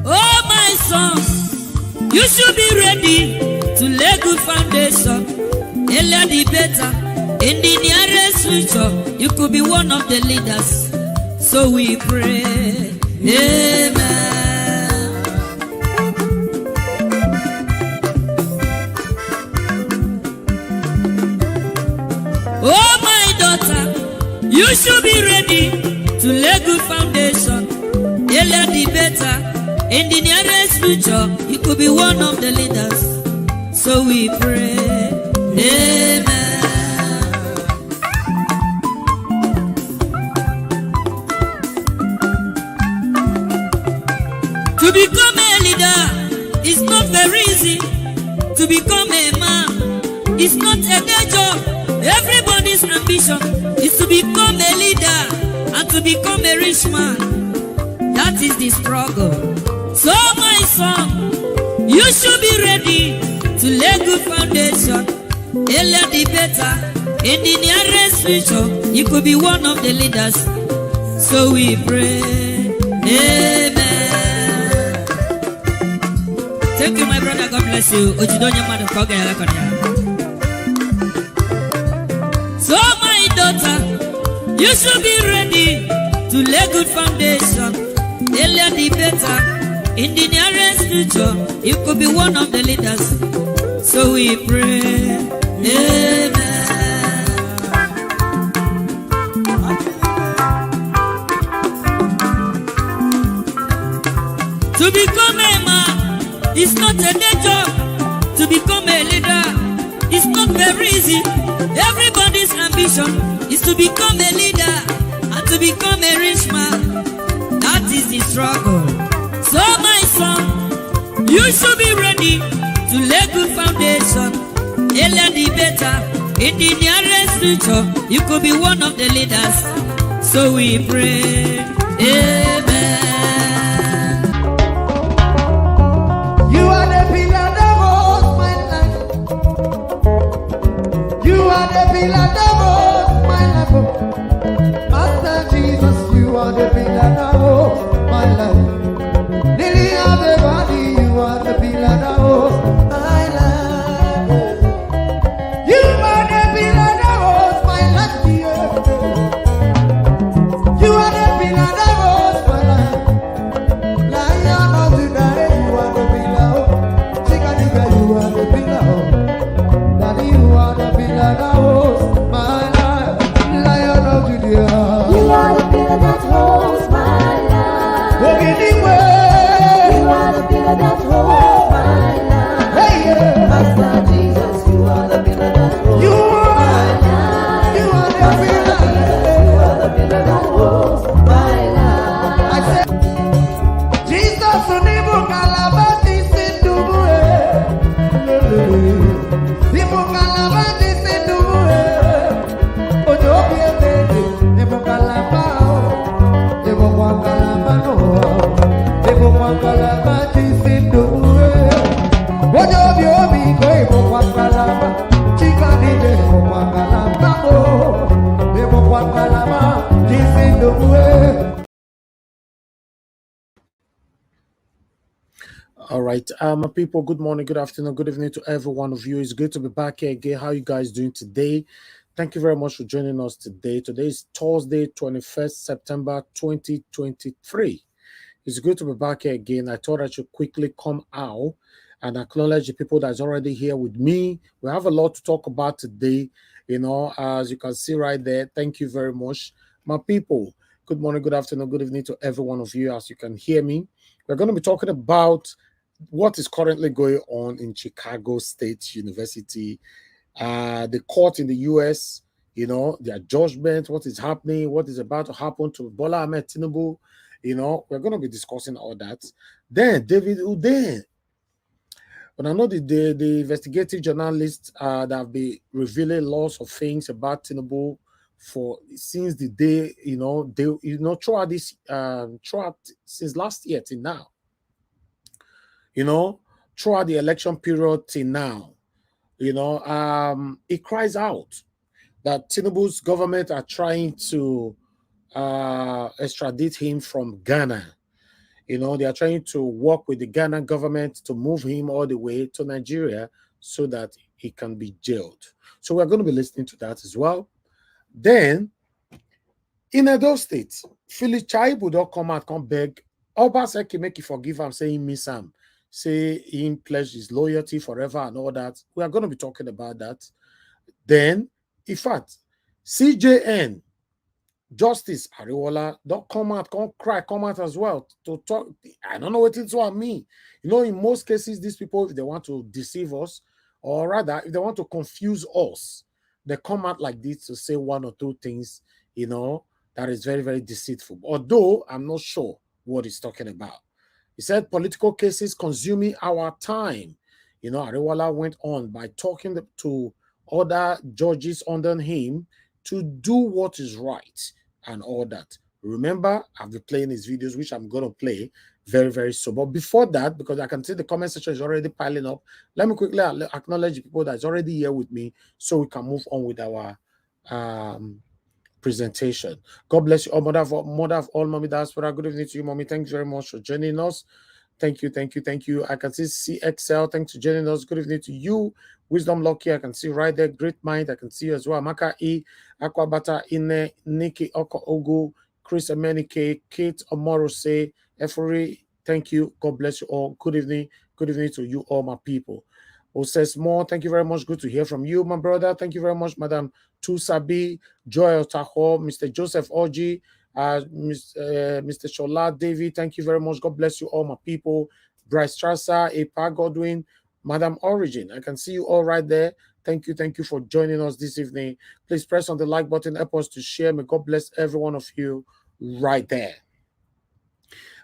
Oh, my son, you should be ready to lay good foundation. Earlier the better. In the nearest future, you could be one of the leaders. So we pray. Amen. Oh, my daughter, you should be ready to lay good foundation. Earlier the better. In the nearest future, you could be one of the leaders. So we pray. Amen. To become a leader is not very easy. To become a man is not a day job. Everybody's ambition is to become a leader and to become a rich man. That is the struggle. So my son, you should be ready to lay good foundation. Earlier the better. In the nearest future, you could be one of the leaders. So we pray. Amen. Thank you, my brother. God bless you. So, my daughter, you should be ready to lay good foundation. Earlier the better. In the nearest future, you could be one of the leaders. So we pray. Amen. To become a man is not a day job. To become a leader is not very easy. Everybody's ambition is to become a leader and to become a rich man. That is the struggle. So my son, you should be ready to lay good foundation. Earlier the better. In the nearest future, you could be one of the leaders. So we pray. Amen. You are the pillar that holds my life. You are the pillar that holds my life. Master Jesus, you are the pillar that holds my life. Lily of the valley, you are the pillar that holds my life. You are the pillar that holds my life. You are the pillar that holds my life. Lion of Judah, you are the pillar. Chickadee, you are the pillar. Daddy, you are the pillar that holds my life. Lion of Judah, you are the pillar that holds my life. Go anywhere. You are the pillar that holds my life. Hey, yeah. Master Jesus, you are the pillar that holds You my are, life. you are the Master pillar. Jesus, you are the pillar that holds my life. I said, Jesus, unibu kalabati sinduwe. Ibu kalabati sinduwe. Ojo biete, ibu kalabao. Ibu kwa kalabano. Ibu kwa kalabati sinduwe. Ojo biobi ko ibu kwa kalaba. Chikadide ibu kwa kalabao. Ibu kwa kalabati sinduwe. All right, my people, good morning, good afternoon, good evening to every one of you. It's good to be back here again. How you guys doing today? Thank you very much for joining us today. Today is Thursday, 21st September 2023. It's good to be back here again. I thought I should quickly come out and acknowledge the people that's already here with me. We have a lot to talk about today, you know, as you can see right there. Thank you very much, my people. Good morning, good afternoon, good evening to every one of you. As you can hear me, we're going to be talking about what is currently going on in Chicago State University, the court in the US, you know, their judgment, what is happening, what is about to happen to Bola Ahmed Tinubu, you know, we're going to be discussing all that. Then David Ude, but I know the investigative journalists that have been revealing lots of things about Tinubu for since the day, you know, throughout this, since last year till now. You know, throughout the election period till now, you know, it cries out that Tinubu's government are trying to extradite him from Ghana. You know, they are trying to work with the Ghana government to move him all the way to Nigeria so that he can be jailed. So we're going to be listening to that as well. Then, in Edo State, Philip Chaibu don't come out, come beg. Obaseki make you forgive him, say he miss him, say he pledged his loyalty forever and all that. We are going to be talking about that. Then, in fact, CJN Justice Ariwoola don't come out, come out as well to talk. I don't know what it's what I mean. You know, in most cases, these people, if they want to deceive us, or rather, if they want to confuse us, they come out like this to say one or two things, you know, that is very, very deceitful. Although I'm not sure what he's talking about. He said political cases consuming our time. You know, Ariwoola went on by talking to other judges under him to do what is right and all that. Remember, I've been playing his videos, which I'm going to play very, very soon. But before that, because I can see the comment section is already piling up, let me quickly acknowledge the people that's already here with me so we can move on with our presentation. God bless you all, mother of all, mommy diaspora. Good evening to you, mommy. Thanks very much for joining us. Thank you, thank you, thank you. I can see CXL. Thanks for joining us. Good evening to you. Wisdom Lucky, I can see right there. Great Mind, I can see you as well. Maka E, Aquabata Ine, Nikki Oko Ogu, Chris Amenike, Kate Omorose, Efori. Thank you. God bless you all. Good evening. Good evening to you all, my people. Says more. Thank you very much. Good to hear from you, my brother. Thank you very much, Madam Tusabi, Joy Otaho, Mr. Joseph Oji, Mr. Shola David. Thank you very much. God bless you all, my people. Bryce Strasser, Epa Godwin, Madam Origin. I can see you all right there. Thank you for joining us this evening. Please press on the like button, help us to share. May God bless every one of you right there.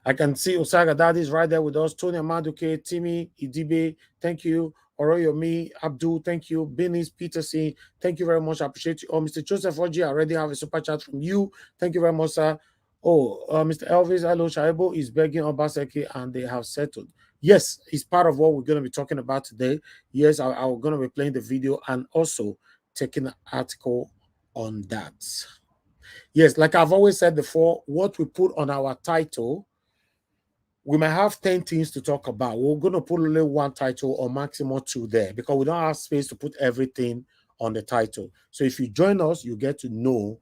I can see Osaga Daddy is right there with us. Tony Amaduke, Timmy, Idibe, thank you. Oroyomi, Abdul, thank you. Benis Peterson, thank you very much. I appreciate you. Oh, Mr. Joseph Oji, I already have a super chat from you. Thank you very much, sir. Oh, Mr. Elvis Alo Shaibo is begging Obaseki and they have settled. Yes, it's part of what we're going to be talking about today. Yes, I'm going to be playing the video and also taking an article on that. Yes, like I've always said before, what we put on our title, we might have 10 things to talk about. We're going to put only one title or maximum 2 there because we don't have space to put everything on the title. So if you join us, you get to know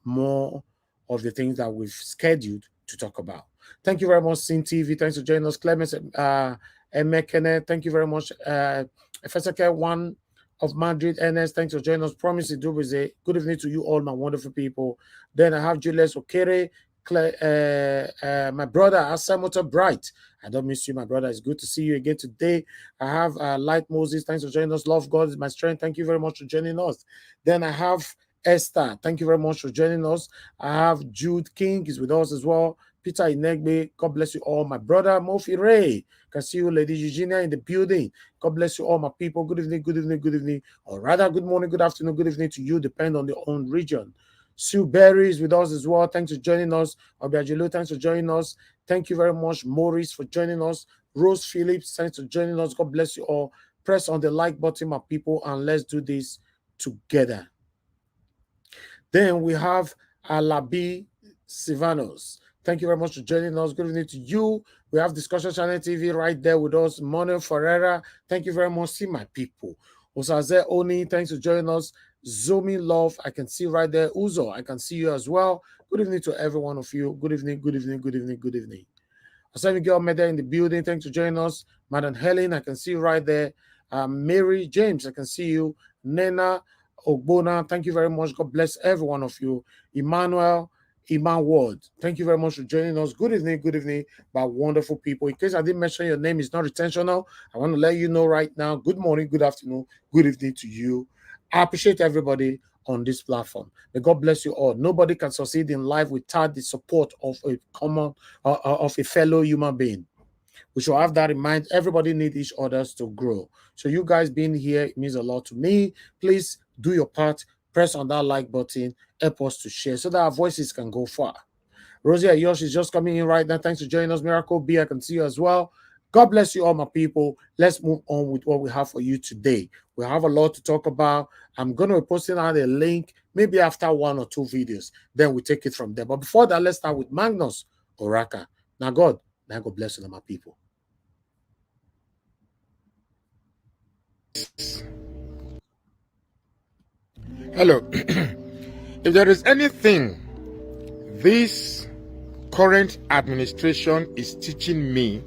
more of the things that we've scheduled to talk about. Thank you very much, Sin TV. Thanks for joining us. Clemens Emekene, thank you very much. FSK 1 of Madrid, NS, thanks for joining us. Promise Idubize, good evening to you all, my wonderful people. Then I have Julius Okere, my brother Asamoto Bright. I don't miss you, my brother. It's good to see you again today. I have Light Moses. Thanks for joining us. Love God is my strength. Thank you very much for joining us. Then I have Esther. Thank you very much for joining us. I have Jude King is with us as well. Peter Inegbe. God bless you all. My brother Mofi Ray. Can see you, Lady Eugenia, in the building. God bless you all, my people. Good evening, good evening, good evening. Or rather, good morning, good afternoon, good evening to you. Depend on your own region. Sue Berry is with us as well. Thanks for joining us. Obiajilu, thanks for joining us. Thank you very much, Maurice, for joining us. Rose Phillips, thanks for joining us. God bless you all. Press on the like button, my people, and let's do this together. Then we have Alabi Sivanos. Thank you very much for joining us. Good evening to you. We have Discussion Channel TV right there with us. Mono Ferreira. Thank you very much. See my people. Osaze Oni, thanks for joining us. Zomi Love, I can see right there. Uzo, I can see you as well. Good evening to every one of you. Good evening, good evening, good evening, good evening. Osami Girl Meda in the building. Thanks for joining us. Madam Helen, I can see you right there. Mary James, I can see you. Nena Ogbona, thank you very much. God bless every one of you. Emmanuel, Iman Ward, thank you very much for joining us. Good evening, my wonderful people. In case I didn't mention your name, it's not intentional. I want to let you know right now. Good morning, good afternoon, good evening to you. I appreciate everybody on this platform. May God bless you all. Nobody can succeed in life without the support of a common, of a fellow human being. We should have that in mind. Everybody needs each other to grow. So you guys being here, it means a lot to me. Please do your part. Press on that like button. Help us to share so that our voices can go far. Rosie Ayosh is just coming in right now. Thanks for joining us. Miracle B, I can see you as well. God bless you all, my people. Let's move on with what we have for you today. We have a lot to talk about. I'm going to be posting out a link, maybe after 1 or 2 videos. Then we take it from there. But before that, let's start with Magnus Oraka. Now God bless you, my people. Hello. If there is anything this current administration is teaching me,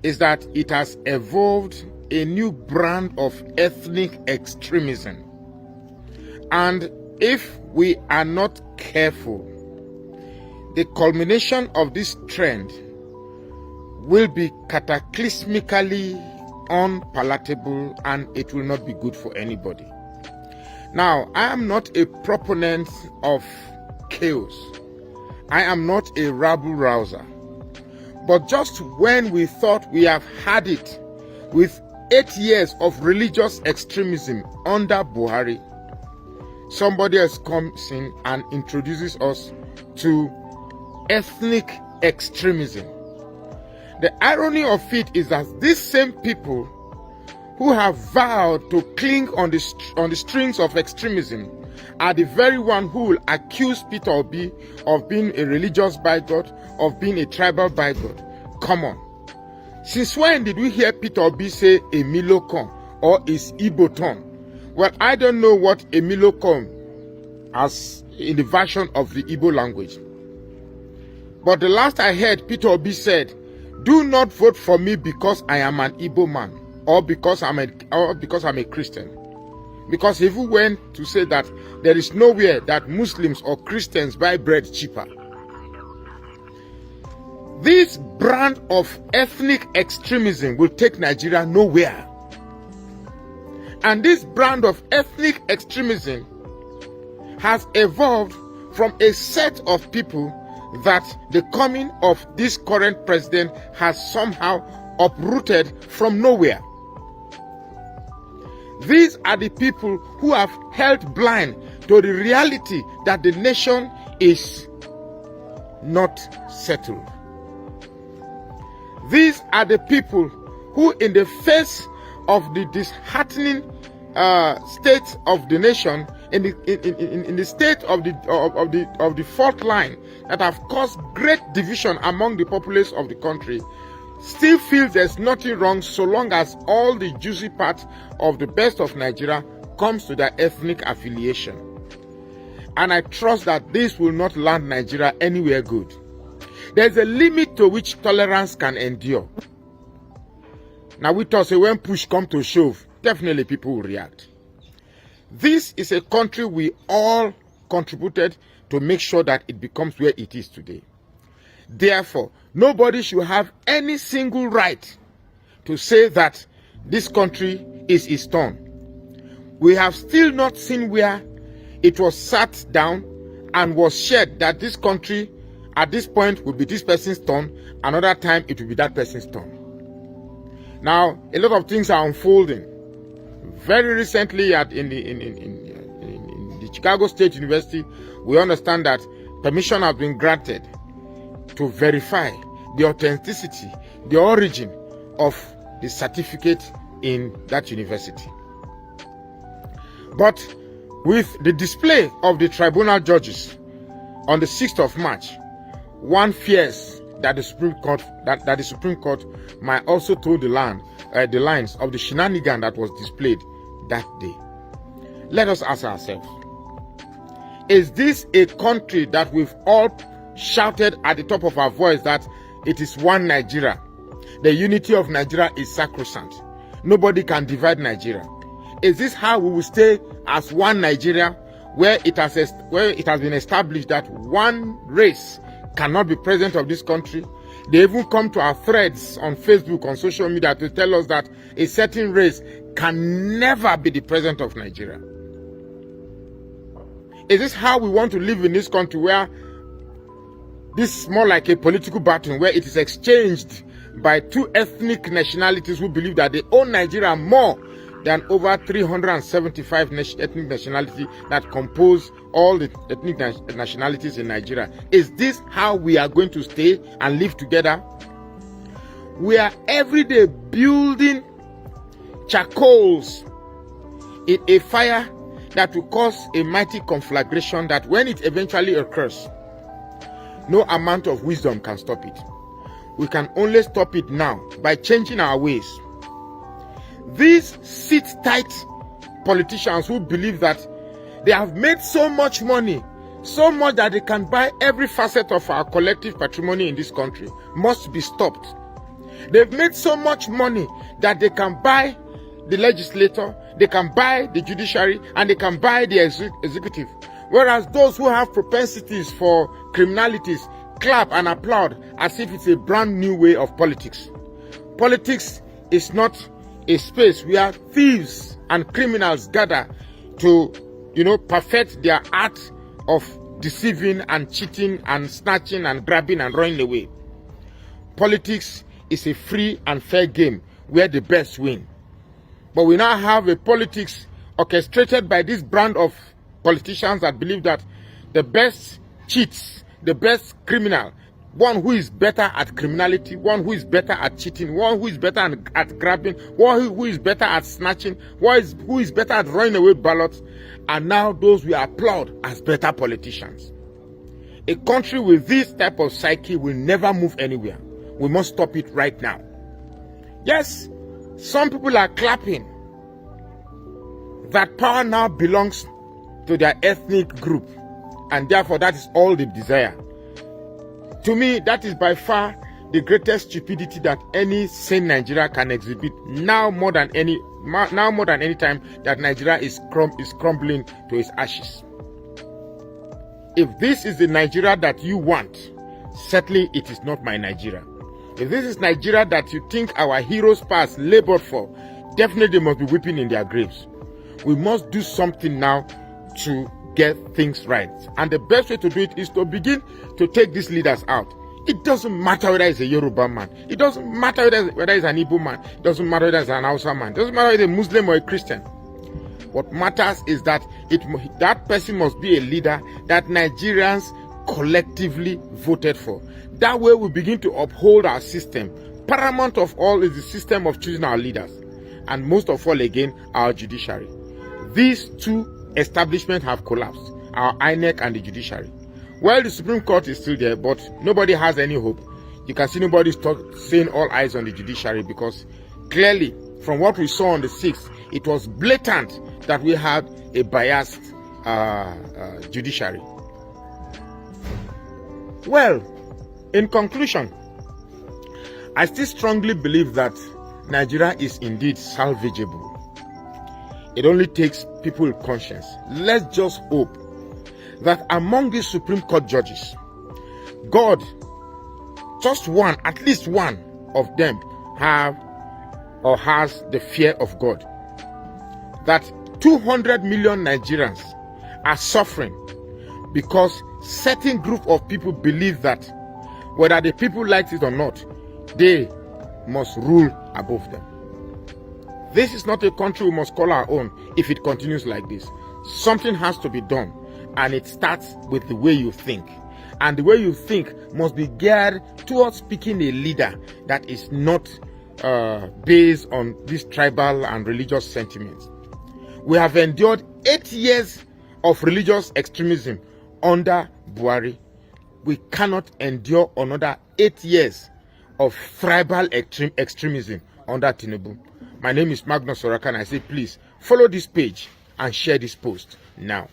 is that it has evolved a new brand of ethnic extremism. And if we are not careful, the culmination of this trend will be cataclysmically unpalatable, and it will not be good for anybody. Now, I am not a proponent of chaos. I am not a rabble-rouser. But just when we thought we have had it with 8 years of religious extremism under Buhari, somebody else comes in and introduces us to ethnic extremism. The irony of it is that these same people who have vowed to cling on the strings of extremism are the very one who will accuse Peter Obi of being a religious bigot, of being a tribal bigot. Come on. Since when did we hear Peter Obi say Emilokon or is Iboton? Well, I don't know what Emilokon as in the version of the Igbo language. But the last I heard, Peter Obi said, "Do not vote for me because I am an Igbo man, or because I'm a Christian." Because he even went to say that there is nowhere that Muslims or Christians buy bread cheaper. This brand of ethnic extremism will take Nigeria nowhere. And this brand of ethnic extremism has evolved from a set of people that the coming of this current president has somehow uprooted from nowhere. These are the people who have held blind to the reality that the nation is not settled. These are the people who, in the face of the disheartening state of the nation, in the state of the fault line that have caused great division among the populace of the country, still feel there's nothing wrong so long as all the juicy part of the best of Nigeria comes to their ethnic affiliation. And I trust that this will not land Nigeria anywhere good. There's a limit to which tolerance can endure. Now we talk say when push come to shove, definitely people will react. This is a country we all contributed to make sure that it becomes where it is today. Therefore, nobody should have any single right to say that this country is its turn. We have still not seen where it was sat down and was shared that this country at this point will be this person's turn, another time it will be that person's turn. Now, a lot of things are unfolding. Very recently in the Chicago State University, we understand that permission has been granted to verify the authenticity, the origin of the certificate in that university. But with the display of the tribunal judges on the 6th of March, one fears that the Supreme Court might also toe the lines of the shenanigan that was displayed that day. Let us ask ourselves, is this a country that we've all shouted at the top of our voice that it is one Nigeria? The unity of Nigeria is sacrosanct. Nobody can divide Nigeria. Is this how we will stay as one Nigeria, where it has been established that one race cannot be president of this country? They even come to our threads on Facebook, on social media, to tell us that a certain race can never be the president of Nigeria. Is this how we want to live in this country, where this is more like a political battle, where it is exchanged by two ethnic nationalities who believe that they own Nigeria more than over 375 ethnic nationalities that compose all the ethnic nationalities in Nigeria? Is this how we are going to stay and live together? We are every day building charcoals in a fire that will cause a mighty conflagration that when it eventually occurs, no amount of wisdom can stop it. we can only stop it now by changing our ways. These sit-tight politicians who believe that they have made so much money, so much that they can buy every facet of our collective patrimony in this country, must be stopped. They've made so much money that they can buy the legislator, they can buy the judiciary, and they can buy the executive. Whereas those who have propensities for criminalities clap and applaud as if it's a brand new way of politics. Politics is not a space where thieves and criminals gather to, perfect their art of deceiving and cheating and snatching and grabbing and running away. Politics is a free and fair game where the best win. But we now have a politics orchestrated by this brand of politicians that believe that the best cheats, the best criminal, one who is better at criminality, one who is better at cheating, one who is better at grabbing, one who is better at snatching, who is better at running away ballots, and now those we applaud as better politicians. A country with this type of psyche will never move anywhere. We must stop it right now. Yes, some people are clapping that power now belongs to their ethnic group, and therefore that is all they desire. To me, that is by far the greatest stupidity that any sane Nigeria can exhibit now more than any time that Nigeria is crumbling to its ashes. If this is the Nigeria that you want, certainly it is not my Nigeria. If this is Nigeria that you think our heroes past labored for, definitely they must be weeping in their graves. We must do something now to get things right. And the best way to do it is to begin to take these leaders out. It doesn't matter whether it's a Yoruba man. It doesn't matter whether it's an Igbo man. It doesn't matter whether it's an Hausa man. It doesn't matter whether it's a Muslim or a Christian. What matters is that that person must be a leader that Nigerians collectively voted for. That way we begin to uphold our system. Paramount of all is the system of choosing our leaders. And most of all, again, our judiciary. These two establishments have collapsed, our INEC and the judiciary. Well, the Supreme Court is still there, but nobody has any hope. You can see nobody saying all eyes on the judiciary, because clearly, from what we saw on the 6th, it was blatant that we had a biased judiciary. Well, in conclusion, I still strongly believe that Nigeria is indeed salvageable. It only takes people with conscience. Let's just hope that among these Supreme Court judges, God, just one, at least one of them have or has the fear of God. That 200 million Nigerians are suffering because certain group of people believe that whether the people like it or not, they must rule above them. This is not a country we must call our own if it continues like this. Something has to be done, and it starts with the way you think. And the way you think must be geared towards picking a leader that is not based on these tribal and religious sentiments. We have endured 8 years of religious extremism under Buhari. We cannot endure another 8 years of tribal extremism under Tinubu. My name is Magnus Oraka, and I say please follow this page and share this post now.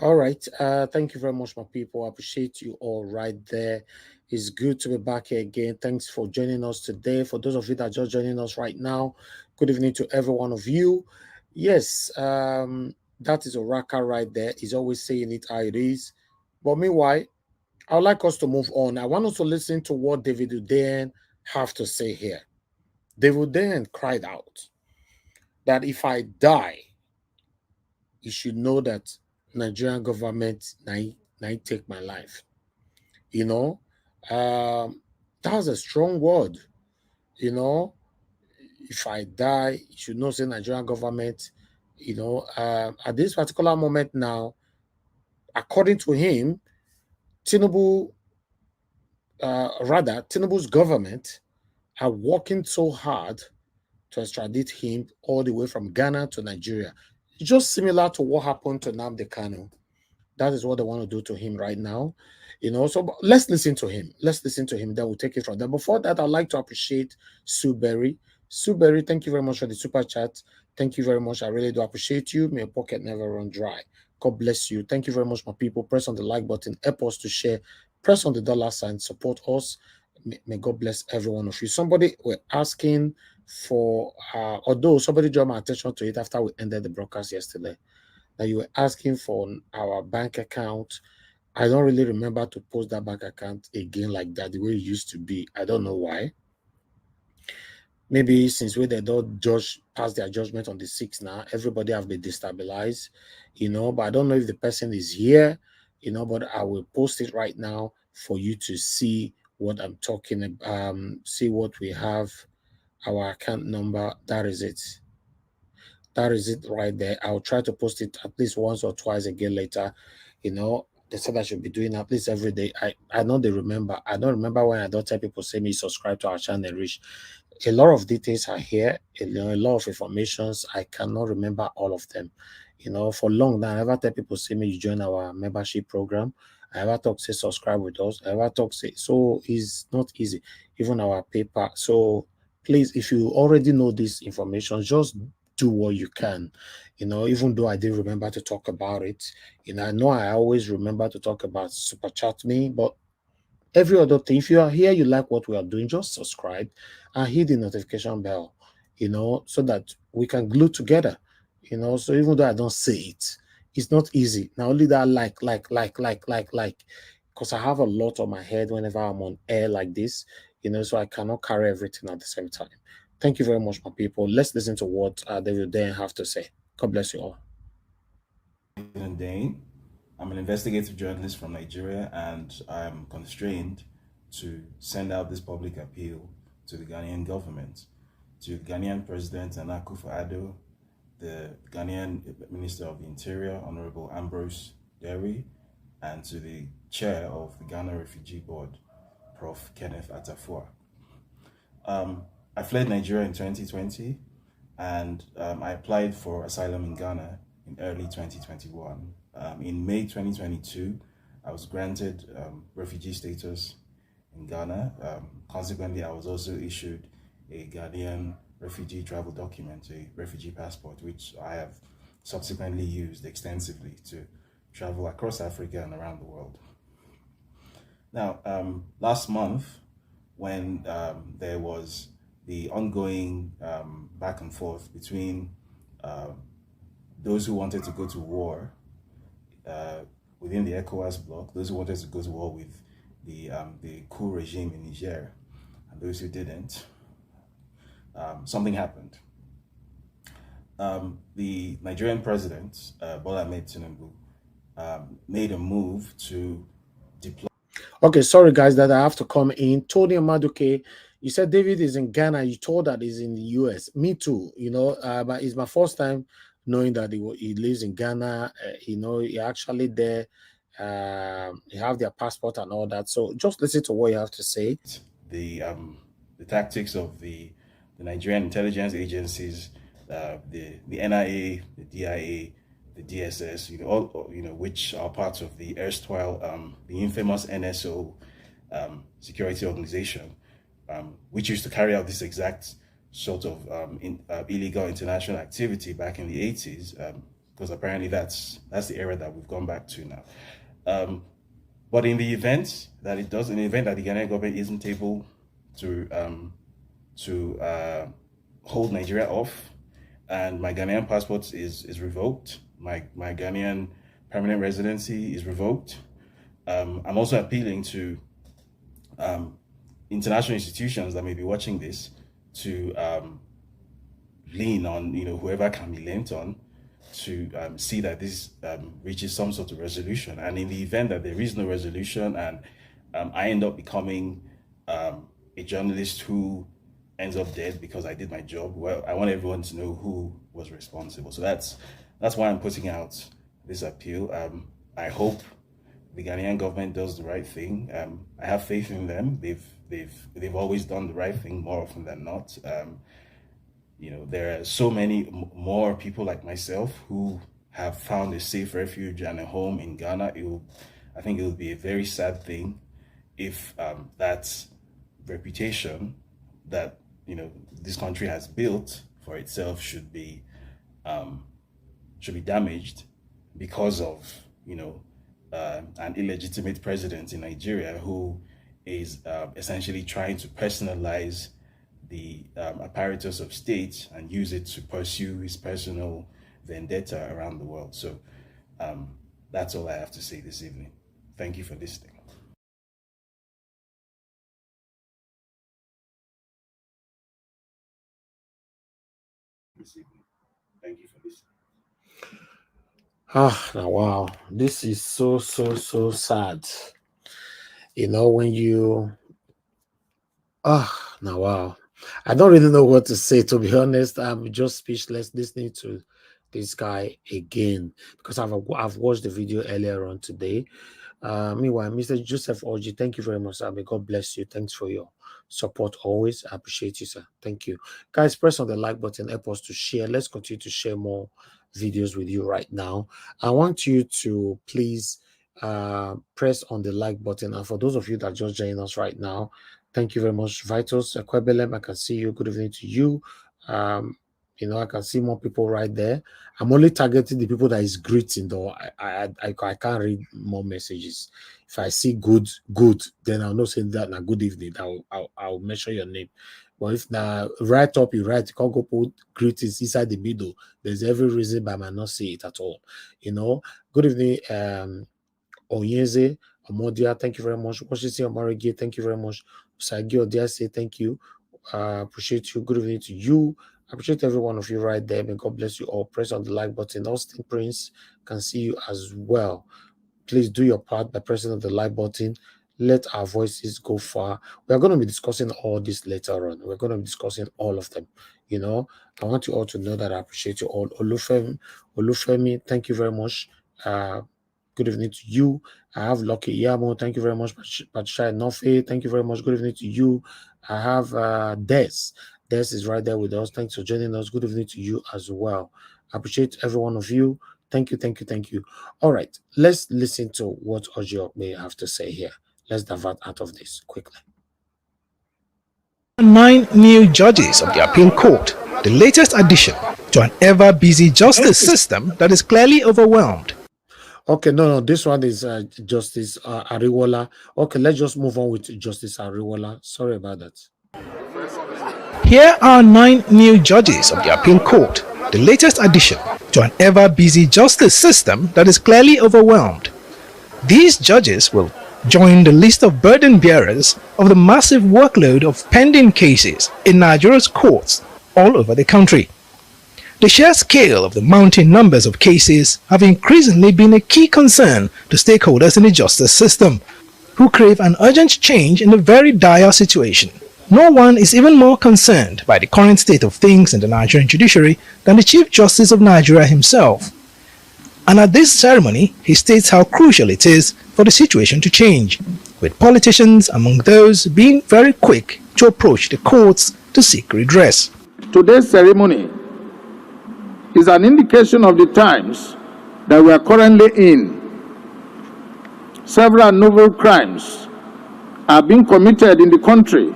All right. Thank you very much, my people. I appreciate you all right there. It's good to be back here again. Thanks for joining us today. For those of you that are just joining us right now, good evening to every one of you. Yes, that is Oraka right there. He's always saying it how it is. But meanwhile, I would like us to move on. I want us to listen to what David Udean have to say here. David Udean cried out that if I die, you should know that Nigerian government now take my life. You know, that's a strong word. You know, if I die, you should know, say Nigerian government. You know, at this particular moment now, according to him, Tinubu's government are working so hard to extradite him all the way from Ghana to Nigeria. It's just similar to what happened to Nnamdi Kanu. That is what they want to do to him right now. So let's listen to him. Let's listen to him. Then we'll take it from there. Before that, I'd like to appreciate Sue Berry. Sue Berry, thank you very much for the super chat. Thank you very much. I really do appreciate you. May your pocket never run dry. God bless you. Thank you very much, my people. Press on the like button. Help us to share. Press on the dollar sign. Support us. May God bless every one of you. Somebody were asking for, although somebody drew my attention to it after we ended the broadcast yesterday, that you were asking for our bank account. I don't really remember to post that bank account again like that, the way it used to be. I don't know why. Maybe since they don't pass their judgment on the 6th now, everybody have been destabilized, but I don't know if the person is here, but I will post it right now for you to see what I'm talking about. See what we have, our account number. That is it. That is it right there. I'll try to post it at least once or twice again later. They said I should be doing at least every day. I know they remember. I don't remember when I don't tell people, say me subscribe to our channel, reach. A lot of details are here, a lot of informations. I cannot remember all of them. For long now, I never tell people, say me you join our membership program. I ever talk, say subscribe with us. I ever talk, say, so it's not easy. Even our paper. So please, if you already know this information, just do what you can. Even though I didn't remember to talk about it. I know I always remember to talk about super chat me, but every other thing, if you are here, you like what we are doing, just subscribe and hit the notification bell, so that we can glue together, so even though I don't say it, it's not easy. Now only that like, because I have a lot on my head whenever I'm on air like this, so I cannot carry everything at the same time. Thank you very much, my people. Let's listen to what David Dane have to say. God bless you all. Dane. I'm an investigative journalist from Nigeria, and I'm constrained to send out this public appeal to the Ghanaian government, to the Ghanaian President Nana Akufo-Addo, the Ghanaian Minister of the Interior, Honorable Ambrose Derry, and to the Chair of the Ghana Refugee Board, Prof. Kenneth Atafua. I fled Nigeria in 2020, and I applied for asylum in Ghana in early 2021. In May 2022, I was granted refugee status in Ghana. Consequently, I was also issued a Ghanaian refugee travel document, a refugee passport, which I have subsequently used extensively to travel across Africa and around the world. Now, last month, when there was the ongoing back and forth between those who wanted to go to war within the ECOWAS bloc, those who wanted to go to war with the coup regime in Niger, and those who didn't, something happened. The Nigerian president, Bola Ahmed Tinubu, made a move to deploy. Okay, sorry guys that I have to come in. Tony Amaduke, you said David is in Ghana. You told that he's in the US. Me too, but it's my first time knowing that he lives in Ghana. He actually there. They have their passport and all that. So just listen to what you have to say. The tactics of the Nigerian intelligence agencies, the NIA, the DIA, the DSS, all which are parts of the erstwhile, the infamous NSO security organization, which used to carry out this exact sort of illegal international activity back in the 80s, because apparently that's the era that we've gone back to now. But in the event that the Ghanaian government isn't able to hold Nigeria off, and my Ghanaian passport is revoked, my Ghanaian permanent residency is revoked, I'm also appealing to international institutions that may be watching this to lean on whoever can be leaned on to see that this reaches some sort of resolution. And in the event that there is no resolution and I end up becoming a journalist who ends up dead because I did my job, well, I want everyone to know who was responsible. So that's why I'm putting out this appeal. I hope the Ghanaian government does the right thing. I have faith in them. They've always done the right thing more often than not. There are so many more people like myself who have found a safe refuge and a home in Ghana. I think it would be a very sad thing if that reputation that this country has built for itself should be damaged because of an illegitimate president in Nigeria who is essentially trying to personalize the apparatus of state and use it to pursue his personal vendetta around the world. So that's all I have to say this evening. Thank you for listening. Thank you for listening. Now, wow, this is so sad. When you now, wow, I don't really know what to say, to be honest. I'm just speechless listening to this guy again, because I've watched the video earlier on today. Meanwhile, Mr. Joseph Oji, thank you very much, sir. May God bless you. Thanks for your support always. I appreciate you, sir. Thank you. Guys, press on the like button, help us to share. Let's continue to share more videos with you right now. I want you to please press on the like button. And for those of you that just joined us right now, thank you very much. Vitus Ekwebelem, I can see you. Good evening to you. I can see more people right there. I'm only targeting the people that is greeting, though. I can't read more messages. If I see good, then I'll not say that na good evening. I'll mention your name. But if now right up, you write, you can't go put greetings inside the middle. There's every reason I might not see it at all. Good evening, Onyeze Omodia. Thank you very much. Washington Omarege, thank you very much. Sagi Odia, say thank you. Appreciate you. Good evening to you. I appreciate every one of you right there. May God bless you all. Press on the like button. Austin Prince can see you as well. Please do your part by pressing on the like button. Let our voices go far. We are going to be discussing all this later on. We're going to be discussing all of them. I want you all to know that I appreciate you all. Olufemi, thank you very much. Good evening to you. I have Lucky Yamo. Thank you very much. Patricia Nofe. Thank you very much. Good evening to you. I have Des. Des is right there with us. Thanks for joining us. Good evening to you as well. I appreciate every one of you. Thank you. All right, let's listen to what Ojo may have to say here. Let's divert out of this quickly. 9 new judges of the appeal court, the latest addition to an ever-busy justice system that is clearly overwhelmed. Okay, no, this one is Justice Ariwoola. Okay, let's just move on with Justice Ariwoola. Sorry about that. Here are 9 new judges of the appeal court, the latest addition to an ever-busy justice system that is clearly overwhelmed. These judges will join the list of burden bearers of the massive workload of pending cases in Nigeria's courts all over the country. The sheer scale of the mounting numbers of cases have increasingly been a key concern to stakeholders in the justice system, who crave an urgent change in a very dire situation. No one is even more concerned by the current state of things in the Nigerian judiciary than the Chief Justice of Nigeria himself. And at this ceremony, he states how crucial it is for the situation to change, with politicians among those being very quick to approach the courts to seek redress. Today's ceremony is an indication of the times that we are currently in. Several novel crimes are being committed in the country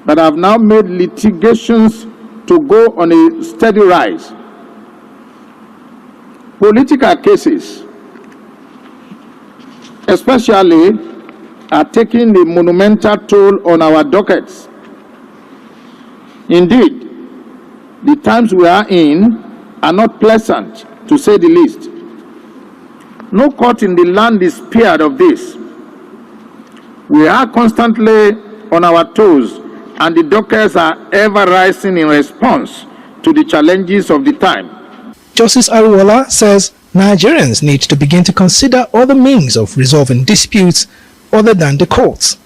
that have now made litigations to go on a steady rise. Political cases, especially, are taking a monumental toll on our dockets. Indeed, the times we are in are not pleasant, to say the least. No court in the land is spared of this. We are constantly on our toes, and the dockets are ever rising in response to the challenges of the time. Justice Ariwoola says Nigerians need to begin to consider other means of resolving disputes other than the courts.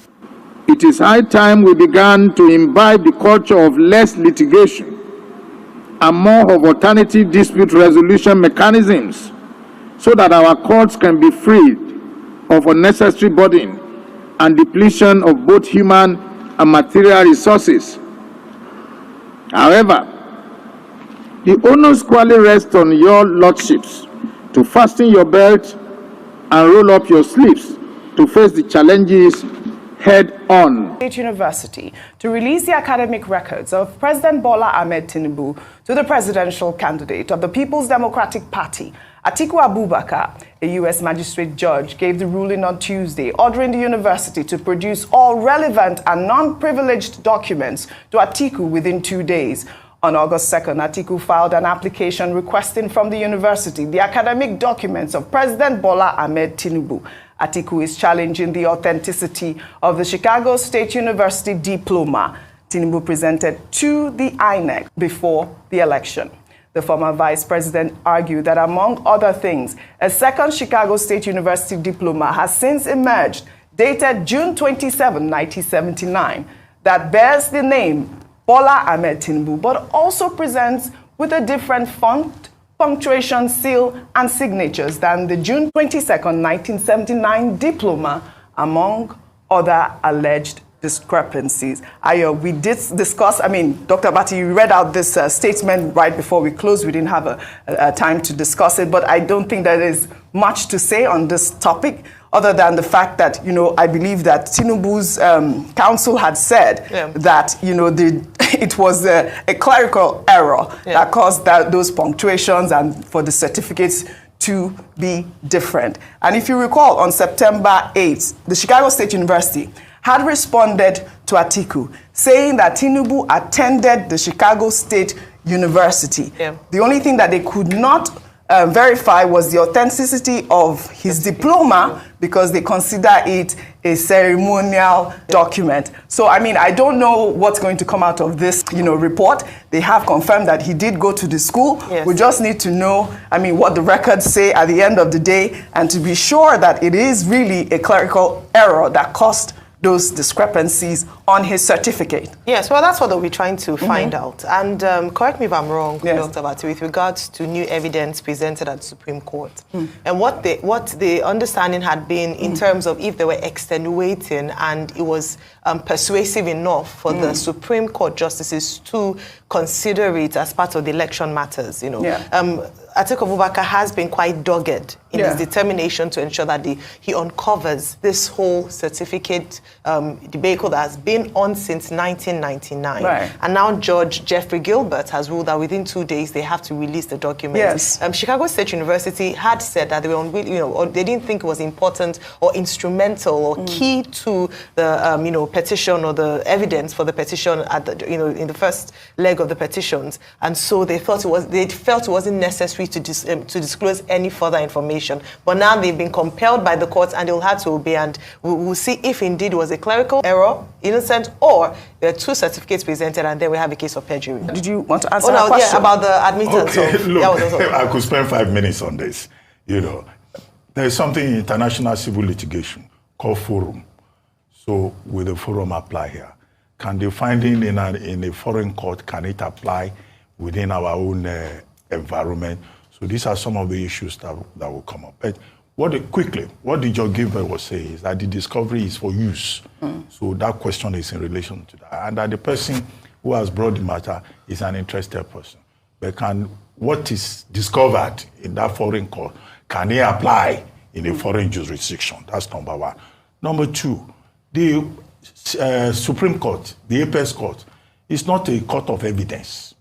It is high time we began to imbibe the culture of less litigation and more of alternative dispute resolution mechanisms, so that our courts can be freed of unnecessary burden and depletion of both human and material resources. However, the onus squarely rests on your lordships to fasten your belt and roll up your sleeves to face the challenges head on. State University to release the academic records of President Bola Ahmed Tinubu to the presidential candidate of the People's Democratic Party, Atiku Abubakar. A U.S. magistrate judge gave the ruling on Tuesday, ordering the university to produce all relevant and non-privileged documents to Atiku within 2 days. On August 2nd, Atiku filed an application requesting from the university the academic documents of President Bola Ahmed Tinubu. Atiku is challenging the authenticity of the Chicago State University diploma Tinubu presented to the INEC before the election. The former vice president argued that, among other things, a second Chicago State University diploma has since emerged, dated June 27, 1979, that bears the name Bola Ahmed Tinubu, but also presents with a different font, punctuation, seal, and signatures than the June 22, 1979 diploma, among other alleged discrepancies. Ayo, we did discuss, Dr. Bati, you read out this statement right before we closed. We didn't have a time to discuss it, but I don't think there is much to say on this topic other than the fact that, I believe that Tinubu's counsel had said that, it was a clerical error that caused those punctuations and for the certificates to be different. And if you recall, on September 8th, the Chicago State University had responded to Atiku, saying that Tinubu attended the Chicago State University. The only thing that they could not verify was the authenticity of his diploma because they consider it a ceremonial document. So, I don't know what's going to come out of this, report. They have confirmed that he did go to the school. We just need to know, what the records say at the end of the day and to be sure that it is really a clerical error that caused those discrepancies on his certificate. Yes, well, that's what they'll be trying to find out. And correct me if I'm wrong, Dr. Bati, with regards to new evidence presented at the Supreme Court, and what the understanding had been in terms of if they were extenuating and it was persuasive enough for the Supreme Court justices to consider it as part of the election matters, Atiku Abubakar has been quite dogged in his determination to ensure that he uncovers this whole certificate debacle that has been on since 1999. And now Judge Jeffrey Gilbert has ruled that within 2 days they have to release the documents. Chicago State University had said that they were unwilling, or they didn't think it was important or instrumental or key to the petition or the evidence for the petition at the in the first leg of the petitions, and so they felt it wasn't necessary to disclose any further information. But now they've been compelled by the courts and they'll have to obey, and we'll see if indeed it was a clerical error, innocent, or there are two certificates presented and then we have a case of perjury. Did you want to answer that question? Yeah, about the admittance. Okay, look, I could spend 5 minutes on this. There is something in international civil litigation called forum. So will the forum apply here? Can the finding in a foreign court, can it apply within our own environment? So these are some of the issues that will come up. But what the Judge Gilbert was saying is that the discovery is for use. So that question is in relation to that. And that the person who has brought the matter is an interested person. But what is discovered in that foreign court, can it apply in a foreign jurisdiction? That's number one. Number two, the Supreme Court, the Apex Court, is not a court of evidence.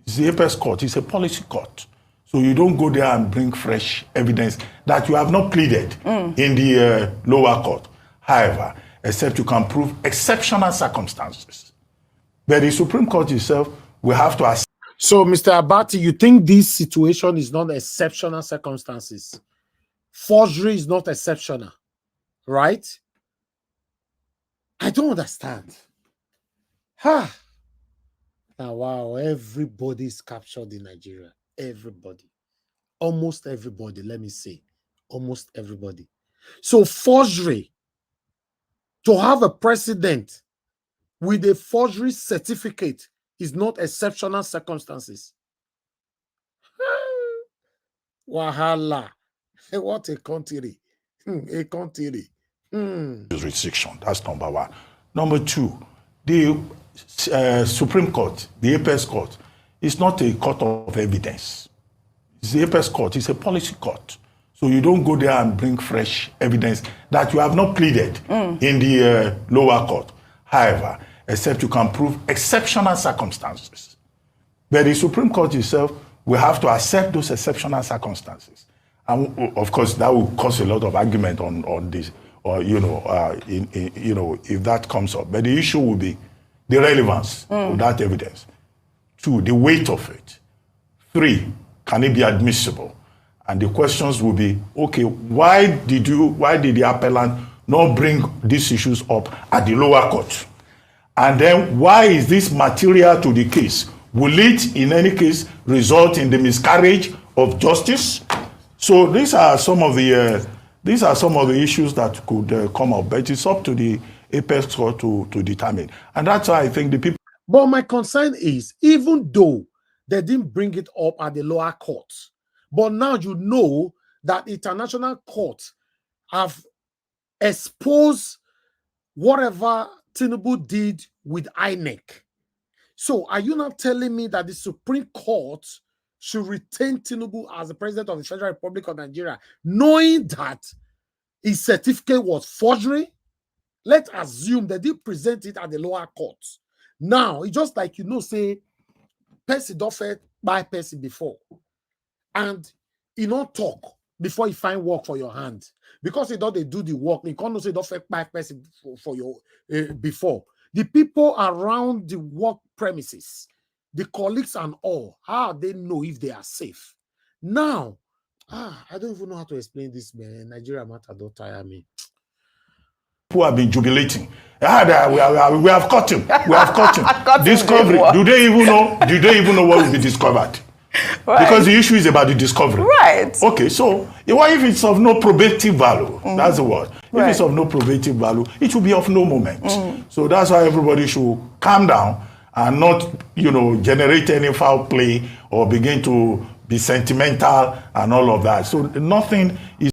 It's the Apex Court, it's a policy court. So you don't go there and bring fresh evidence that you have not pleaded in the lower court. However, except you can prove exceptional circumstances. But the Supreme Court itself will have to assess. So, Mr. Abati, you think this situation is not exceptional circumstances? Forgery is not exceptional, right? I don't understand. Now, wow, everybody's captured in Nigeria. Everybody. Almost everybody, let me say. Almost everybody. So forgery, to have a president with a forgery certificate is not exceptional circumstances. Wahala. What a country. A country. Jurisdiction. That's number one. Number two, the Supreme Court, the Apex Court, is not a court of evidence. the apex court is a policy court. So you don't go there and bring fresh evidence that you have not pleaded in the lower court. However, except you can prove exceptional circumstances. But the Supreme Court itself will have to accept those exceptional circumstances. And of course, that will cause a lot of argument on this, or if that comes up. But the issue will be the relevance of that evidence. 2, the weight of it. 3, can it be admissible? And the questions will be, okay, why did the appellant not bring these issues up at the lower court? And then why is this material to the case? Will it, in any case, result in the miscarriage of justice? So these are some of the issues that could come up, but it's up to the apex court to determine. And that's why I think the people. But my concern is, even though they didn't bring it up at the lower court, but now you know that international courts have exposed whatever Tinubu did with INEC. So are you not telling me that the Supreme Court should retain Tinubu as the president of the Federal Republic of Nigeria, knowing that his certificate was forgery? Let's assume that they present it at the lower court. Now, it's just like, say, Percy Duffet by Percy before. And you don't talk before you find work for your hand. Because you don't do the work, you can't say don't buy Percy for your before. The people around the work premises, the colleagues and all, how they know if they are safe? Now, I don't even know how to explain this, man. Nigeria matter don't tire me. Who have been jubilating. We have caught him. We have caught him. Discovery. Do they even know what will be discovered? Right. Because the issue is about the discovery. Right. Okay, so what if it's of no probative value? That's the word. Right. If it's of no probative value, it will be of no moment. So that's why everybody should calm down and not, generate any foul play or begin to be sentimental and all of that. So nothing is.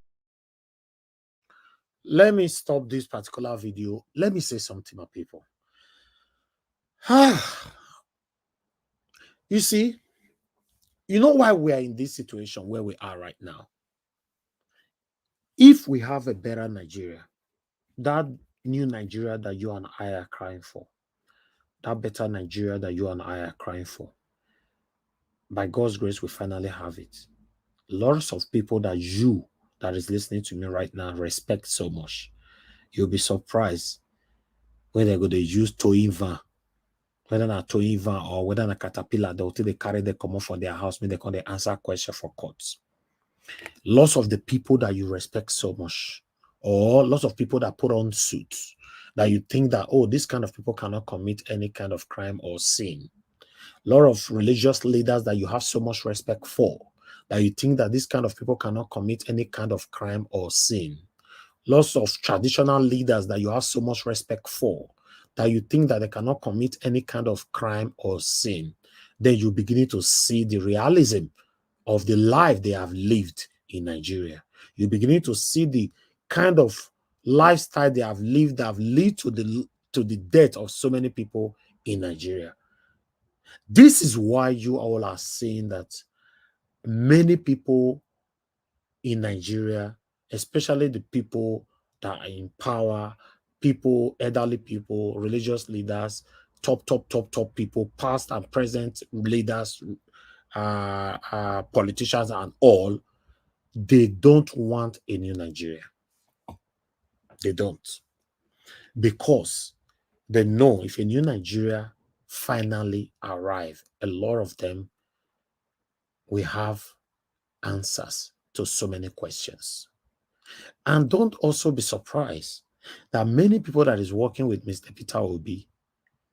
Let me stop this particular video. Let me say something, my people. You see, you know why we are in this situation where we are right now? If we have a better Nigeria, that new Nigeria that you and I are crying for, that better Nigeria that you and I are crying for, by God's grace, we finally have it. Lots of people that is listening to me right now respect so much. You'll be surprised when they're going to use towing van, whether not towing van or whether not caterpillar, they carry the come for their house, they can answer questions for courts. Lots of the people that you respect so much, or lots of people that put on suits, that you think that, oh, this kind of people cannot commit any kind of crime or sin. A lot of religious leaders that you have so much respect for, that you think that this kind of people cannot commit any kind of crime or sin. Lots of traditional leaders that you have so much respect for, that you think that they cannot commit any kind of crime or sin. Then you're beginning to see the realism of the life they have lived in Nigeria. You're beginning to see the kind of lifestyle they have lived that have led to the death of so many people in Nigeria. This is why you all are saying that many people in Nigeria, especially the people that are in power, people, elderly people, religious leaders, top people, past and present leaders, politicians and all, they don't want a new Nigeria. They don't. Because they know if a new Nigeria finally arrive, a lot of them will have answers to so many questions. And don't also be surprised that many people that is working with Mr. Peter Obi,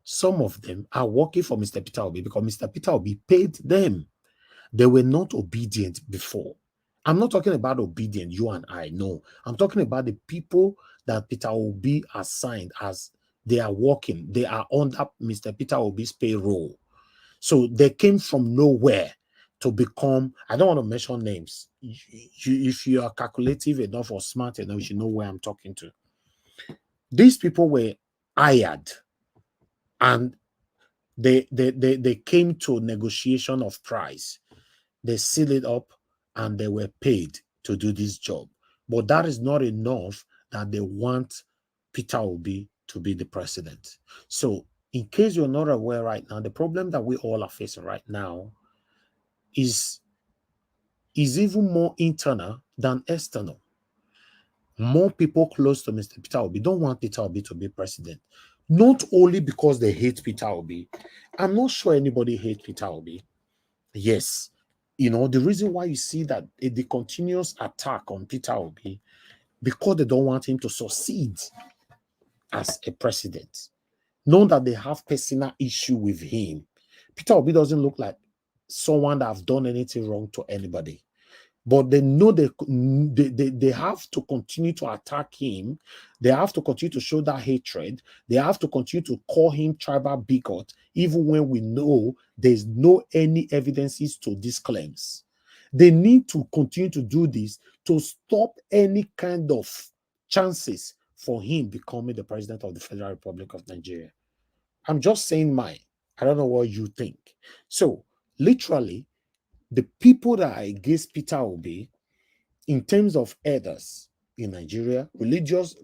some of them are working for Mr. Peter Obi because Mr. Peter Obi paid them. They were not obedient before. I'm not talking about obedient, you and I, no. I'm talking about the people that Peter Obi assigned as they are working. They are under Mr. Peter Obi's payroll. So they came from nowhere to become, I don't want to mention names. If you are calculative enough or smart enough, you should know where I'm talking to. These people were hired and they came to negotiation of price. They seal it up and they were paid to do this job. But that is not enough that they want Peter Obi to be the president. So in case you're not aware right now, the problem that we all are facing right now is even more internal than external. More people close to Mr. Peter Obi don't want Peter Obi to be president. Not only because they hate Peter Obi. I'm not sure anybody hates Peter Obi. Yes. You know, the reason why you see that the continuous attack on Peter Obi, because they don't want him to succeed as a president. Know that they have personal issue with him. Peter Obi doesn't look like someone that have done anything wrong to anybody. But they know they have to continue to attack him. They have to continue to show that hatred. They have to continue to call him tribal bigot, even when we know there's no any evidences to these claims. They need to continue to do this to stop any kind of chances for him becoming the president of the Federal Republic of Nigeria. I'm just saying mine. I don't know what you think. So, literally, the people that are against Peter Obi, in terms of elders in Nigeria, religious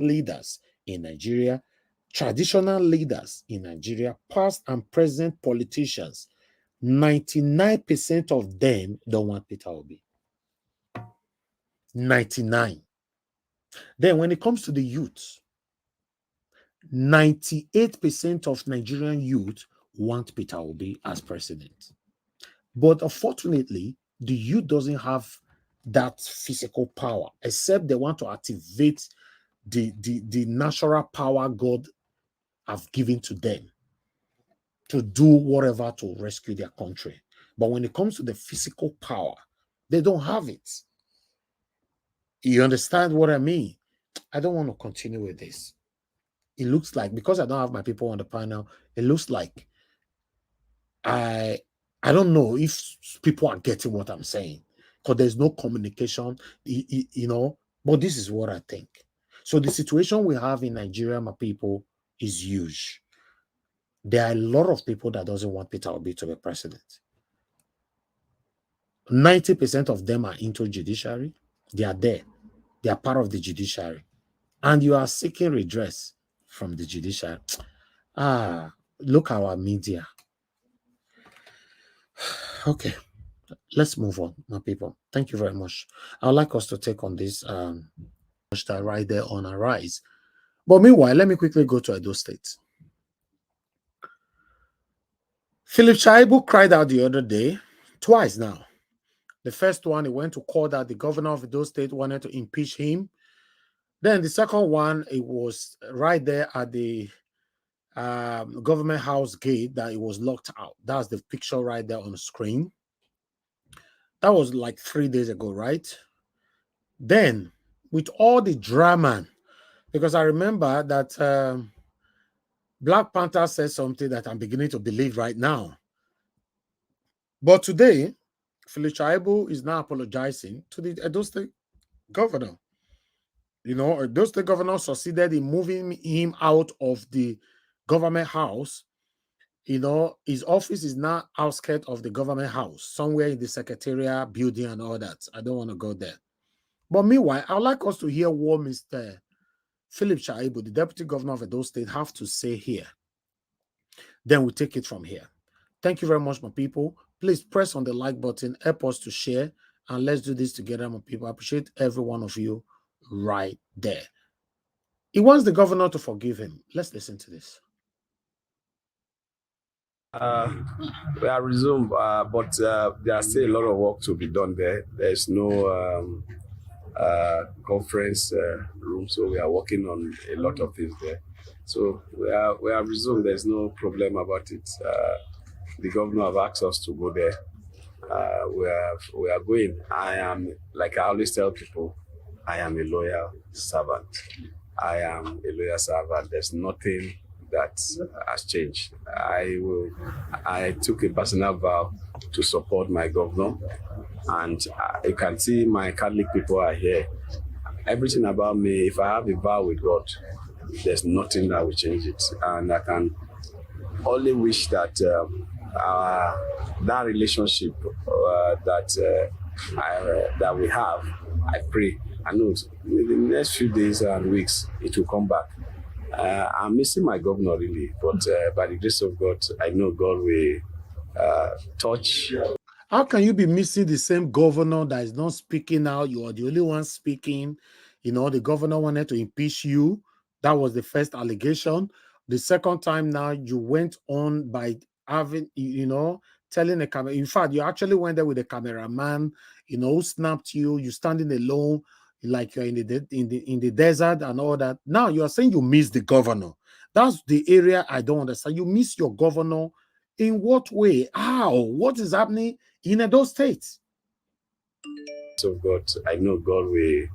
leaders in Nigeria, traditional leaders in Nigeria, past and present politicians, 99% of them don't want Peter Obi. 99. Then when it comes to the youth, 98% of Nigerian youth want Peter Obi as president. But unfortunately, the youth doesn't have that physical power, except they want to activate the natural power God have given to them to do whatever to rescue their country. But when it comes to the physical power, they don't have it. You understand what I mean? I don't want to continue with this. It looks like, because I don't have my people on the panel, it looks like I don't know if people are getting what I'm saying, because there's no communication, you know, but this is what I think. So the situation we have in Nigeria, my people, is huge. There are a lot of people that doesn't want Peter Obi to be president. 90% of them are into judiciary. They are there. They are part of the judiciary. And you are seeking redress from the judiciary. Look at our media. Okay, let's move on, my people. Thank you very much. I would like us to take on this right there on Arise. But meanwhile, let me quickly go to Edo State. Philip Shaibu cried out the other day, twice now. The first one, he went to court that the governor of Edo State wanted to impeach him. Then the second one, it was right there at the government house gate that it was locked out. That's the picture right there on the screen. That was like 3 days ago, right? Then, with all the drama, because I remember that Black Panther said something that I'm beginning to believe right now. But today, Philip Shaibu is now apologizing to the Edo State governor. You know, Edo State governor succeeded in moving him out of the government house. You know, his office is now outskirts of the government house, somewhere in the secretariat building and all that. I don't want to go there. But meanwhile, I would like us to hear what Mr. Philip Shaibu, the deputy governor of Edo State, have to say here. Then we'll take it from here. Thank you very much, my people. Please press on the like button, help us to share, and let's do this together, my people. I appreciate every one of you right there. He wants the governor to forgive him. Let's listen to this. We are resumed, but there's still a lot of work to be done there. There's no conference room, so we are working on a lot of things there. So we are resumed. There's no problem about it. The governor have asked us to go there. We are going. I am, like I always tell people, I am a loyal servant. There's nothing that has changed. I took a personal vow to support my governor, and you can see my Catholic people are here. Everything about me, if I have a vow with God, there's nothing that will change it. And I can only wish that that relationship that that we have, I pray. I know in the next few days and weeks, it will come back. I'm missing my governor really, but by the grace of God, I know God will touch. How can you be missing the same governor that is not speaking now? You are the only one speaking. You know, the governor wanted to impeach you. That was the first allegation. The second time now, you went on by having, you know, telling the camera. In fact, you actually went there with the cameraman, you know, who snapped you. You standing alone, like you're in the desert and all that. Now you are saying you miss the governor. That's the area I don't understand. You miss your governor. In what way? How? What is happening in those states? So God, I know God will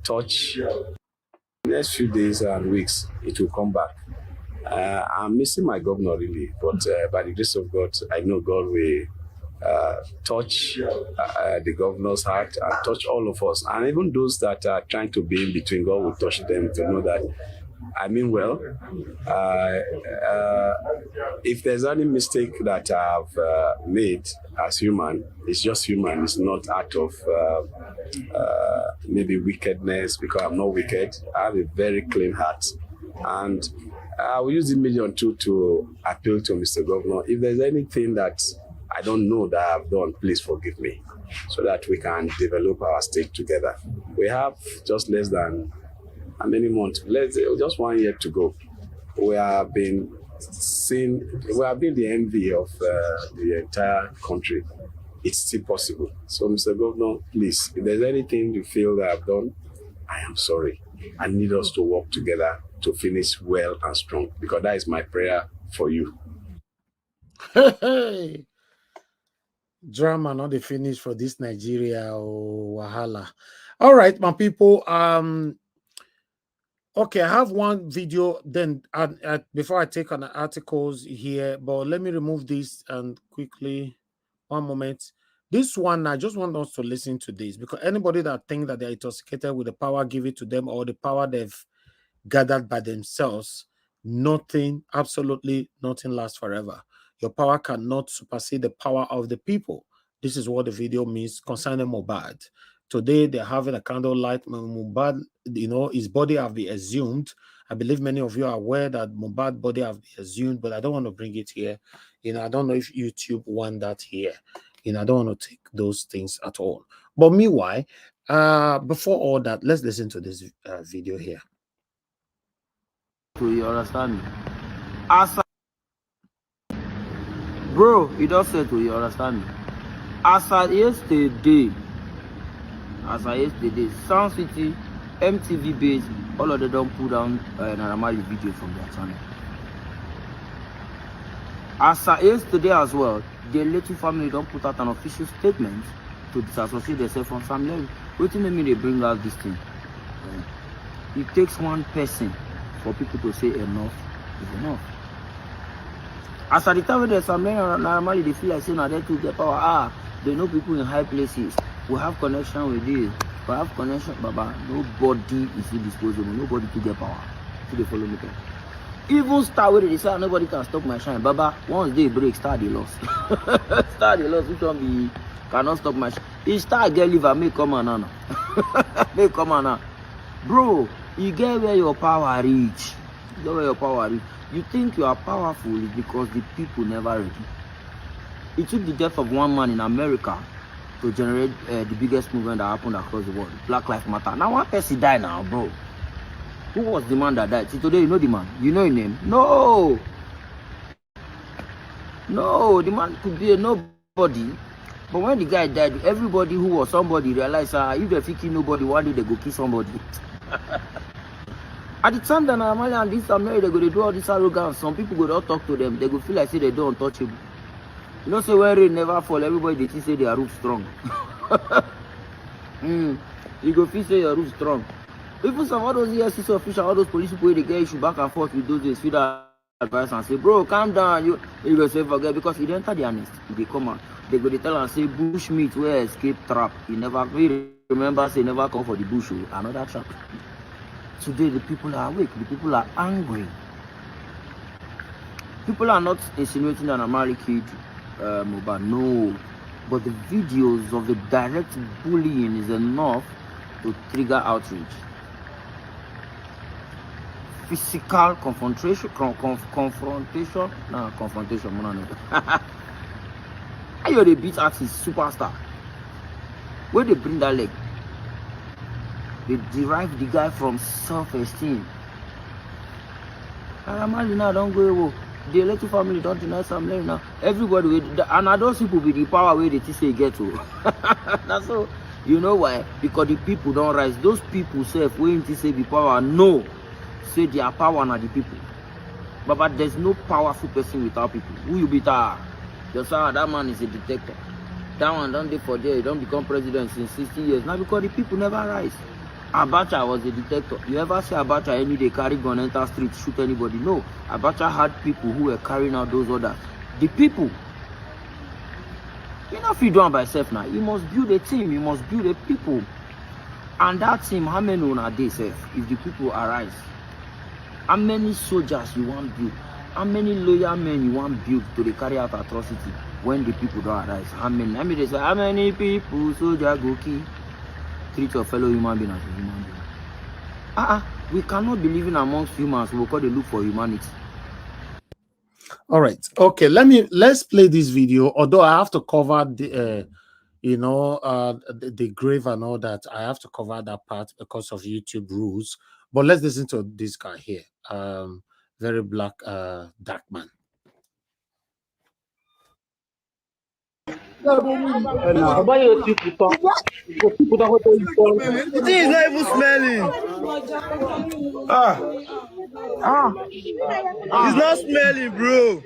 touch. The next few days and weeks, it will come back. I'm missing my governor really, but by the grace of God, I know God will touch the governor's heart and touch all of us. And even those that are trying to be in between, God will touch them to know that I mean well. If there's any mistake that I've made as human, it's just human. It's not out of maybe wickedness, because I'm not wicked. I have a very clean heart. And I will use the million too to appeal to Mr. Governor. If there's anything that I don't know that I've done, please forgive me, so that we can develop our state together. We have just less than how many months? Just 1 year to go. We have been the envy of the entire country. It's still possible. So, Mr. Governor, please, if there's anything you feel that I've done, I am sorry. I need us to work together to finish well and strong, because that is my prayer for you. Hey. Drama not the finish for this Nigeria or Wahala. All right, my people. Okay, I have one video. Then before I take on the articles here, but let me remove this and quickly. One moment. This one, I just want us to listen to this, because anybody that think that they're intoxicated with the power, give it to them, or the power they've gathered by themselves, nothing, absolutely nothing lasts forever. Your power cannot supersede the power of the people. This is what the video means concerning Mohbad. Today, they're having a candlelight. Mohbad, you know, his body have been exhumed. I believe many of you are aware that Mohbad body have been exhumed, but I don't want to bring it here. You know, I don't know if YouTube want that here. You know, I don't want to take those things at all. But meanwhile, before all that, let's listen to this video here. You understand me? Bro, you don't say to you understand me? As I yesterday, Sound City, MTV base, all of them don't put down Naramali video from their channel. As I yesterday as well, the Little family don't put out an official statement to disassociate themselves from Sam Larry. What do you mean they bring out this thing? It takes one person for people to say enough is enough. As at the time when there's Sam Larry normally they feel like saying now they to get power. They know people in high places. We have connection with this. We have connection, Baba. Nobody is indisposable. Nobody to get power. So they follow me. Even Star where they say nobody can stop my shine. Baba, once they break, Star they lost. Star they lost. Which one be cannot stop my shine? If Star get liver, make come on now. Make come on now. Bro, you get where your power reach. You get where your power reach. You think you are powerful is because the people never ready. It took the death of one man in America to generate the biggest movement that happened across the world. Black Lives Matter. Now one person died now, bro. Who was the man that died? See, today you know the man. You know his name? No. No, the man could be a nobody. But when the guy died, everybody who was somebody realized if they kill nobody, one day they go kill somebody. At the time that normally and this America they go to do all this arrogance, some people go to talk to them, they go feel like say they don't untouchable. You know, say when rain never fall, everybody they say their roof strong. You go feel say your roof strong. Even some of those ESCC officials, all those police people, they get issue back and forth with those days, feed advice and say, bro, calm down. You go say forget because he didn't enter their nest. If they come out, they go to tell and say bush meat where escape trap. He never remember say never come for the bush, another trap. Today the people are awake, the people are angry. People are not insinuating that Amari killed Mohbad. No. but the videos of the direct bullying is enough to trigger outrage. Physical confrontation, confrontation. How you they beat artist superstar? Where they bring that leg? They derive the guy from self-esteem. Normally now don't go away. The elected family don't deny some now. Everybody and those people with the power where they say get to. That's all. You know why? Because the people don't rise. Those people say when they say the power, no. Say their power are the people. But there's no powerful person without people. Who you beat? Just that man is a dictator. That one don't do for there. He don't become president in 60 years. Now because the people never rise. Abacha was a dictator. You ever see Abacha any day carry gun, enter street, shoot anybody? No. Abacha had people who were carrying out those orders. The people. You know if you do it by yourself now, you must build a team, you must build a people. And that team, how many on they safe if the people arise? How many soldiers you want build? How many loyal men you want build to carry out atrocity when the people don't arise? How many? I mean, they say, how many people soldier go kill? Treat your fellow human being as a human being. We cannot be living amongst humans. We call they look for humanity. All right. Okay. Let's play this video. Although I have to cover the, the grave and all that. I have to cover that part because of YouTube rules. But let's listen to this guy here. Very black, dark man. The thing is not even smelling. It's not smelling, bro.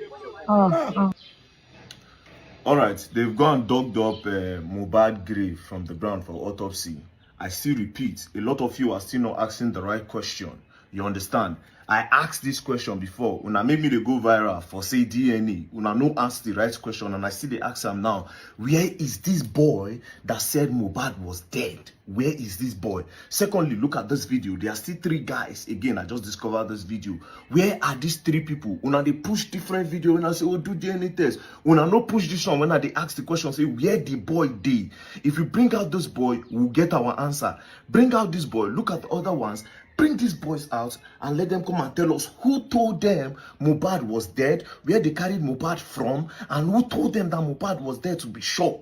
All right, they've gone dug up Mohbad grave from the ground for autopsy. I still repeat, a lot of you are still not asking the right question. You understand? I asked this question before. When I made me to go viral for say DNA, when I no ask the right question, and I see the ask him now, where is this boy that said Mohbad was dead? Where is this boy? Secondly, look at this video. There are still 3 guys. Again, I just discovered this video. Where are these 3 people? When they push different video, when I say, oh, do DNA test. When I no push this one, when they ask the question, say, where the boy did? If you bring out this boy, we'll get our answer. Bring out this boy. Look at the other ones. Bring these boys out and let them come and tell us who told them Mohbad was dead, where they carried Mohbad from, and who told them that Mohbad was dead to be sure.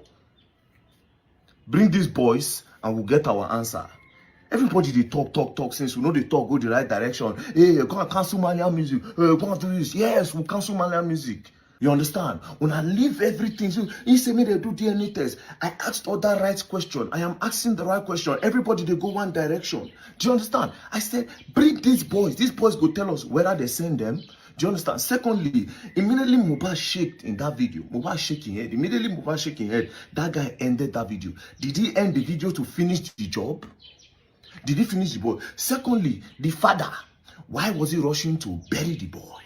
Bring these boys and we'll get our answer. Everybody they talk since we know they talk go the right direction. Hey, go and cancel Malian music. Hey, go and do this. Yes, we'll cancel Malian music. You understand? When I leave everything, so he said me they do DNA test. I asked all that right question. I am asking the right question. Everybody they go one direction. Do you understand? I said, bring these boys. These boys go tell us whether they send them. Do you understand? Secondly, immediately Mohbad shaked in that video. Mohbad shaking head. Immediately Mohbad shaking head. That guy ended that video. Did he end the video to finish the job? Did he finish the boy? Secondly, the father. Why was he rushing to bury the boy?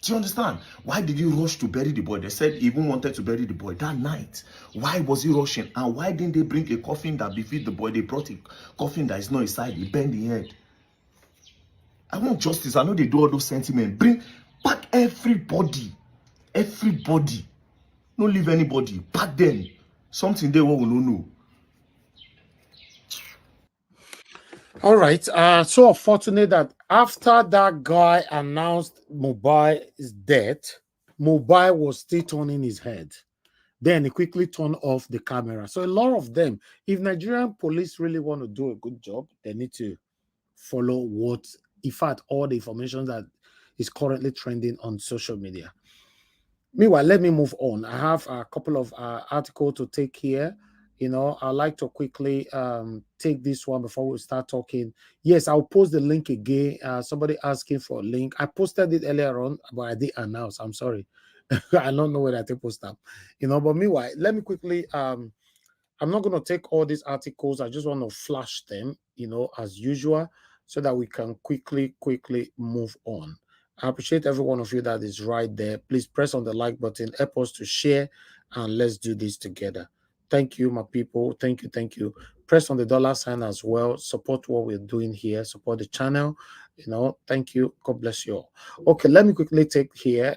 Do you understand? Why did he rush to bury the boy? They said he even wanted to bury the boy that night. Why was he rushing? And why didn't they bring a coffin that befit the boy? They brought a coffin that is not inside. He bent the head. I want justice. I know they do all those sentiments. Bring back everybody. Everybody. Don't leave anybody. Back them. Something they will not know. All right. So unfortunate that after that guy announced Mohbad's death, Mohbad was still turning his head. Then he quickly turned off the camera. So a lot of them, if Nigerian police really want to do a good job, they need to follow what, in fact, all the information that is currently trending on social media. Meanwhile, let me move on. I have a couple of articles to take here. I'd like to quickly take this one before we start talking. Yes, I'll post the link again. Somebody asking for a link. I posted it earlier on, but I didn't announce. I'm sorry. I don't know whether I take post them. But meanwhile, let me quickly, I'm not going to take all these articles. I just want to flash them, as usual, so that we can quickly move on. I appreciate every one of you that is right there. Please press on the like button, help us to share, and let's do this together. Thank you, my people. Thank you. Thank you. Press on the dollar sign as well. Support what we're doing here. Support the channel. You know, thank you. God bless you all. Okay, let me quickly take here.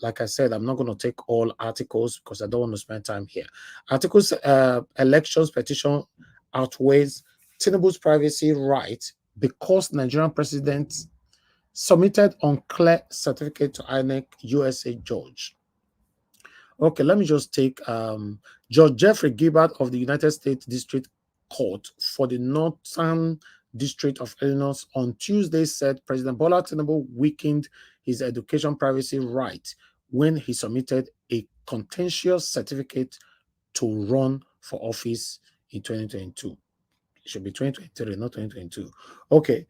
Like I said, I'm not going to take all articles because I don't want to spend time here. Articles, elections petition outweighs Tinubu's privacy right because Nigerian president submitted unclear certificate to INEC USA judge. Okay, let me just take Judge Jeffrey Gilbert of the United States District Court for the Northern District of Illinois on Tuesday said President Bola Tinubu weakened his education privacy right when he submitted a contentious certificate to run for office in 2022. It should be 2023, not 2022. Okay.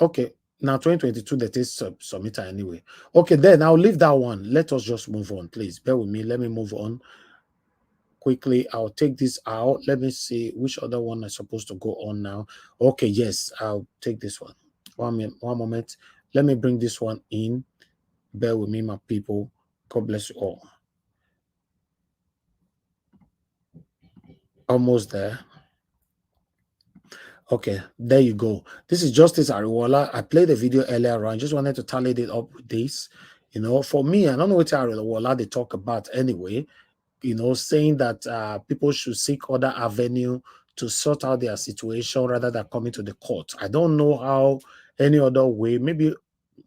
Okay. Now 2022, that is submitter anyway. Okay, then I'll leave that one. Let us just move on, please. Bear with me. Let me move on quickly. I'll take this out. Let me see which other one I'm supposed to go on now. Okay, yes, I'll take this one. One moment. Let me bring this one in. Bear with me, my people. God bless you all. Almost there. Okay, there you go. This is Justice Ariwoola. I played a video earlier on. Just wanted to tally it up with this. You know, for me, I don't know what Ariwoola they talk about anyway. You know, saying that people should seek other avenue to sort out their situation rather than coming to the court. I don't know how any other way. Maybe,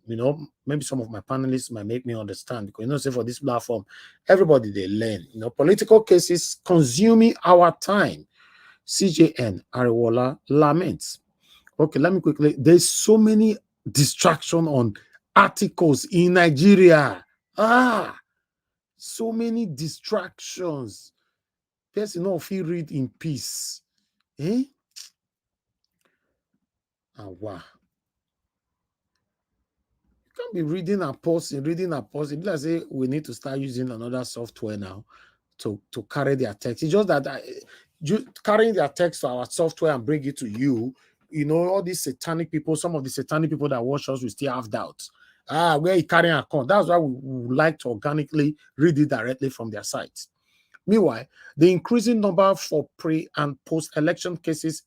you know, maybe some of my panelists might make me understand because, you know, say for this platform, everybody they learn. You know, political cases consuming our time. CJN Ariwoola Laments. Okay, let me quickly. There's so many distraction on articles in Nigeria. So many distractions. Person no fit read in peace. Wow. You can't be reading and pausing. Let's say we need to start using another software now to carry their text. It's just that carrying their text to our software and bring it to you, you know, all these satanic people, some of the satanic people that watch us will still have doubts. Where you carrying a account. That's why we would like to organically read it directly from their sites. Meanwhile, the increasing number for pre- and post-election cases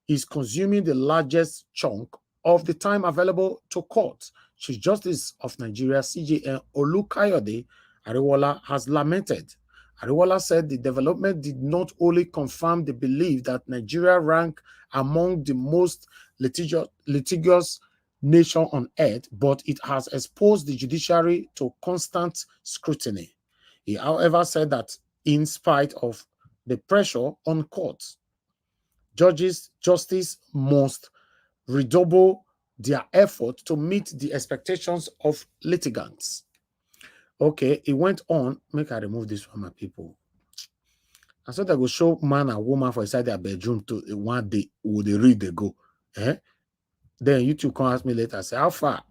is consuming the largest chunk of the time available to court. Chief Justice of Nigeria, CJN Ariwoola, has lamented. Ariwoola said the development did not only confirm the belief that Nigeria ranked among the most litigious nation on earth, but it has exposed the judiciary to constant scrutiny. He, however, said that in spite of the pressure on courts, justice must redouble their effort to meet the expectations of litigants. Okay, it went on. Make I remove this from my people. I thought I would show man and woman for inside their bedroom to one day would they read they go. Then YouTube can ask me later, say, how far?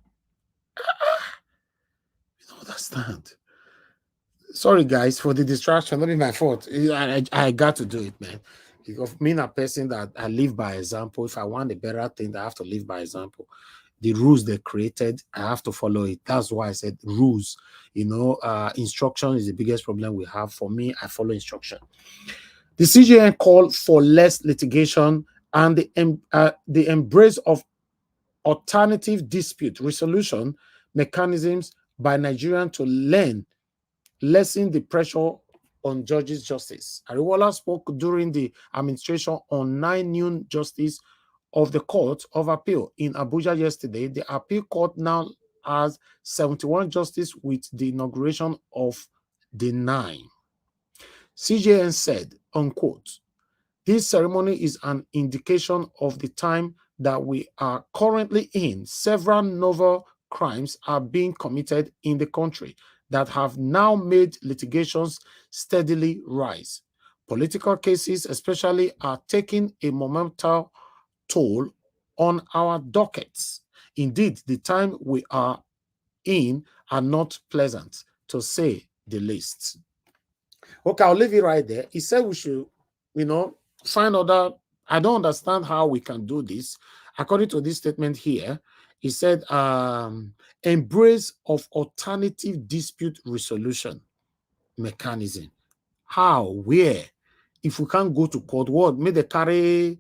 You don't understand. Sorry, guys, for the distraction. Not be my fault. I got to do it, man. Because me, a person that I live by example. If I want a better thing, I have to live by example. The rules they created, I have to follow it. That's why I said rules. You know, instruction is the biggest problem we have. For me, I follow instruction. The CJN called for less litigation and the embrace of alternative dispute resolution mechanisms by Nigerians to lessen the pressure on judges' justice. Ariwoola spoke during the administration on 9 new justices of the Court of Appeal in Abuja yesterday. The Appeal Court now has 71 justices with the inauguration of the 9. CJN said, unquote, this ceremony is an indication of the time that we are currently in. Several novel crimes are being committed in the country that have now made litigations steadily rise. Political cases especially are taking a monumental toll on our dockets. Indeed, the time we are in are not pleasant, to say the least. Okay, I'll leave it right there. He said we should, you know, find other. I don't understand how we can do this. According to this statement here, he said, embrace of alternative dispute resolution mechanism. How? Where? If we can't go to court, what? May they carry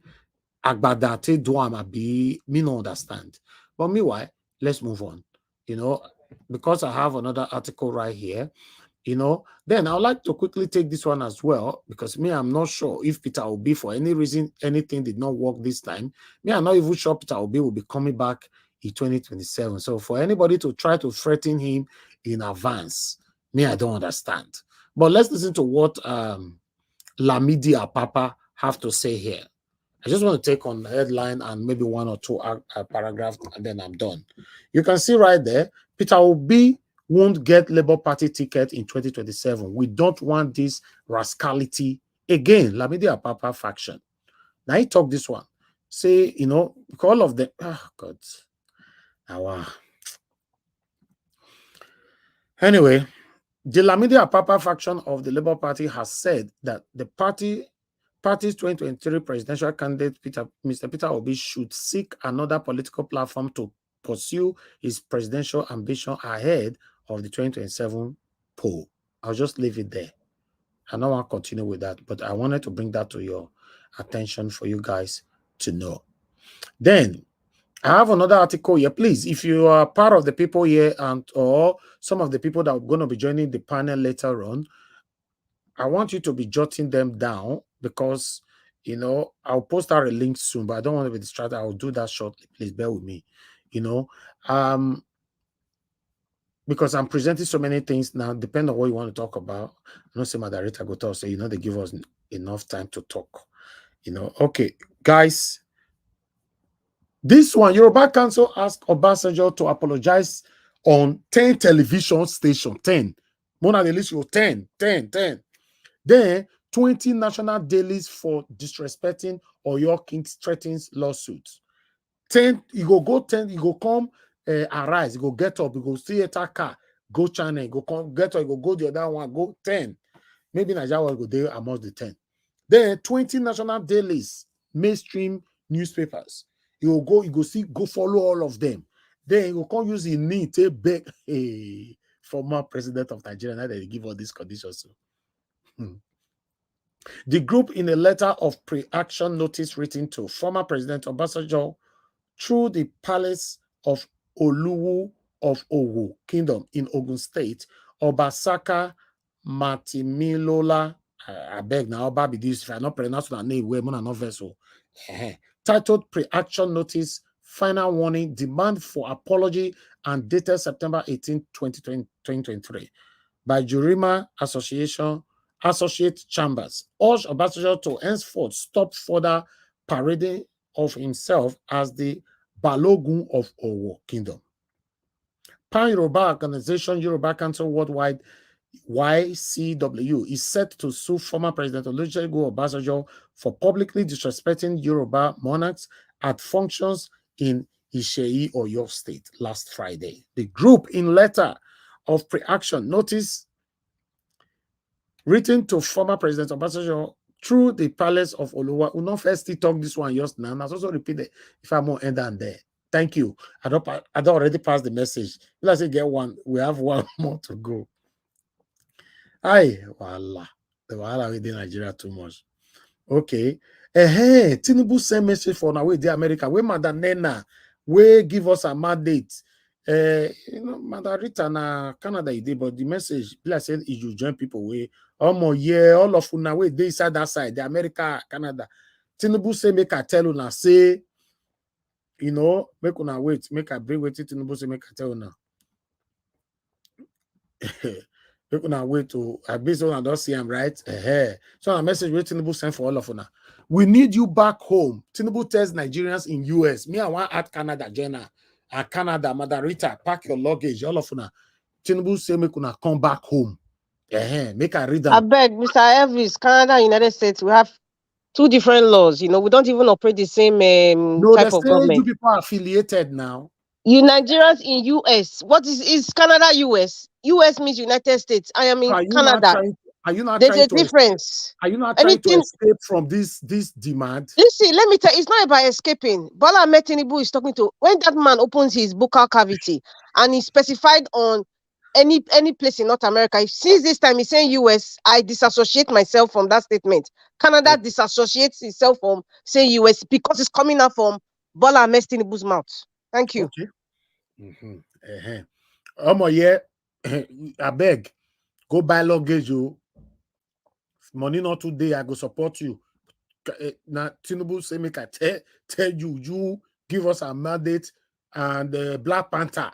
Agbada te Duama be me no understand. But meanwhile, let's move on. You know, because I have another article right here, you know, then I would like to quickly take this one as well, because me, I'm not sure if Peter Obi, for any reason, anything did not work this time. Me, I'm not even sure Peter Obi will be coming back in 2027. So for anybody to try to threaten him in advance, me, I don't understand. But let's listen to what Lamidi Apapa have to say here. I just want to take on the headline and maybe one or two paragraphs, and then I'm done. You can see right there, Peter Obi won't get Labour Party ticket in 2027. We don't want this rascality again. Lamidi Apapa faction. Now he talk this one. Say, you know, all of them. Oh God. Wow. Anyway, the Lamidi Apapa faction of the Labour Party has said that the party's 2023 presidential candidate, Mr. Peter Obi, should seek another political platform to pursue his presidential ambition ahead of the 2027 poll. I'll just leave it there. I don't want to continue with that, but I wanted to bring that to your attention for you guys to know. Then, I have another article here. Please, if you are part of the people here and or some of the people that are going to be joining the panel later on, I want you to be jotting them down, because, you know, I'll post out a link soon, but I don't want to be distracted. I'll do that shortly. Please bear with me, you know, because I'm presenting so many things now, depending on what you want to talk about. I know some moderator go talk, so, you know, they give us enough time to talk, you know. Okay, guys, this one, Yoruba Council asked Obasanjo to apologize on 10 television stations, 10. Mona de list 10. Then 20 national dailies for disrespecting Oyo King's threatens lawsuits. 10, you go 10, you go come, arise, you go get up, you go see a car, go channel, go come, get up, you go the other one, go 10. Maybe Nigeria will go there amongst the 10. Then 20 national dailies, mainstream newspapers. You go see, go follow all of them. Then you can't use the knee to beg a former president of Nigeria. Now they give all these conditions. The group, in a letter of pre-action notice written to former President Obasanjo through the palace of Oluwu of Owo Kingdom in Ogun State, Obasaka Matimilola, I beg now, Babi, this if I not pronounce that name, we're not vessel. Titled Pre-Action Notice, Final Warning, Demand for Apology, and dated September 18, 2023, by Jurima Associate Chambers, urged Obasanjo to henceforth stop further parading of himself as the Balogun of Owo Kingdom. Pan-Yoruba Organization, Yoruba Council Worldwide, YCW, is set to sue former President Olusegun Obasanjo for publicly disrespecting Yoruba monarchs at functions in Isheyi, Oyo State last Friday. The group, in letter of pre-action notice written to former President Obasanjo through the palace of Oluwa, will not first talk this one just now. I also repeat it if I'm more end and there. Thank you. I don't already pass the message. Let's say get one. We have one more to go. Aye, voila. The voila within Nigeria too much. Okay. Tinubu send message for now with the America. Where Madam Nena, where give us a mandate. You know, Madam Rita na Canada you did, but the message, like I said, is you join people way. All of una way they inside that side, the America, Canada. Tinubu say make I tell una say, you know, make una wait, make I bring wait. Tinubu say make I tell una. Make una wait to I based on don't see him right. So a message where Tinubu send for all of una. We need you back home. Tinubu tells Nigerians in US. Me, I want at Canada, Jenna. At Canada, Madam Rita, pack your luggage, all of una. Tinubu say make una come back home. Make I read them. I beg, Mr. Elvis, Canada, United States, we have two different laws. You know, we don't even operate the same type of government. You people are affiliated now. You Nigerians in US. What is Canada US? US means United States. I am in Canada. There's a difference. Are you not trying to escape from this demand? Listen, let me tell you, it's not about escaping. Bola Ahmed Tinubu is talking to when that man opens his buccal cavity and he specified on any place in North America. Since this time he's saying US, I disassociate myself from that statement. Canada disassociates itself from saying US because it's coming out from Bola Ahmed Tinubu's mouth. Thank you. Okay. Yeah, I beg, go buy luggage. You money not today. I go support you. Now Tinubu say make I tell you give us a mandate and Black Panther.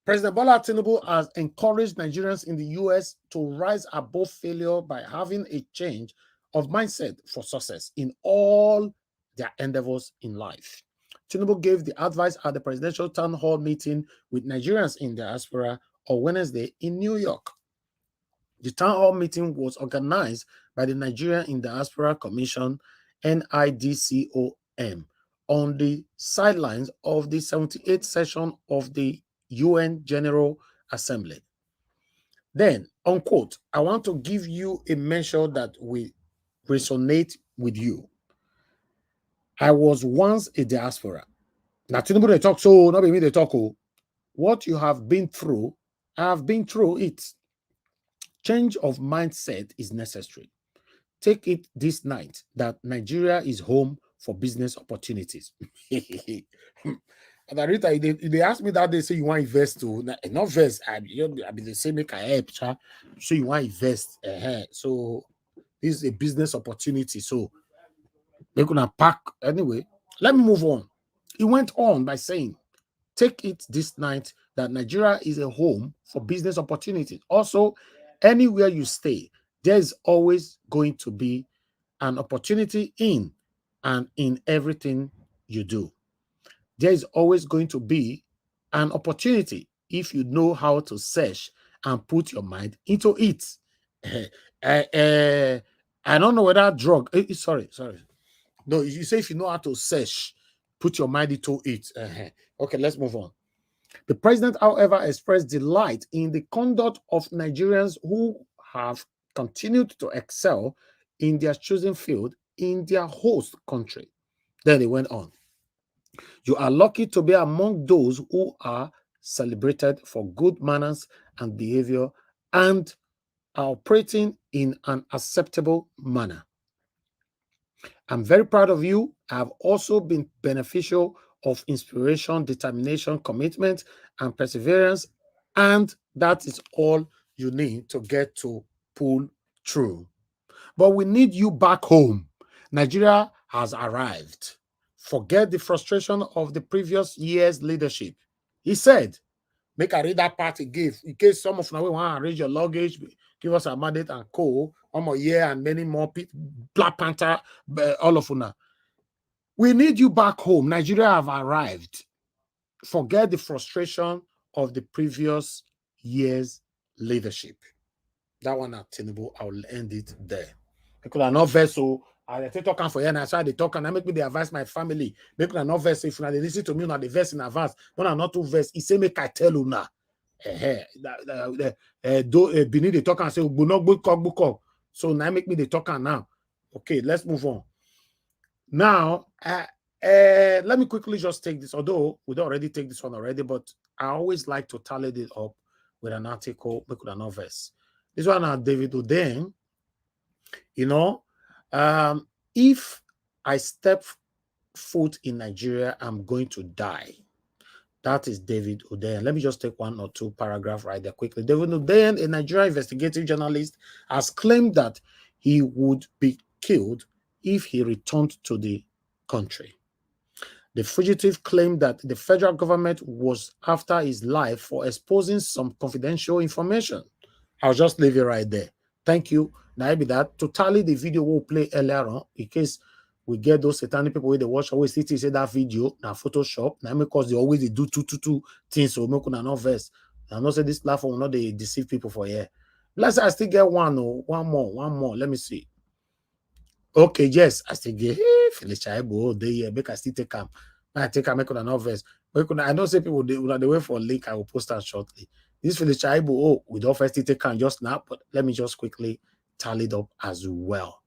President Bola Tinubu has encouraged Nigerians in the US to rise above failure by having a change of mindset for success in all their endeavors in life. Tinubu gave the advice at the presidential town hall meeting with Nigerians in diaspora on Wednesday in New York. The town hall meeting was organized by the Nigerian in Diaspora Commission, NIDCOM, on the sidelines of the 78th session of the UN General Assembly. Then, unquote, I want to give you a measure that will resonate with you. I was once a diaspora. Now, Tinubu they talk so, not me they talk. What you have been through, I have been through it. Change of mindset is necessary. Take it this night that Nigeria is home for business opportunities. And Rita, they asked me that they say you want to invest to not invest. I be the same make I help, so you want to invest. So this is a business opportunity. So they're gonna pack anyway. Let me move on. He went on by saying, take it this night that Nigeria is a home for business opportunities. Also, anywhere you stay, there is always going to be an opportunity in and in everything you do. There is always going to be an opportunity if you know how to search and put your mind into it. I don't know whether drug. Sorry. No, you say if you know how to search, put your mind into it. Okay, let's move on. The president, however, expressed delight in the conduct of Nigerians who have continued to excel in their chosen field in their host country. Then he went on. You are lucky to be among those who are celebrated for good manners and behavior and are operating in an acceptable manner. I'm very proud of you. I have also been beneficial of inspiration, determination, commitment, and perseverance. And that is all you need to get to pull through. But we need you back home. Nigeria has arrived. Forget the frustration of the previous year's leadership. He said, make I read that part again in case some of you want to arrange your luggage, give us a mandate and co. One more year and many more people, Black Panther, all of you. We need you back home. Nigeria have arrived. Forget the frustration of the previous year's leadership. That one at Tinubu, I will end it there. Because I'm not vessel. I talk for you and I try to talk and I make me the advise my family. Make me not verse. If they listen to me, not the verse in advance. When I'm not too verse, he say make I tell you now. Beneath the talk and say book. So now make me the talker now. Okay, let's move on. Now, let me quickly just take this. Although we don't already take this one already, but I always like to tally it up with an article, with an verse. This one at David Oden. You know, if I step foot in Nigeria, I'm going to die. That is David Oden. Let me just take one or two paragraphs right there quickly. David Oden, a Nigerian investigative journalist, has claimed that he would be killed if he returned to the country. The fugitive claimed that the federal government was after his life for exposing some confidential information. I'll just leave it right there. Thank you. Now, be that to tally the video we'll play earlier on, in case we get those satanic people where they watch always see that video now Photoshop. Now because they always do two things, so make not verse. I know say this platform will not they deceive people for here. Let's say I still get one more. Let me see. Okay, yes, I still get Felicia Ibo they make I still take them. I take I make on an verse. I don't say people they wait for a link. I will post that shortly. This Felicia Ibo we don't first take can just now, but let me just quickly tally it up as well.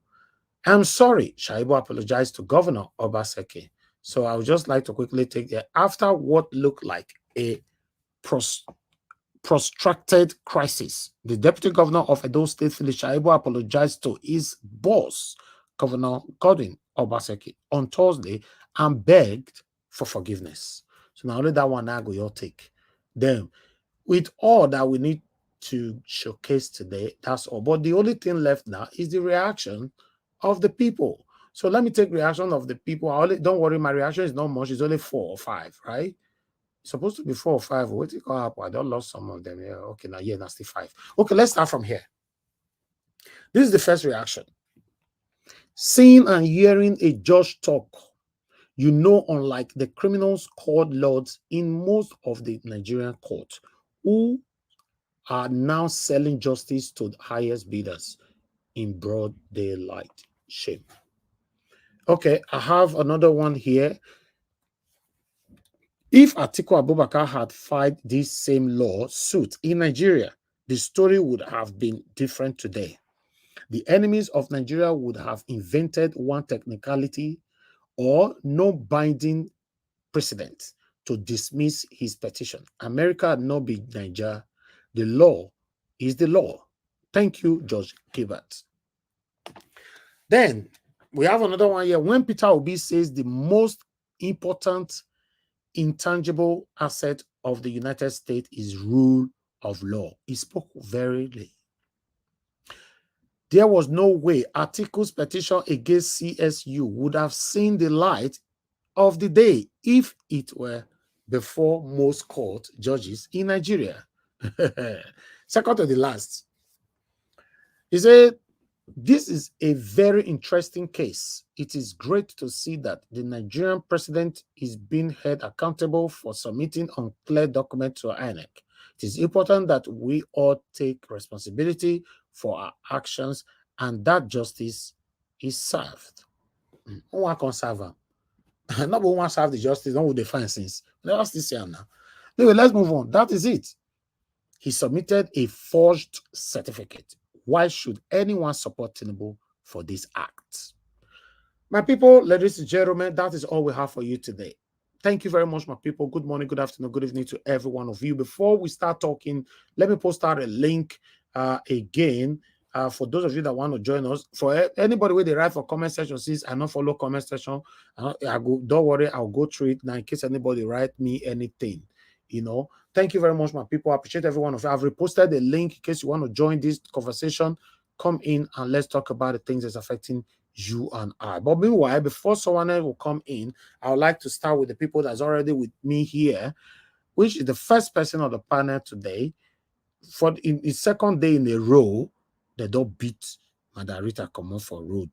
I'm sorry, Shaibu apologized to Governor Obaseki. So I would just like to quickly take that after what looked like a protracted crisis. The deputy governor of Edo State, Philip Shaibu, apologized to his boss, Governor Godwin Obaseki, on Thursday and begged for forgiveness. So now only that one I go your take. Then, with all that we need to showcase today, that's all. But the only thing left now is the reaction of the people. So let me take reaction of the people. Don't worry, my reaction is not much. It's only 4 or 5, right? It's supposed to be 4 or 5. What do you call up? I don't lost some of them. Yeah, okay, now yeah, that's the 5. Okay, let's start from here. This is the first reaction. Seeing and hearing a judge talk, you know, unlike the criminals court lords in most of the Nigerian court, who are now selling justice to the highest bidders in broad daylight. Shame. Okay, I have another one here. If Atiku Abubakar had filed this same lawsuit in Nigeria, the story would have been different today. The enemies of Nigeria would have invented one technicality or no binding precedent to dismiss his petition. America had not been Nigeria. The law is the law. Thank you, Judge Gilbert. Then we have another one here. When Peter Obi says the most important intangible asset of the United States is rule of law, he spoke very late. There was no way Atiku's petition against CSU would have seen the light of the day if it were before most court judges in Nigeria. Second to the last. He said, this is a very interesting case. It is great to see that the Nigerian president is being held accountable for submitting unclear documents to INEC. It is important that we all take responsibility for our actions and that justice is served. Who want to serve them? Nobody wants to serve the justice, don't define since. Let's see now. Anyway, let's move on. That is it. He submitted a forged certificate. Why should anyone support Tinubu for this act? My people, ladies and gentlemen, that is all we have for you today. Thank you very much, my people. Good morning, good afternoon, good evening to every one of you. Before we start talking, let me post out a link again for those of you that want to join us. For anybody where they write for comment section, since I not follow comment section, don't worry, I'll go through it now in case anybody write me anything. You know, thank you very much, my people. I appreciate every one of you. I've reposted the link in case you want to join this conversation. Come in and let's talk about the things that's affecting you and I. But meanwhile, before someone else will come in, I would like to start with the people that's already with me here, which is the first person on the panel today. For in the second day in a row, they don't beat Madam Rita come for road.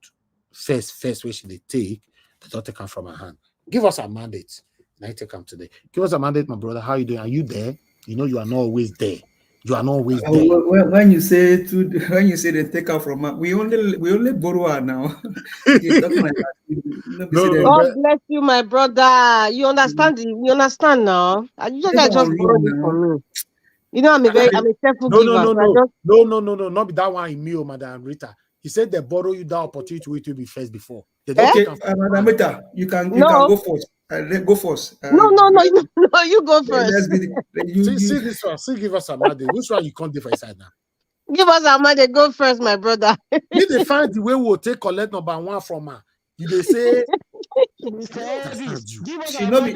First which they take, they don't take her from her hand. Give us a mandate. I take them today. Give us a mandate, my brother. How are you doing? Are you there? You know you are not always there. You are not always there. When you say they take her from her, we only borrow her now. You're talking like that. God bless you, my brother. You understand? You understand now? You just borrowed it from me. You know, I'm a careful giver. No, not be that one in me, Madam Rita. He said they borrow you that opportunity to be first before. Okay, Madam Rita, you can go first. Go first. No, you go first. See this one. See, give us a mandate. Which one you can't do for your side now? Give us a mandate. Go first, my brother. If they find the way we'll take collect number 1 from her, they say she not be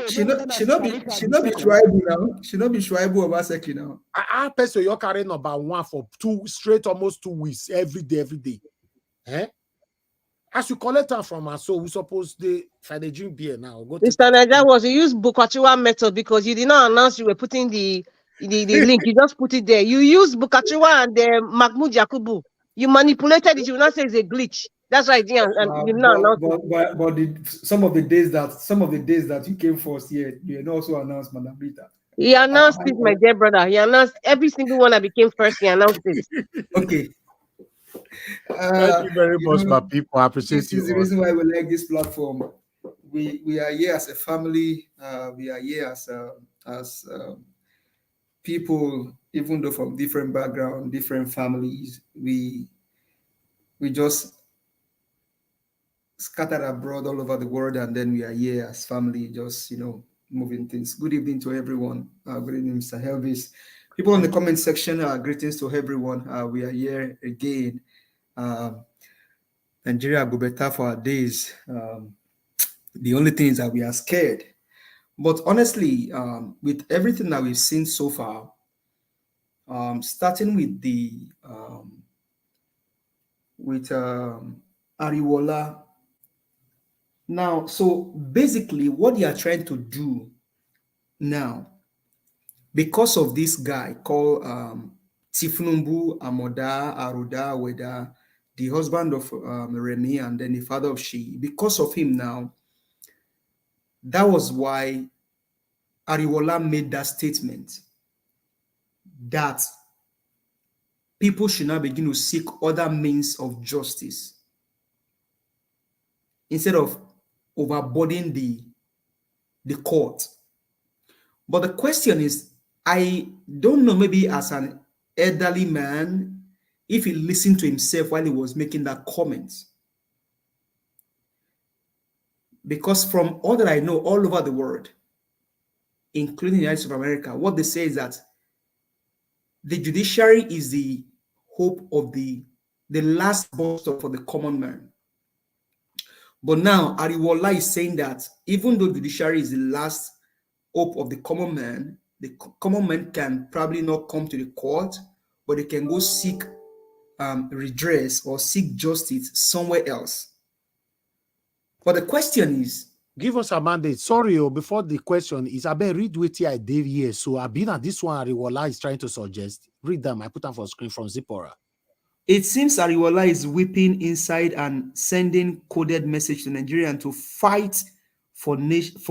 tribal now. She not be tribal of Aseki now. I person you're carrying number 1 for almost 2 weeks every day. Eh? As you collect her from her, so we suppose they drink beer now. Mr. Niger was you use Bukachiwa method because you did not announce you were putting the link. You just put it there. You use Bukachiwa and Mahmoud Yakubu. You manipulated it. You not say it's a glitch. That's why I didn't. But some of the days that you came first here, you also announced Madam Rita. He announced it, my dear brother. He announced every single one that became first. He announced it. Okay. Thank you very much, my people. I appreciate you. This is the reason why we like this platform. We are here as a family. We are here as people, even though from different backgrounds, different families. We just scattered abroad all over the world, and then we are here as family, just moving things. Good evening to everyone. Good evening, Mr. Helvis. People in the comment section, greetings to everyone. We are here again. Nigeria go better for our days. The only thing is that we are scared. But honestly, with everything that we've seen so far, starting with the Ariwoola. Now, so basically, what they are trying to do now, because of this guy called Tinubu Amoda Aruda Weda, the husband of Remy and then the father of She, because of him now, that was why Ariwoola made that statement that people should now begin to seek other means of justice instead of overburdening the court. But the question is, I don't know, maybe as an elderly man, if he listened to himself while he was making that comment. Because from all that I know all over the world, including the United States of America, what they say is that the judiciary is the hope of the last bus stop for the common man. But now Ariwoola is saying that even though judiciary is the last hope of the common man can probably not come to the court, but they can go seek redress or seek justice somewhere else. But the question is, give us a mandate. Sorry, before the question is, I better read what I did here. So I've been at this one. Ariwoola is trying to suggest. Read them. I put them for screen from Zipporah. It seems Ariwoola is weeping inside and sending coded message to Nigerians to fight for nations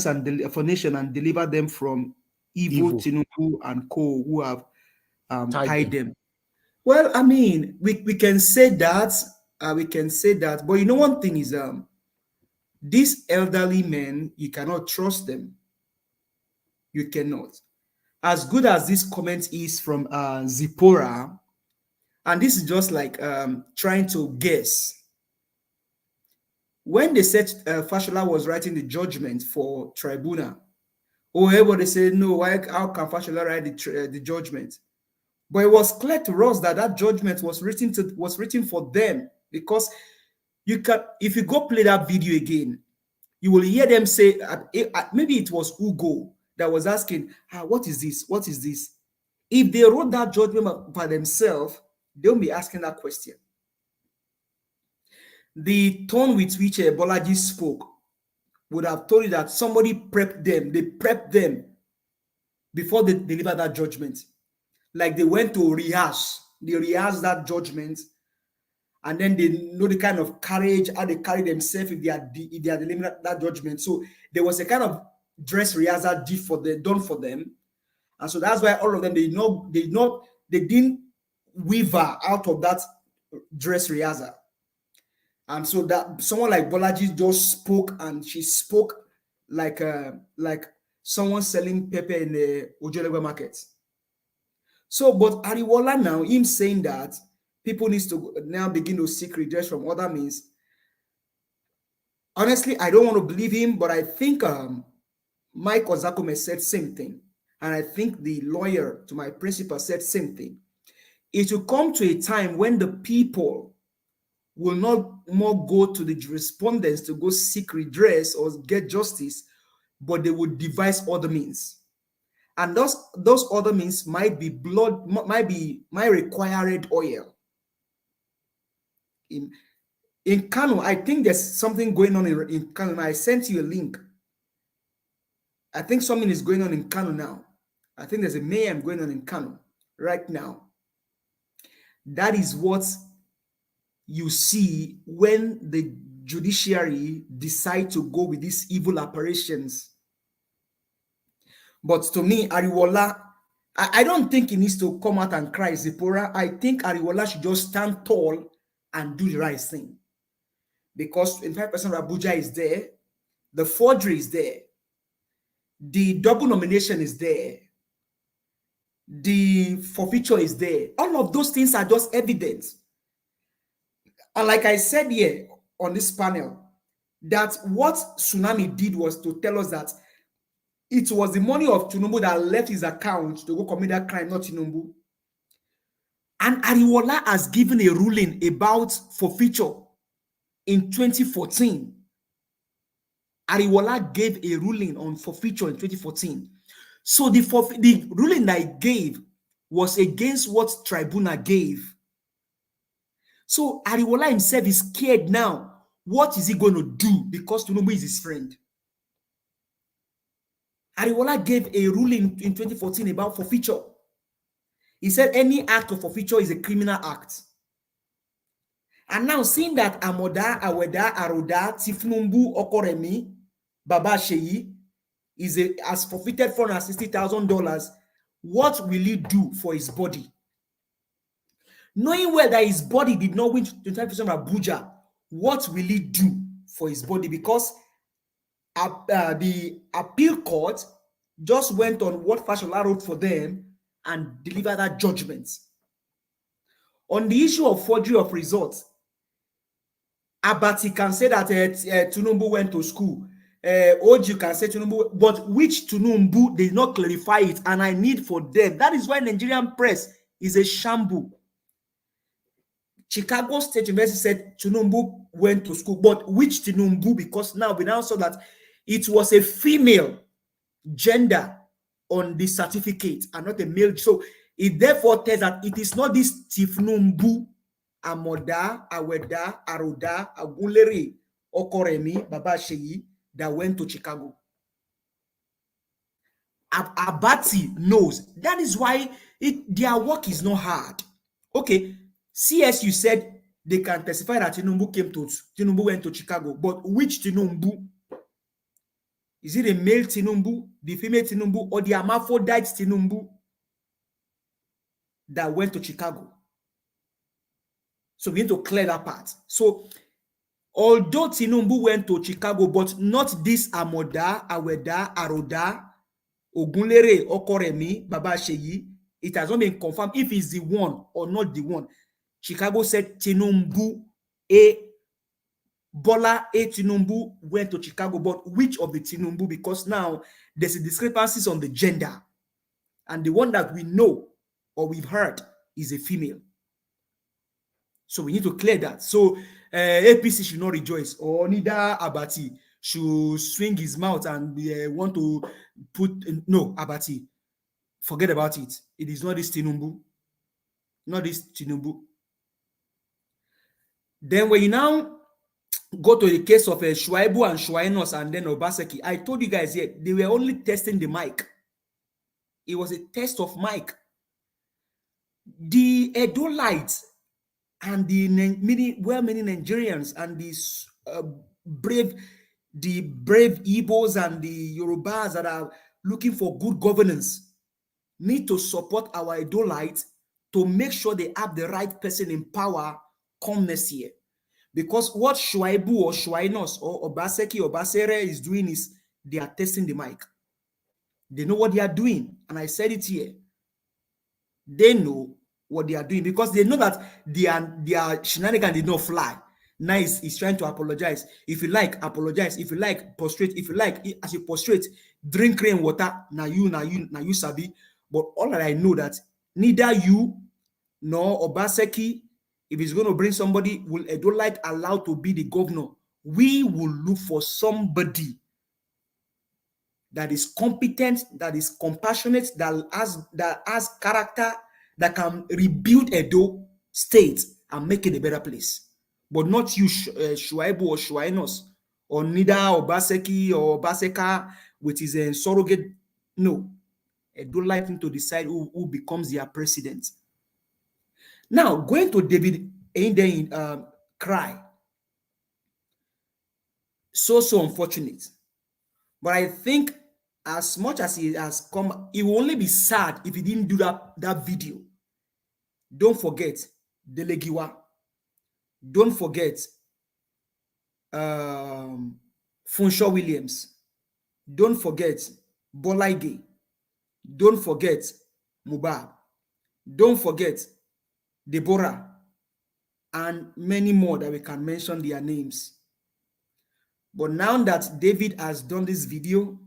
and deliver them from evil. Tinubu and co who have tied them. Well, I mean, we can say that. But you know, one thing is, these elderly men, you cannot trust them. You cannot. As good as this comment is from Zipporah, and this is just like trying to guess. When they said Fashola was writing the judgment for tribunal, everybody said, no, how can Fashola write the judgment? But it was clear to us that that judgment was written for them, because you can, if you go play that video again, you will hear them say, maybe it was Ugo that was asking, what is this? What is this? If they wrote that judgment by themselves, they'll be asking that question. The tone with which Bolaji spoke would have told you that somebody prepped them. They prepped them before they delivered that judgment. Like they went to rehearse. They rehearsed that judgment, and then they know the kind of courage, how they carry themselves if they are delivering that judgment. So there was a kind of dress rehearsal done for them. And so that's why all of them, they didn't waver out of that dress rehearsal. And so that someone like Bolaji just spoke, and she spoke like someone selling pepper in the Ojolegwe market. So, but Ariwoola now, him saying that people need to now begin to seek redress from other means. Honestly, I don't want to believe him, but I think Mike Ozakume said same thing. And I think the lawyer to my principal said same thing. It will come to a time when the people will not more go to the respondents to go seek redress or get justice, but they will devise other means. And those other means might be blood, might require red oil. In Kano, I think there's something going on in Kano. I sent you a link. I think something is going on in Kano now. I think there's a mayhem going on in Kano right now. That is what you see when the judiciary decide to go with these evil operations. But to me, Ariwoola, I don't think he needs to come out and cry, Zipporah. I think Ariwoola should just stand tall and do the right thing. Because 25% of Abuja is there, the forgery is there, the double nomination is there, the forfeiture is there. All of those things are just evidence. And like I said here on this panel, that what Tsunami did was to tell us that it was the money of Tinubu that left his account to go commit that crime, not Tinubu. And Ariwoola has given a ruling about forfeiture in 2014. Ariwoola gave a ruling on forfeiture in 2014. So the ruling that he gave was against what tribunal gave. So Ariwoola himself is scared now. What is he going to do? Because Tinubu is his friend. Ariwoola gave a ruling in 2014 about forfeiture. He said any act of forfeiture is a criminal act. And now seeing that Amoda, Aweda, Aroda, Tifnumbu, Okoremi, Baba Sheyi has forfeited $460,000, what will he do for his body? Knowing well that his body did not win 25% of Abuja, what will he do for his body? Because the appeal court just went on what Fashola wrote for them and delivered that judgment. On the issue of forgery of results, Abati can say that Tinubu went to school. Oji can say Tinubu, but which Tinubu did not clarify it, and I need for them. That is why Nigerian press is a shamble. Chicago State University said Tinubu went to school, but which Tinubu? Because now we now saw that it was a female gender on the certificate and not a male. So it therefore tells that it is not this Tifnumbu, Amoda, Aweda, Aroda, Aguleri, Okoremi, Baba Sheyi that went to Chicago. Abati knows. That is why their work is not hard. Okay, CSU said they can testify that Tinubu went to Chicago, but which Tinubu? Is it a male Tinubu, the female Tinubu, or the hermaphrodite Tinubu that went to Chicago? So we need to clear that part. So although Tinubu went to Chicago, but not this Amoda, Aweda, Aroda, Ogunlere, Okoremi, Baba Sheyi, it has not been confirmed if he's the one or not the one. Chicago said Tinubu, Bola Tinubu went to Chicago, but which of the Tinubu? Because now there's a discrepancies on the gender, and the one that we know or we've heard is a female. So we need to clear that. So APC should not rejoice, or neither Abati should swing his mouth and want to put no Abati. Forget about it. It is not this Tinubu, not this Tinubu. Then when you now go to the case of Shuaibu and Shuainos and then Obaseki, I told you guys here, they were only testing the mic. It was a test of mic. The Edolites and the many Nigerians and these brave Igbos and the Yorubas that are looking for good governance need to support our Edolites to make sure they have the right person in power come next year. Because what Shuaibu or Shuainos or Obaseki or Basere is doing is they are testing the mic. They know what they are doing. And I said it here. They know what they are doing because they know that their shenanigans did not fly. Now he's trying to apologize. If you like, apologize. If you like, prostrate. If you like, as you prostrate, drink rain water. Now you sabi. But all that I know that neither you nor Obaseki, if he's going to bring somebody, will Edolite allow to be the governor. We will look for somebody that is competent, that is compassionate, that has character, that can rebuild Edo State and make it a better place. But not you, Shuaibu or Shuainos, or neither Obaseki or Obaseka with his surrogate. No. Edolite need to decide who becomes their president. Now, going to David Ende cry. So unfortunate. But I think as much as he has come, it will only be sad if he didn't do that video. Don't forget Delegiwa. Don't forget Funshaw Williams. Don't forget Bolaige. Don't forget Mubab. Don't forget Deborah. And many more that we can mention their names. But now that David has done this video,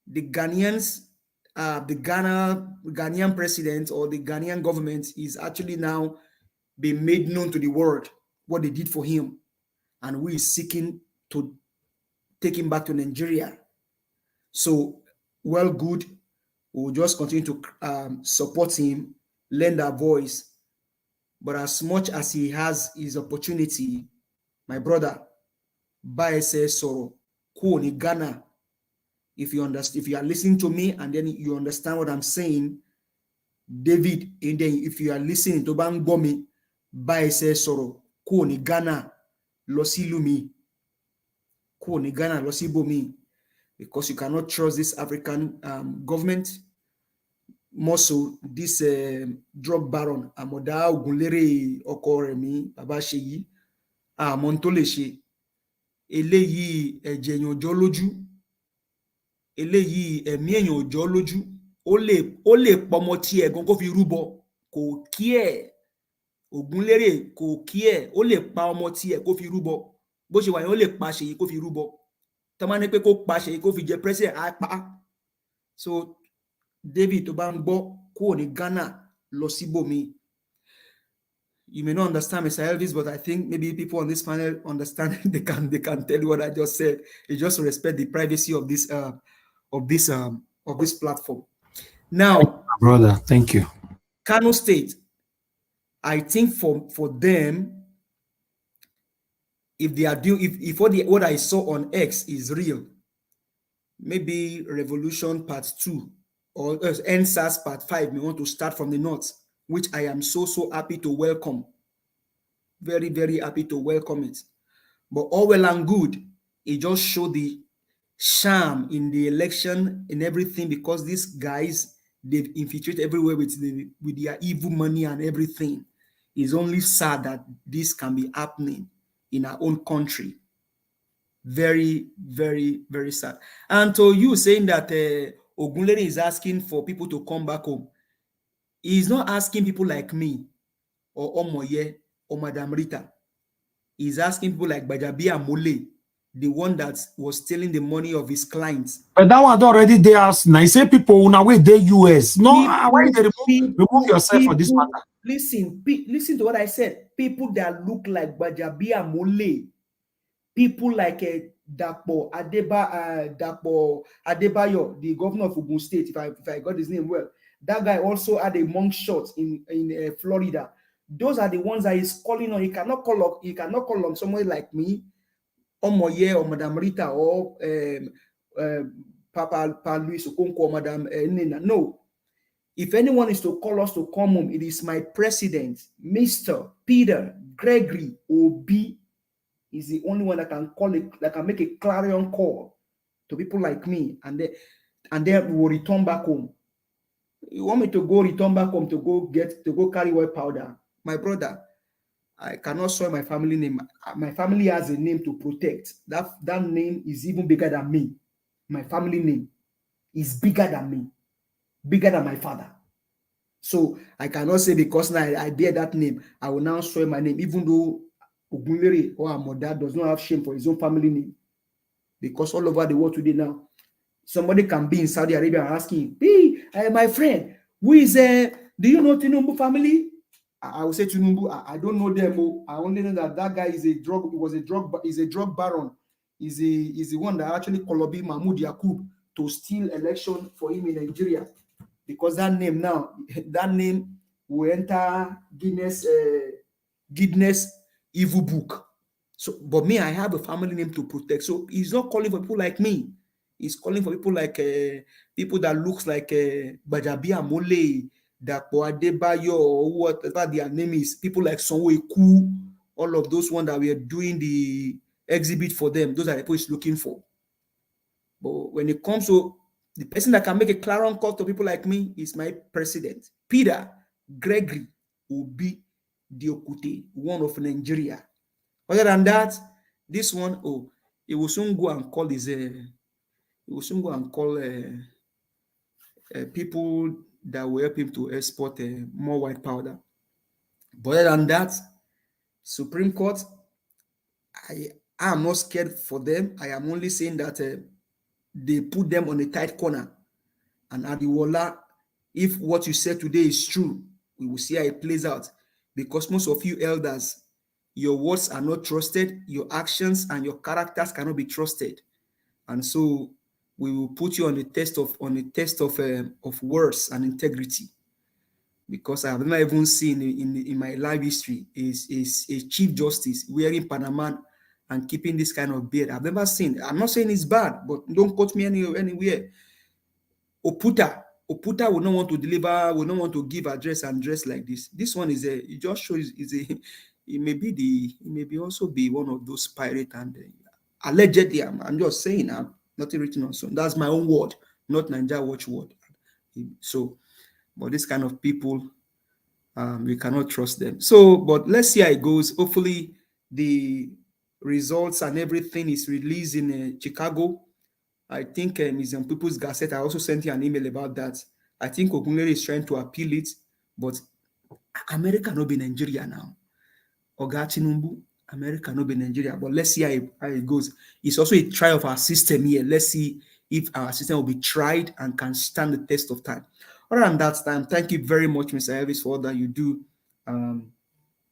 the Ghanaians, the Ghanaian president or the Ghanaian government is actually now being made known to the world what they did for him, and we is seeking to take him back to Nigeria. So, well, good. We'll just continue to support him, lend our voice. But as much as he has his opportunity, my brother, Baese Soro, Kuni Ghana. If you understand, if you are listening to me and then you understand what I'm saying, David, and then if you are listening to Bangomi, Baese Soro, Kuni Ghana, Losilumi, Kuni Ghana, Losibomi, because you cannot trust this African government. More so, this drug baron, Amoda Ogunlere Okoremi, Babasheyi, Montoleshe, eléyìí ẹ̀jẹ̀ èèyàn òjọ́ lójú, eléyìí ẹ̀mí èèyàn òjọ́ lójú, ó lè pọmọ tí ẹ̀gan kó fi rúbọ, kò kí ẹ̀, Ògúnlérè kò kí ẹ̀, ó lè pa ọmọ tí ẹ̀ kó fi rúbọ, bó ṣe wà yẹn ó lè pa Ṣèyí kó fi rúbọ, tó máa ní pé kó pa Ṣèyí kó fi jẹ president á pa. So David tó bá ń gbọ́ kúrò ní Ghana lọ síbòmí. You may not understand Mr. Elvis, but I think maybe people on this panel understand. They can tell you what I just said. It's just to respect the privacy of this platform. Now, brother, thank you. Kano State, I think for them, if they are if what I saw on X is real, maybe Revolution Part 2 or NSAS Part 5 may want to start from the north, which I am so happy to welcome. Very, very happy to welcome it. But all well and good, it just showed the sham in the election and everything, because these guys, they've infiltrated everywhere with their evil money and everything. It's only sad that this can be happening in our own country. Very, very, very sad. And to you saying that Ogunlere is asking for people to come back home, he's not asking people like me or Omoye or Madam Rita. He's asking people like Bajabia Mole, the one that was stealing the money of his clients. But that one already they asked. Now, say people on way they US. No, why they remove yourself for this matter? Listen to what I said. People that look like Bajabia Mole, people like Dapo Adebayo, the governor of Ogun State, if I got his name well. That guy also had a monk shot in Florida. Those are the ones that he's calling on. He cannot call on someone like me, or Moye, or Madam Rita, or Papa Luis Okonkwo, or Madam Nina. No. If anyone is to call us to come home, it is my president, Mr. Peter Gregory Obi. Is the only one that can call it, that can make a clarion call to people like me, and then we will return back home. You want me to go return back home to go carry white powder? My brother, I cannot soil my family name. My family has a name to protect. That name is even bigger than me. My family name is bigger than me, bigger than my father. So I cannot say because now I bear that name, I will now soil my name, even though Ogunlere or Amoda does not have shame for his own family name. Because all over the world today now, somebody can be in Saudi Arabia and asking, hey, my friend, who is do you know Tinubu family? I will say Tinubu, I don't know them. I only know that guy is a drug baron. Is the one that actually Kolobi Mahmoud Yakub to steal election for him in Nigeria. Because that name will enter Guinness evil book. So, but me, I have a family name to protect. So he's not calling for people like me. He's calling for people like people that looks like Bajabia Mole, Dapo Adebayo, or whatever their name is. People like Sonwo-Eku, all of those ones that we are doing the exhibit for them. Those are the people he's looking for. But when it comes to the person that can make a clarion call to people like me is my president, Peter Gregory Obi Diokute, one of Nigeria. Other than that, this one, he will soon go and call people that will help him to export more white powder. But other than that, Supreme Court, I am not scared for them. I am only saying that they put them on a tight corner. And Ariwoola, if what you said today is true, we will see how it plays out. Because most of you elders, your words are not trusted, your actions and your characters cannot be trusted. And so we will put you on a test of words and integrity. Because I have never even seen in my life history is a chief justice wearing Panama and keeping this kind of beard. I've never seen. I'm not saying it's bad, but don't quote me anywhere. Oputa will not want to deliver, will not want to give address and dress like this. This one is it just shows it may also be one of those pirate and allegedly. I'm just saying, I'm nothing written on some. That's my own word, not Nigeria Watch word. So, but this kind of people, we cannot trust them. So, but let's see how it goes. Hopefully, the results and everything is released in Chicago. I think it's on People's Gazette. I also sent you an email about that. I think Unclear is trying to appeal it, but America no be Nigeria now. Oga Tinubu, America no be Nigeria. But let's see how it goes. It's also a trial of our system here. Let's see if our system will be tried and can stand the test of time. Other than that time, thank you very much, Mr. Elvis, for all that you do.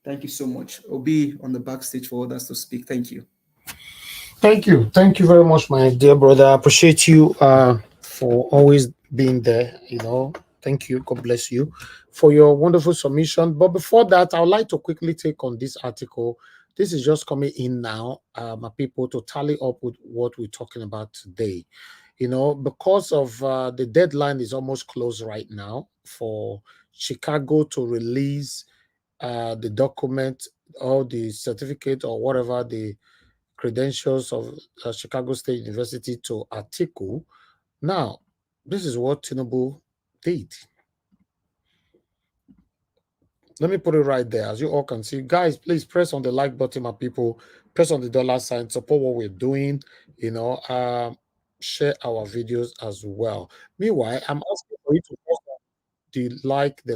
Thank you so much. I'll be on the backstage for others to speak. Thank you. Thank you. Thank you very much, my dear brother. I appreciate you for always being there. Thank you. God bless you for your wonderful submission. But before that, I would like to quickly take on this article. This is just coming in now, my people, to tally up with what we're talking about today. Because of the deadline is almost closed right now for Chicago to release the document or the certificate or whatever the credentials of Chicago State University to Atiku. Now, this is what Tinubu did. Let me put it right there, as you all can see. Guys, please press on the like button, my people. Press on the $sign, support what we're doing. Share our videos as well. Meanwhile, I'm asking for you to press the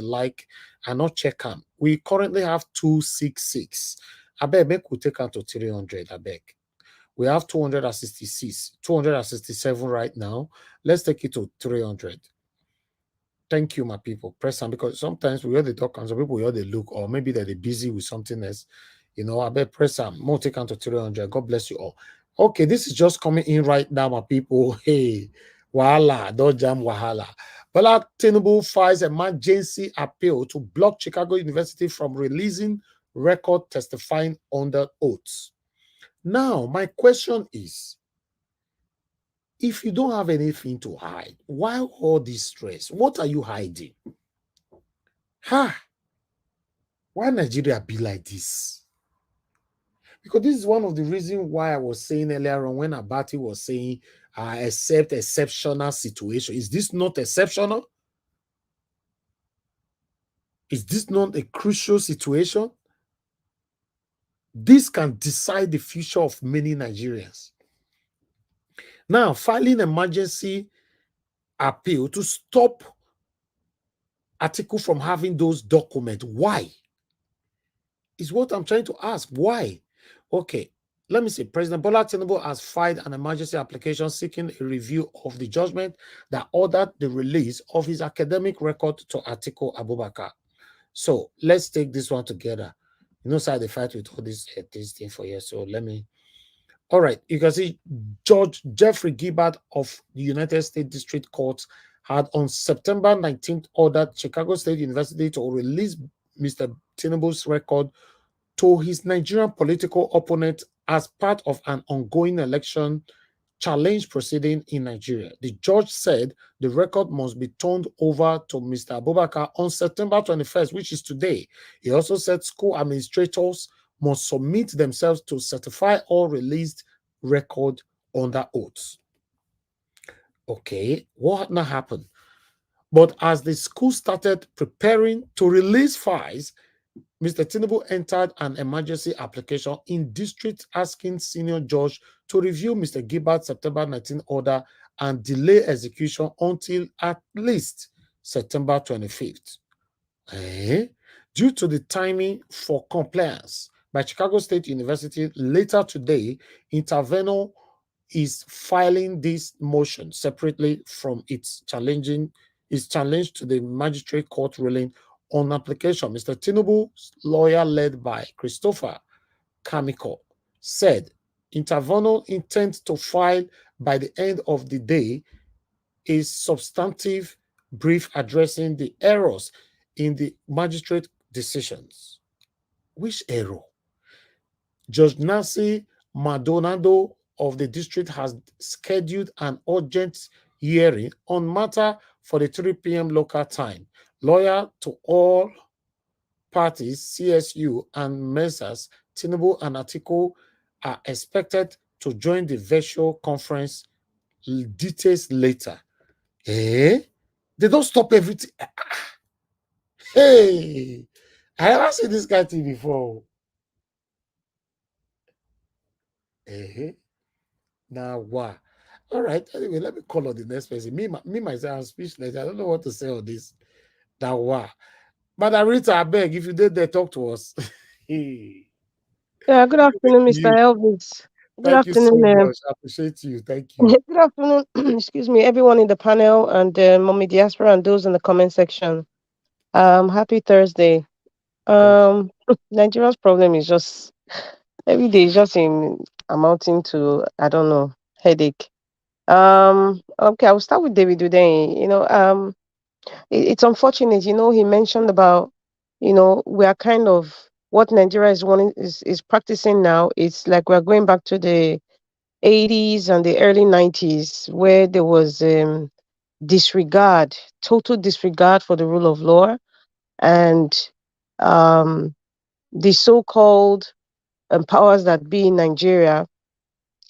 like, and not check them. We currently have 266. I bet we take out to 300. I beg. We have 266, 267 right now. Let's take it to 300. Thank you, my people. Press on, because sometimes we hear the talk and some people hear the look, or maybe they're busy with something else. I bet press on. More take on to 300. God bless you all. Okay, this is just coming in right now, my people. Hey, wahala, don't jam wahala. Bola Tinubu files emergency appeal to block Chicago University from releasing record testifying under oath. Now, my question is, if you don't have anything to hide, why all this stress? What are you hiding? Why Nigeria be like this? Because this is one of the reasons why I was saying earlier on when Abati was saying, except exceptional situation. Is this not exceptional? Is this not a crucial situation? This can decide the future of many Nigerians. Now, filing emergency appeal to stop Atiku from having those documents. Why? Is what I'm trying to ask. Why? Okay, let me see. President Bola Tinubu has filed an emergency application seeking a review of the judgment that ordered the release of his academic record to Atiku Abubakar. So let's take this one together. Sir, they fight with all this thing for you. So let me. All right, you can see Judge Jeffrey Gibbard of the United States District Court had on September 19th ordered Chicago State University to release Mr. Tinubu's record to his Nigerian political opponent as part of an ongoing election challenge proceeding in Nigeria. The judge said the record must be turned over to Mr. Abubakar on September 21st, which is today. He also said school administrators must submit themselves to certify all released record under oath. Okay, what now happened? But as the school started preparing to release files, Mr. Tinubu entered an emergency application in district asking senior judge to review Mr. Gibbard's September 19 order and delay execution until at least September 25th. Due to the timing for compliance by Chicago State University later today, intervenor is filing this motion separately from its challenge to the magistrate court ruling on application. Mr. Tinubu's lawyer, led by Christopher Kamiko, said Intervenal intent to file by the end of the day a substantive brief addressing the errors in the magistrate decisions. Which error? Judge Nancy Maldonado of the district has scheduled an urgent hearing on matter for the 3 p.m. local time. Lawyer to all parties, CSU and Messrs. Tinubu and Atiku are expected to join the virtual conference. Details later. They don't stop everything. Hey, I never seen this guy thing before. Now, wow. All right. Anyway, let me call on the next person. Me myself, I'm speechless. I don't know what to say on this. Now, wow. Madam Rita, I beg, if you did there, talk to us. Yeah, good afternoon, Mr. Elvis. Good Thank you so afternoon, much. I appreciate you. Thank you. good afternoon, excuse me, everyone in the panel and Mommy Diaspora and those in the comment section. Happy Thursday. Nigeria's problem is just every day is just in amounting to, I don't know, headache. Okay, I'll start with David Uday. It's unfortunate, he mentioned about, we are kind of what Nigeria is wanting is practicing now. It's like we're going back to the 80s and the early 90s where there was disregard, total disregard for the rule of law, and um, the so-called powers that be in Nigeria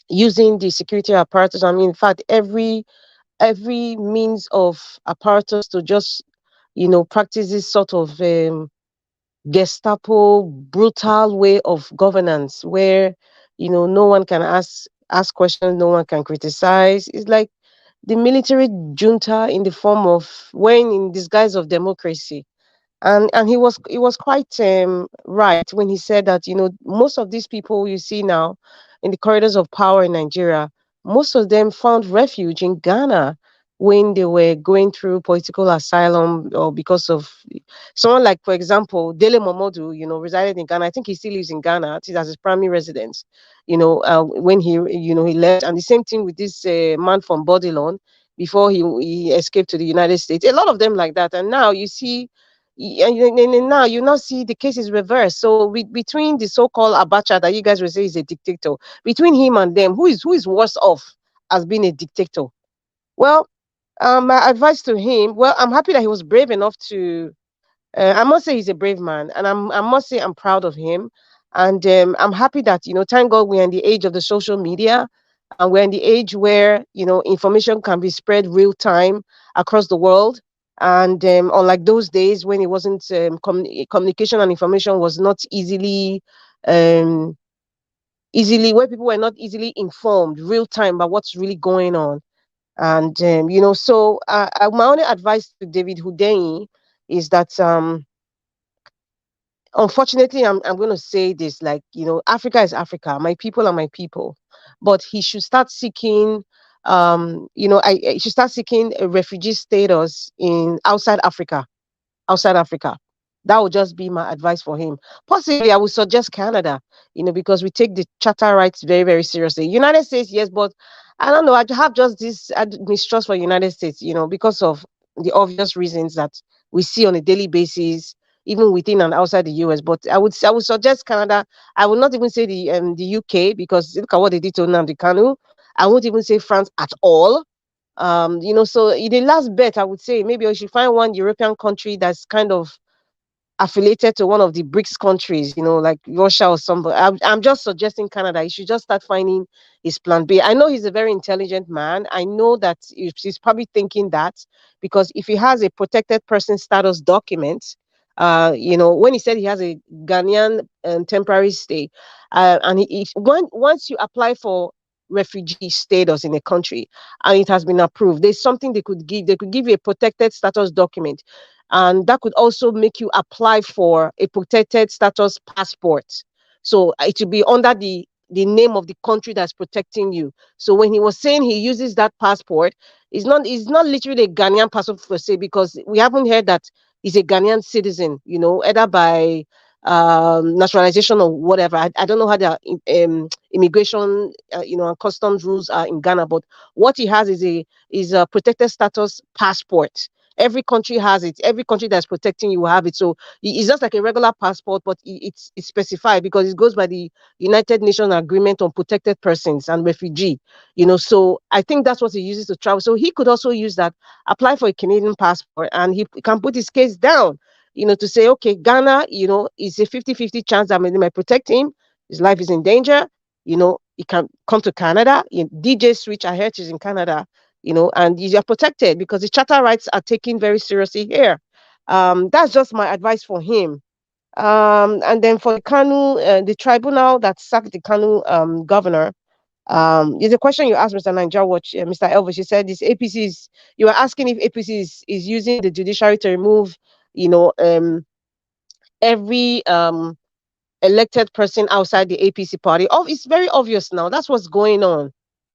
using the security apparatus. I mean, in fact, every means of apparatus to just, practice this sort of Gestapo brutal way of governance where, no one can ask questions, no one can criticize. It's like the military junta in the form of when in disguise of democracy. And he was quite right when he said that most of these people you see now in the corridors of power in Nigeria, most of them found refuge in Ghana when they were going through political asylum or because of someone like, for example, Dele Momodu, resided in Ghana. I think he still lives in Ghana. It is as his primary residence. When he left, and the same thing with this man from Bodilon before he escaped to the United States. A lot of them like that, and now you see and now you now see the case is reversed. So between the so-called Abacha that you guys will say is a dictator, between him and them, who is worse off as being a dictator? Well, my advice to him, well, I'm happy that he was brave enough to. I must say he's a brave man, and I must say I'm proud of him, and I'm happy that thank God we're in the age of the social media, and we're in the age where information can be spread real time across the world. And unlike those days when it wasn't communication and information was not um, where people were not easily informed real time about what's really going on. And so my only advice to David Hudeyi is that unfortunately I'm going to say this, like, Africa is Africa, my people are my people, but he should start seeking he should start seeking a refugee status in outside Africa. That would just be my advice for him. Possibly, I would suggest Canada, because we take the charter rights very, very seriously. United States, yes, but I don't know. I have just this mistrust for United States, because of the obvious reasons that we see on a daily basis, even within and outside the US. But I would suggest Canada. I would not even say the UK, because look at what they did to Nnamdi Kanu. I won't even say France at all. So in the last bet, I would say maybe we should find one European country that's kind of affiliated to one of the BRICS countries, like Russia or somebody. I'm just suggesting Canada. He should just start finding his plan B. I know he's a very intelligent man. I know that he's probably thinking that because if he has a protected person status document, when he said he has a Ghanaian temporary stay, and once you apply for refugee status in a country and it has been approved, there's something they could give. They could give you a protected status document, and that could also make you apply for a protected status passport. So it will be under the the name of the country that's protecting you. So when he was saying he uses that passport, it's not literally a Ghanaian passport per se, because we haven't heard that he's a Ghanaian citizen, either by naturalization or whatever. I don't know how the immigration, and customs rules are in Ghana, but what he has is a protected status passport. Every country has it. Every country that's protecting you will have it. So it's just like a regular passport, but it's specified because it goes by the United Nations Agreement on Protected Persons and Refugee. So I think that's what he uses to travel. So he could also use that, apply for a Canadian passport, and he can put his case down, to say, okay, Ghana, is a 50-50 chance that they might protect him. His life is in danger. He can come to Canada. DJ Switch, I heard, is in Canada, and you are protected because the charter rights are taken very seriously here. That's just my advice for him. And then for the Kanu, the tribunal that sacked the Kanu governor, there's a question you asked Mr. Ninja Watch, Mr. Elvis. You said this APC is, you were asking if APC is using the judiciary to remove, every elected person outside the APC party. Oh, it's very obvious now. That's what's going on.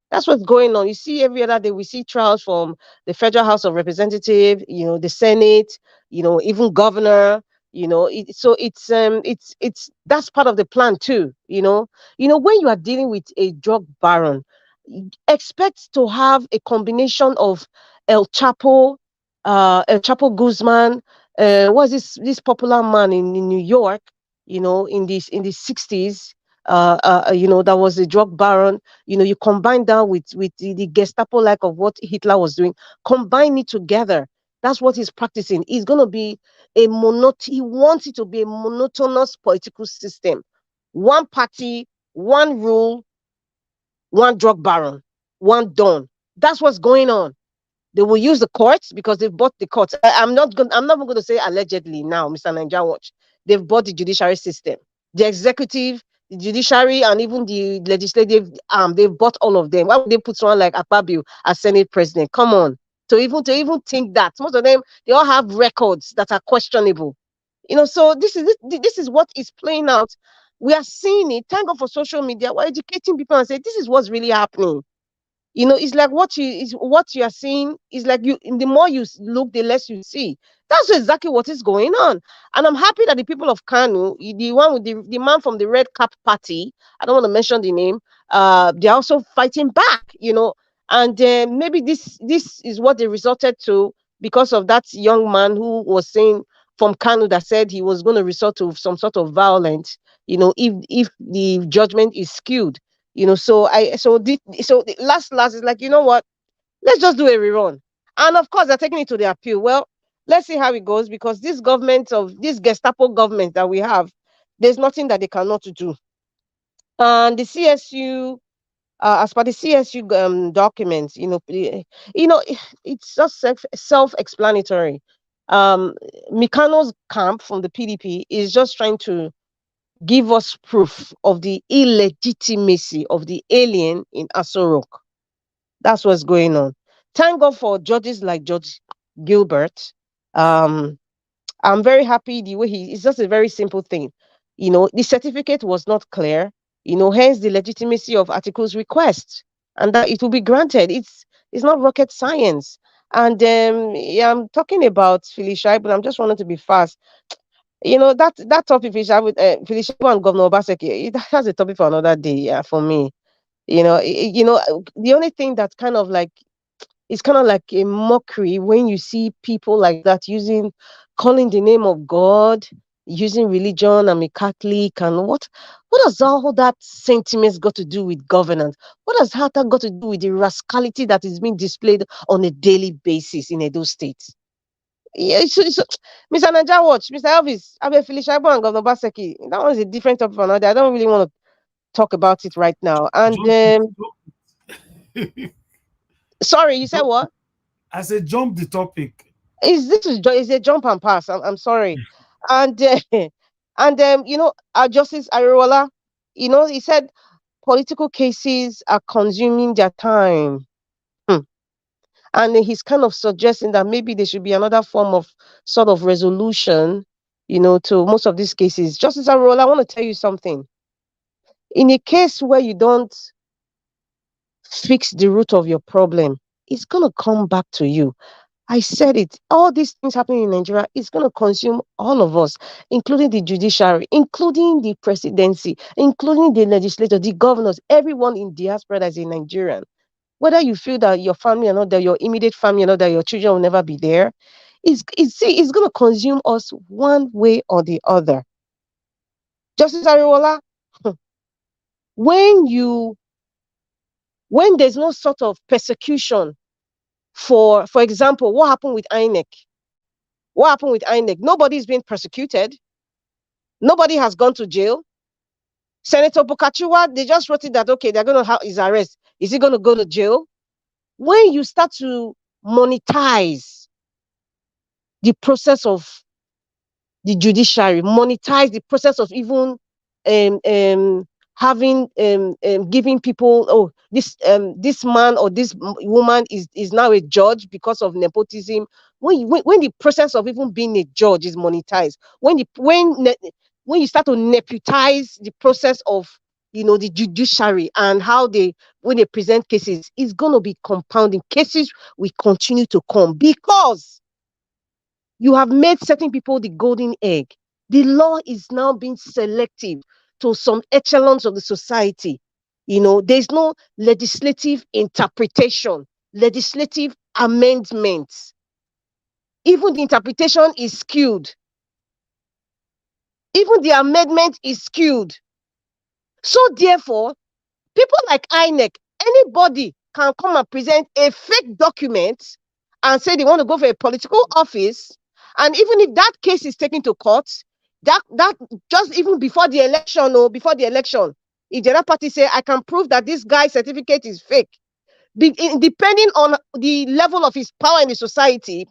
That's what's going on. You see, every other day we see trials from the Federal House of Representatives, the Senate, even governor. So it's that's part of the plan too. When you are dealing with a drug baron, expect to have a combination of El Chapo Guzman, what's this popular man in New York, in the 60s, that was a drug baron. You combine that with the Gestapo like of what Hitler was doing, combine it together. That's what he's practicing. He's going to be he wants it to be a monotonous political system. One party, one rule, one drug baron, one don. That's what's going on. They will use the courts because they've bought the courts. I'm not going to say allegedly now, Mr. Ninja Watch. They've bought the judiciary system, the executive, the judiciary, and even the legislative arm. They've bought all of them. Why would they put someone like Akpabio as Senate president? Come on. To even think that, most of them, they all have records that are questionable. So this is what is playing out. We are seeing it. Thank God for social media. We're educating people and say this is what's really happening. It's like what you are seeing is like the more you look, the less you see. That's exactly what is going on. And I'm happy that the people of Kanu, the one with the man from the Red Cap Party, I don't want to mention the name, they're also fighting back, and maybe this is what they resorted to because of that young man who was saying from Kanu that said he was going to resort to some sort of violence, if the judgment is skewed. So the last is like, what? Let's just do a rerun. And of course, they're taking it to the appeal. Well, let's see how it goes because this Gestapo government that we have, there's nothing that they cannot do. And the CSU, as per the CSU documents, it's just self-explanatory. Mikano's camp from the PDP is just trying to give us proof of the illegitimacy of the alien in Aso Rock. That's what's going on. Thank God for judges like Judge Gilbert. I'm very happy the way it's just a very simple thing. The certificate was not clear, hence the legitimacy of Article's request, and that it will be granted. It's not rocket science. And I'm talking about Felicia, but I'm just wanting to be fast. That topic with Felicia and Governor Obaseki, that's a topic for another day, for me. The only thing that's kind of like a mockery when you see people like that calling the name of God, using religion. I'm a Catholic, and what does all that sentiments got to do with governance? What does that got to do with the rascality that is being displayed on a daily basis in Edo State? Yeah, Mr. Naja Watch, Mr. Elvis, Abe Felicia and Governor Baseki. That one is a different topic for another. I don't really want to talk about it right now. And sorry, you said what? I said jump the topic. Is a jump and pass? I'm sorry. And our Justice Ariwoola, he said political cases are consuming their time. And he's kind of suggesting that maybe there should be another form of sort of resolution, to most of these cases. Justice Ariwoola, I want to tell you something. In a case where you don't fix the root of your problem, it's going to come back to you. I said it. All these things happening in Nigeria is going to consume all of us, including the judiciary, including the presidency, including the legislature, the governors, everyone in diaspora that is a Nigerian. Whether you feel that your family or not, that your immediate family or not, that your children will never be there, it's going to consume us one way or the other. Justice Ariwoola, when there's no sort of persecution for example, what happened with INEC? What happened with INEC? Nobody's been persecuted. Nobody has gone to jail. Senator Bokachiwa, they just wrote it that, okay, they're going to have his arrest. Is he going to go to jail? When you start to monetize the process of the judiciary, monetize the process of even having giving people, oh, this man or this woman is now a judge because of nepotism. When the process of even being a judge is monetized, when you start to nepotize the process of the judiciary and how when they present cases, it's going to be compounding. Cases will continue to come because you have made certain people the golden egg. The law is now being selective to some echelons of the society. There's no legislative interpretation, legislative amendments. Even the interpretation is skewed. Even the amendment is skewed. So therefore, people like INEC, anybody can come and present a fake document and say they want to go for a political office. And even if that case is taken to court, that just even before the election, if the other party say, I can prove that this guy's certificate is fake, depending on the level of his power in the society,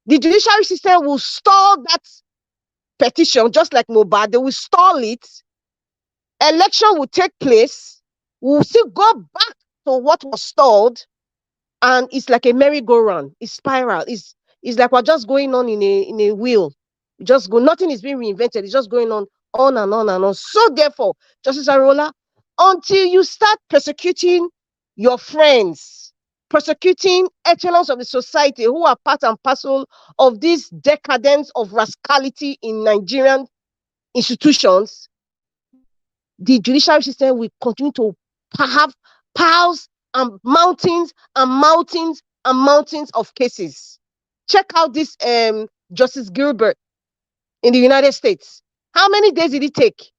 the judiciary system will stall that petition, just like Mohbad. They will stall it. Election will take place. We'll still go back to what was stalled, and it's like a merry-go-round. It's spiral. It's like we're just going on in a wheel. Just go. Nothing is being reinvented. It's just going on and on and on. So therefore, Justice Ariwoola, until you start persecuting your friends, persecuting echelons of the society who are part and parcel of this decadence of rascality in Nigerian institutions, the judiciary system will continue to have piles and mountains and mountains and mountains of cases. Check out this Justice Gilbert in the United States. How many days did it take?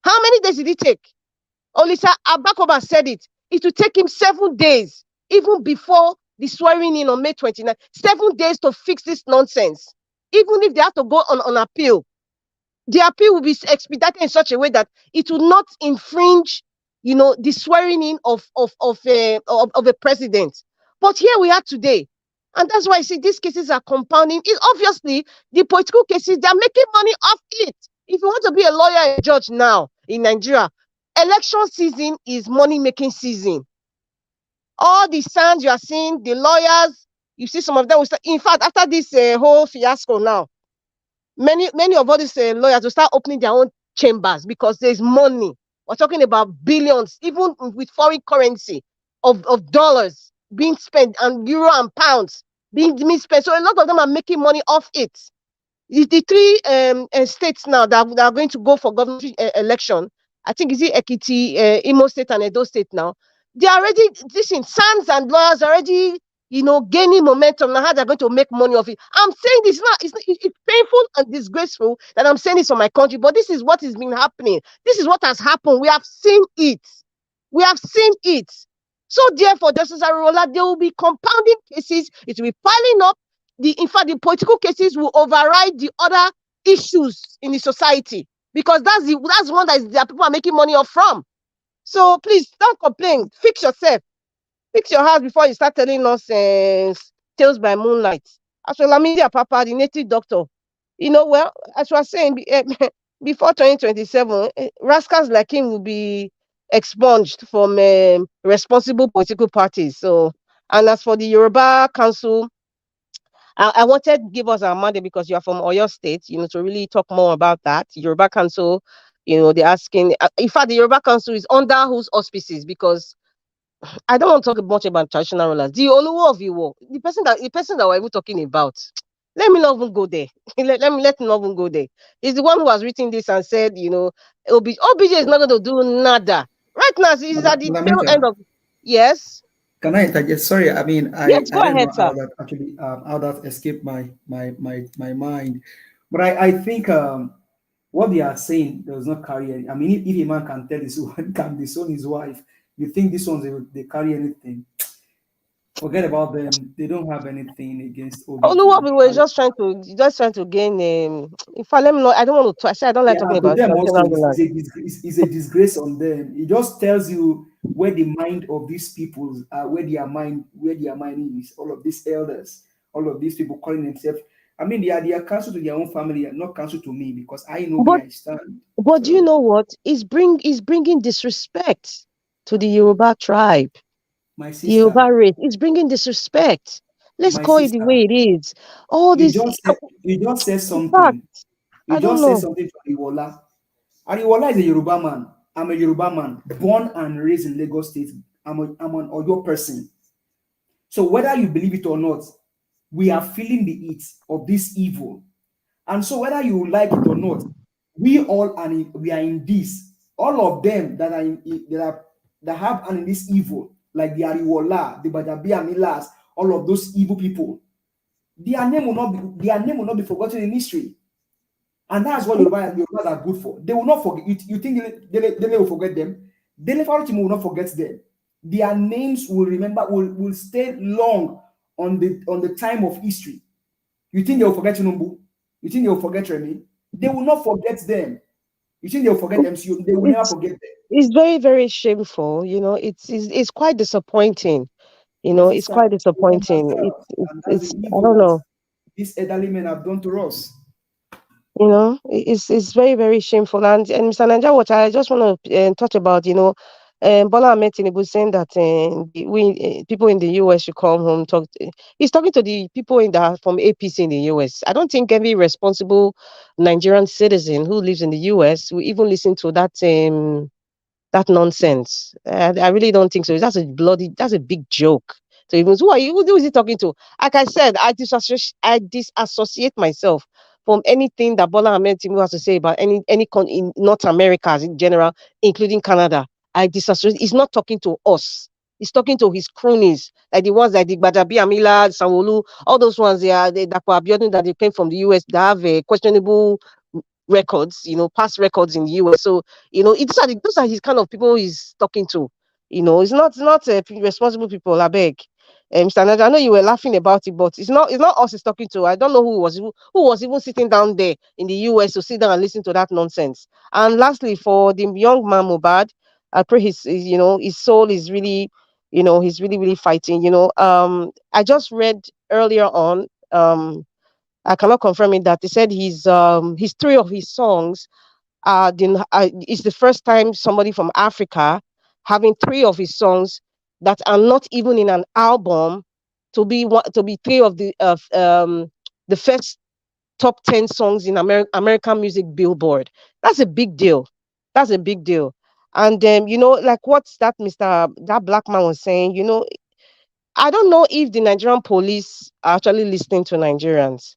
How many days did it take? Olisa Abakoba said it. It will take him 7 days, even before the swearing in on May 29. 7 days to fix this nonsense. Even if they have to go on appeal, the appeal will be expedited in such a way that it will not infringe, the swearing in of a president. But here we are today. And that's why I see these cases are compounding. It's obviously the political cases, they're making money off it. If you want to be a lawyer and a judge now in Nigeria, election season is money-making season. All the signs you are seeing, the lawyers, you see some of them will start. In fact, after this whole fiasco now, many of all these lawyers will start opening their own chambers because there's money. We're talking about billions, even with foreign currency of dollars being spent, and euro and pounds being spent. So a lot of them are making money off it. The three states now that are going to go for governorship election, I think is it Ekiti, Imo State and Edo State now. They are already, listen, SANs and lawyers are already, gaining momentum now how they're going to make money off it. I'm saying this now, it's painful and disgraceful that I'm saying this for my country, but this is what has been happening. This is what has happened. We have seen it. We have seen it. So therefore, Justice Ariwoola, there will be compounding cases. It will be piling up. In fact, the political cases will override the other issues in the society, because that's one that people are making money off from. So please don't complain. Fix yourself. Fix your house before you start telling us tales by moonlight. As for Lamidi Papa, the native doctor, well, as we are saying, before 2027, rascals like him will be expunged from responsible political parties. So, and as for the Yoruba Council, I wanted to give us our mandate because you are from Oyo State, to really talk more about that. Yoruba Council, They're asking. In fact, the Yoruba Council is under whose auspices? Because I don't want to talk much about traditional rulers. The Oluwo of Iwo, the person that we're even talking about. Let me not even go there. let me not even go there. He's the one who has written this and said, OBJ is not going to do nada. Right now, he's at the tail end of. Yes. Can I interject? Sorry, I mean, Yes, go I don't ahead, know how sir. that actually how that escaped my mind, but I think what they are saying does not carry any. I mean, if a man can tell his can disown his wife, you think this ones they carry anything? Forget about them. They don't have anything against Oluwo, OBJ. we were just trying to gain. In fact, let me know. I don't want to. I say I don't like Yeah, talking and to about them also traditional rulers. is a disgrace on them. It just tells you where the mind of these people, where their mind is. All of these elders, all of these people calling themselves. I mean, they are counsel to their own family, and not counsel to me because I know But where I stand. but do you So know what? It's bringing disrespect to the Yoruba tribe, my the Yoruba sister, race. It's bringing disrespect. Let's my call it the way sister, it is. All this, you just said in fact, something. You I don't just said know. something to Ariwola. Ariwola is a Yoruba man. I'm a Yoruba man, born and raised in Lagos State. I'm an Oyo person. So whether you believe it or not, we are feeling the heat of this evil. And so whether you like it or not, we are in this. All of them that have and in this evil, like the Ariwola, the Badabia Milas, all of those evil people, their name will not be forgotten in history. And that's what Yorubas are good for. They will not forget. You think they will forget them? Dele Farochimo will not forget them. Their names will stay long on the time of history. You think they will forget Tinubu? You think they will forget Remy? They will not forget them. You think they will forget MCU? They will never It's forget them. it's very, very shameful. It's quite disappointing. My It's sister, quite they disappointing. understand us, and that's the I evil don't that know. these elderly men have done to us. It's very, very shameful. And Mr. Naija, what I just want to touch about, Bola Ahmed Tinubu saying that people in the US should come home. He's talking to the people from APC in the US. I don't think every responsible Nigerian citizen who lives in the US will even listen to that nonsense. I really don't think so. That's a big joke. So even who are you? Who is he talking to? Like I said, I disassociate myself from anything that Bola Ahmed Tinubu has to say about in North America in general, including Canada. I disassociate. He's not talking to us. He's talking to his cronies, like the ones like the Gbadabi Amila, Sanwo-Olu, all those ones. They Dapo Abiodun that they came from the US that have a questionable records, past records in the US. So, those are his kind of people he's talking to. It's not responsible people, I beg. Mr. Naja, I know you were laughing about it, but it's not us he's talking to. I don't know who was even sitting down there in the US to sit down and listen to that nonsense. And lastly, for the young man Mubad, I pray his soul is really, he's really, really fighting. I just read earlier on, I cannot confirm it, that he said his three of his songs it's the first time somebody from Africa having three of his songs that are not even in an album to be three of the first top 10 songs in American music Billboard. That's a big deal. That's a big deal. And like what's that black man was saying, I don't know if the Nigerian police are actually listening to Nigerians.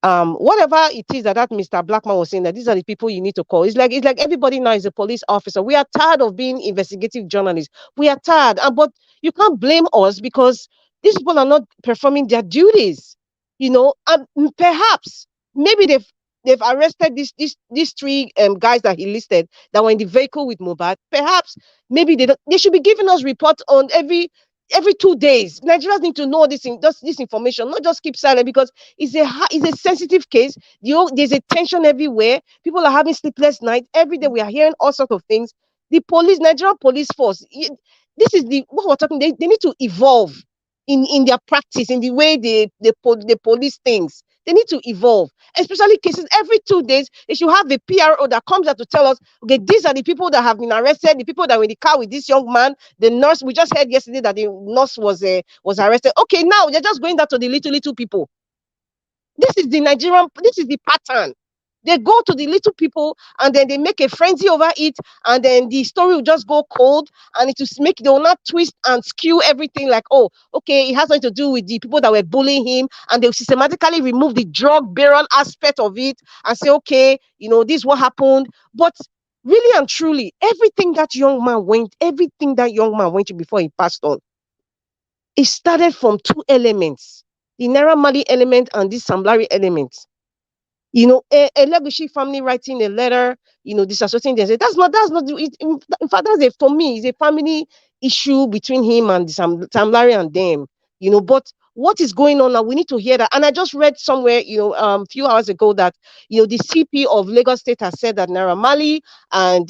Whatever it is that Mr. Blackman was saying, that these are the people you need to call. It's like everybody now is a police officer. We are tired of being investigative journalists. We are tired. But you can't blame us because these people are not performing their duties. Perhaps maybe they've arrested these three guys that he listed that were in the vehicle with Mubad. Perhaps maybe they should be giving us reports on every 2 days. Nigerians need to know this information, not just keep silent, because it's a sensitive case. There's a tension everywhere. People are having sleepless nights. Every day we are hearing all sorts of things. The Nigerian police force, this is what we're talking. They need to evolve in their practice, in the way they police things. They need to evolve, especially cases every 2 days. They should have a PRO that comes out to tell us, okay, these are the people that have been arrested, the people that were in the car with this young man, the nurse. We just heard yesterday that the nurse was arrested. Okay, now they're just going down to the little people. This is the pattern. They go to the little people and then they make a frenzy over it, and then the story will just go cold, and it will make, they will not twist and skew everything like, oh, okay, it has something to do with the people that were bullying him, and they'll systematically remove the drug baron aspect of it and say, okay, you know, this is what happened. But really and truly, everything that young man went through before he passed on, it started from two elements, the Naira Marley element and this Sam Larry element. You know, a Legushi family writing a letter, you know, disassociating themselves. That's not it. In fact, for me, it's a family issue between him and Sam Larry and them, you know. But what is going on now? We need to hear that. And I just read somewhere, you know, a few hours ago that, you know, the CP of Lagos State has said that Naira Marley and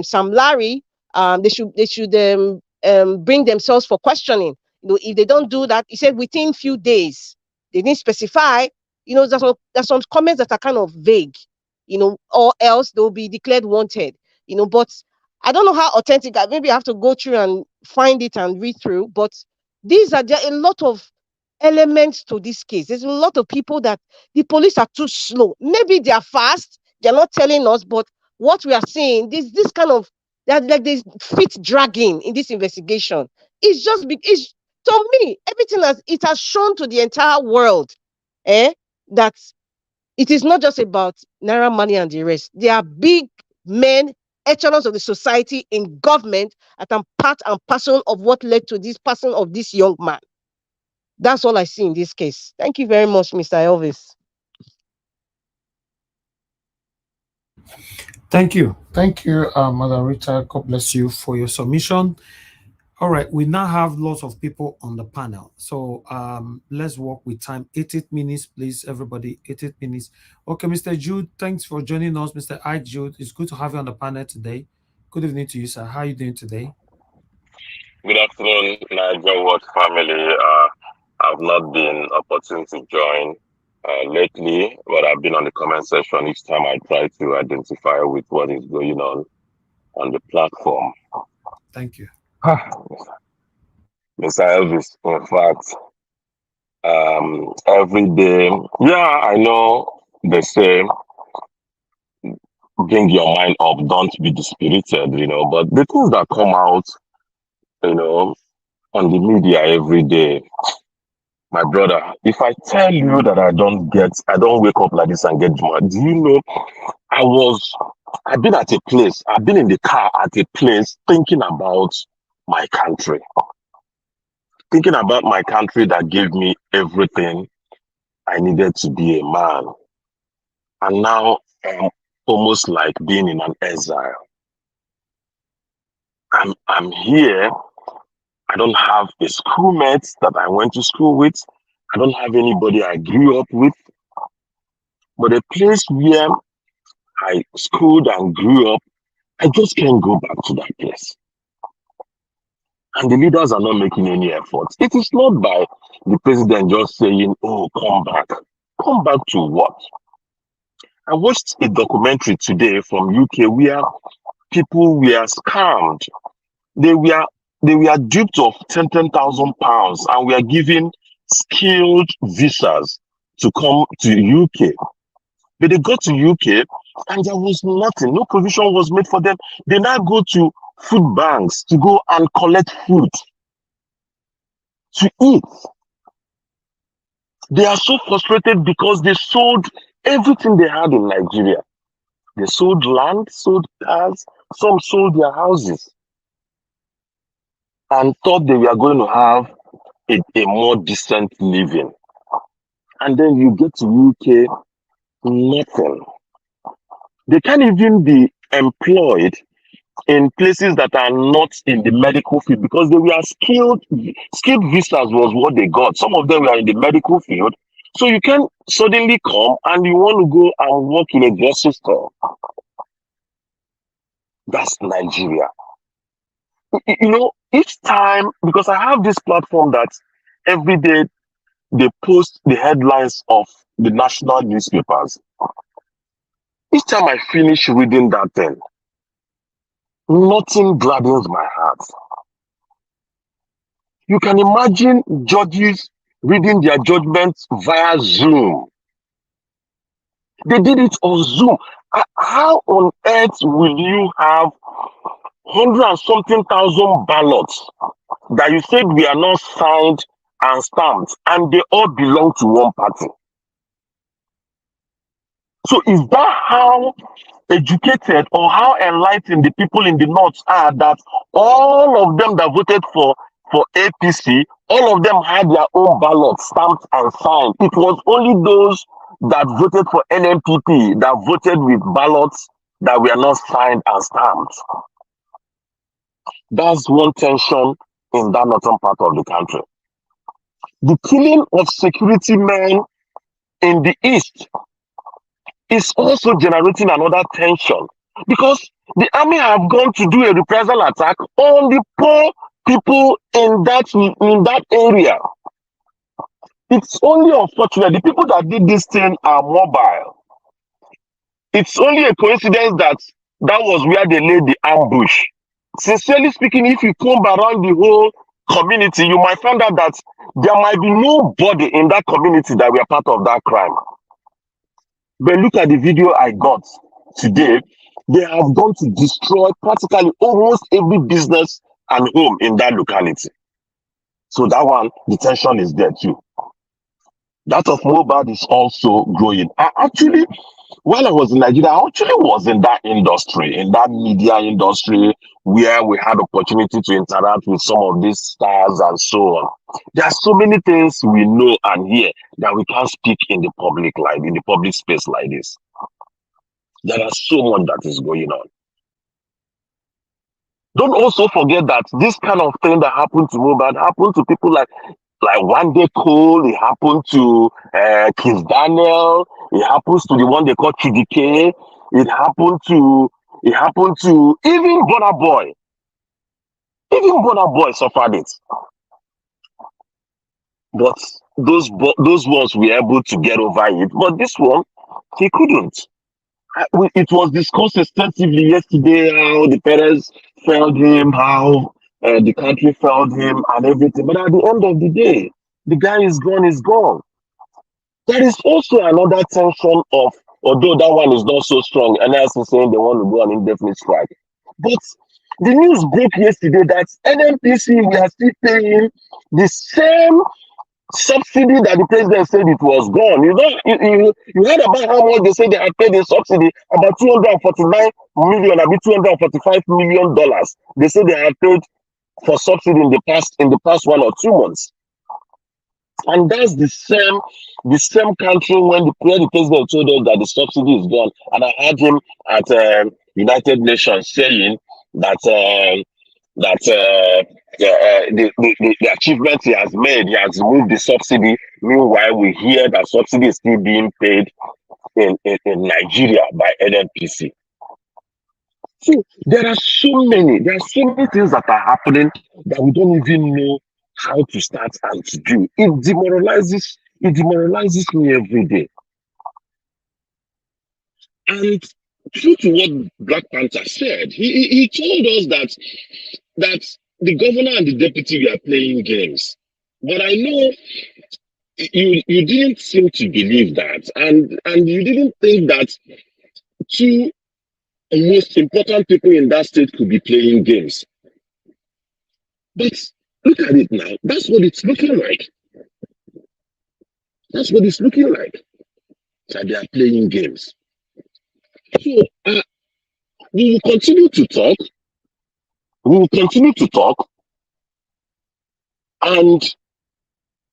Sam Larry, they should bring themselves for questioning. You know, if they don't do that, he said within few days. They didn't specify. You know, there's some comments that are kind of vague, you know, or else they'll be declared wanted, you know. But I don't know how authentic. Maybe I have to go through and find it and read through. But there are a lot of elements to this case. There's a lot of people that the police are too slow. Maybe they are fast. They're not telling us. But what we are seeing, this kind of that, like, this feet dragging in this investigation. It's just big. It's, to me, everything has shown to the entire world, that it is not just about Naira Marley and the rest. There are big men, echelons of the society in government that are part and parcel of what led to this passing of this young man. That's all I see in this case. Thank you very much, Mr. Elvis. Thank you, Mother Rita. God bless you for your submission. All right, we now have lots of people on the panel. So let's work with time. 88 minutes, please, everybody. 88 minutes. Okay, Mr. Jude, thanks for joining us. Mr. I. Jude, it's good to have you on the panel today. Good evening to you, sir. How are you doing today? Good afternoon, Niger Watch family. I've not been opportune to join lately, but I've been on the comment section each time I try to identify with what is going on the platform. Thank you. Mr. Elvis, in fact, every day, yeah, I know they say, bring your mind up, don't be dispirited, you know, but the things that come out, you know, on the media every day, my brother, if I tell you that I don't wake up like this and get mad, do you know, I've been at a place, I've been in the car at a place thinking about my country. Thinking about my country that gave me everything I needed to be a man. And now I'm almost like being in an exile. I'm here. I don't have a schoolmate that I went to school with. I don't have anybody I grew up with. But the place where I schooled and grew up, I just can't go back to that place. And the leaders are not making any efforts. It is not by the president just saying, oh, come back. Come back to what? I watched a documentary today from UK where people were scammed. They were duped of 10,000 pounds and were given skilled visas to come to UK. But they got to UK and there was nothing. No provision was made for them. They now go to food banks to go and collect food to eat. They are so frustrated because they sold everything they had in Nigeria. They sold land, sold cars, some sold their houses and thought they were going to have a more decent living. And then you get to UK, nothing. They can't even be employed in places that are not in the medical field because they were skilled visas was what they got. Some of them were in the medical field. So you can suddenly come and you want to go and work in a grocery store. That's Nigeria. You know, each time, because I have this platform that every day they post the headlines of the national newspapers. Each time I finish reading that thing, nothing gladdens my heart. You can imagine judges reading their judgments via Zoom. They did it on Zoom. How on earth will you have 100 and something thousand ballots that you said we are not signed and stamped, and they all belong to one party? So is that how educated or how enlightened the people in the north are, that all of them that voted for APC, all of them had their own ballots stamped and signed? It was only those that voted for NNPP that voted with ballots that were not signed and stamped. That's one tension in that northern part of the country. The killing of security men in the east is also generating another tension, because the army have gone to do a reprisal attack on the poor people in that area. It's only unfortunate the people that did this thing are mobile. It's only a coincidence that was where they laid the ambush. Sincerely speaking, if you comb around the whole community, you might find out that there might be nobody in that community that were part of that crime. But look at the video I got today. They have gone to destroy practically almost every business and home in that locality. So that one, the tension is there too. That of Mobad is also growing. Actually, while I was in Nigeria, I actually was in that industry, in that media industry, where we had opportunity to interact with some of these stars and so on. There are so many things we know and hear that we can't speak in the public life, in the public space like this. There are so much that is going on. Don't also forget that this kind of thing that happened to Mobad happened to people like One Day Cole. It happened to Kiss Daniel. It happens to the one they call TDK. It happened to even Burna Boy. Even Burna Boy suffered it. But those ones were able to get over it. But this one, he couldn't. It was discussed extensively yesterday how the parents failed him, how the country failed him and everything. But at the end of the day, the guy is gone. There is also another tension of, although that one is not so strong, and as saying they want to go on indefinite strike. But the news broke yesterday that NNPC, we are still paying the same subsidy that the president said it was gone. You heard about how much they say they had paid in subsidy, about 249 million, about $245 million. They say they had paid for subsidy in the past 1 or 2 months. And that's the same country where the president told us that the subsidy is gone. And I heard him at United Nations saying that the achievement he has made, he has moved the subsidy. Meanwhile, we hear that subsidy is still being paid in Nigeria by NNPC. So there are so many things that are happening that we don't even know how to start and to do. It demoralizes me every day. And true to what Black Panther said, he told us that the governor and the deputy were playing games. But I know you didn't seem to believe that, and you didn't think that two most important people in that state could be playing games. But look at it now. That's what it's looking like. That's what it's looking like. That they are playing games. So we will continue to talk. And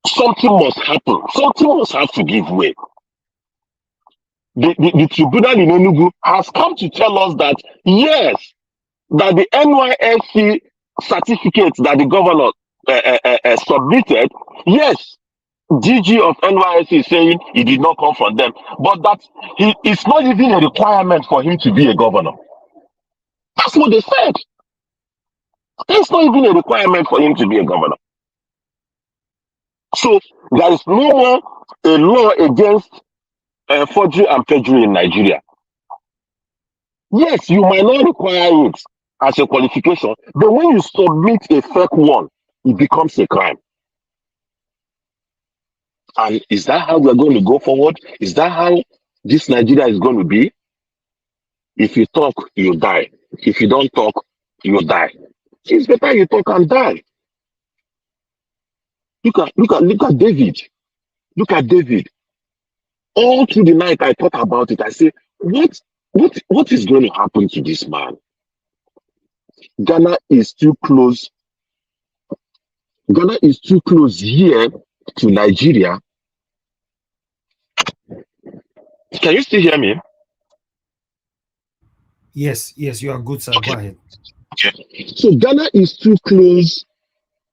something must happen. Something must have to give way. The tribunal in Enugu has come to tell us that, yes, that the NYSC certificate that the governor submitted, yes, DG of NYSC is saying it did not come from them, but that it's not even a requirement for him to be a governor. That's what they said. It's not even a requirement for him to be a governor. So there is no more a law against forgery and perjury in Nigeria. Yes, you might not require it as a qualification, but when you submit a fake one, it becomes a crime. And is that how we're going to go forward? Is that how this Nigeria is going to be. If you talk, you die. If you don't talk, you die. It's better you talk and die. Look at David. Look at David. All through the night I thought about it. I say, what is going to happen to this man? Ghana is too close. Ghana is too close here to Nigeria. Can you still hear me? Yes, you are good, sir. Okay. Go ahead. Okay. So Ghana is too close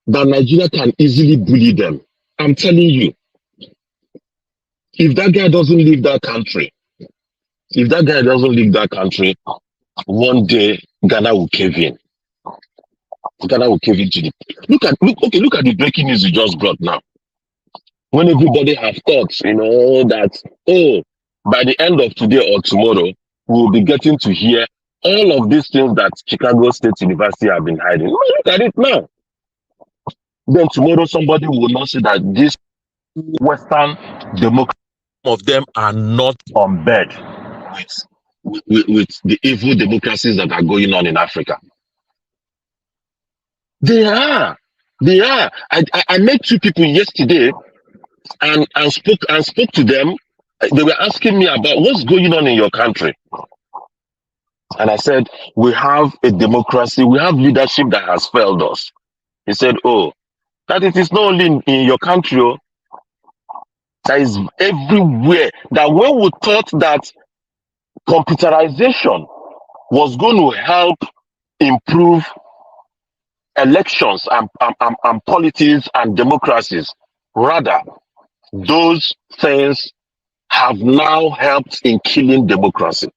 that Nigeria can easily bully them. I'm telling you, if that guy doesn't leave that country, one day Ghana will cave in. Ghana will cave into the. Look at the breaking news you just brought now. When everybody have thoughts, that by the end of today or tomorrow, we'll be getting to hear all of these things that Chicago State University have been hiding. Look at it now. Then tomorrow somebody will not say that this Western democracy, of them are not on bed with the evil democracies that are going on in Africa. They are. I met two people yesterday and spoke to them. They were asking me about what's going on in your country. And I said, we have a democracy, we have leadership that has failed us. He said, that it is not only in your country, that is everywhere. That when we thought that computerization was going to help improve elections and politics and democracies, rather, those things have now helped in killing democracy.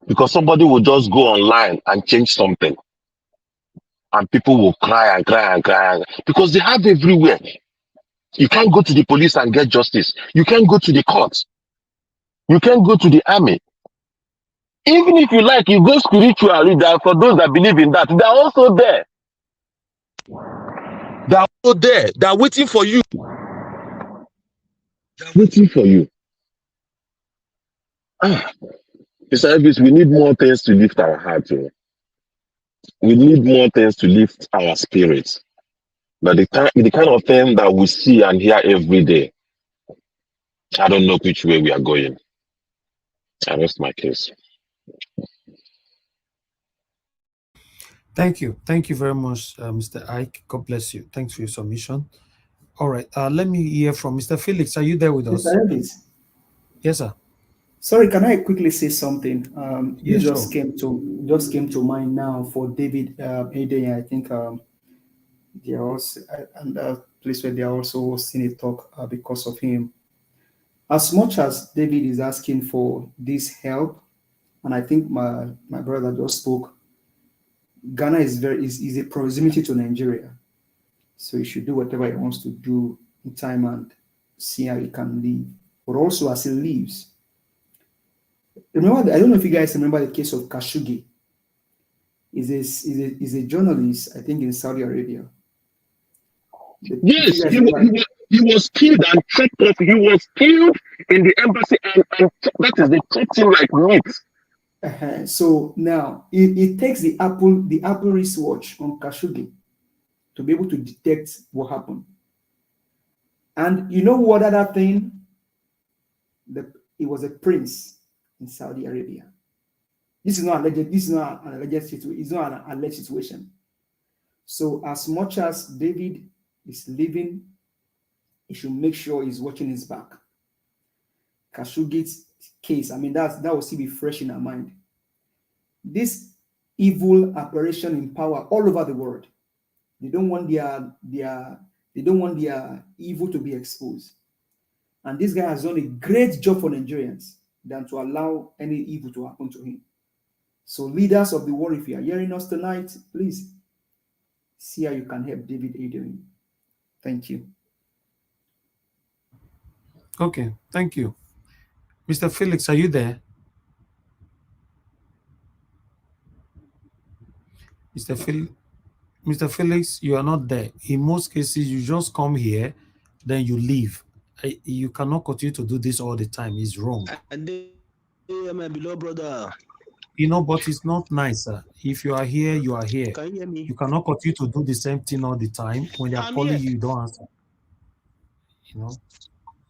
Because somebody will just go online and change something. And people will cry and cry and cry. Because they have everywhere. You can't go to the police and get justice. You can't go to the courts. You can't go to the army. Even if you like, you go spiritually. For those that believe in that, they're also there. They're also there. They're waiting for you. They're waiting for you. Mr. Elvis, we need more things to lift our hearts. We need more things to lift our spirits. But the kind of thing that we see and hear every day, I don't know which way we are going. I rest my case. Thank you very much, Mr. Ike. God bless you. Thanks for your submission. All right, let me hear from Mr. Felix. Are you there with us? Mr. Elvis. Yes, sir. Sorry, can I quickly say something? Yes, just came to mind now for David Eden. I think they are also and a place where they are also hosting a talk because of him. As much as David is asking for this help, and I think my brother just spoke, Ghana is a proximity to Nigeria, so he should do whatever he wants to do in time and see how he can live. But also as he leaves, remember, I don't know if you guys remember the case of Khashoggi. He's a journalist, I think, in Saudi Arabia. Yes, he was killed and chopped off. He was killed in the embassy, and that is the treating like meat. So now it takes the Apple wristwatch on Khashoggi to be able to detect what happened. And you know what other thing? It was a prince in Saudi Arabia. This is not alleged. This is not an alleged situation. It's not an alleged situation. So as much as David is living, he should make sure he's watching his back. Khashoggi's case, I mean, that will still be fresh in our mind. This evil operation in power all over the world. They don't want their evil to be exposed. And this guy has done a great job for Nigerians than to allow any evil to happen to him. So leaders of the world, if you are hearing us tonight, please see how you can help David Eden. Thank you. Okay, thank you. Mr. Felix, are you there? Mr. Felix, you are not there. In most cases, you just come here, then you leave, You cannot continue to do this all the time. It's wrong. And they, my beloved brother. You know, but it's not nice, sir. If you are here, you are here. Can you hear me? You cannot continue to do the same thing all the time. When they are I'm calling here. you, you don't answer. You know.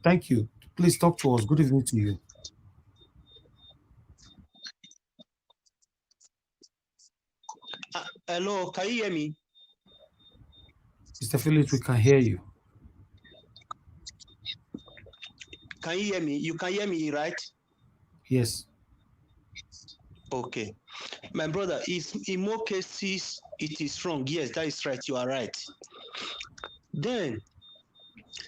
Thank you. Please talk to us. Good evening to you. Hello, can you hear me? Mr. Phillips, we can hear you. Can you hear me? You can hear me, right? Yes. Okay. My brother, in more cases, it is wrong. Yes, that is right. You are right. Then,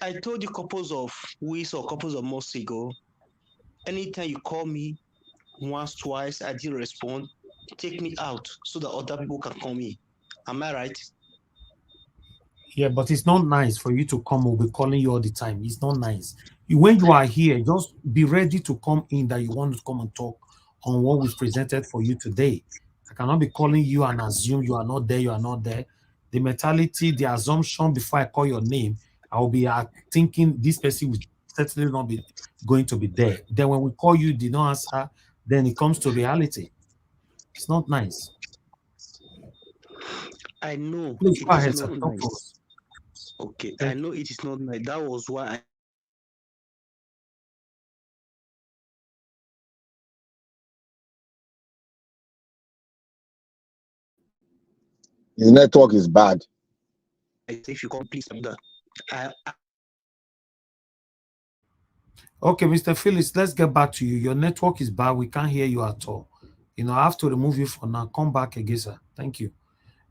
I told you couples of weeks or couples of months ago, anytime you call me once, twice, I didn't respond, take me out so that other people can call me. Am I right? Yeah, but it's not nice for you to come. We'll be calling you all the time. It's not nice. When you are here, just be ready to come in that you want to come and talk on what we've presented for you today. I cannot be calling you and assume you are not there, you are not there. The mentality, the assumption before I call your name, I will be thinking this person will certainly not be going to be there. Then when we call you, did not answer, then it comes to reality. It's not nice. I know Please it go is ahead, not sir. Talk to nice. us. Okay, Thank I know it is not nice. That was why I His network is bad. say if you come, please do that. Okay, Mr. Phillips, let's get back to you. Your network is bad. We can't hear you at all. I have to remove you for now. Come back again, sir. Thank you.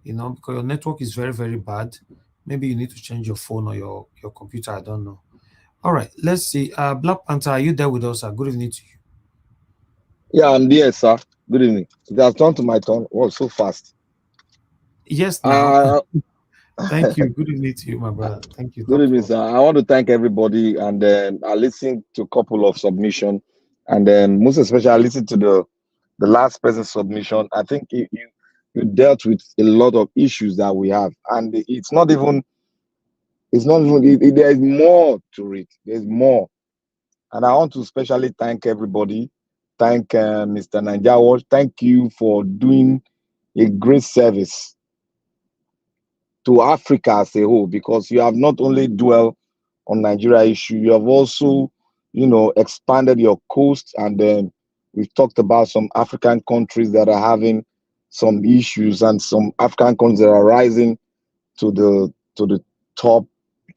Because your network is very, very bad. Maybe you need to change your phone or your computer. I don't know. All right, let's see. Black Panther, are you there with us, sir? Good evening to you. Yeah, I'm there, sir. Good evening. It has turned to my turn. Oh, so fast. Yes, now. Thank you. Good evening to you, my brother. Thank you. Good Talk to evening, us. sir. I want to thank everybody, and then I listened to a couple of submission, and then most especially I listened to the last person's submission. I think you dealt with a lot of issues that we have, and it's not even there is more to it. There's more, and I want to especially thank everybody. Thank Mr. Nanjawa. Thank you for doing a great service to Africa as a whole, because you have not only dwelled on Nigeria issue, you have also, expanded your coast, and then we've talked about some African countries that are having some issues, and some African countries that are rising to the top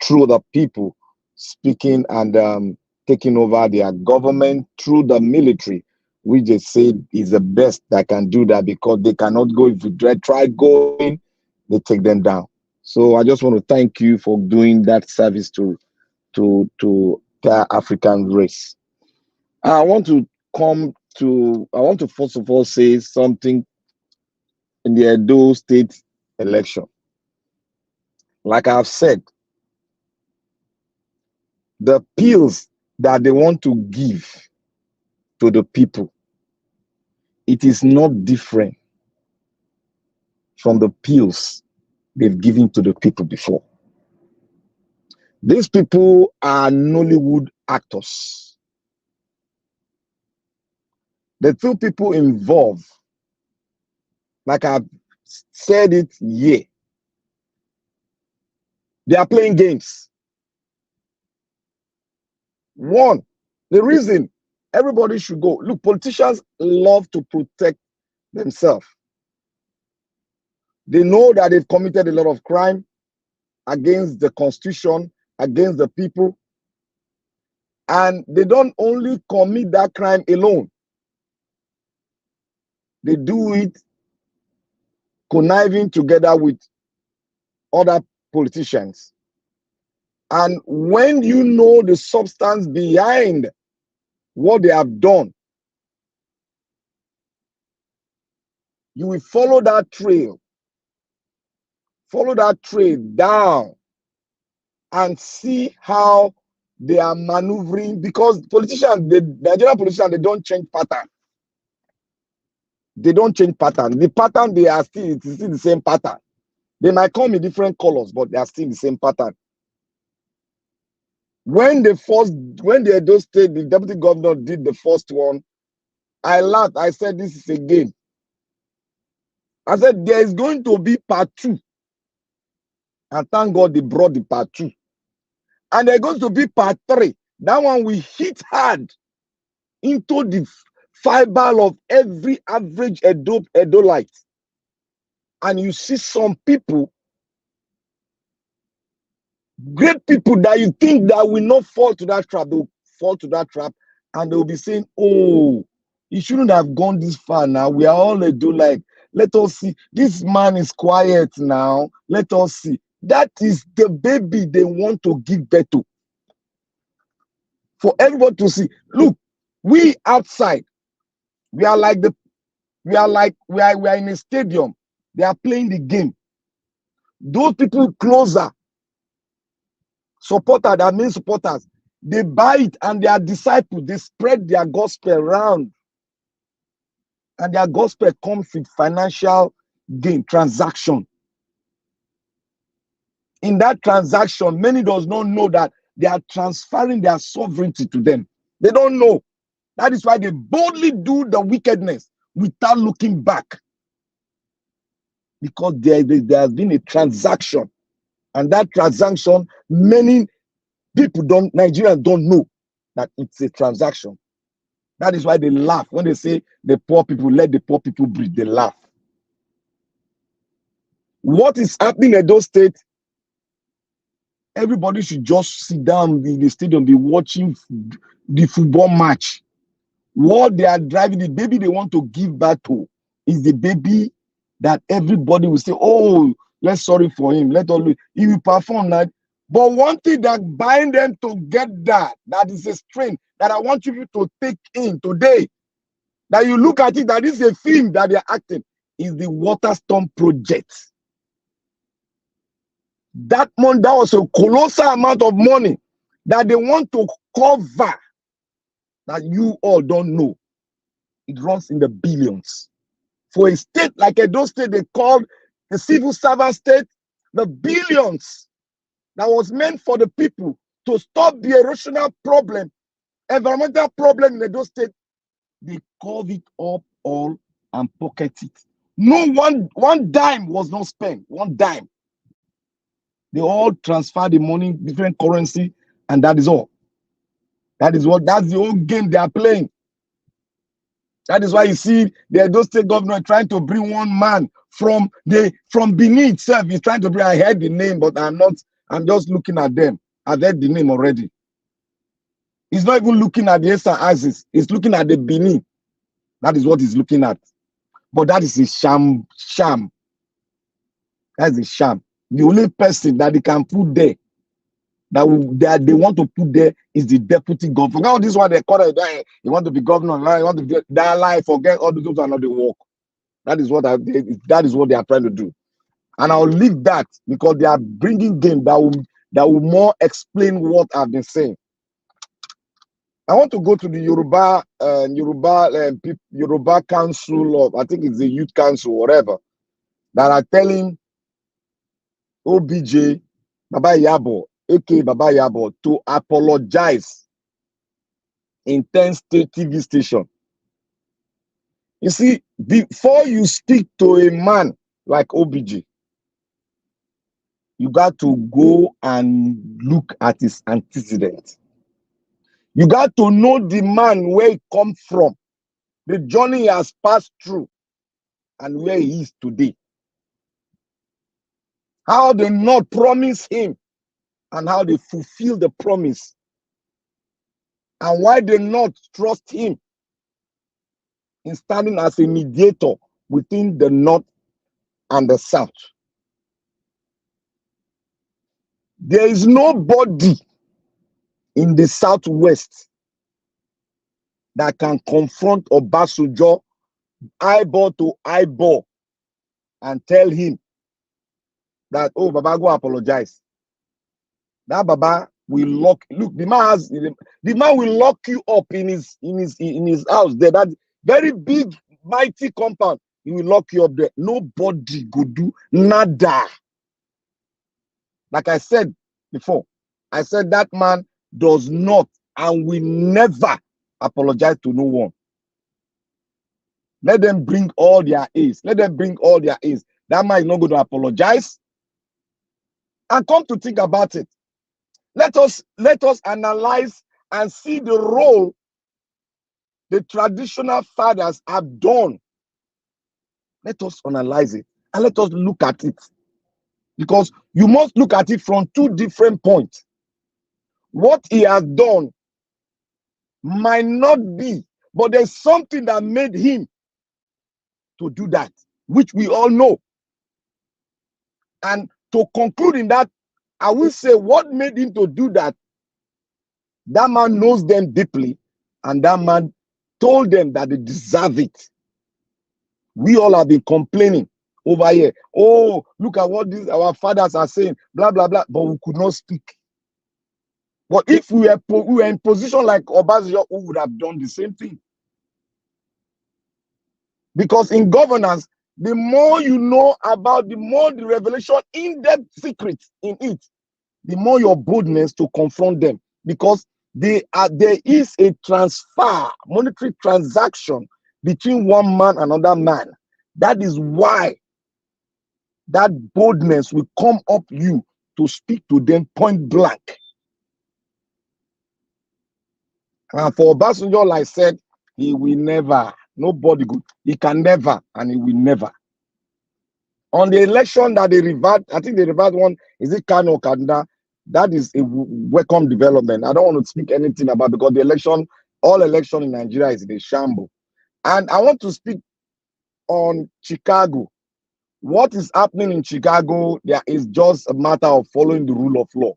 through the people speaking and taking over their government through the military, which they say is the best that can do that, because they cannot go. If you try going, they take them down. So I just want to thank you for doing that service to the African race. I want to first of all say something in the Edo State election. Like I've said, the pills that they want to give to the people, it is not different from the pills they've given to the people before. These people are Nollywood actors. The two people involved, like I've said it here, they are playing games. One, the reason everybody should go, look, politicians love to protect themselves. They know that they've committed a lot of crime against the constitution, against the people. And they don't only commit that crime alone. They do it conniving together with other politicians. And when you know the substance behind what they have done, you will follow that trail down and see how they are maneuvering, because the Nigerian politicians, they don't change pattern. They don't change pattern. The pattern they are still, it's still the same pattern. They might come in different colors, but they are still the same pattern. When the Edo State, the deputy governor did the first one, I laughed. I said, this is a game. I said, there is going to be part 2. And thank God they brought the part 2. And there's going to be part 3. That one will hit hard into the fiber of every average Edolite. And you see some people, great people that you think that will not fall to that trap, they'll fall to that trap and they'll be saying, oh, you shouldn't have gone this far now. We are all Edolite. Let us see. This man is quiet now. Let us see. That is the baby they want to give birth to. For everyone to see. Look, we outside, we are in a stadium. They are playing the game. Those people closer, supporters, that mean supporters, they buy it and they are disciples. They spread their gospel around. And their gospel comes with financial gain, transaction. In that transaction, many does not know that they are transferring their sovereignty to them. They don't know. That is why they boldly do the wickedness without looking back. Because there has been a transaction. And that transaction, many people Nigerians don't know that it's a transaction. That is why they laugh. When they say the poor people, let the poor people breathe, they laugh. What is happening in those states? Everybody should just sit down in the stadium, be watching the football match. What they are driving, the baby they want to give birth to is the baby that everybody will say, oh, let's sorry for him. He will perform that. But one thing that binds them together, that is a string that I want you to take in today, that you look at it, that is a film that they are acting, is the Waterstone project. That was a colossal amount of money that they want to cover that you all don't know. It runs in the billions. For a state like Edo State, they called the civil servant state, the billions that was meant for the people to stop the erosional problem, environmental problem in Edo State, they carved it up all and pocket it. No one dime was not spent, one dime. They all transfer the money, different currency, and that is all. That's the whole game they are playing. That is why you see the Edo State governor trying to bring one man from Benin itself. He's trying to bring, I heard the name, but I'm just looking at them. I've heard the name already. He's not even looking at the Eastern Axis. He's looking at the Benin. That is what he's looking at. But that is a sham. That's a sham. The only person that they can put there, that they want to put there, is the deputy governor. Now this is what they call it. You want to be governor, you want to be that life, forget all those are not the work. That is what they are trying to do. And I'll leave that because they are bringing game that will more explain what I've been saying. I want to go to the Yoruba Council of, I think it's the Youth Council, whatever, that are telling OBJ, Baba Yabo, aka Baba Yabo, to apologize in 10 state TV station. You see, before you speak to a man like OBJ, you got to go and look at his antecedents. You got to know the man, where he comes from, the journey he has passed through, and where he is today. How they not promise him, and how they fulfill the promise. And why they not trust him in standing as a mediator within the North and the South. There is nobody in the Southwest that can confront Obasanjo eyeball to eyeball and tell him that, oh, Baba, go apologize. That Baba will look, the man will lock you up in his house there. That very big, mighty compound. He will lock you up there. Nobody go do nada. Like I said before, I said that man does not and will never apologize to no one. Let them bring all their A's. Let them bring all their A's. That man is not going to apologize. And come to think about it, let us analyze and see the role the traditional fathers have done. Let us analyze it and let us look at it, because you must look at it from two different points. What he has done might not be, but there's something that made him to do that, which we all know. And to conclude in that, I will say what made him to do that. That man knows them deeply, and that man told them that they deserve it. We all have been complaining over here. Oh, look at what our fathers are saying, blah, blah, blah, but we could not speak. But if we were in position like Obasanjo, who would have done the same thing? Because in governance, the more you know about, the more the revelation, in-depth secrets in it, the more your boldness to confront them. Because there is a transfer, monetary transaction between one man and another man. That is why that boldness will come up you to speak to them point blank. And for Obasanjo, like I said, he will never, nobody good. He can never, and he will never. On the election that they revert, I think they revert one, is it Kano or Kaduna? That is a welcome development. I don't want to speak anything about, because the election, all election in Nigeria is a shambles. And I want to speak on Chicago. What is happening in Chicago, there is just a matter of following the rule of law.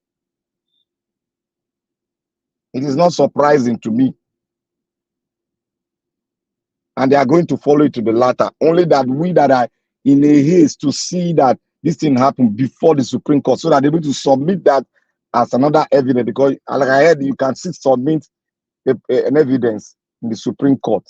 It is not surprising to me. And they are going to follow it to the latter. Only that we that are in a haste to see that this thing happened before the Supreme Court, so that they're able to submit that as another evidence. Because like I heard, you can still submit an evidence in the Supreme Court.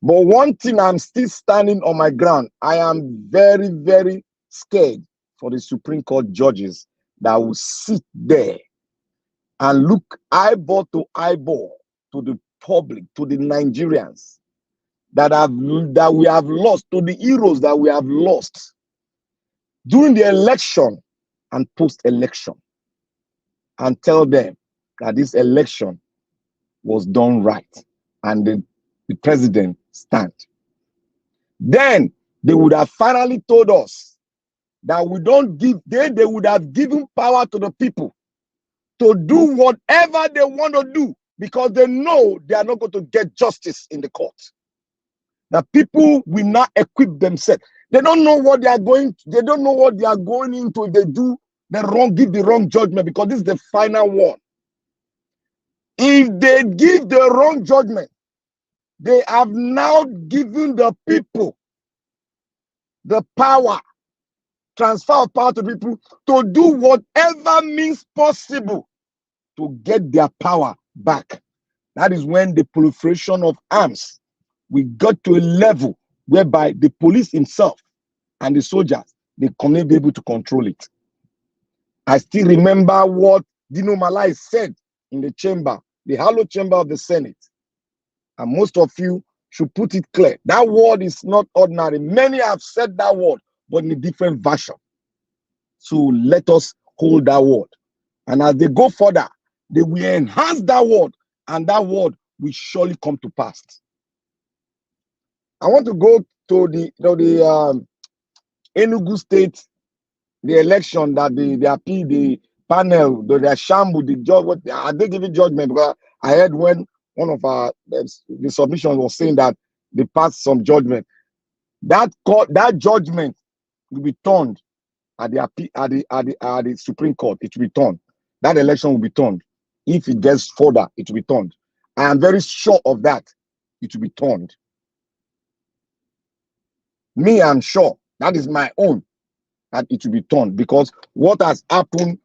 But one thing, I'm still standing on my ground. I am very, very scared for the Supreme Court judges that will sit there and look eyeball to eyeball to the public, to the Nigerians that we have lost, to the heroes that we have lost during the election and post-election, and tell them that this election was done right and the president stand. Then they would have finally told us that we don't give, they would have given power to the people to do whatever they want to do, because they know they are not going to get justice in the court. The people will not equip themselves. They don't know what they are going into if they do the wrong, give the wrong judgment, because this is the final one. If they give the wrong judgment, they have now given the people the power, transfer of power to people to do whatever means possible to get their power back. That is when the proliferation of arms, we got to a level whereby the police himself and the soldiers, they cannot be able to control it. I still remember what Dino Malai said in the chamber, the hallowed chamber of the Senate. And most of you should put it clear. That word is not ordinary. Many have said that word, but in a different version. So let us hold that word. And as they go further, they will enhance that word, and that word will surely come to pass. I want to go to the Enugu State, the election that the panel, the shamble, the judge, are they giving judgment? Because I heard when one of the submission was saying that they passed some judgment. That judgment will be turned at the Supreme Court. It will be turned. That election will be turned. If it gets further, it will be turned. I am very sure of that. It will be turned. Me, I'm sure. That is my own. That it will be turned, because what has happened,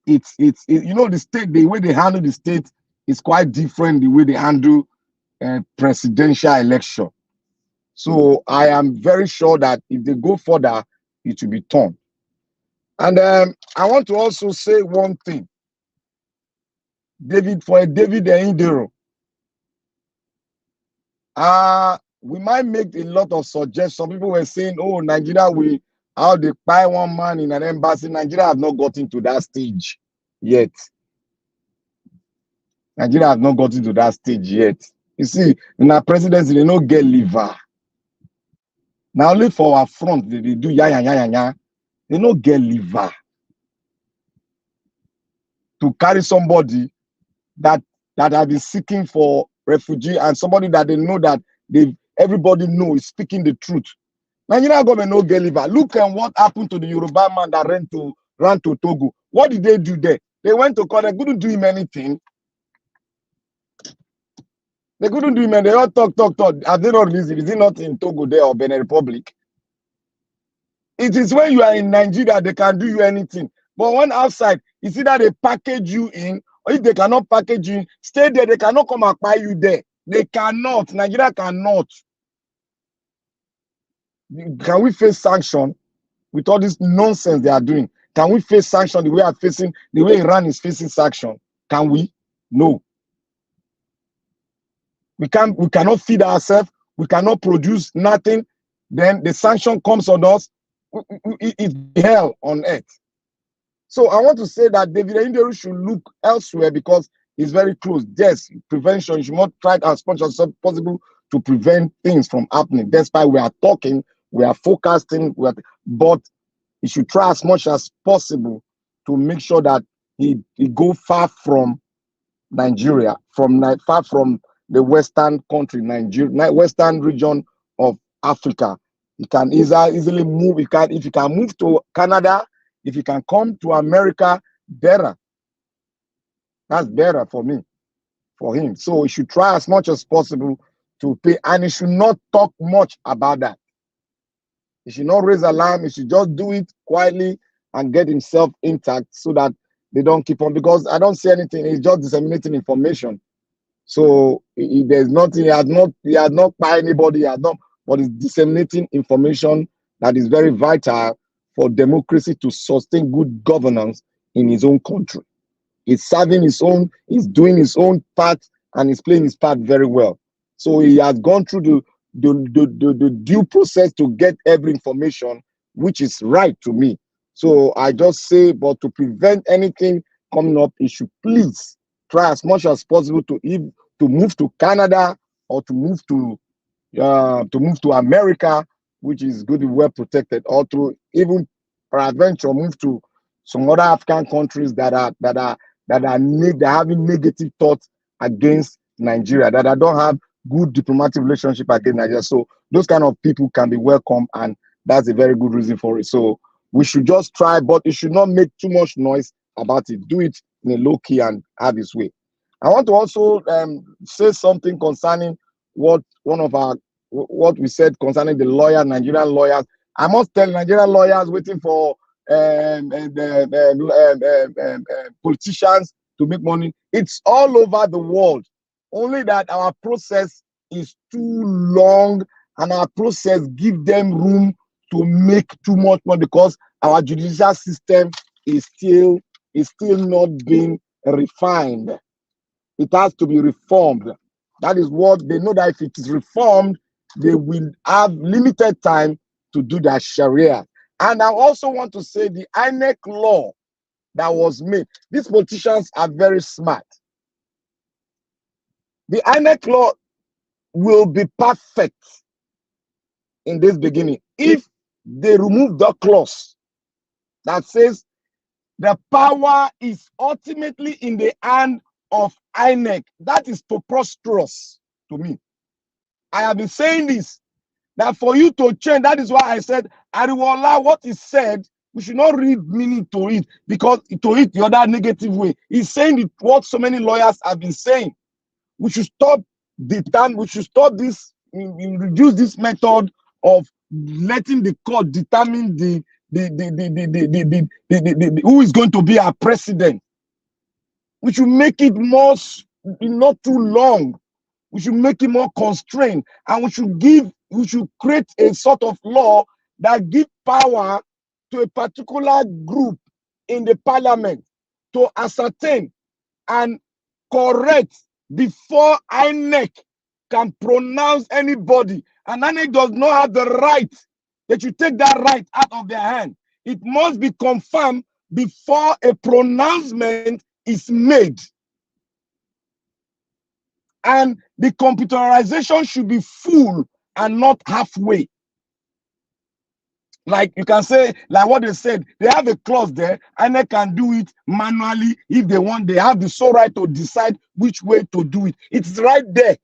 it's you know, the state, the way they handle the state is quite different the way they handle presidential election. So I am very sure that if they go further, it will be turned. And I want to also say one thing. David Indero. We might make a lot of suggestions. Some people were saying, oh, Nigeria how they buy one man in an embassy. Nigeria have not gotten to that stage yet. Nigeria have not gotten to that stage yet. You see, in our presidency, they don't get liver. Now only for our front, they do ya. They don't get liver to carry somebody that have been seeking for refugee and somebody that they know that everybody know is speaking the truth. Nigerian government no get liver. Look at what happened to the Yoruba man that ran to Togo. What did they do there? They went to court. They couldn't do him anything. They couldn't do him anything. They all talk. Have they not released him? Is he not in Togo there or Benin Republic? It is when you are in Nigeria, they can do you anything. But when outside, it's either they package you in, or if they cannot package you in, stay there. They cannot come and buy you there. They cannot. Nigeria cannot. Can we face sanction with all this nonsense they are doing? Can we face sanction the way Iran is facing sanction? Can we? No. We cannot feed ourselves. We cannot produce nothing. Then the sanction comes on us. It's hell on earth. So I want to say that David Indero should look elsewhere because it's very close. Yes, prevention. You should not try as much as possible to prevent things from happening. Despite we are talking, we are forecasting, but he should try as much as possible to make sure that he go far from Nigeria, far from the Western country, Nigeria, Western region of Africa. He can easily move. If he can move to Canada, if he can come to America, better. That's better for me, for him. So he should try as much as possible to pay, and he should not talk much about that. He should not raise alarm. He should just do it quietly and get himself intact so that they don't keep on. Because I don't see anything. He's just disseminating information. So there's nothing. He has not by anybody. He has not. But he's disseminating information that is very vital for democracy to sustain good governance in his own country. He's serving his own. He's doing his own part, and he's playing his part very well. So he has gone through the due process to get every information, which is right to me. So I just say, but to prevent anything coming up, he should please try as much as possible to move to Canada or to move to America, which is good and well protected, or to even peradventure move to some other African countries that are having negative thoughts against Nigeria, that don't have good diplomatic relationship against Nigeria. So those kind of people can be welcome, and that's a very good reason for it. So we should just try, but it should not make too much noise about it. Do it in a low key and have his way. I want to also say something concerning what we said concerning the Nigerian lawyers. I must tell Nigerian lawyers waiting for politicians to make money. It's all over the world. Only that our process is too long, and our process gives them room to make too much money because our judicial system is still not being refined. It has to be reformed. That is what they know, that if it is reformed, they will have limited time to do their Sharia. And I also want to say the INEC law that was made, these politicians are very smart. The INEC law will be perfect in this beginning if they remove the clause that says the power is ultimately in the hand of INEC. That is preposterous to me. I have been saying this, that for you to change, that is why I said, Ariwoola, what is said, we should not read meaning to it, because to it the other negative way. He's saying what so many lawyers have been saying. We should stop this, reduce this method of letting the court determine who is going to be our president. We should make it more, not too long. We should make it more constrained, and we should create a sort of law that gives power to a particular group in the parliament to ascertain and correct before INEC can pronounce anybody. And INEC does not have the right. They should take that right out of their hand. It must be confirmed before a pronouncement is made. And the computerization should be full and not halfway. Like you can say, like what they said, they have a clause there, and they can do it manually if they want. They have the sole right to decide which way to do it. It's right there.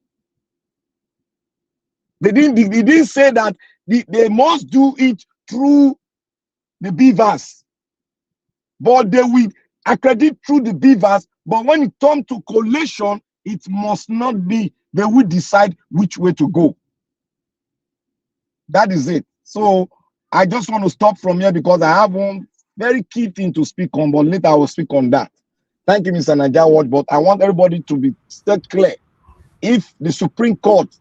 They didn't say that they must do it through the beavers, but they will accredit through the beavers. But when it comes to collation, it must not be. They will decide which way to go. That is it. So I just want to stop from here because I have one very key thing to speak on, but later I will speak on that. Thank you, Mr. Najawad, but I want everybody to be set clear. If the Supreme Court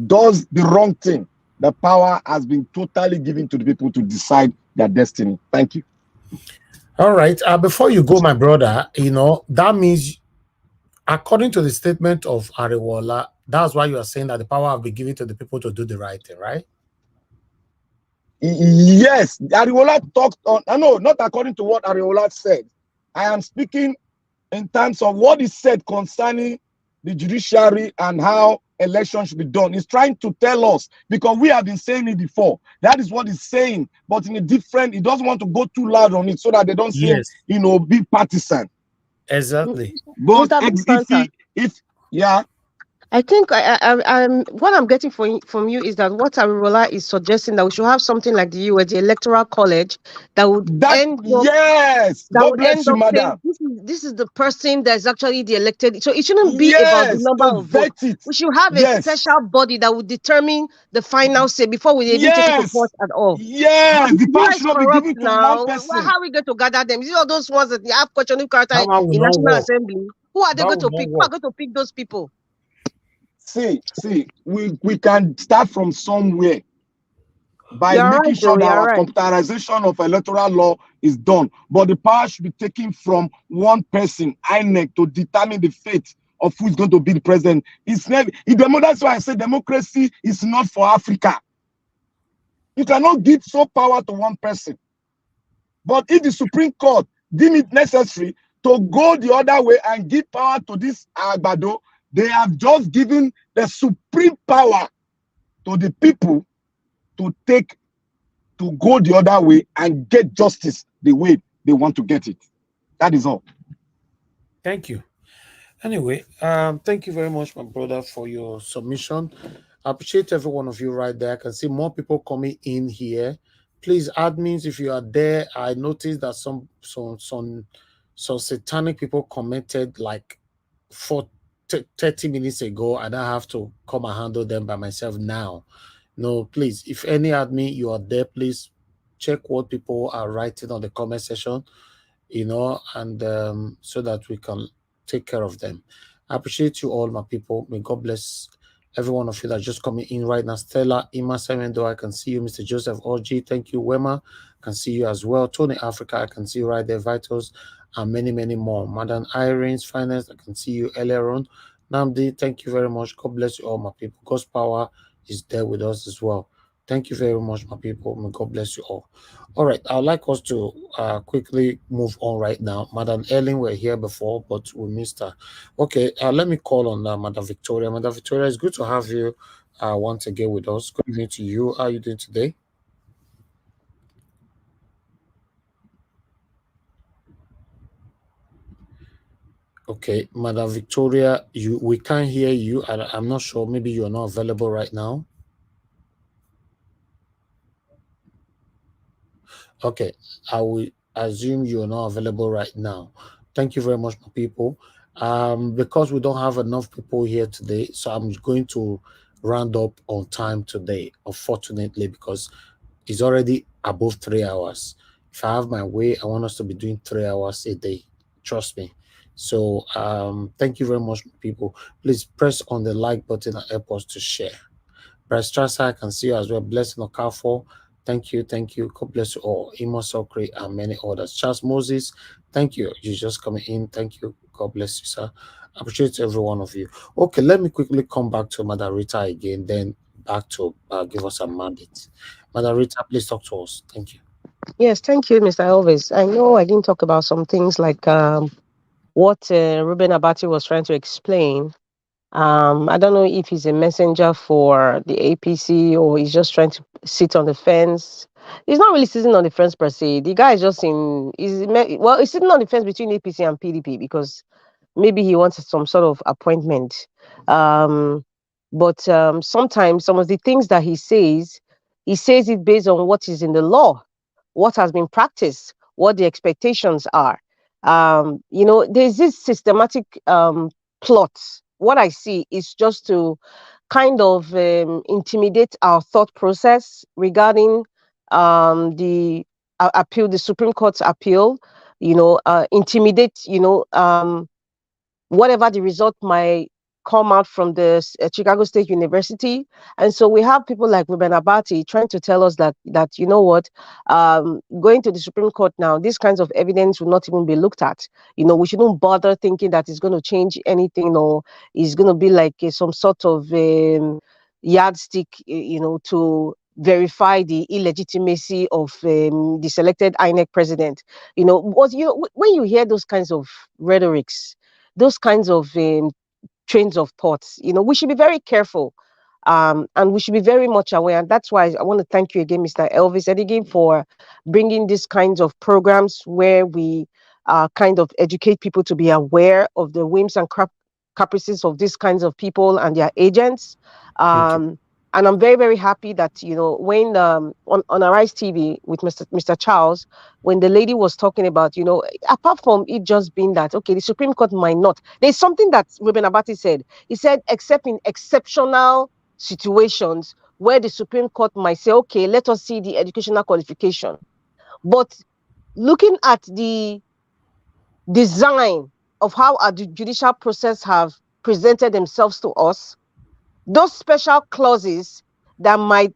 does the wrong thing, the power has been totally given to the people to decide their destiny. Thank you. All right. Before you go, my brother, that means, according to the statement of Ariwoola, that's why you are saying that the power will be given to the people to do the right thing, right? Yes, Ariwoola talked on. No, not according to what Ariwoola said. I am speaking in terms of what is said concerning the judiciary and how elections should be done. He's trying to tell us, because we have been saying it before. That is what he's saying, but in a different. He doesn't want to go too loud on it so that they don't seem, be partisan. Exactly. But yeah. I think what I'm getting from you is that what Ariwoola is suggesting, that we should have something like the US, the Electoral College, that would end up, yes, that God would bless end you, up madam. saying this is the person that's actually the elected. So it shouldn't be about the number of votes. We should have a special body that would determine the final say before we even take it to court at all. Yes, the power should not be corrupt given to now. one person. Well, how are we going to gather them? Is it all those ones that have questioning character That one will in not National work. Assembly? Who are they That going to will pick? not Who are work. going to pick those people? See, we can start from somewhere by You're making right, sure though, that you're our right. computerization of electoral law is done. But the power should be taken from one person, INEC, to determine the fate of who is going to be the president. It's never, that's why I say democracy is not for Africa. You cannot give so power to one person. But if the Supreme Court deem it necessary to go the other way and give power to this Agbado, they have just given the supreme power to the people to go the other way and get justice the way they want to get it. That is all. Thank you. Anyway, thank you very much, my brother, for your submission. I appreciate every one of you right there. I can see more people coming in here. Please, admins, if you are there, I noticed that some satanic people commented like 30 minutes ago, and I have to come and handle them by myself now. No, please, if any admin you are there, please check what people are writing on the comment section, and so that we can take care of them. I appreciate you all, my people. May God bless every one of you that are just coming in right now. Stella, Ima Semendo, I can see you. Mr. Joseph OG, thank you. Wema, I can see you as well. Tony Africa, I can see you right there. Vitals, and many, many more. Madam Irene's Finance, I can see you earlier on. Namdi, thank you very much. God bless you all, my people. God's power is there with us as well. Thank you very much, my people. May God bless you all. All right, I'd like us to quickly move on right now. Madam Ellen were here before, but we missed her. Okay, let me call on Madam Victoria. Madam Victoria, it's good to have you once again with us. Good evening to you. How are you doing today? Okay, Madam Victoria, we can't hear you. I'm not sure. Maybe you're not available right now. Okay, I will assume you're not available right now. Thank you very much, my people. Because we don't have enough people here today, so I'm going to round up on time today, unfortunately, because it's already above 3 hours. If I have my way, I want us to be doing 3 hours a day. Trust me. So thank you very much, people. Please press on the like button and help us to share. Brad Strasser, I can see you as well. Blessing Okafor, thank you. God bless you all. Imo Sokri and many others. Charles Moses, Thank you. You just coming in. Thank you. God bless you, sir. Appreciate every one of you. Okay, let me quickly come back to Madam Rita again, then back to give us a mandate. Madam Rita, please talk to us. Thank you. Yes, thank you, Mr. Elvis. I know I didn't talk about some things like what Ruben Abati was trying to explain. I don't know if he's a messenger for the APC or he's just trying to sit on the fence. He's not really sitting on the fence per se. The guy is just he's sitting on the fence between APC and PDP because maybe he wants some sort of appointment. But sometimes some of the things that he says it based on what is in the law, what has been practiced, what the expectations are. There's this systematic plot. What I see is just to kind of intimidate our thought process regarding the appeal, the Supreme Court's appeal. Intimidate. Whatever the result might come out from the Chicago State University. And so we have people like Ruben Abati trying to tell us that you know what, going to the Supreme Court now, these kinds of evidence will not even be looked at. We shouldn't bother thinking that it's going to change anything or it's going to be like some sort of yardstick, to verify the illegitimacy of the selected INEC president. When you hear those kinds of rhetorics, those kinds of trains of thoughts, we should be very careful, and we should be very much aware. And that's why I want to thank you again, Mr. Elvis Edigan, for bringing these kinds of programs where we kind of educate people to be aware of the whims and caprices of these kinds of people and their agents. And I'm very, very happy that, when on Arise TV with Mr. Charles, when the lady was talking about, apart from it just being that, okay, the Supreme Court might not. There's something that Ruben Abati said. He said, except in exceptional situations where the Supreme Court might say, okay, let us see the educational qualification. But looking at the design of how our judicial process have presented themselves to us, those special clauses that might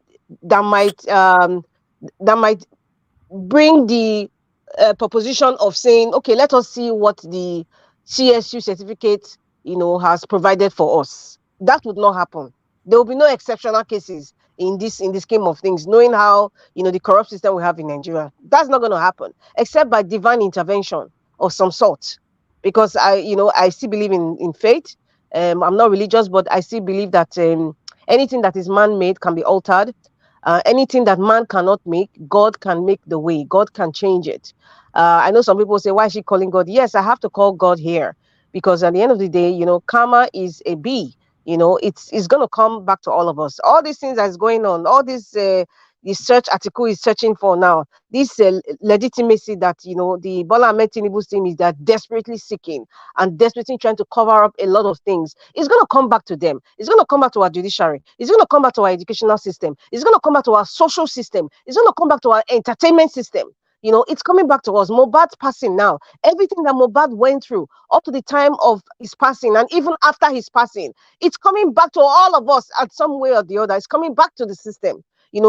bring the proposition of saying, okay, let us see what the CSU certificate, has provided for us. That would not happen. There will be no exceptional cases in this scheme of things, knowing how, the corrupt system we have in Nigeria. That's not going to happen, except by divine intervention of some sort. Because I still believe in faith. I'm not religious, but I still believe that anything that is man-made can be altered. Anything that man cannot make, God can make the way. God can change it. I know some people say, why is she calling God? Yes, I have to call God here because at the end of the day, karma is a bee. It's going to come back to all of us. All these things that's going on, all this the search article is searching for now, this legitimacy that, the Bola Ahmed Tinubu's team is that desperately seeking and desperately trying to cover up a lot of things. It's going to come back to them. It's going to come back to our judiciary. It's going to come back to our educational system. It's going to come back to our social system. It's going to come back to our entertainment system. It's coming back to us. Mohbad's passing now. Everything that Mohbad went through up to the time of his passing and even after his passing, it's coming back to all of us at some way or the other. It's coming back to the system.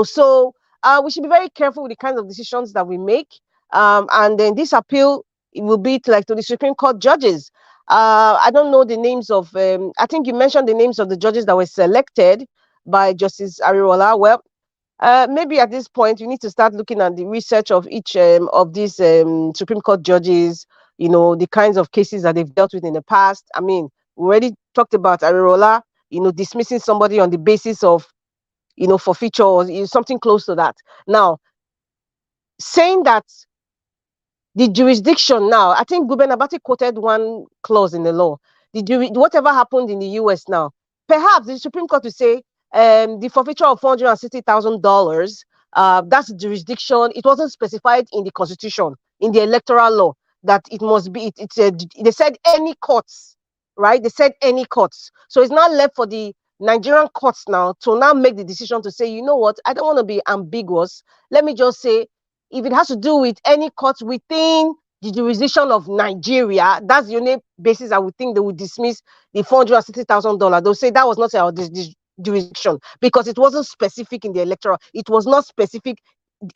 So we should be very careful with the kinds of decisions that we make. And then this appeal, it will be to the Supreme Court judges. I don't know the names of, I think you mentioned the names of the judges that were selected by Justice Ariwoola. Well, maybe at this point, you need to start looking at the research of each of these Supreme Court judges, the kinds of cases that they've dealt with in the past. I mean, we already talked about Ariwoola, dismissing somebody on the basis of, forfeiture or something close to that. Now, saying that the jurisdiction now, I think Ruben Abati quoted one clause in the law. Whatever happened in the US now, perhaps the Supreme Court will say the forfeiture of $460,000, that's the jurisdiction. It wasn't specified in the Constitution, in the electoral law, that it must be, they said any courts, right? They said any courts. So it's not left for the Nigerian courts now to now make the decision to say, you know what, I don't want to be ambiguous. Let me just say, if it has to do with any courts within the jurisdiction of Nigeria, that's the only basis I would think they would dismiss the $460,000. They'll say that was not our jurisdiction because it wasn't specific in the electoral. It was not specific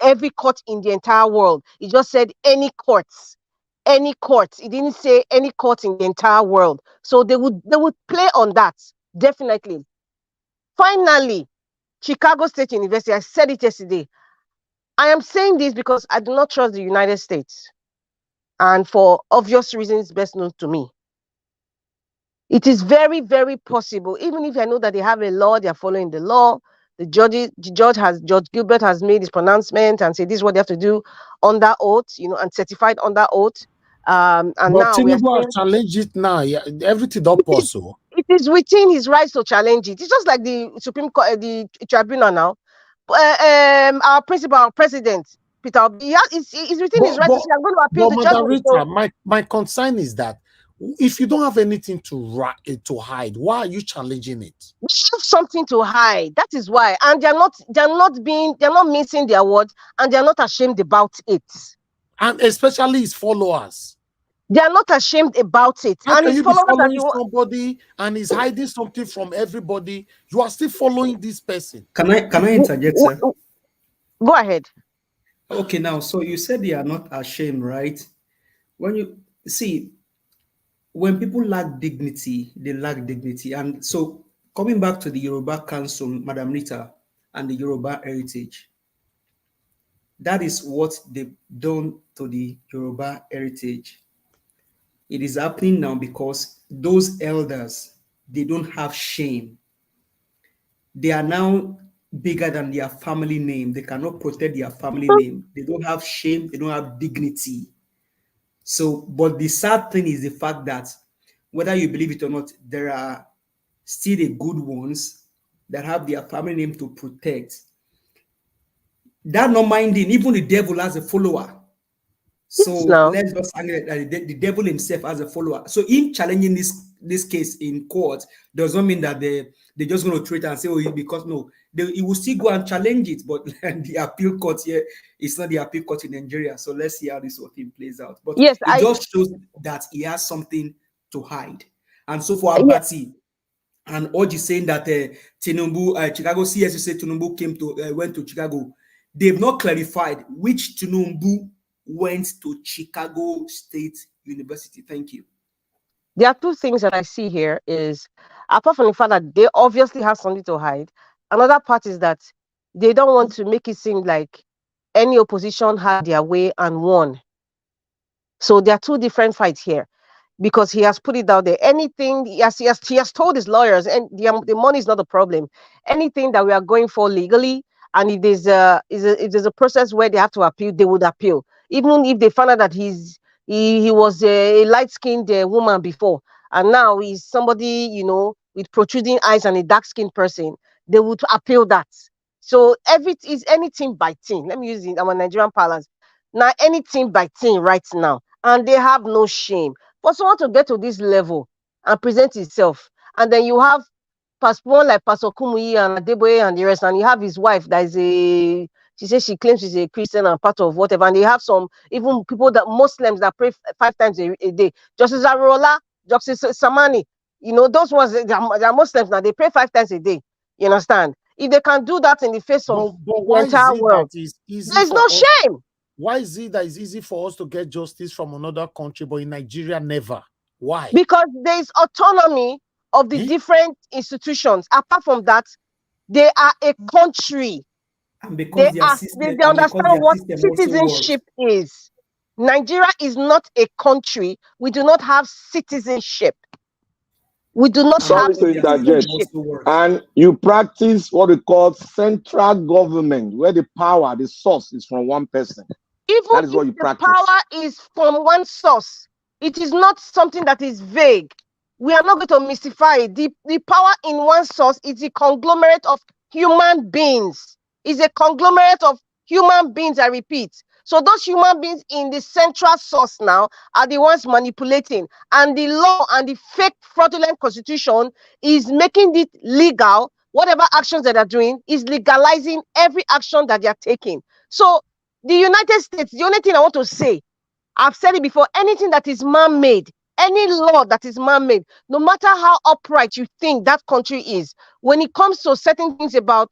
every court in the entire world. It just said any courts. any court. He didn't say any court in the entire world. So they would play on that, definitely. Finally, Chicago State University, I said it yesterday. I am saying this because I do not trust the United States. And for obvious reasons best known to me. It is very, very possible, even if I know that they have a law, they are following the law. Judge Gilbert has made his pronouncement and said this is what they have to do under oath, and certified under oath. And But now we are Tinubu saying has challenged it now. Yeah, everything don't possible. it is within his rights to challenge it. It's just like the Supreme Court, the tribunal now. Our president, Peter Obi, it's within his right to say, I'm going to appeal the judgment. So, my concern is that if you don't have anything to hide, why are you challenging it? We have something to hide. That is why, and they're not missing their words, and they're not ashamed about it. And especially his followers. They are not ashamed about it. How and can his you be followers following somebody and he's hiding something from everybody? You are still following this person. Can I interject, sir? Go ahead. Okay, now, so you said they are not ashamed, right? When you see, when people lack dignity, they lack dignity. And so coming back to the Yoruba Council, Madam Rita, and the Yoruba heritage, that is what they've done to the Yoruba heritage. It is happening now because those elders, they don't have shame. They are now bigger than their family name. They cannot protect their family name. They don't have shame. They don't have dignity. So, but the sad thing is the fact that whether you believe it or not, there are still the good ones that have their family name to protect. That not minding, even the devil has a follower. So let's just argue that the devil himself has a follower. So in challenging this case in court does not mean that they're just going to treat it and say, oh, because no, he will still go and challenge it. But the appeal court here, it's not the appeal court in Nigeria. So let's see how this whole thing plays out. But yes, it just shows that he has something to hide. And so for Abati, and Oji saying that Tinubu, Chicago CSU said Tinubu went to Chicago. They've not clarified which Tinubu went to Chicago State University. Thank you. There are two things that I see here is, apart from the fact that they obviously have something to hide, another part is that they don't want to make it seem like any opposition had their way and won. So there are two different fights here, because he has put it out there. Anything, he has told his lawyers, and the money is not the problem. Anything that we are going for legally, and if there's a process where they have to appeal, they would appeal. Even if they found out that he was a light-skinned woman before, and now he's somebody, with protruding eyes and a dark-skinned person, they would appeal that. So anything by team. Let me use our Nigerian parlance. Now, anything by team right now, and they have no shame. For someone to get to this level and present himself, and then you have one like Pastor Kumuyi and Adeboye and the rest, and you have his wife that is she says she claims she's a Christian and part of whatever, and they have some even people that Muslims that pray 5 times a day. Justice Ariwoola, Justice Samani, those ones, they are Muslims now, they pray 5 times a day. You understand? If they can do that in the face of the entire world, there's no shame. Why is it that it's easy for us to get justice from another country, but in Nigeria, never? Why? Because there is autonomy of the different institutions. Apart from that, they are a country. And because they understand what citizenship is. Nigeria is not a country. We do not have citizenship. We do not have citizenship. And you practice what we call central government, where the power, the source is from one person. Even that is what you practice. Power is from one source. It is not something that is vague. We are not going to mystify it. The power in one source is a conglomerate of human beings. It's a conglomerate of human beings, I repeat. So those human beings in the central source now are the ones manipulating. And the law and the fake fraudulent constitution is making it legal. Whatever actions that they're doing is legalizing every action that they're taking. So the United States, the only thing I want to say, I've said it before, anything that is man-made, any law that is man-made, no matter how upright you think that country is, when it comes to certain things about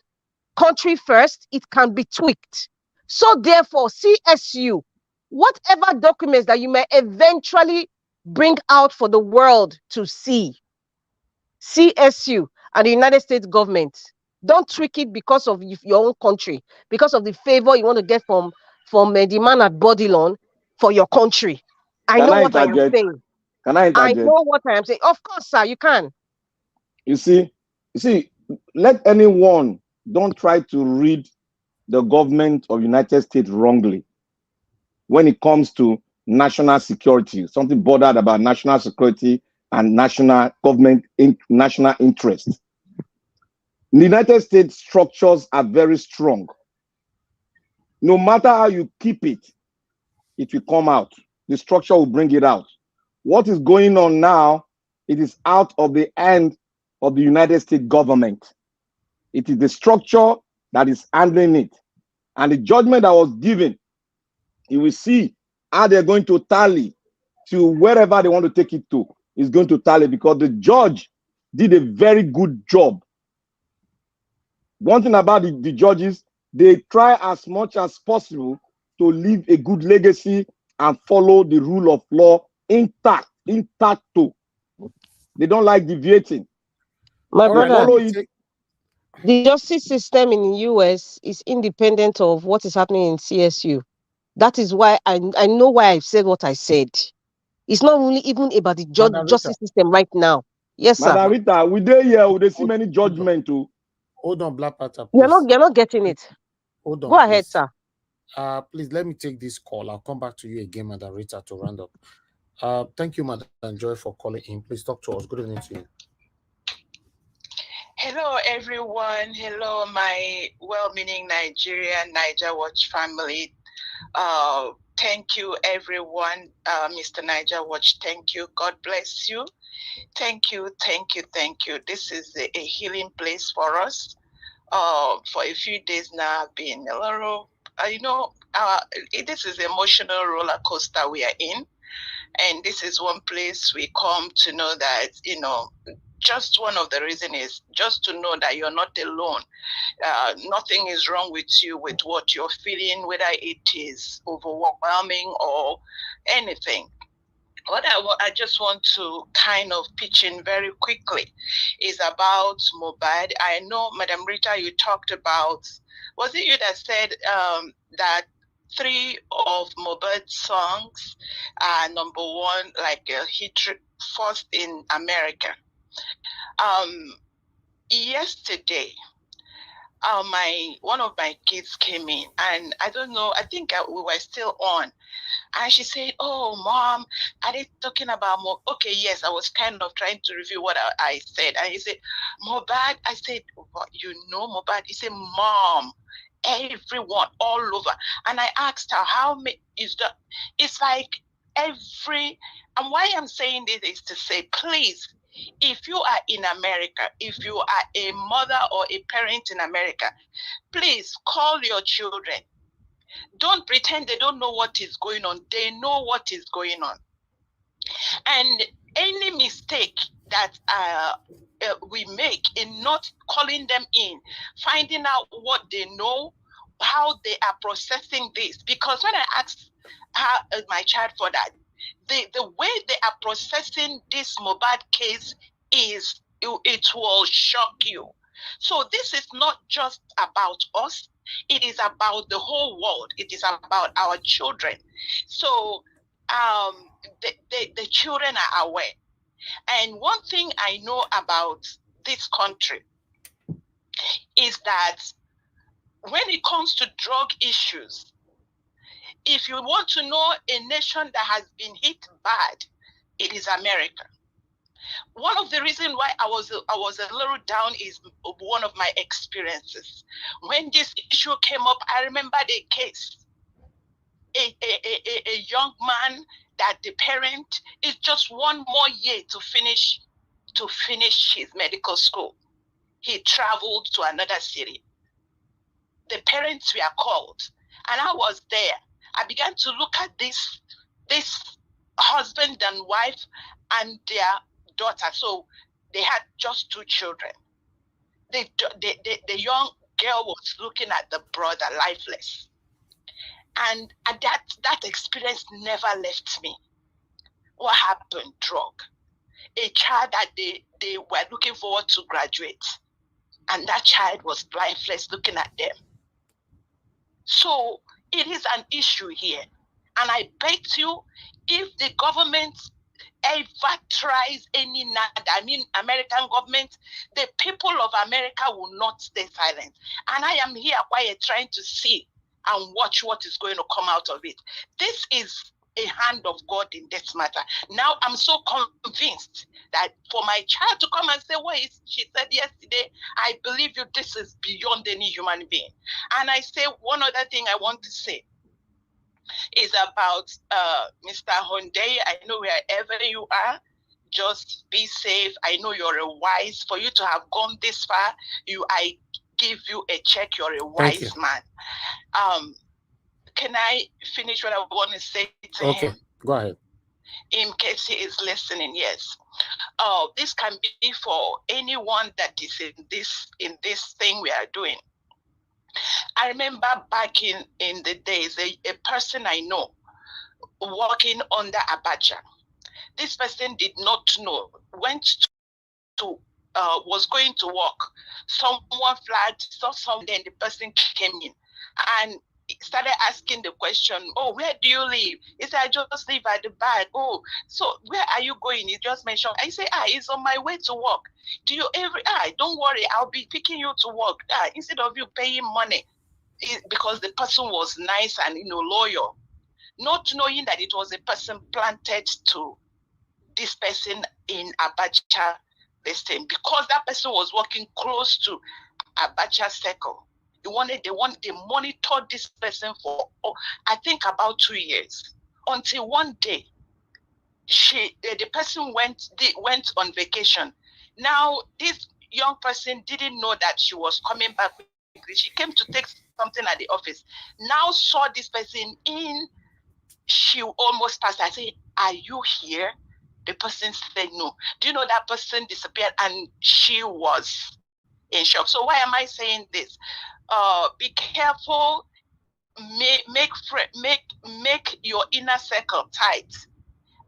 country first, it can be tweaked. So therefore, CSU, whatever documents that you may eventually bring out for the world to see, CSU and the United States government, don't trick it because of your own country, because of the favor you want to get from the man at Bodilon for your country. I know what I am saying. Can I interject? I know what I am saying. Of course, sir, you can. You see, let anyone don't try to read the government of United States wrongly when it comes to national security, something bothered about national security and national government, national interest. The United States structures are very strong. No matter how you keep it, it will come out. The structure will bring it out. What is going on now, it is out of the hand of the United States government. It is the structure that is handling it. And the judgment that was given, you will see how they're going to tally to wherever they want to take it to. Is going to tally because the judge did a very good job. One thing about the judges, they try as much as possible to leave a good legacy and follow the rule of law intact too. They don't like deviating. My brother, follow it. The justice system in the US is independent of what is happening in CSU. That is why I know why I said what I said. It's not only even about the justice system right now. Yes, sir. Madam Rita, we there here, we see many judgment too. Hold on, Black Panther, please. You're not getting it. Hold on. Go ahead, sir. Please let me take this call. I'll come back to you again, Madam Rita, to round up. Thank you, Madam Joy, for calling in. Please talk to us. Good evening to you. Hello, everyone. Hello, my well-meaning Niger Watch family. Thank you, everyone. Mr. Niger Watch, thank you. God bless you. Thank you. This is a healing place for us. For a few days now, I've been a little, this is an emotional roller coaster we are in. And this is one place we come to know that, just one of the reasons is just to know that you're not alone. Nothing is wrong with you, with what you're feeling, whether it is overwhelming or anything. What I just want to kind of pitch in very quickly is about Mohbad. I know, Madam Rita, you talked about, was it you that said that 3 of Mohbad's songs are #1, like hit first in America? Yesterday, one of my kids came in, and I don't know, I think we were still on, and she said, "Oh, Mom, are they talking about Mohbad?" Okay, yes, I was kind of trying to review what I said, and he said, "Mohbad." I said, "What, you know Mohbad?" He said, "Mom, everyone all over." And I asked her, how many is that? It's like every, and why I'm saying this is to say, please, if you are in America, if you are a mother or a parent in America, please call your children. Don't pretend they don't know what is going on. They know what is going on. And any mistake that we make in not calling them in, finding out what they know, how they are processing this. Because when I asked my child for that, the way they are processing this Mohbad case is, it will shock you. So this is not just about us. It is about the whole world. It is about our children. So the children are aware. And one thing I know about this country is that when it comes to drug issues, if you want to know a nation that has been hit bad, it is America. One of the reasons why I was a little down is one of my experiences. When this issue came up, I remember the case. A young man that the parent is just one more year to finish his medical school. He traveled to another city. The parents were called, and I was there. I began to look at this husband and wife and their daughter. So they had just 2 children. The young girl was looking at the brother lifeless. And that experience never left me. What happened? Drug. A child that they were looking forward to graduate, and that child was blindless looking at them. So it is an issue here. And I bet you, if the government ever tries any American government, the people of America will not stay silent. And I am here quiet trying to see and watch what is going to come out of it. This is a hand of God in this matter. Now I'm so convinced that for my child to come and say, she said yesterday, I believe you, this is beyond any human being. And I say one other thing I want to say is about Mr. Hyundai. I know wherever you are, just be safe. I know you're a wise. For you to have gone this far, I give you a check. You're a wise man. Can I finish what I want to say to him? Okay, go ahead. In case he is listening, yes. This can be for anyone that is in this thing we are doing. I remember back in the days, a person I know working under Abacha. This person did not know, went to was going to work. Someone flagged, saw someone, then the person came in and started asking the question, oh, where do you live? He said, I just live at the back. Oh, so where are you going? He just mentioned, I say, it's on my way to work. Do you ever, don't worry, I'll be picking you to work. Instead of you paying money, because the person was nice and loyal, not knowing that it was a person planted to this person in Abacha, this thing, because that person was working close to Abacha circle. They monitored this person for I think about 2 years, until one day the person went on vacation. Now this young person didn't know that she was coming back. She came to take something at the office. Now saw this person in. She almost passed. I said, are you here? The person said no. Do you know that person disappeared? And she was in shock. So why am I saying this? Be careful. Make your inner circle tight,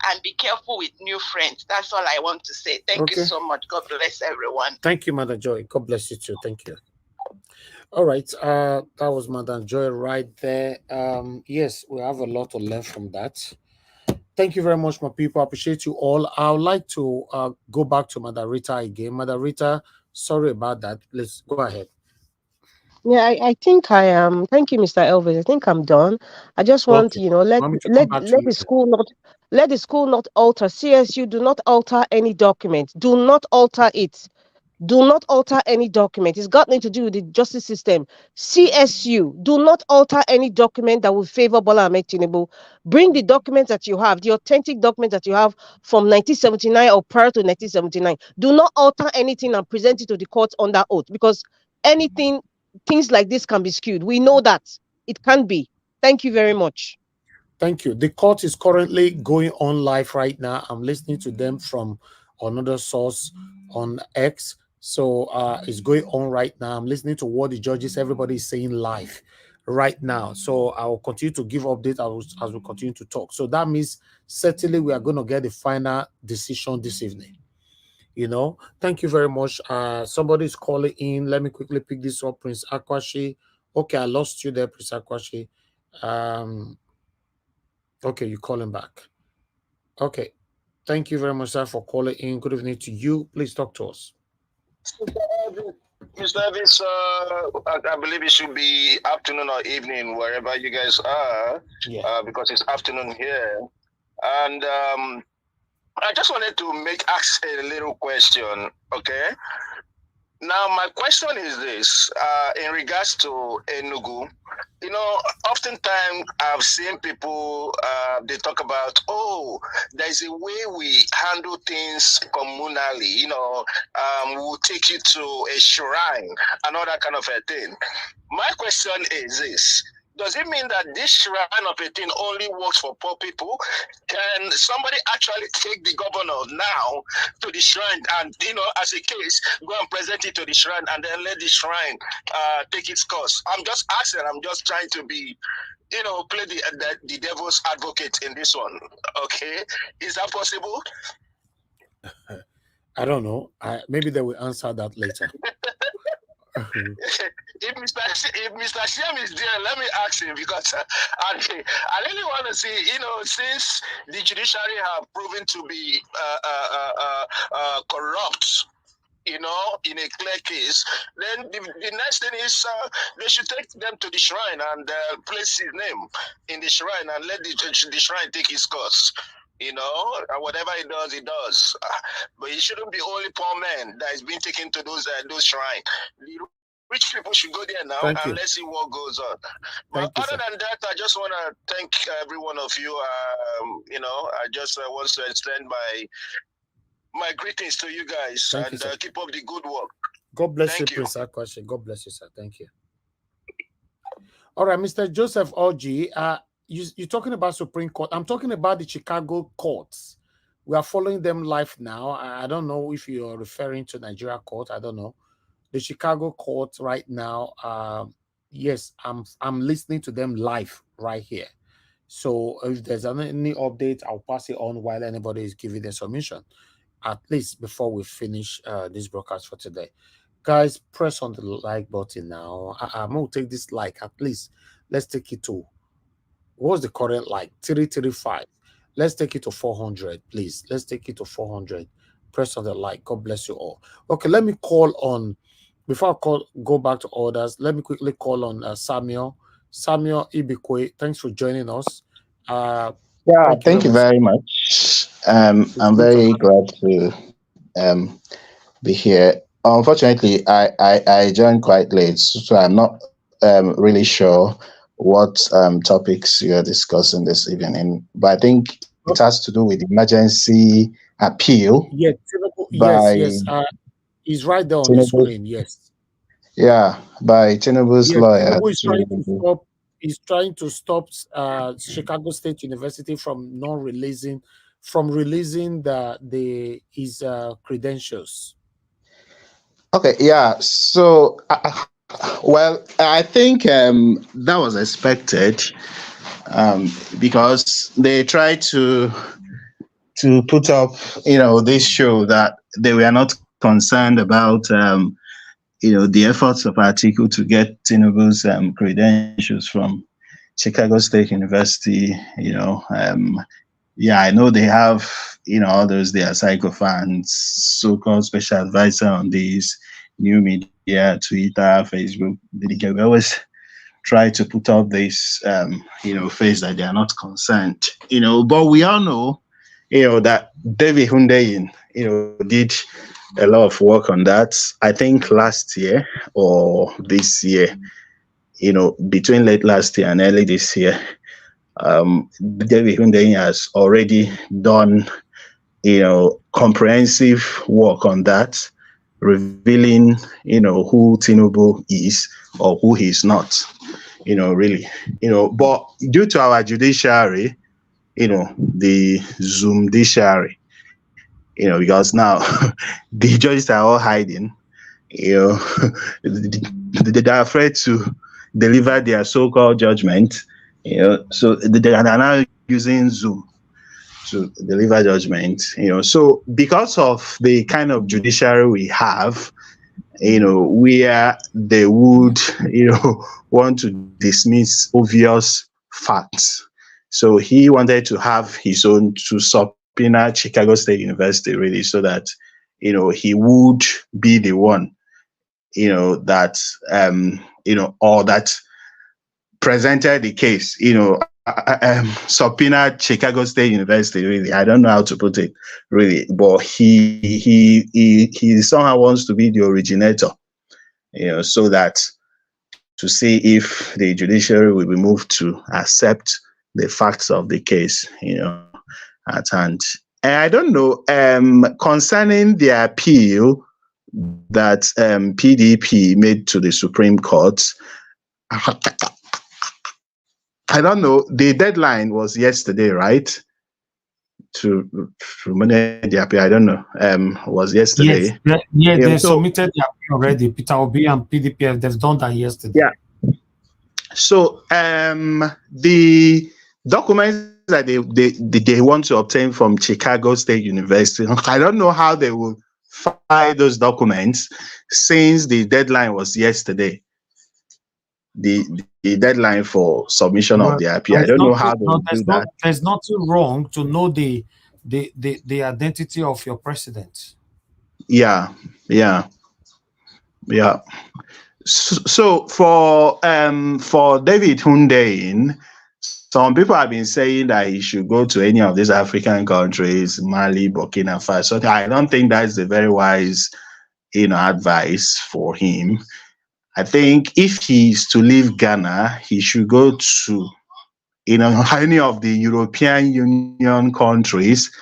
and be careful with new friends. That's all I want to say. Thank you so much. God bless everyone. Thank you, Mother Joy. God bless you too. Thank you. All right, that was Madam Joy right there. Yes, we have a lot to learn from that. Thank you very much, my people. I appreciate you all. I would like to go back to Mother Rita again. Mother Rita, sorry about that. Let's go ahead. Yeah, I think I am. Thank you, Mr. Elvis. I think I'm done. I just want, let the school not alter. CSU, do not alter any document. Do not alter it. Do not alter any document. It's got nothing to do with the justice system. CSU, do not alter any document that will favor Bola Ahmed Tinubu. Bring the documents that you have, the authentic documents that you have from 1979 or prior to 1979. Do not alter anything and present it to the court under oath, because things like this can be skewed. We know that. It can be. Thank you very much. Thank you. The court is currently going on live right now. I'm listening to them from another source on X. So it's going on right now. I'm listening to what the judges, everybody is saying live right now. So I will continue to give updates as we continue to talk. So that means certainly we are going to get the final decision this evening. Thank you very much. Somebody's calling in. Let me quickly pick this up. Prince Akwashi. Okay, I lost you there, Prince Akwashi. Okay, you're calling back. Okay. Thank you very much, sir, for calling in. Good evening to you. Please talk to us. Mr. Elvis, I believe it should be afternoon or evening, wherever you guys are, because it's afternoon here. And I just wanted to ask a little question, okay? Now, my question is this, in regards to Enugu, oftentimes I've seen people, they talk about, there's a way we handle things communally, we'll take you to a shrine and all that kind of a thing. My question is this. Does it mean that this shrine of a thing only works for poor people? Can somebody actually take the governor now to the shrine and, as a case, go and present it to the shrine and then let the shrine take its course? I'm just asking. I'm just trying to be, play the devil's advocate in this one. Okay, is that possible? I don't know. Maybe they will answer that later. If Mr. Shem is there, let me ask him, because I really want to see, since the judiciary have proven to be corrupt, in a clear case, then the next thing is they should take them to the shrine and place his name in the shrine and let the shrine take his course. And whatever he does. But it shouldn't be only poor men that is being taken to those shrines. The rich people should go there now, and let's see what goes on. But other than that, I just want to thank every one of you. I just want to extend my greetings to you guys, and keep up the good work. God bless you, Prince Akwashi. God bless you, sir. Thank you. All right, Mr. Joseph Oji, you're talking about Supreme Court. I'm talking about the Chicago courts. We are following them live now. I don't know if you're referring to Nigeria court. I don't know. The Chicago court right now, yes, I'm listening to them live right here. So if there's any update, I'll pass it on while anybody is giving their submission, at least before we finish this broadcast for today. Guys, press on the like button now. I'm going to take this like, at least let's take it to, what's the current like? 335. Let's take it to 400, please. Let's take it to 400. Press on the like. God bless you all. Okay, let me call on, before I go back to orders, let me quickly call on Samuel Ibikwe. Thanks for joining us. Thank you very much. I'm very glad to be here. Unfortunately, I joined quite late, so I'm not really sure what topics you're discussing this evening. But I think it has to do with the emergency appeal. Yes, yes. He's right there on the screen. Yes. Yeah, by Tinubu's lawyer. He's trying to stop Chicago State University from releasing his credentials. Okay, yeah. So, well, I think that was expected because they tried to put up, this show that they were not concerned about, the efforts of Atiku to get Tinubu's credentials from Chicago State University. I know they have, all those, they are psychophans, so-called special advisor on these new media, Twitter, Facebook. They always try to put up this, face that they are not concerned, but we all know, that David Hundeyin, did a lot of work on that. I think last year or this year, between late last year and early this year, David Hundeyin has already done, comprehensive work on that, revealing, who Tinubu is or who he's not, really, but due to our judiciary, the Zoom judiciary, because now the judges are all hiding, they are afraid to deliver their so-called judgment, so they are now using Zoom to deliver judgment, so because of the kind of judiciary we have, where they would, want to dismiss obvious facts. So he wanted to have his own to subpoena Chicago State University, really, so that, he would be the one, that, or that presented the case, subpoena Chicago State University, really. I don't know how to put it, really, but he somehow wants to be the originator, so that to see if the judiciary will be moved to accept the facts of the case, at hand. And I don't know, concerning the appeal that PDP made to the Supreme Court, I don't know, the deadline was yesterday, right? To manage the appeal, I don't know, was yesterday. Yes, they submitted the appeal already. Peter Obi and PDP, they've done that yesterday. So the documents that they want to obtain from Chicago State University, I don't know how they will find those documents since the deadline was yesterday. The deadline for submission of the IP. I don't know how they will do that. There's nothing wrong to know the identity of your president. Yeah. So for David Hundeyin, some people have been saying that he should go to any of these African countries, Mali, Burkina Faso. I don't think that's a very wise, advice for him. I think if he's to leave Ghana, he should go to, any of the European Union countries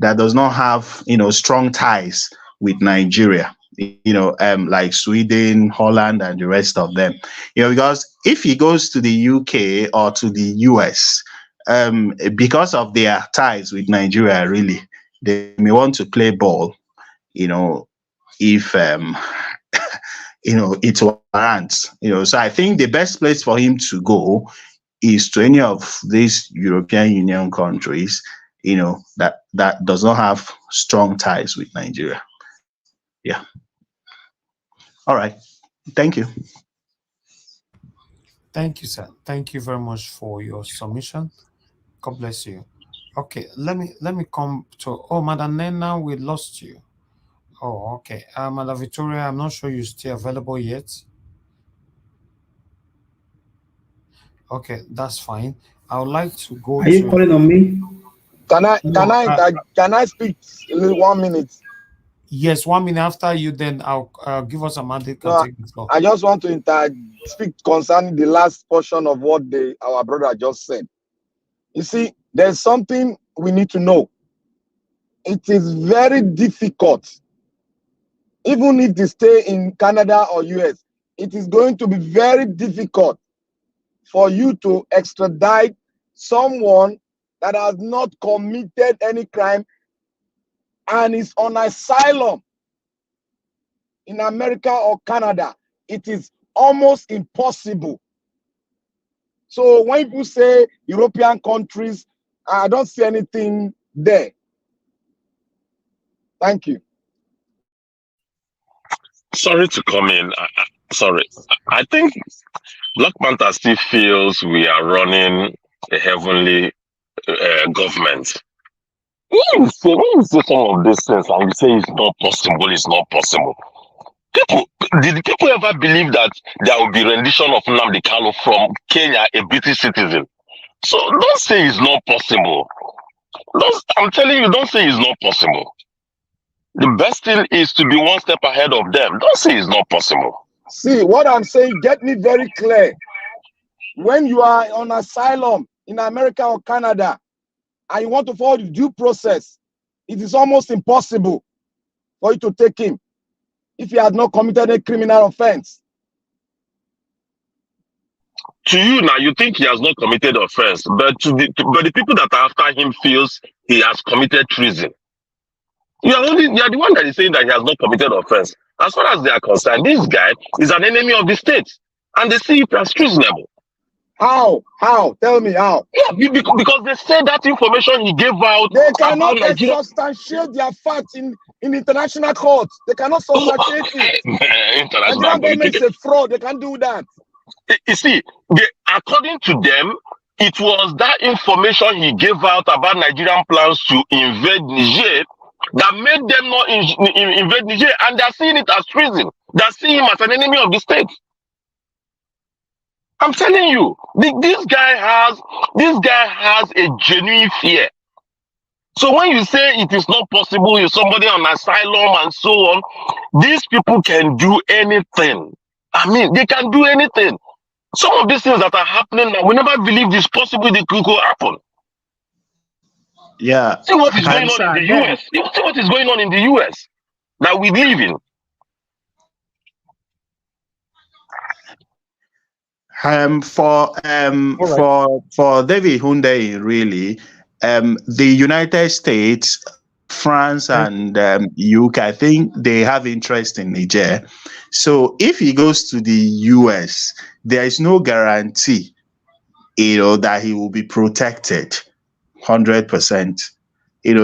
that does not have, strong ties with Nigeria. Like Sweden, Holland, and the rest of them. Because if he goes to the UK or to the US, because of their ties with Nigeria, really, they may want to play ball, if it warrants. So I think the best place for him to go is to any of these European Union countries, that does not have strong ties with Nigeria. Yeah. All right. Thank you. Thank you, sir. Thank you very much for your submission. God bless you. Okay, let me come to Madam Nena, we lost you. Oh, okay. Madam Victoria, I'm not sure you're still available yet. Okay, that's fine. I would like to go Are you calling on me? Can I speak 1 minute? Yes, 1 minute after you, then I'll give us a mandate. I just want to speak concerning the last portion of what our brother just said. You see, there's something we need to know. It is very difficult, even if they stay in Canada or US, it is going to be very difficult for you to extradite someone that has not committed any crime and is on asylum in America or Canada. It is almost impossible. So when people say European countries, I don't see anything there. Thank you. Sorry to come in. Sorry. I think Black Panther still feels we are running a heavenly government. When you say some of these things and you say it's not possible, did people ever believe that there will be rendition of Nnamdi Kanu from Kenya, a British citizen? So don't say it's not possible. I'm telling you, don't say it's not possible. The best thing is to be one step ahead of them. Don't say it's not possible. See, what I'm saying, get me very clear. When you are on asylum in America or Canada, and you want to follow the due process, it is almost impossible for you to take him if he has not committed a criminal offense. To you now, you think he has not committed offense, but the people that are after him feels he has committed treason. You are the one that is saying that he has not committed offense. As far as they are concerned, this guy is an enemy of the state, and they see it as treasonable. How? Tell me how. Yeah, because they say that information he gave out. They cannot substantiate their facts in international courts. They cannot substantiate it. International government is a fraud. They can't do that. You see, according to them, it was that information he gave out about Nigerian plans to invade Niger that made them not invade Niger, and they're seeing it as treason. They're seeing him as an enemy of the state. I'm telling you, this guy has a genuine fear. So when you say it is not possible, you're somebody on asylum and so on, these people can do anything. I mean, they can do anything. Some of these things that are happening now, we never believed it's possible they could happen. Yeah. See what is going on in the US. See what is going on in the US that we live in. For David Hundeyin, really, the United States France and UK, I think they have interest in Niger. So if he goes to the US, there is no guarantee, that he will be protected 100%.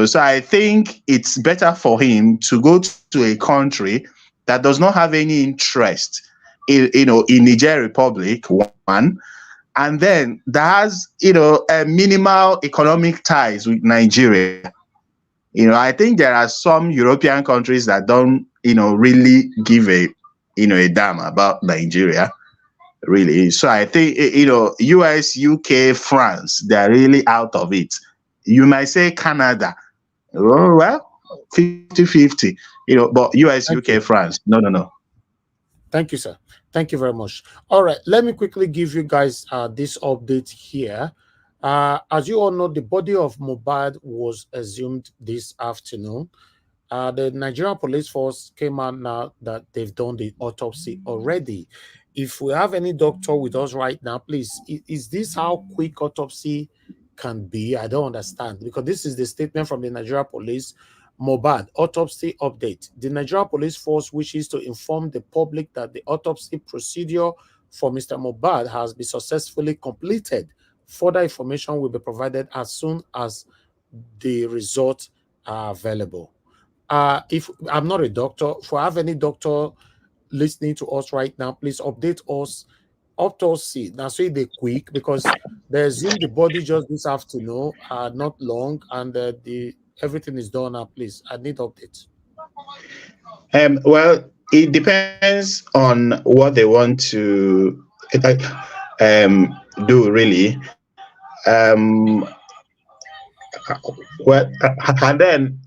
So I think it's better for him to go to a country that does not have any interest in Niger Republic, one, and then that has, a minimal economic ties with Nigeria. I think there are some European countries that don't, really give a damn about Nigeria, really. So I think, US, UK, France, they're really out of it. You might say Canada, well, 50-50, but US, UK, France, no. Thank you, sir. Thank you very much. All right, let me quickly give you guys this update here. As you all know, the body of Mohbad was exhumed this afternoon. The Nigerian police force came out now that they've done the autopsy already. If we have any doctor with us right now, please, is this how quick autopsy can be? I don't understand, because this is the statement from the Nigerian police. Mohbad autopsy update. The Nigerian police force wishes to inform the public that the autopsy procedure for Mr. Mohbad has been successfully completed. Further information will be provided as soon as the results are available. If I'm not a doctor, if I have any doctor listening to us right now, please update us. Autopsy now, say they quick, because they assume the body just this afternoon, not long, and the everything is done now. Please, I need updates. Well, it depends on what they want to do, really. Well, and then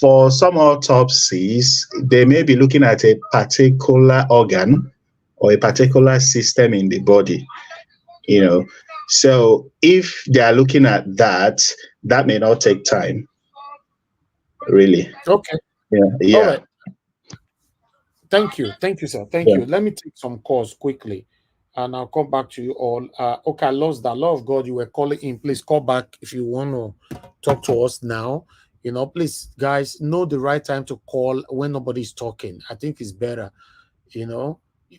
for some autopsies, they may be looking at a particular organ or a particular system in the body, So if they are looking at that, that may not take time, really. Okay. Yeah. All right. Thank you, sir. Thank you. Let me take some calls quickly, and I'll come back to you all. Okay, I lost that. Love of God, you were calling in. Please call back if you want to talk to us now. Please, guys, know the right time to call when nobody's talking. I think it's better.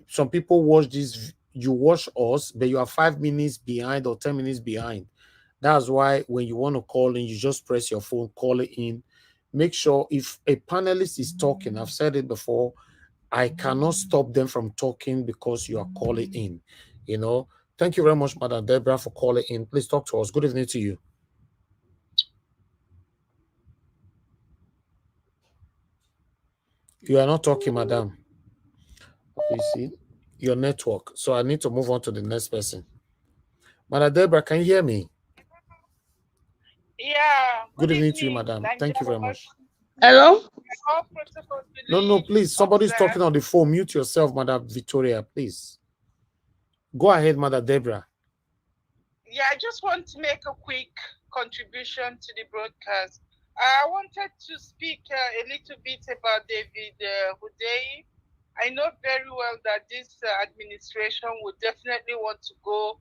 Some people watch this. You watch us, but you are 5 minutes behind or 10 minutes behind. That's why when you want to call in, you just press your phone, call it in. Make sure if a panelist is talking, I've said it before, I cannot stop them from talking because you are calling in. Thank you very much, Madam Deborah, for calling in. Please talk to us. Good evening to you. You are not talking, madam. You see your network. So I need to move on to the next person. Madam Deborah, can you hear me? Yeah. Good evening to you, madam. Thank you very much. Hello? No, please. Somebody's talking on the phone. Mute yourself, Madam Victoria, please. Go ahead, Madam Deborah. Yeah, I just want to make a quick contribution to the broadcast. I wanted to speak a little bit about David Hudei. I know very well that this administration would definitely want to go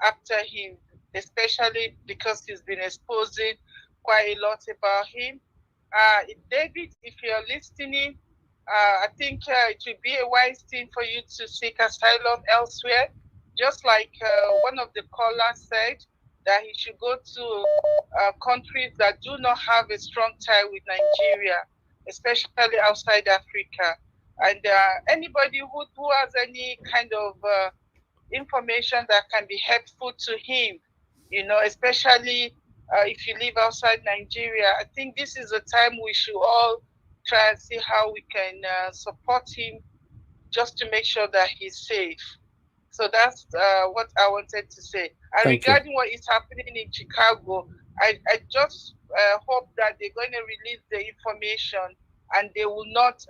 after him, especially because he's been exposing quite a lot about him. David, if you're listening, I think it would be a wise thing for you to seek asylum elsewhere, just like one of the callers said, that he should go to countries that do not have a strong tie with Nigeria, especially outside Africa. And anybody who has any kind of information that can be helpful to him, especially if you live outside Nigeria, I think this is a time we should all try and see how we can support him just to make sure that he's safe. So that's what I wanted to say. And regarding what is happening in Chicago, I just hope that they're going to release the information and they will not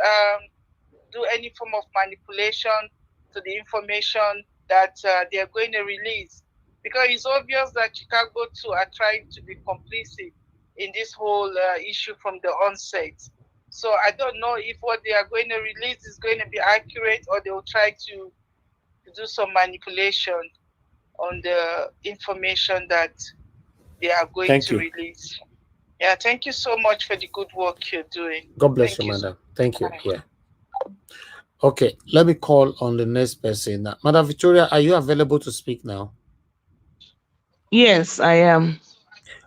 do any form of manipulation to the information that they're going to release. Because it's obvious that Chicago too are trying to be complicit in this whole issue from the onset. So I don't know if what they are going to release is going to be accurate, or they will try to do some manipulation on the information that they are going to release. Yeah, thank you so much for the good work you're doing. God bless you, madam. Thank you. Yeah. Okay, let me call on the next person. Madam Victoria, are you available to speak now? Yes, I am.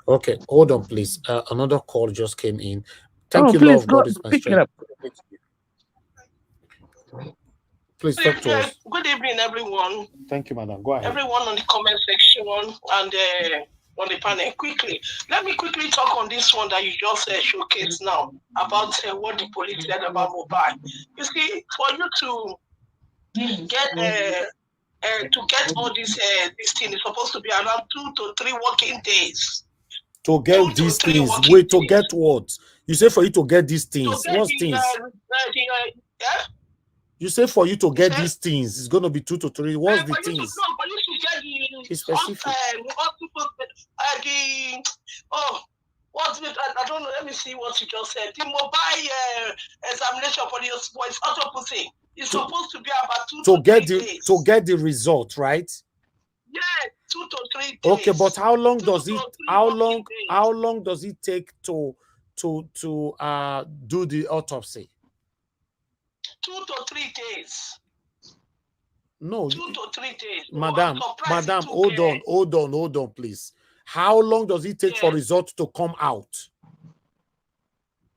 Okay, hold on, please. Another call just came in. Thank you, please Lord of God is my pick it strength. up. Please talk to us. Good evening, everyone. Thank you, madam. Go ahead. Everyone on the comment section and on the panel. Let me quickly talk on this one that you just showcased now about what the police said about mobile. You see, for you to get all this thing is supposed to be around 2 to 3 working days. To get these things. Wait, to get what? You say for you to get these things. What's things? You say for you to get these things, it's going to be 2 to 3. What's the things? For you to get the specific. What's it? I don't know. Let me see what you just said. The mobile examination for the autopsy is supposed to be about 2 to 3 days. To get the result, right? Yeah, 2 to 3 days. Okay, but how long does it? How long does it take to do the autopsy? 2 to 3 days. No. 2 to 3 days. Madam, hold on, please. How long does it take for results to come out?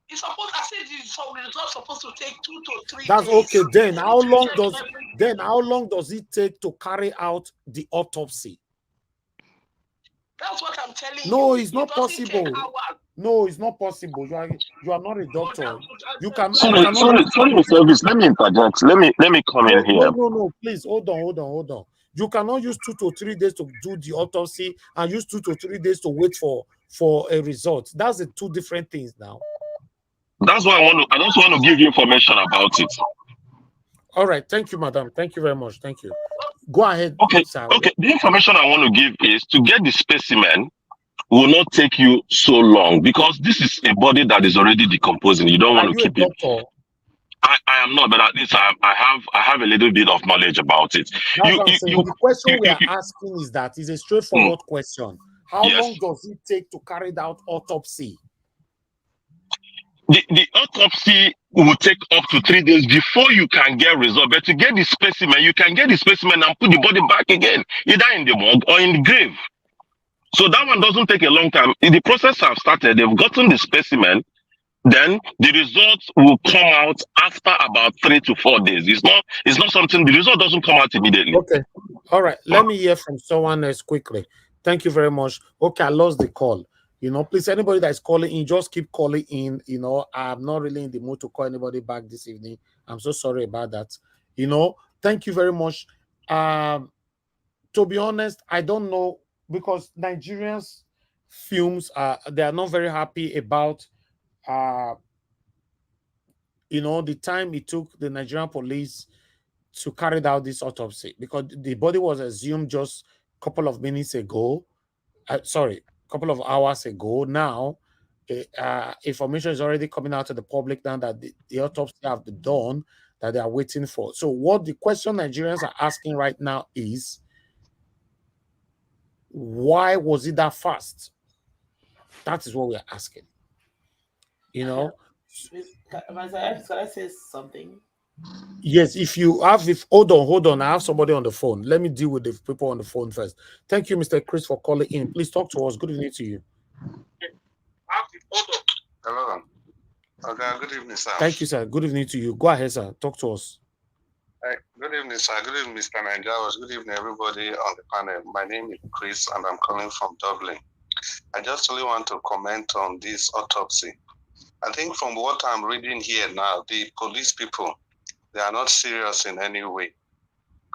It's supposed. I said the results supposed to take 2 to 3 days. That's okay. Then how long does it take to carry out the autopsy? That's what I'm telling you. No, it's not possible. No, it's not possible. You are not a doctor. You can. Sorry, service. Let me interject. Let me come in here. No. Please hold on. You cannot use 2 to 3 days to do the autopsy and use 2 to 3 days to wait for a result. That's the two different things now. That's why I just want to give you information about it. All right. Thank you, madam. Thank you very much. Thank you. Go ahead. Okay. Okay. The information I want to give is to get the specimen will not take you so long because this is a body that is already decomposing. You don't want to keep it. I am not, but at least I have a little bit of knowledge about it. The question we are asking is that is a straightforward question. How long does it take to carry out autopsy? The autopsy will take up to 3 days before you can get result. But to get the specimen, you can get the specimen and put the body back again, either in the morgue or in the grave. So that one doesn't take a long time. The process have started. They've gotten the specimen. Then the results will come out after about 3 to 4 days. It's not something. The result doesn't come out immediately. Okay. All right. Let me hear from someone else quickly. Thank you very much. Okay, I lost the call. Please, anybody that is calling in, just keep calling in. I'm not really in the mood to call anybody back this evening. I'm so sorry about that. Thank you very much. To be honest, I don't know, because Nigerians films they are not very happy about the time it took the Nigerian police to carry out this autopsy, because the body was exhumed just a couple of minutes ago. Couple of hours ago. Now information is already coming out to the public now that the autopsy have been done, that they are waiting for. So what the question Nigerians are asking right now is, why was it that fast? That is what we are asking. Can I say something? Yes, hold on. I have somebody on the phone. Let me deal with the people on the phone first. Thank you, Mr. Chris, for calling in. Please talk to us. Good evening to you. Hello. Okay, good evening, sir. Thank you, sir. Good evening to you. Go ahead, sir. Talk to us. Good evening, sir. Good evening, Mr. Nanjawas. Good evening, everybody on the panel. My name is Chris, and I'm calling from Dublin. I just really want to comment on this autopsy. I think from what I'm reading here now, the police people, they are not serious in any way.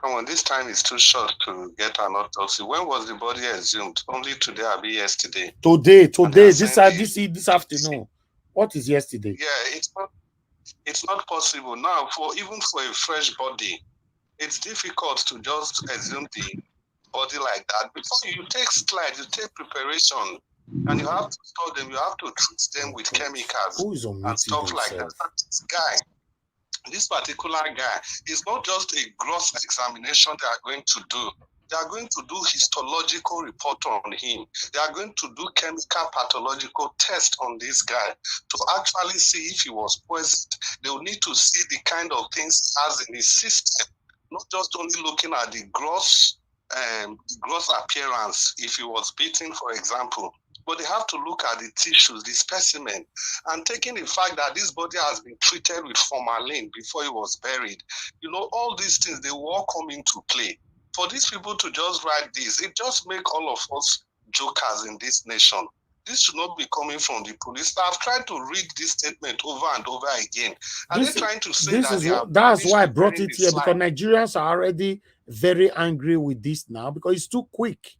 Come on, this time is too short to get an autopsy. When was the body exhumed? Only today, or yesterday? Today, this afternoon. What is yesterday? Yeah, it's not possible now. Even for a fresh body, it's difficult to just exhume the body like that. Before you take slides, you take preparation, and you have to store them. You have to treat them with chemicals and stuff like that. This particular guy is not just a gross examination they are going to do. They are going to do histological report on him. They are going to do chemical pathological test on this guy to actually see if he was poisoned. They will need to see the kind of things he has in his system, not just only looking at the gross appearance, if he was beaten, for example. But they have to look at the tissues, the specimen, and taking the fact that this body has been treated with formalin before it was buried. You know, all these things, they will all come into play. For these people to just write this, it just makes all of us jokers in this nation. This should not be coming from the police. I've tried to read this statement over and over again. Are they trying to say that that's why I brought it here, because Nigerians are already very angry with this now because it's too quick.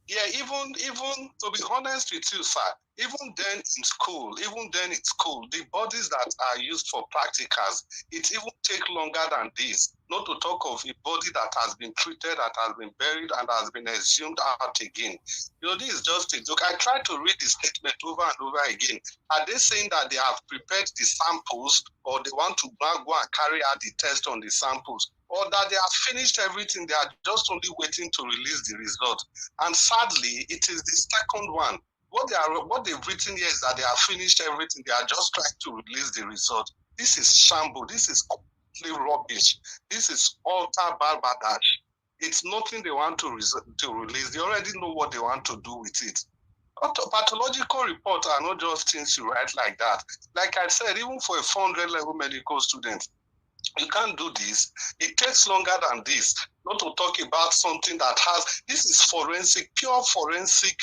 Yeah, even to be honest with you, sir, even then in school, the bodies that are used for practicals, it even take longer than this. Not to talk of a body that has been treated, that has been buried, and has been exhumed out again. You know, this is just a joke. I tried to read the statement over and over again. Are they saying that they have prepared the samples, or they want to go and carry out the test on the samples, or that they have finished everything, they are just only waiting to release the result? And sadly, it is the second one. What they've written here is that they have finished everything. They are just trying to release the result. This is shambles. This is completely rubbish. This is utter balderdash. It's nothing they want to release. They already know what they want to do with it. Pathological reports are not just things you write like that. Like I said, even for a 400 level medical student, you can't do this. It takes longer than this. Not to talk about something that has, this is forensic, pure forensic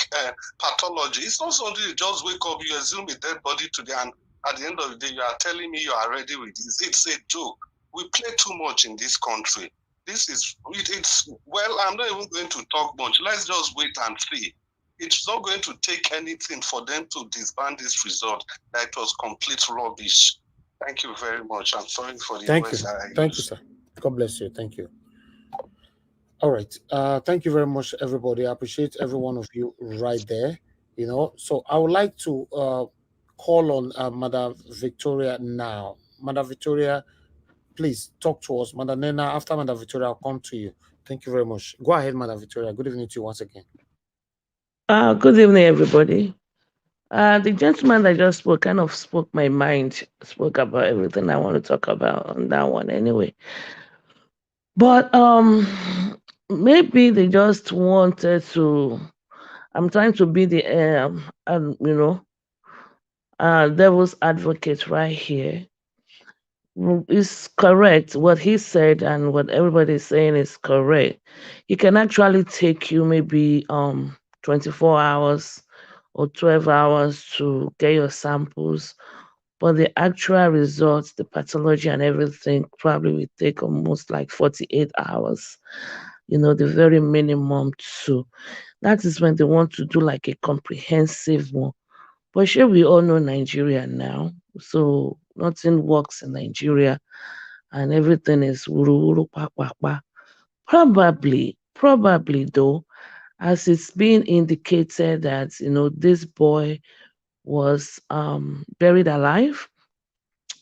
pathology. It's not something you just wake up, you assume a dead body today, and at the end of the day, you are telling me you are ready with this. It's a joke. We play too much in this country. Well, I'm not even going to talk much. Let's just wait and see. It's not going to take anything for them to disband this result. That was complete rubbish. Thank you very much. I'm sorry for the voice that I used. Thank you, sir. God bless you. Thank you. All right. Thank you very much, everybody. I appreciate every one of you right there. You know, so I would like to call on Madam Victoria now. Madam Victoria, please talk to us. Madam Nena, after Madam Victoria, I'll come to you. Thank you very much. Go ahead, Madam Victoria. Good evening to you once again. Good evening, everybody. The gentleman that just spoke kind of spoke my mind, spoke about everything I want to talk about on that one anyway. But maybe they just wanted to, I'm trying to be the, devil's advocate right here. It's correct. What he said and what everybody is saying is correct. It can actually take you maybe 24 hours or 12 hours to get your samples, but the actual results, the pathology and everything probably will take almost like 48 hours, the very minimum too. That is when they want to do like a comprehensive one. But sure, we all know Nigeria now, so nothing works in Nigeria and everything is wuru pa pa pa. Probably though, as it's been indicated that this boy was buried alive,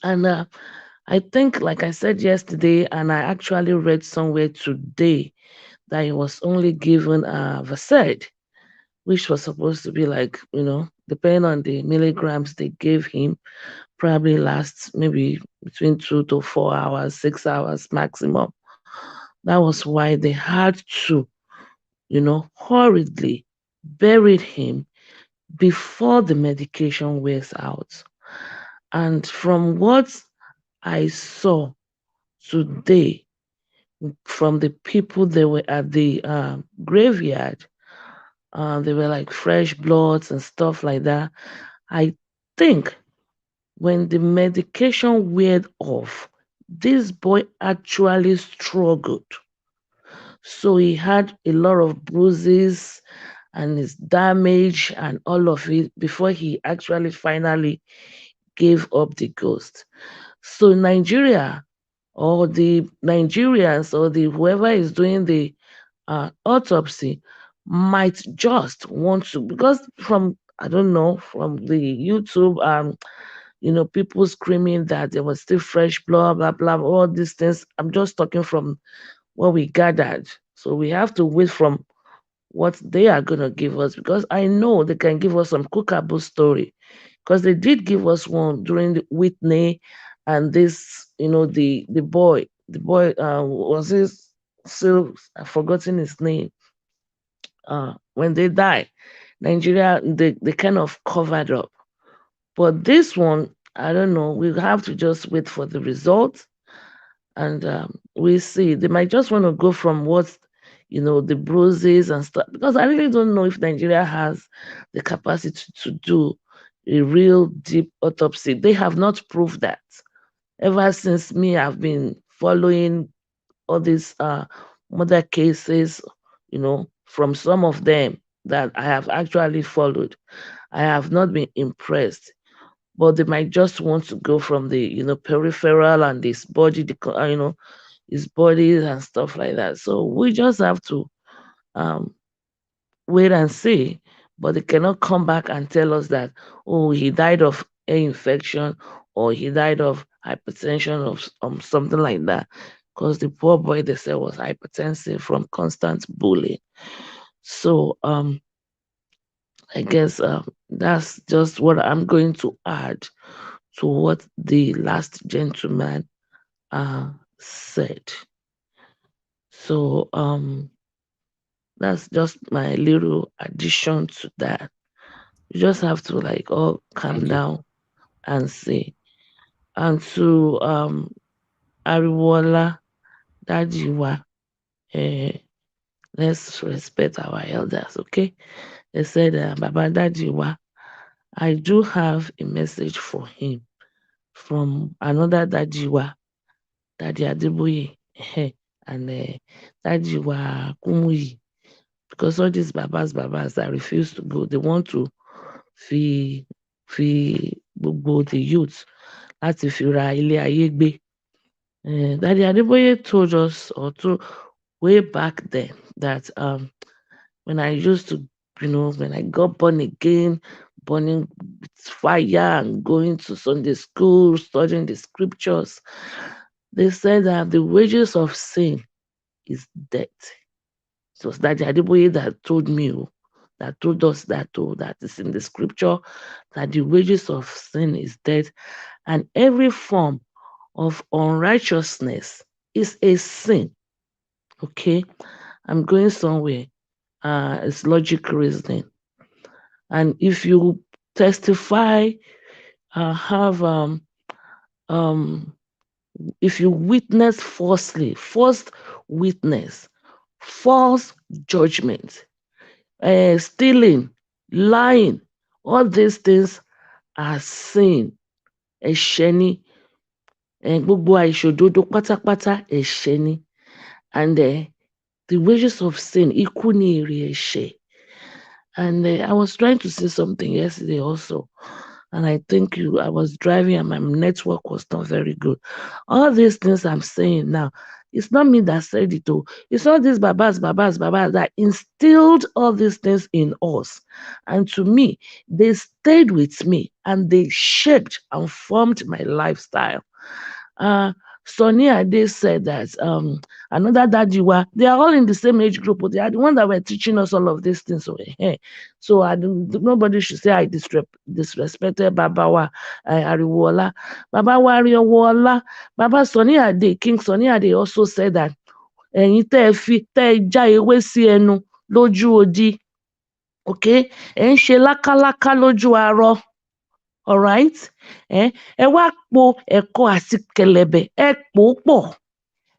and I think, like I said yesterday, and I actually read somewhere today, that he was only given Versed, which was supposed to be like, depending on the milligrams they gave him, probably lasts maybe between 2 to 4 hours, 6 hours maximum. That was why they had to, hurriedly buried him before the medication wears out. And from what I saw today from the people that were at the graveyard, they were like fresh bloods and stuff like that. I think when the medication weared off, this boy actually struggled. So he had a lot of bruises and his damage and all of it before he actually finally gave up the ghost. So Nigeria, or the Nigerians, or the whoever is doing the autopsy might just want to, because from I don't know, from the YouTube, people screaming that there was still fresh blood, blah blah, all these things. I'm just talking from what we gathered So we have to wait from what they are going to give us, because I know they can give us some cookable story, because they did give us one during the Whitney and this, the boy was his, still I've forgotten his name. When they died, Nigeria, they kind of covered up. But this one, I don't know. We have to just wait for the results, and we see. They might just want to go from what, the bruises and stuff. Because I really don't know if Nigeria has the capacity to do a real deep autopsy. They have not proved that. Ever since me, I've been following all these murder cases, from some of them that I have actually followed. I have not been impressed, but they might just want to go from the peripheral and his body, his body and stuff like that. So we just have to um, wait and see. But they cannot come back and tell us that, oh, he died of air infection or he died of hypertension or something like that, because the poor boy, they said, was hypertensive from constant bullying. So I guess that's just what I'm going to add to what the last gentleman said. So that's just my little addition to that. You just have to all calm down and see. And to Ariwoola, Dajiwa, let's respect our elders, okay? They said, Baba Dajiwa, I do have a message for him from another Dajiwa, Daddy Adeboye, and Dajiwa Kumuyi. Because all these babas that refuse to go, they want to fi gbogbo the youth láti fi ra ilé ayé gbé. Daddy Adeboye told us, way back then, that when I used to, when I got born again, burning with fire and going to Sunday school, studying the scriptures, they said that the wages of sin is death. It was Daddy Adeboye that told me, that told us that is in the scripture, that the wages of sin is death, and every form of unrighteousness is a sin. Okay, I'm going somewhere. It's logic reasoning, and if you testify, have if you witness falsely, false witness, false judgment, stealing, lying, all these things are sin. Ẹ̀ṣẹ̀ ni, gbogbo àìṣòdodo pátápátá ẹ̀ṣẹ̀ ni, and the wages of sin, ikú ni èrè ẹ̀ṣẹ̀. And I was trying to say something yesterday also, and I think I was driving and my network was not very good. All these things I'm saying now, it's not me that said it. It's not these babas that instilled all these things in us. And to me, they stayed with me and they shaped and formed my lifestyle. Sonny Ade said that another Dajiwa, they are all in the same age group, but they are the ones that were teaching us all of these things. So nobody should say I disrespected Babawa Ariwoola. Babawa Ariwoola, Baba Sonny Ade, King Sonny Ade also said that ẹ̀yin tẹ́ ẹ já ewé sí ẹnu lójú odi, okay, ẹ̀ ń ṣe lákáláká lójú arọ. All right, ẹ wá po ẹ̀kọ àti kẹ̀lẹ̀bẹ̀, ẹ pò ó pọ̀,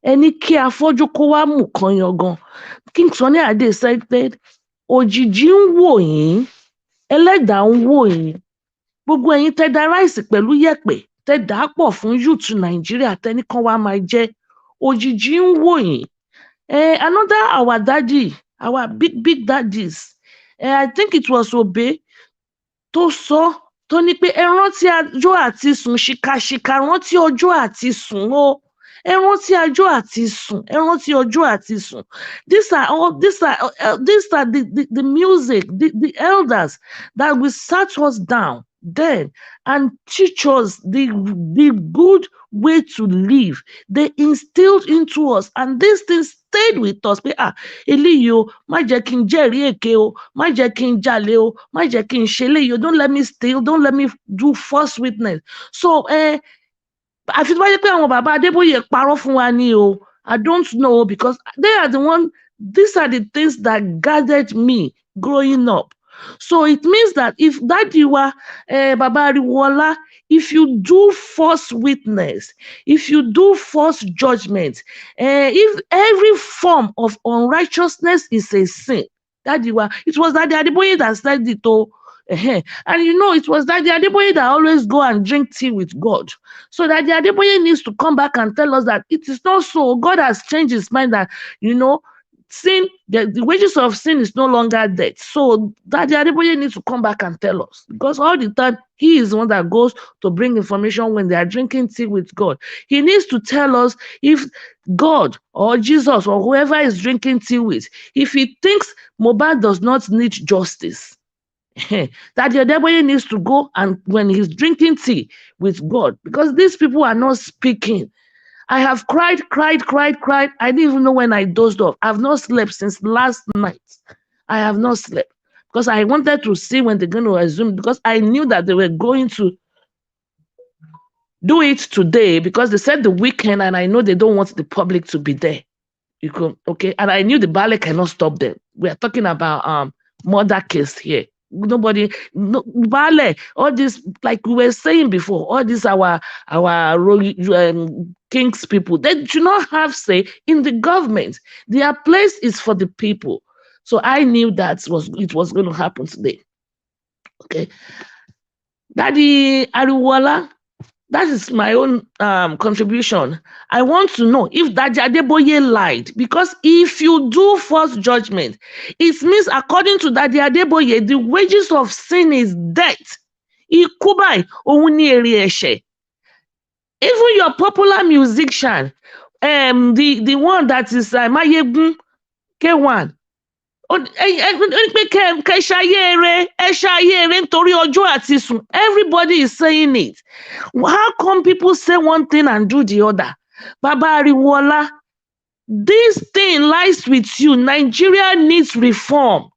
ẹ ní kí afọ́jú kó wá mú kan yangan. King Sunny Adé said that òjìji ń wò yín, ẹlẹ́dàá ń wò yín, gbogbo ẹ̀yin tẹ́ da ráìsì pẹ̀lú yẹ̀pẹ̀, tẹ́ dà á pọ̀ fún yúùtù Nàìjíríà, tẹ́ ní kán wá máa jẹ, òjìji ń wò yín. Another our daddy, our big daddies, I think it was Obe tó sọ, tó ní pé ẹ rántí ọjọ́ àti sùn, ṣìkàṣìkà rántí ọjọ́ àti sùn o, ẹ rántí ọjọ́ àti sùn, ẹ rántí ọjọ́ àti sùn. These are the music, the elders that will sat us down then and teach us the good way to live. They instilled into us, and these things stayed with us. Eléyìí o, má jẹ́ kí n jẹ́rìí èké o, má jẹ́ kí n jalè o, má jẹ́ kí n ṣe eléyìí o, don't let me steal, don't let me do false witness. So àfi tó bá jẹ́ pé àwọn bàbá Adébóyè parọ́ fún wa ni o, I don't know, because they are the one. These are the things that guided me growing up. So it means that if Daddy were Baba Ariwoola, if you do false witness, if you do false judgment, if every form of unrighteousness is a sin, Daddy were, it was Daddy Adeboye that said it. And you know, it was Daddy Adeboye that always go and drink tea with God. So Daddy Adeboye needs to come back and tell us that it is not so. God has changed his mind that, you know, sin, the wages of sin is no longer death. So Daddy Adeboye needs to come back and tell us, because all the time he is the one that goes to bring information when they are drinking tea with God. He needs to tell us if God or Jesus or whoever is drinking tea with, if he thinks Mohbad does not need justice, Daddy Adeboye needs to go and when he's drinking tea with God, because these people are not speaking. I have cried. I didn't even know when I dozed off. I've not slept since last night. I have not slept because I wanted to see when they're going to resume, because I knew that they were going to do it today, because they said the weekend, and I know they don't want the public to be there. Okay, and I knew the ballet cannot stop them. We are talking about murder case here. Nobody, no, ballet, all this, like we were saying before, all this our king's people, they do not have say in the government. Their place is for the people. So I knew that it was going to happen today. Okay, Daddy Ariwoola, that is my own contribution. I want to know if Daddy Adeboye lied, because if you do false judgment, it means according to Daddy Adeboye, the wages of sin is death. Ikubai ohun ere eshe. Even your popular musician, the one that is Mayegun K1. Everybody is saying it. How come people say one thing and do the other? Baba Ariwoola, this thing lies with you. Nigeria needs reform.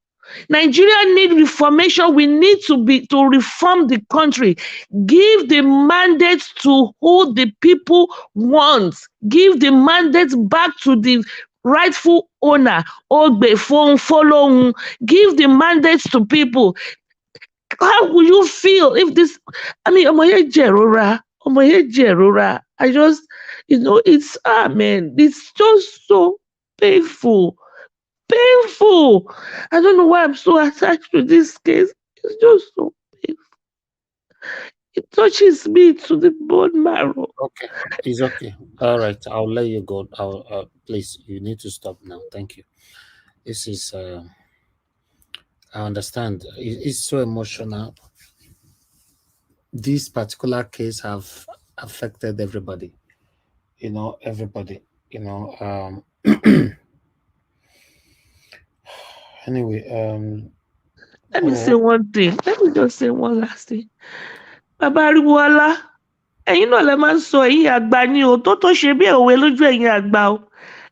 Nigeria needs reformation. We need to reform the country. Give the mandate to who the people want. Give the mandate back to the rightful owner. Ogbe phone follow. Give the mandates to people. How will you feel if this? I mean, Omoye Jerora. I just, it's man, it's just so painful. Painful. I don't know why I'm so attached to this case. It's just so painful. It touches me to the bone marrow. Okay, it's okay. All right, I'll let you go. Please, you need to stop now. Thank you. This is, I understand. It's so emotional. This particular case have affected everybody. Everybody. Anyway, let me say one thing. Let me just say one last thing. Baba Ariwoola, ẹ̀yin náà lẹ máa ń sọ ẹ̀yin àgbà ni o, tó ṣe bí òwe lójú ẹ̀yin àgbà o.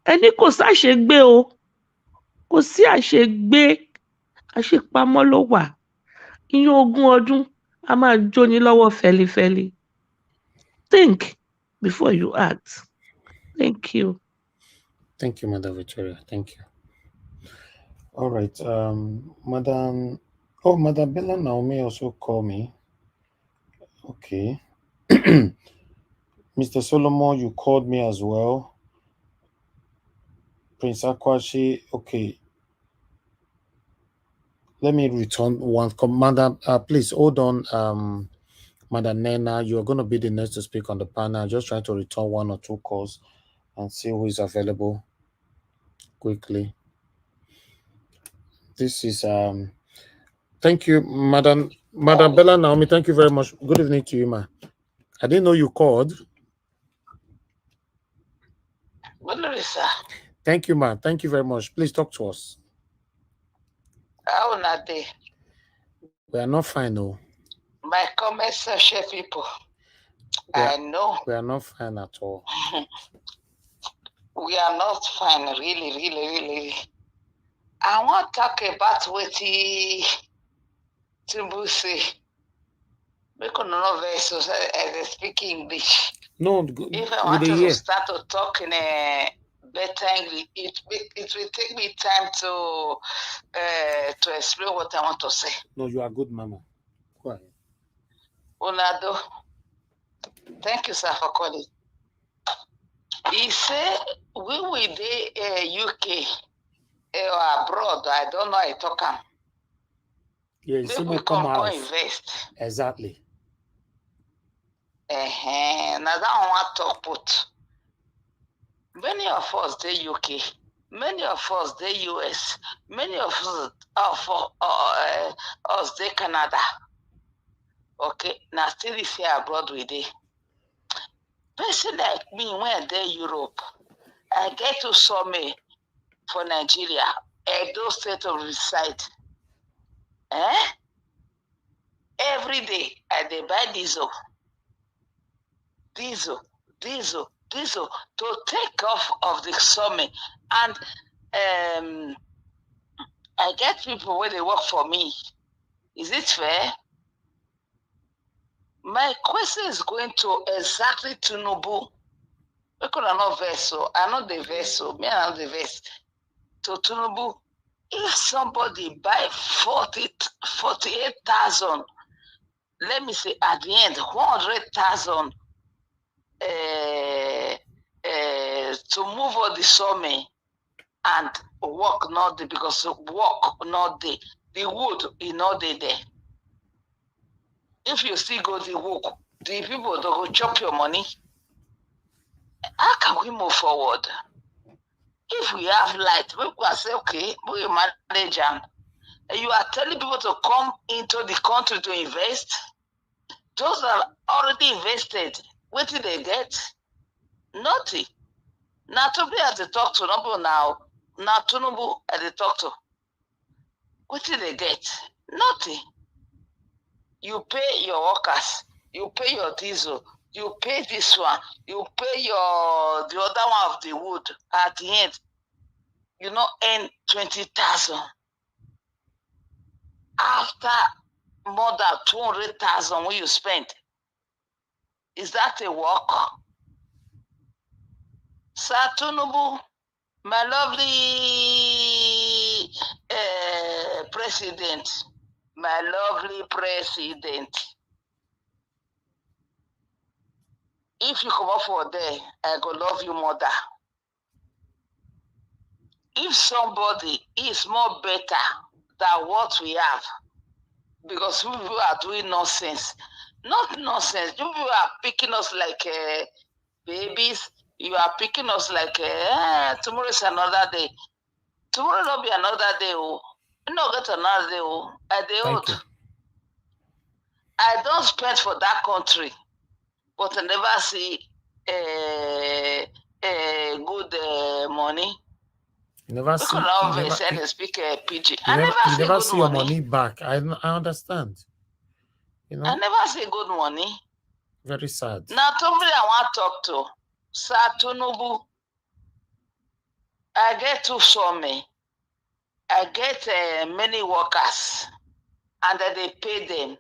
Ẹni kò sáṣegbé o. Kò sí àṣegbé. Àṣepamọ́ ló wà. Iyán ogún ọdún a máa jóni lọ́wọ́ fẹlifẹli. Think before you act. Thank you. Thank you, Madam Victoria. Thank you. All right, Madam Bella Naomi also called me. Okay. Mr. Solomon, you called me as well. Prince Akwashi, okay. Let me return one. Madam, please hold on. Madam Nena, you are going to be the next to speak on the panel. I'm just trying to return one or two calls and see who is available quickly. This is thank you, Madam Bella Naomi. Thank you very much. Good evening to you, ma. I didn't know you called. Good evening, sir. Thank you, ma. Thank you very much. Please talk to us. How are they? We are not fine, no. My comments share people. I know. We are not fine at all. we are not fine, really. I want to talk about what Tinubu say. We could not very so speak English. No, If I with want the to year. start to talk in a better English, it will take me time to explain what I want to say. No, you are good, Mama. Go ahead. Unado, thank you, sir, for calling. He said we will the UK or abroad. I don't know. I talk him. Yeah, Maybe we come invest. Exactly. Now that one talk put. Many of us the UK, many of us the US, many of us the Canada. Okay, now still is here abroad with it. Person like me when they Europe, I get to Summit for Nigeria, Edo State of reside. Every day I dey buy diesel to take off of the summit. And I get people where they work for me. Is it fair? My question is going to exactly Tinubu. Because I'm not vessel. I'm not the vessel. Me, I'm not the vessel. To Tinubu, if somebody buy 48,000, let me say at the end, 100,000 to move all the summit and work not day, because work not day. The wood is not day there. If you still go the work, the people don't go chop your money. How can we move forward? If we have light, we can say, okay, we manage them. You are telling people to come into the country to invest. Those are already invested. What did they get? Nothing. Now to be at the talk to number now Tinubu at the talk to. What did they get? Nothing. You pay your workers, you pay your diesel, you pay this one, you pay the other one of the wood. At the end, you not earn 20,000. After more than 200,000 when you spend, is that a work? Sir Tinubu, my lovely president, my lovely president. If you come up for there, I go love you, mother. If somebody is more better than what we have, because people are doing nonsense, not nonsense. You people are picking us like babies. You are picking us like tomorrow is another day. Tomorrow will be another day. Oh, no, get another day. Oh, Thank you. I don't spend for that country, but I never see good money. You never see. You never see your money back. I understand. You know. I never see good money. Very sad. Now, somebody I want to talk to, Sir Tinubu. I get to me. I get many workers, and they pay them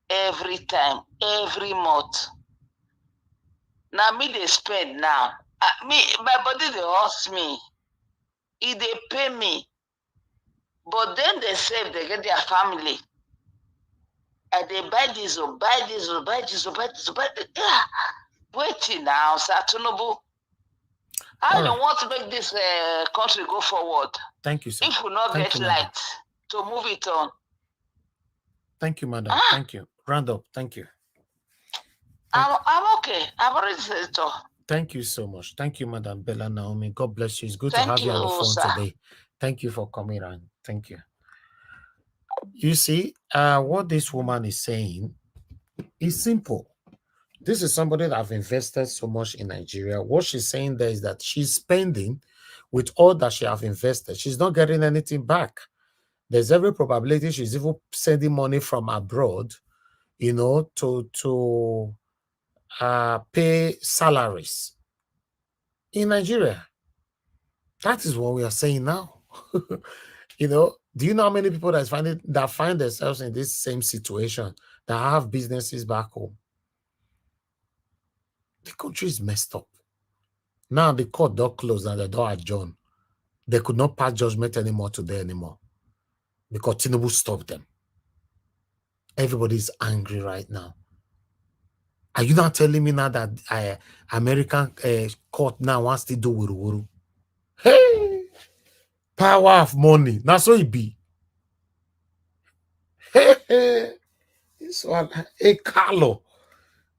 every time, every month. Now me they spend now. My body they hurt me. If they pay me, but then they save, they get their family. And they buy diesel. Yeah. Waiting now, Sir Tinubu. How you want to make this country go forward? Thank you, sir. If we not get light to move it on. Thank you, madam. Thank you. Round up. Thank you. I'm okay. I've already said it all. Thank you so much. Thank you, Madam Bella Naomi. God bless you. It's good to have you on the phone today. Thank you for coming on. Thank you. You see, what this woman is saying is simple. This is somebody that have invested so much in Nigeria. What she's saying there is that she's spending with all that she have invested. She's not getting anything back. There's every probability she's even sending money from abroad, you know, to pay salaries in Nigeria. That is what we are saying now. You know, do you know how many people that find themselves in this same situation that have businesses back home? The country is messed up. Now the court door closed and the door adjourned. They could not pass judgment anymore today because Tinubu stopped them. Everybody is angry right now. Are you not telling me now that American court now wants to do wuru? Hey, power of money. Now so it be. Hey, this one, hey, Carlo.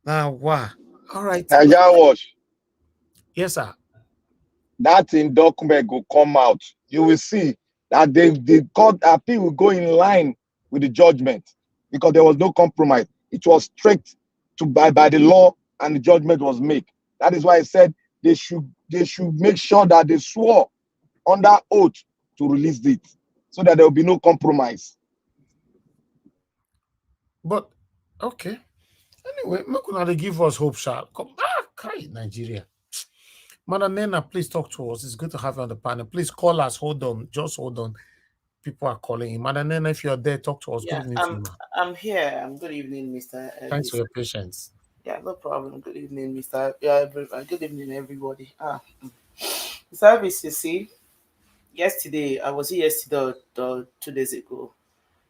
Now wow. All right. Nigeria watch. Yes, sir. That in document will come out. You will see that the court appeal will go in line with the judgment because there was no compromise. It was strict by the law, and the judgment was made. That is why I said they should make sure that they swore under oath to release it, so that there will be no compromise. But okay. Anyway, make una give us hope, shall come back, Nigeria. Madam Nena, please talk to us. It's good to have you on the panel. Please call us. Hold on. Just hold on. People are calling in. Madam Nena, if you're there, talk to us. Yeah, good evening. I'm here. Good evening, Mr. Thanks for your patience. Yeah, no problem. Good evening, Mr. Good evening, everybody. Service, you see, yesterday, I was here yesterday or 2 days ago.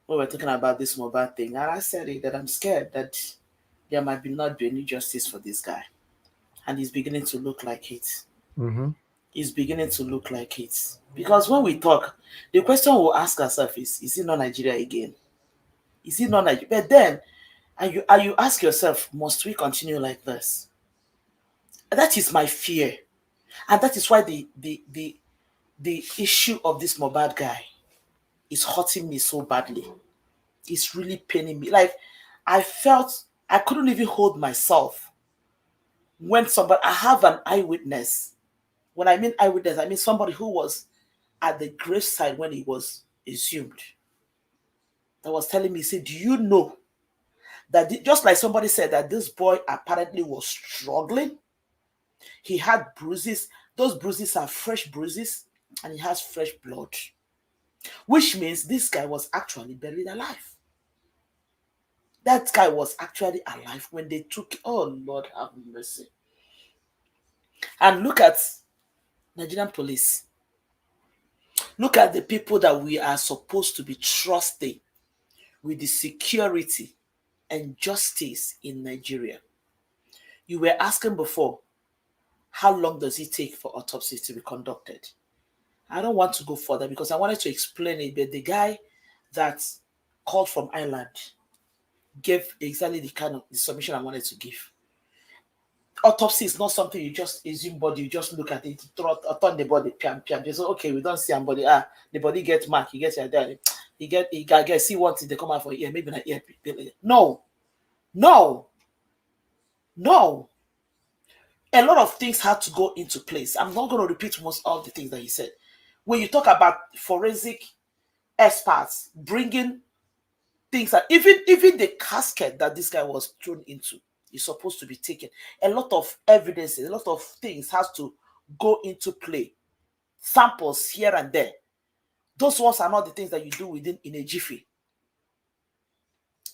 We were talking about this mobile thing, and I said that I'm scared that there might not be any justice for this guy. And he's beginning to look like it. Mm-hmm. Is beginning to look like it. Because when we talk, the question we'll ask ourselves is it not Nigeria again? Is it not Nigeria? But then, and you ask yourself, must we continue like this? That is my fear. And that is why the issue of this Mohbad guy is hurting me so badly. It's really paining me. Like, I felt I couldn't even hold myself when I have an eyewitness. When I mean eyewitness, I mean somebody who was at the graveside when he was exhumed. That was telling me, say, do you know that just like somebody said that this boy apparently was struggling? He had bruises. Those bruises are fresh bruises, and he has fresh blood, which means this guy was actually buried alive. That guy was actually alive when they took. Oh, Lord have mercy. And look at Nigerian police. Look at the people that we are supposed to be trusting with the security and justice in Nigeria. You were asking before, how long does it take for autopsies to be conducted? I don't want to go further because I wanted to explain it, but the guy that called from Ireland gave exactly the kind of the submission I wanted to give. Autopsy is not something you just assume body, you just look at it, turn the body, piam. You say, okay, we don't see somebody. The body gets mark, he gets there. He get see what they come out for ear, maybe not ear. No. A lot of things had to go into place. I'm not going to repeat most of the things that he said. When you talk about forensic experts bringing things that even the casket that this guy was thrown into is supposed to be taken. A lot of evidence, a lot of things has to go into play. Samples here and there. Those ones are not the things that you do in a jiffy.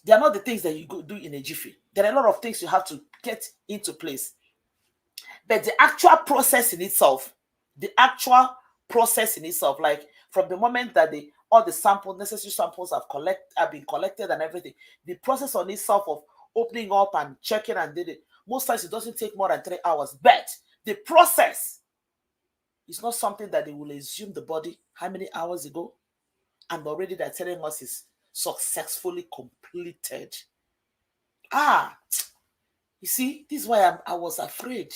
They are not the things that you do in a jiffy. There are a lot of things you have to get into place. But the actual process in itself, like from the moment that all the necessary samples have been collected and everything, the process on itself of opening up and checking and did it, most times it doesn't take more than 3 hours. But the process is not something that they will assume the body how many hours ago, and already they're telling us is successfully completed. You see, this is why I was afraid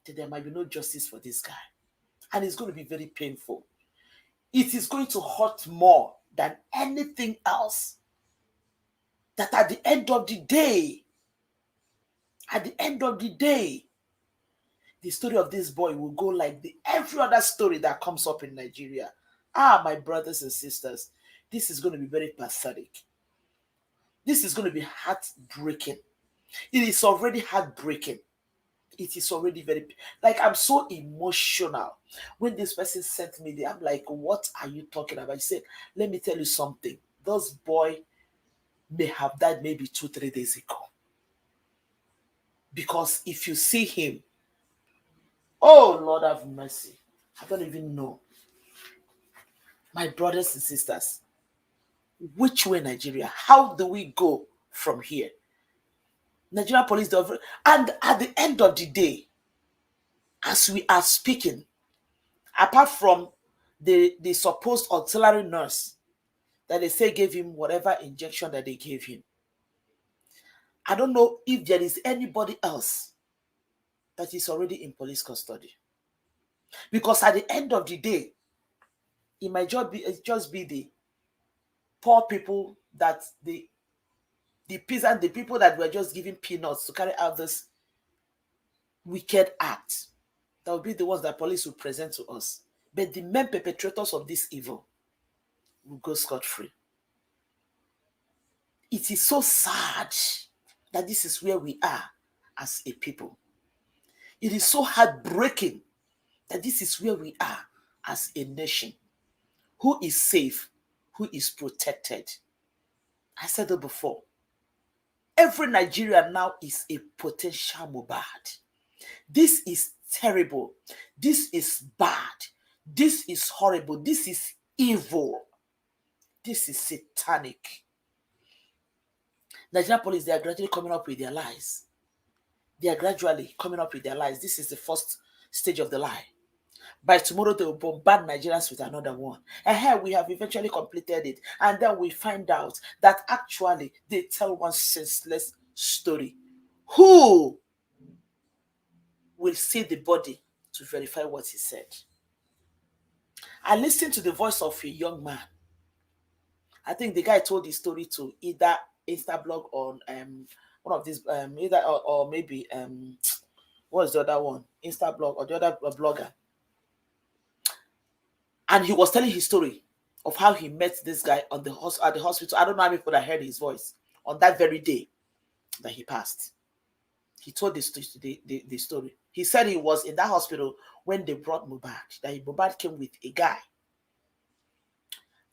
that there might be no justice for this guy. And it's going to be very painful. It is going to hurt more than anything else. That at the end of the day, the story of this boy will go like every other story that comes up in Nigeria. My brothers and sisters, this is going to be very pathetic. This is going to be heartbreaking. It is already heartbreaking. It is already very, like, I'm so emotional. When this person sent me there, I'm like, what are you talking about? He said, let me tell you something. This boy may have died maybe 2-3 days ago. Because if you see him, oh, Lord have mercy. I don't even know. My brothers and sisters, which way Nigeria? How do we go from here? Nigeria police, and at the end of the day, as we are speaking, apart from the supposed auxiliary nurse that they say gave him whatever injection that they gave him, I don't know if there is anybody else that is already in police custody. Because at the end of the day, it might just be the poor people that the peasant, the people that were just giving peanuts to carry out this wicked act. That will be the ones that police will present to us. But the main perpetrators of this evil will go scot-free. It is so sad that this is where we are as a people. It is so heartbreaking that this is where we are as a nation. Who is safe? Who is protected? I said it before. Every Nigerian now is a potential Mohbad. This is terrible. This is bad. This is horrible. This is evil. This is satanic. Nigerian police, they are gradually coming up with their lies. They are gradually coming up with their lies. This is the first stage of the lie. By tomorrow, they will bombard Nigerians with another one. And here we have eventually completed it. And then we find out that actually they tell one senseless story. Who will see the body to verify what he said? I listened to the voice of a young man. I think the guy told his story to either Instablog or one of these either or maybe what's the other one? Instablog or the other blogger. And he was telling his story of how he met this guy at the hospital. I don't know how many people that heard his voice on that very day that he passed. He told the story. He said he was in that hospital when they brought Mohbad. That Mohbad came with a guy.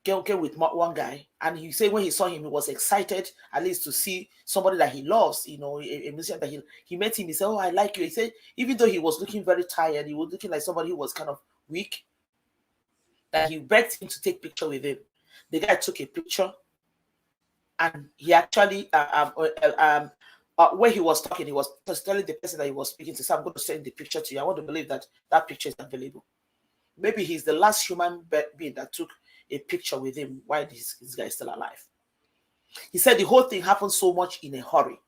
Came with one guy. And he said when he saw him, he was excited at least to see somebody that he loves, you know, a musician that he met him. He said, oh, I like you. He said, even though he was looking very tired, he was looking like somebody who was kind of weak, that he begged him to take a picture with him. The guy took a picture, and he actually, where he was talking, he was just telling the person that he was speaking to, so I'm going to send the picture to you. I want to believe that that picture is available. Maybe he's the last human being that took a picture with him while this guy is still alive. He said the whole thing happened so much in a hurry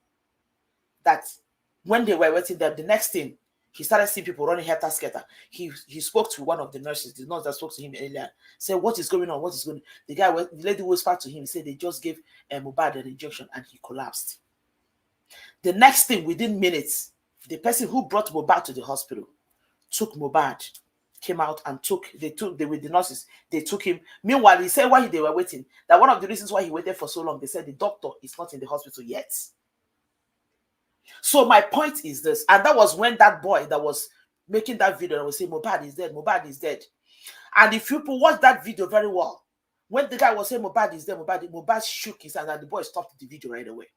that when they were waiting there, the next thing, he started seeing people running helter-skelter. He spoke to one of the nurses, the nurse that spoke to him earlier, said, what is going on? What is going on? The lady whispered to him, he said they just gave Mohbad an injection and he collapsed. The next thing, within minutes, the person who brought Mohbad to the hospital took Mohbad, came out and with the nurses, they took him. Meanwhile, he said while they were waiting, that one of the reasons why he waited for so long, they said the doctor is not in the hospital yet. So my point is this, and that was when that boy that was making that video that was saying Mohbad is dead, Mohbad is dead. And if people watch that video very well, when the guy was saying Mohbad is dead, Mohbad shook his hand and the boy stopped the video right away.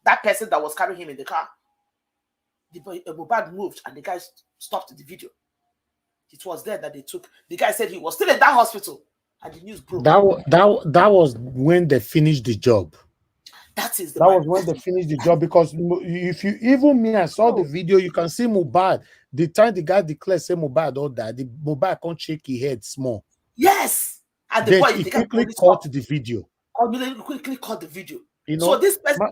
That person that was carrying him in the car, Mohbad moved and the guy stopped the video. It was there that they took. The guy said he was still in that hospital, and the news broke. That was when they finished the job. That was when they finished the job, because if you even me, I saw the video. You can see Mohbad. The time the guy declared say Mohbad or that, the Mohbad can't shake his head small. Yes, and the boy he quickly caught the video. Quickly caught the video. You know, so this person,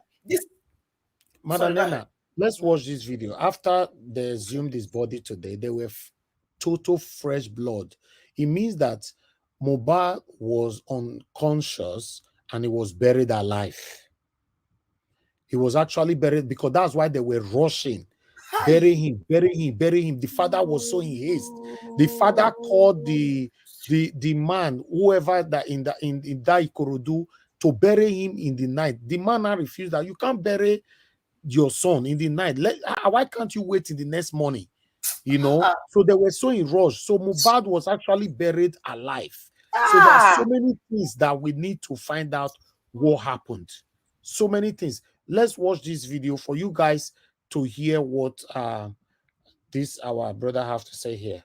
Madalena, let's watch this video. After they exhumed his body today, they were total fresh blood. It means that Mohbad was unconscious and he was buried alive. He was actually buried because that's why they were rushing, burying him. The father was so in haste. The father called the man, whoever that in that Ikorodu, to bury him in the night. The man refused that. You can't bury your son in the night. Why can't you wait in the next morning? You know, so they were so in rush. So Mohbad was actually buried alive. So there are so many things that we need to find out what happened. So many things. Let's watch this video for you guys to hear what this our brother have to say here.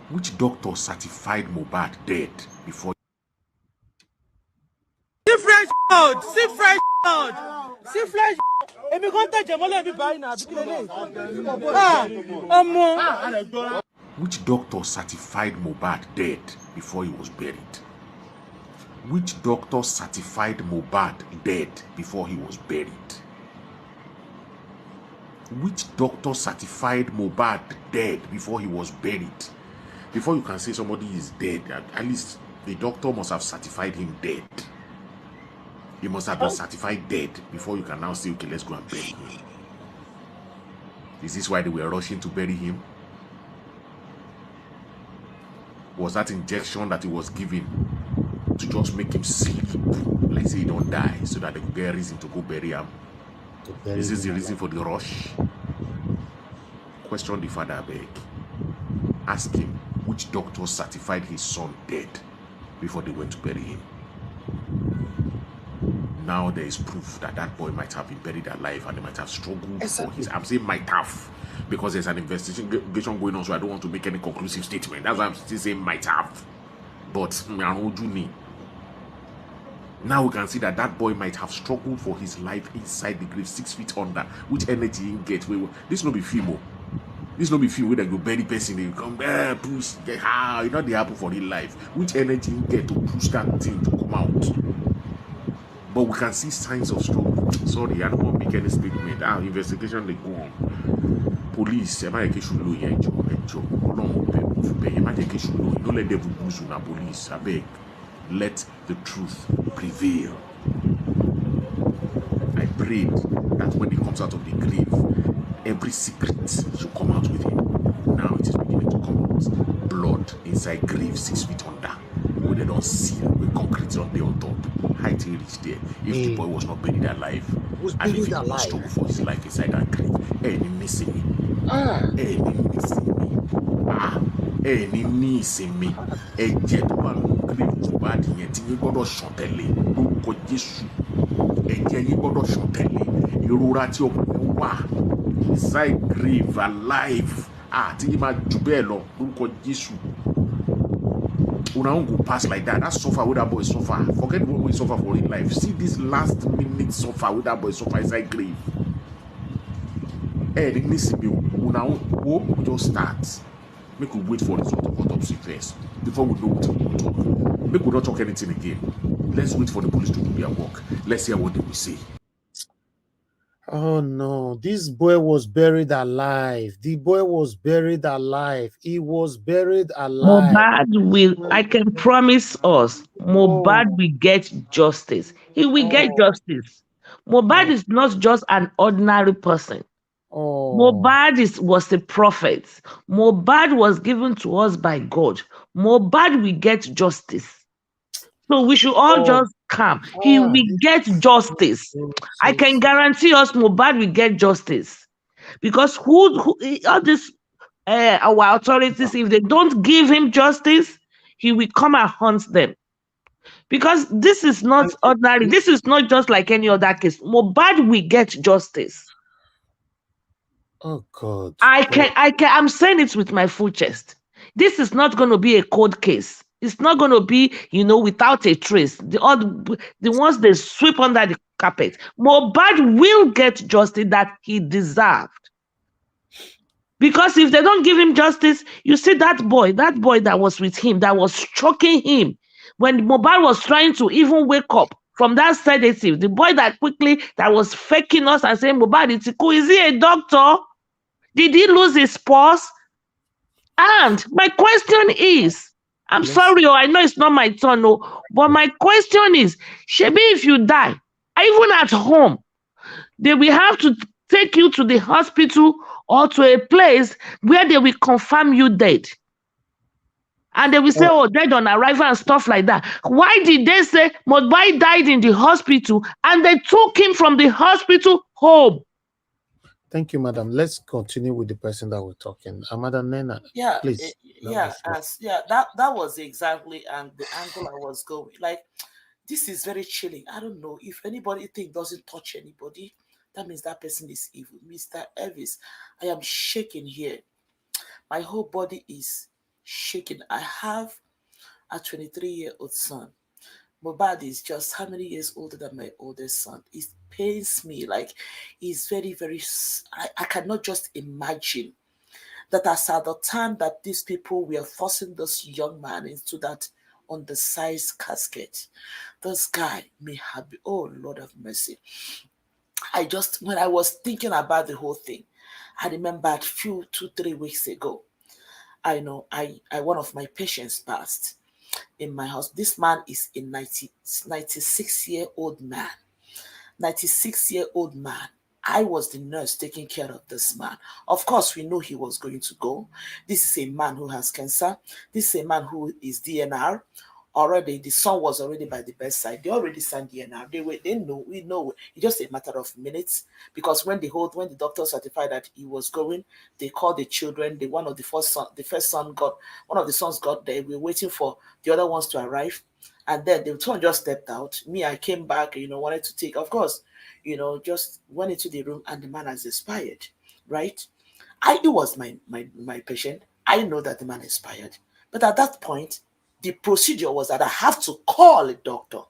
Which doctor certified Mohbad dead before? See fresh blood, see fresh blood, see fresh. Which doctor certified Mohbad dead before he was buried? Which doctor certified Mohbad dead before he was buried? Which doctor certified Mohbad dead before he was buried? Before you can say somebody is dead, at least the doctor must have certified him dead. He must have been certified dead before you can now say, okay, let's go and bury him. Is this why they were rushing to bury him? Was that injection that he was given to just make him sleep, like say he don't die, so that they could get a reason to go bury him? Is this the reason for the rush? Question the father, I beg. Ask him which doctor certified his son dead before they went to bury him. Now there is proof that that boy might have been buried alive and they might have struggled for his. I'm saying might have, because there's an investigation going on, so I don't want to make any conclusive statement. That's why I'm still saying might have. But now we can see that that boy might have struggled for his life inside the grave, 6 feet under. Which energy he get? This no be film. This no be film where they go bury person, they come there, push, get how, you know they happen for real life. Which energy he get to push that thing to come out? But we can see signs of struggle. Sorry, I don't want to make any statement. Our investigation they go on. Police, don't let them lose on police. I beg. Let the truth prevail. I prayed that when he comes out of the grave, every secret should come out with him. Now it is beginning to come out. Blood inside grave 6 feet under. Where they don't see with concrete on there on top. Height he reached there. If the boy was not buried alive, and if he did not struggle for his life inside that grave, any missing me. Any missing me. Any missing me. A gentleman grave to bad yet. You got to shot a lay. Don't go Jesus. A you got to shot a lay. You wrote your inside grave alive. Tima Jubelo. Don't go Jesus. Una go pass like that. That suffer with that boy suffer. Forget what we suffer for in life. See this last minute suffer with that boy suffer inside grave. Hey, the next me. Una we just start. Make we wait for the result of autopsy first before we know what we will talk. Make we not talk anything again. Let's wait for the police to do their work. Let's hear what they will say. Oh no, this boy was buried alive. The boy was buried alive. He was buried alive. Mohbad will, I can promise us, Mohbad will get justice. He will get justice. Mohbad is not just an ordinary person. Mohbad was a prophet. Mohbad was given to us by God. Mohbad will get justice. So we should all just calm. He will get justice. I can guarantee us Mohbad will get justice. Because all this our authorities, if they don't give him justice, he will come and hunt them. Because this is not ordinary. This is not just like any other case. Mohbad will get justice. Oh God. I'm saying it with my full chest. This is not going to be a cold case. It's not going to be, without a trace. The ones they sweep under the carpet. Mohbad will get justice that he deserved. Because if they don't give him justice, you see that boy that was with him, that was choking him, when Mohbad was trying to even wake up from that sedative, the boy that was faking us and saying, Mohbad, it's cool. Is he a doctor? Did he lose his pulse? And my question is, I'm sorry, I know it's not my turn, but my question is, Shebi, if you die, even at home, they will have to take you to the hospital or to a place where they will confirm you dead. And they will say, oh, dead on arrival and stuff like that. Why did they say Mohbad died in the hospital and they took him from the hospital home? Thank you, madam. Let's continue with the person that we're talking. Madam Nena, Yeah, please. that was exactly and the angle I was going. Like, this is very chilling. I don't know if anybody think doesn't touch anybody, that means that person is evil. Mr. Elvis, I am shaking here. My whole body is shaking. I have a 23-year-old son. Mohbad is just how many years older than my oldest son? It pains me. Like, it's very, very. I cannot just imagine that as at the time that these people were forcing this young man into that undersized casket, this guy may have been, oh Lord have mercy. When I was thinking about the whole thing, I remember 2-3 weeks ago, I know one of my patients passed in my house. This man is a 96-year-old man. 96-year-old man. I was the nurse taking care of this man. Of course, we knew he was going to go. This is a man who has cancer. This is a man who is DNR. Already, the son was already by the bedside. They already signed DNR. We know. It's just a matter of minutes. Because when the doctor certified that he was going, they called the children. One of the sons got there. We were waiting for the other ones to arrive. And then the son just stepped out. Me, I came back, wanted to take, of course, just went into the room and the man has expired, right? It was my patient. I know that the man expired. But at that point, the procedure was that I have to call a doctor.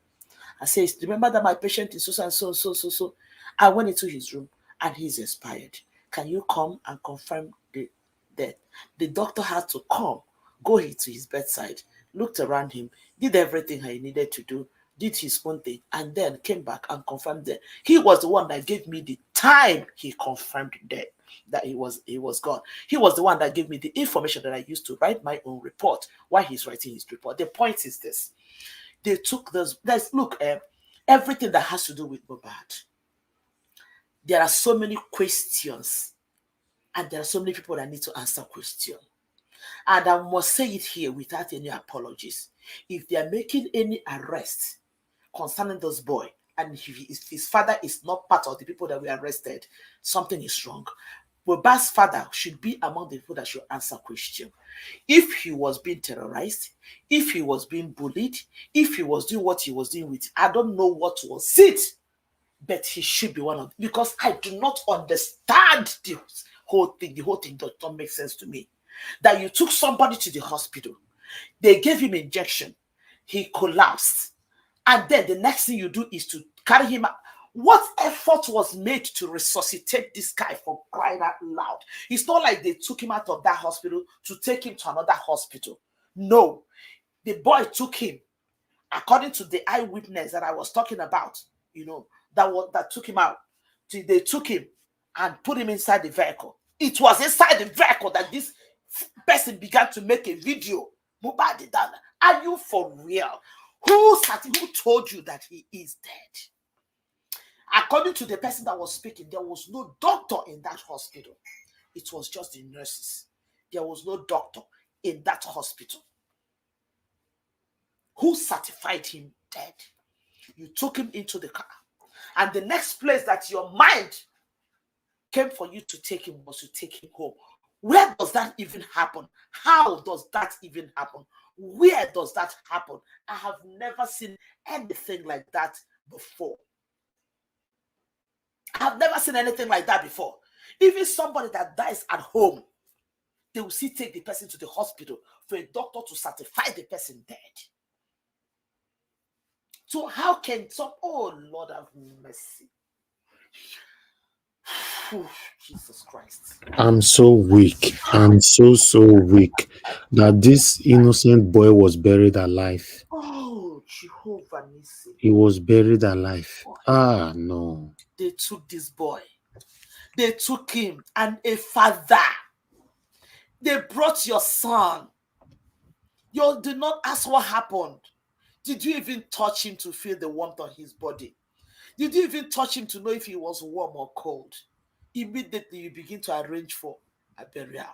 I say, remember that my patient is so and so, so. I went into his room and he's expired. Can you come and confirm the death? The doctor had to come, go to his bedside, looked around him, did everything he needed to do, did his own thing, and then came back and confirmed that he was the one that gave me the time he confirmed that he was gone. He was the one that gave me the information that I used to write my own report while he's writing his report. The point is this. They took this. Everything that has to do with Mohbad. There are so many questions and there are so many people that need to answer questions. And I must say it here without any apologies. If they are making any arrests concerning this boy, and if his father is not part of the people that were arrested, something is wrong. Mohbad's father should be among the people that should answer questions. If he was being terrorized, if he was being bullied, if he was doing what he was doing with, I don't know what was it, but he should be one of them, because I do not understand the whole thing. The whole thing does not make sense to me. That you took somebody to the hospital, they gave him injection, he collapsed, and then the next thing you do is to carry him out. What effort was made to resuscitate this guy, for crying out loud? It's not like they took him out of that hospital to take him to another hospital. No, the boy took him, according to the eyewitness that I was talking about, that took him out. They took him and put him inside the vehicle. It was inside the vehicle that this person began to make a video. Mohbad, are you for real? Who told you that he is dead? According to the person that was speaking, there was no doctor in that hospital. It was just the nurses. There was no doctor in that hospital. Who certified him dead? You took him into the car. And the next place that your mind came for you to take him was to take him home. Where does that even happen? How does that even happen? Where does that happen? I have never seen anything like that before. I've never seen anything like that before. Even somebody that dies at home, they will still take the person to the hospital for a doctor to certify the person dead. So how can oh Lord have mercy. Jesus Christ. I'm so weak. I'm so weak that this innocent boy was buried alive. Oh, Jehovah Nissi. He was buried alive. No. They took this boy. They took him, and a father. They brought your son. You did not ask what happened. Did you even touch him to feel the warmth on his body? Did you even touch him to know if he was warm or cold? Immediately you begin to arrange for a burial.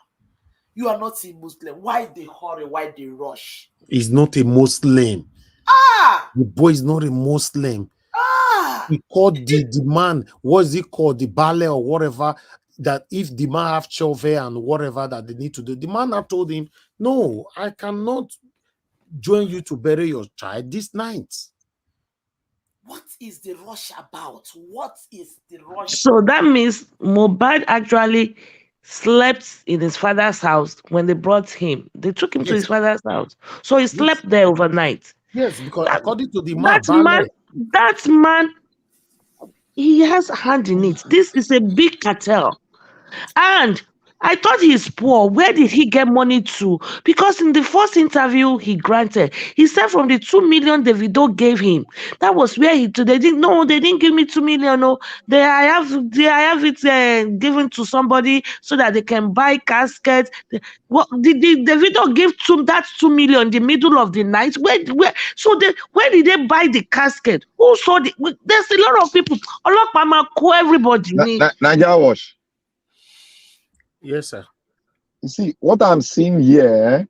You are not a Muslim. Why they hurry? Why they rush? He's not a Muslim. Ah! The boy is not a Muslim. Ah! He called the man, what's he called? The ballet or whatever, that if the man have chauffeur and whatever that they need to do, the man have told him, no, I cannot join you to bury your child this night. What is the rush about? What is the rush? So that means Mohbad actually slept in his father's house when they brought him. They took him to his father's house. So he slept there overnight. Yes, because according to the man, that man, he has a hand in it. This is a big cartel. And I thought he's poor. Where did he get money to? Because in the first interview he granted, he said from the 2 million Davido gave him, that was where they didn't give me 2 million. No, I have it given to somebody so that they can buy caskets. What did Davido give to that 2 million in the middle of the night? Where did they buy the casket? Who saw the? There's a lot of people. Everybody. Naija Wash. Yes, sir. You see, what I'm seeing here,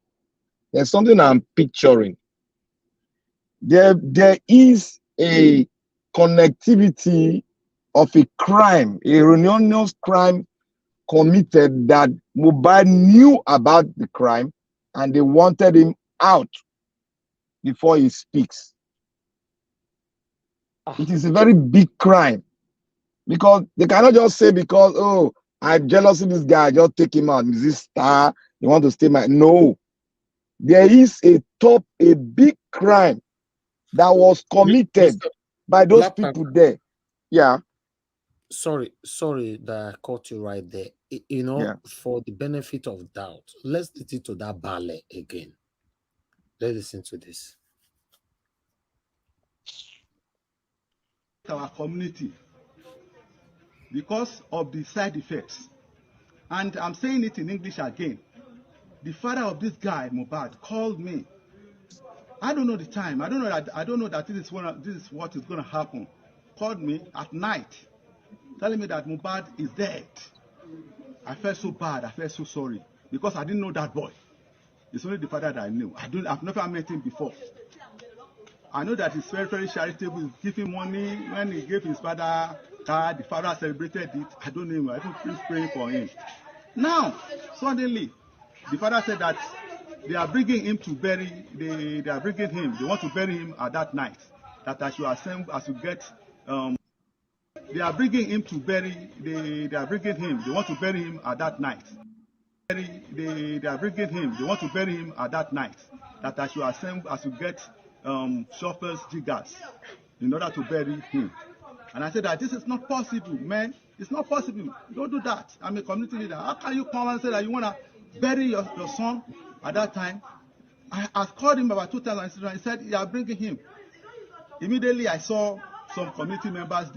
there's something I'm picturing. There is a connectivity of a crime, a erroneous crime committed that Mohbad knew about the crime and they wanted him out before he speaks. It is a very big crime because they cannot just say because, oh, I'm jealous of this guy, just take him out. Is this star? You want to stay my no. There is a big crime that was committed by those people there. Yeah. Sorry that I caught you right there. For the benefit of doubt, let's listen to that ballet again. Let's listen to this. Our community because of the side effects. And I'm saying it in English again. The father of this guy, Mohbad, called me. I don't know the time. I don't know that this is what is going to happen. Called me at night, telling me that Mohbad is dead. I felt so bad. I felt so sorry because I didn't know that boy. It's only the father that I knew. I've never met him before. I know that he's very, very charitable. He's giving money. When he gave his father card, the father celebrated it. I don't know him. I think he's praying for him. Now, suddenly, the father said that they are bringing him to bury. They are bringing him. They want to bury him at that night. That I should assemble as to get. They are bringing him to bury. They are bringing him. They want to bury him at that night. They are bringing him. They want to bury him at that night. That I should assemble as to get shovels, diggers, in order to bury him. And I said that this is not possible, man. It's not possible. Don't do that. I'm a community leader. How can you come and say that you want to bury your son at that time? I called him about 2 times and he said, you are bringing him. Immediately I saw some community members.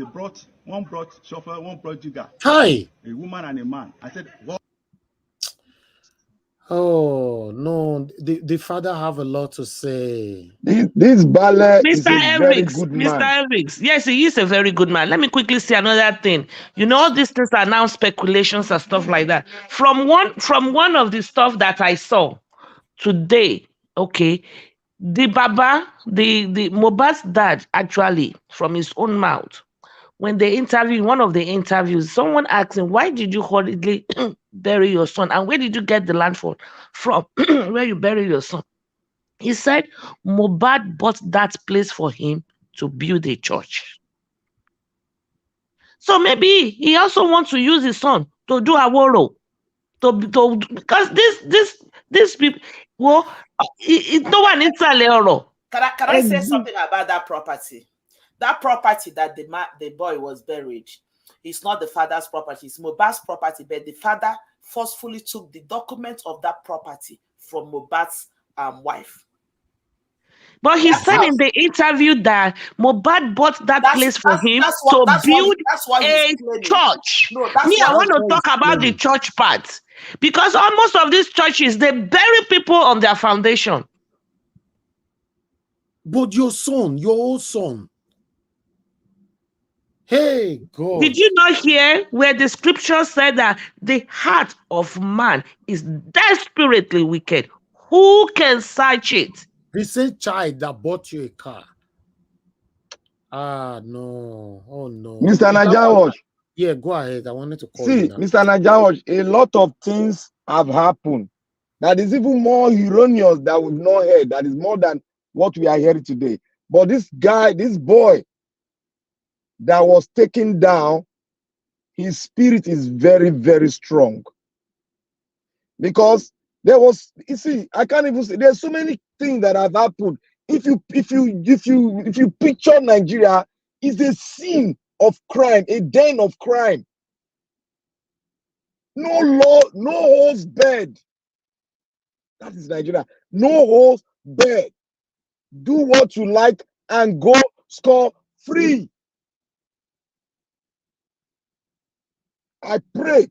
One brought shovel, one brought digger. Hi. A woman and a man. I said, what? Oh no, the father have a lot to say. This ballet is a very good man. Mr. Eriks, yes, he is a very good man. Let me quickly say another thing. All these things are now speculations and stuff like that. From one of the stuff that I saw today, okay, the Baba, the Mohbad's dad, actually, from his own mouth, when they interviewed, one of the interviews, someone asked him, why did you hurriedly bury your son? And where did you get the land from where you bury your son? He said Mohbad bought that place for him to build a church. So maybe he also wants to use his son to do a woro. Because this people, well, no one needs a Can I say something about that property? That property that the boy was buried, it's not the father's property, it's Mohbad's property, but the father forcefully took the document of that property from Mohbad's wife. But he said in the interview that Mohbad bought that place for him to build a church. No, I want to talk about the church part. Because almost of these churches, they bury people on their foundation. But your son, your old son, Hey, God. Did you not hear where the scripture said that the heart of man is desperately wicked? Who can search it? The same child that bought you a car. Ah, no. Oh, no. Mr. Najawash. Yeah, go ahead. I wanted to call See, you now. Mr. Najawash, a lot of things have happened. That is even more erroneous that we've not heard. That is more than what we are hearing today. But this guy, this boy that was taken down, his spirit is very, very strong. Because there was, you see, I can't even say, there's so many things that have happened. If you picture Nigeria, it's a scene of crime, a den of crime. No law, no holds barred. That is Nigeria. No holds barred. Do what you like and go score free. I pray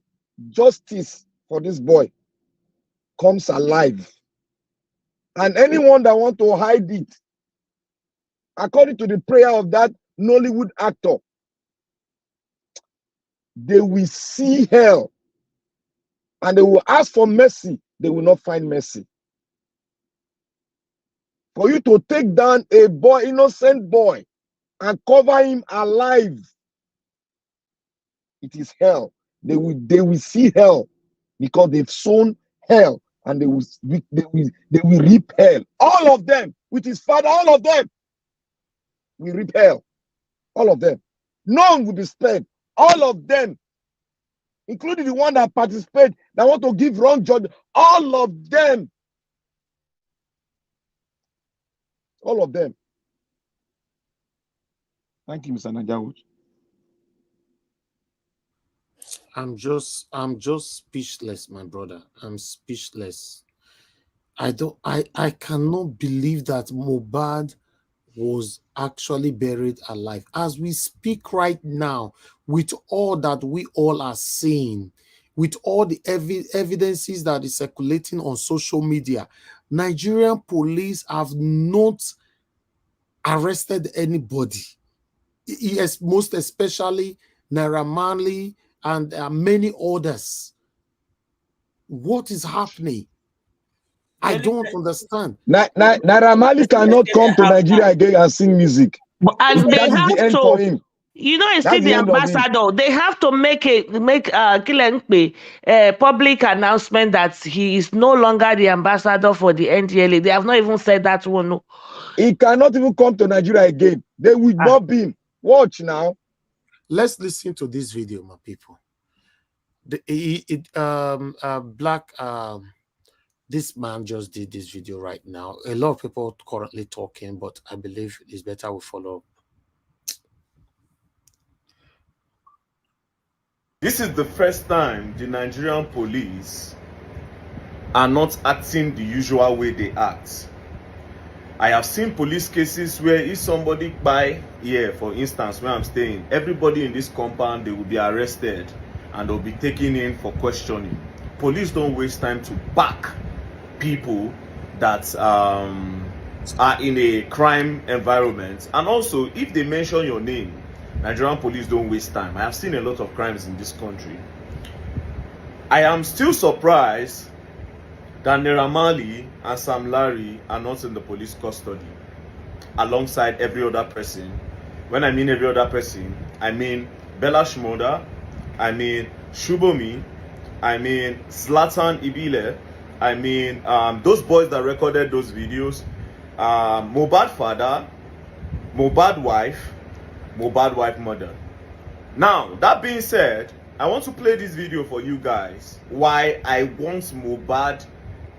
justice for this boy comes alive. And anyone that want to hide it, according to the prayer of that Nollywood actor, they will see hell. And they will ask for mercy. They will not find mercy. For you to take down a boy, innocent boy, and cover him alive, it is hell. They will see hell because they've sown hell, and they will reap hell. All of them, with his father, all of them will reap hell. All of them. None will be spared. All of them, including the one that participate, that want to give wrong judgment. All of them. All of them. Thank you, Mr. Najawood. I'm just speechless, my brother. I'm speechless. I cannot believe that Mohbad was actually buried alive. As we speak right now, with all that we all are seeing, with all the evidences that is circulating on social media, Nigerian police have not arrested anybody. Yes, most especially Naira Marley and many others. What is happening? I don't understand. Naira Marley cannot come to Nigeria again and sing music. And that is the end for him. You know, he's still the ambassador. They have to make public announcement that he is no longer the ambassador for the NDLA. They have not even said that one. No. He cannot even come to Nigeria again. They will not be him. Watch now. Let's listen to this video, my people. This man just did this video right now. A lot of people currently talking, but I believe it's better we follow up. This is the first time the Nigerian police are not acting the usual way they act. I have seen police cases where if somebody buy here, for instance, where I'm staying, everybody in this compound, they will be arrested and they'll be taken in for questioning. Police don't waste time to back people that are in a crime environment. And also, if they mention your name, Nigerian police don't waste time. I have seen a lot of crimes in this country. I am still surprised that Naira Marley and Sam Larry are not in the police custody alongside every other person. When I mean every other person, I mean Bella Shmoda, I mean Shubomi, I mean Zlatan Ibile, I mean those boys that recorded those videos, Mohbad father, Mohbad wife mother. Now, that being said, I want to play this video for you guys why I want Mohbad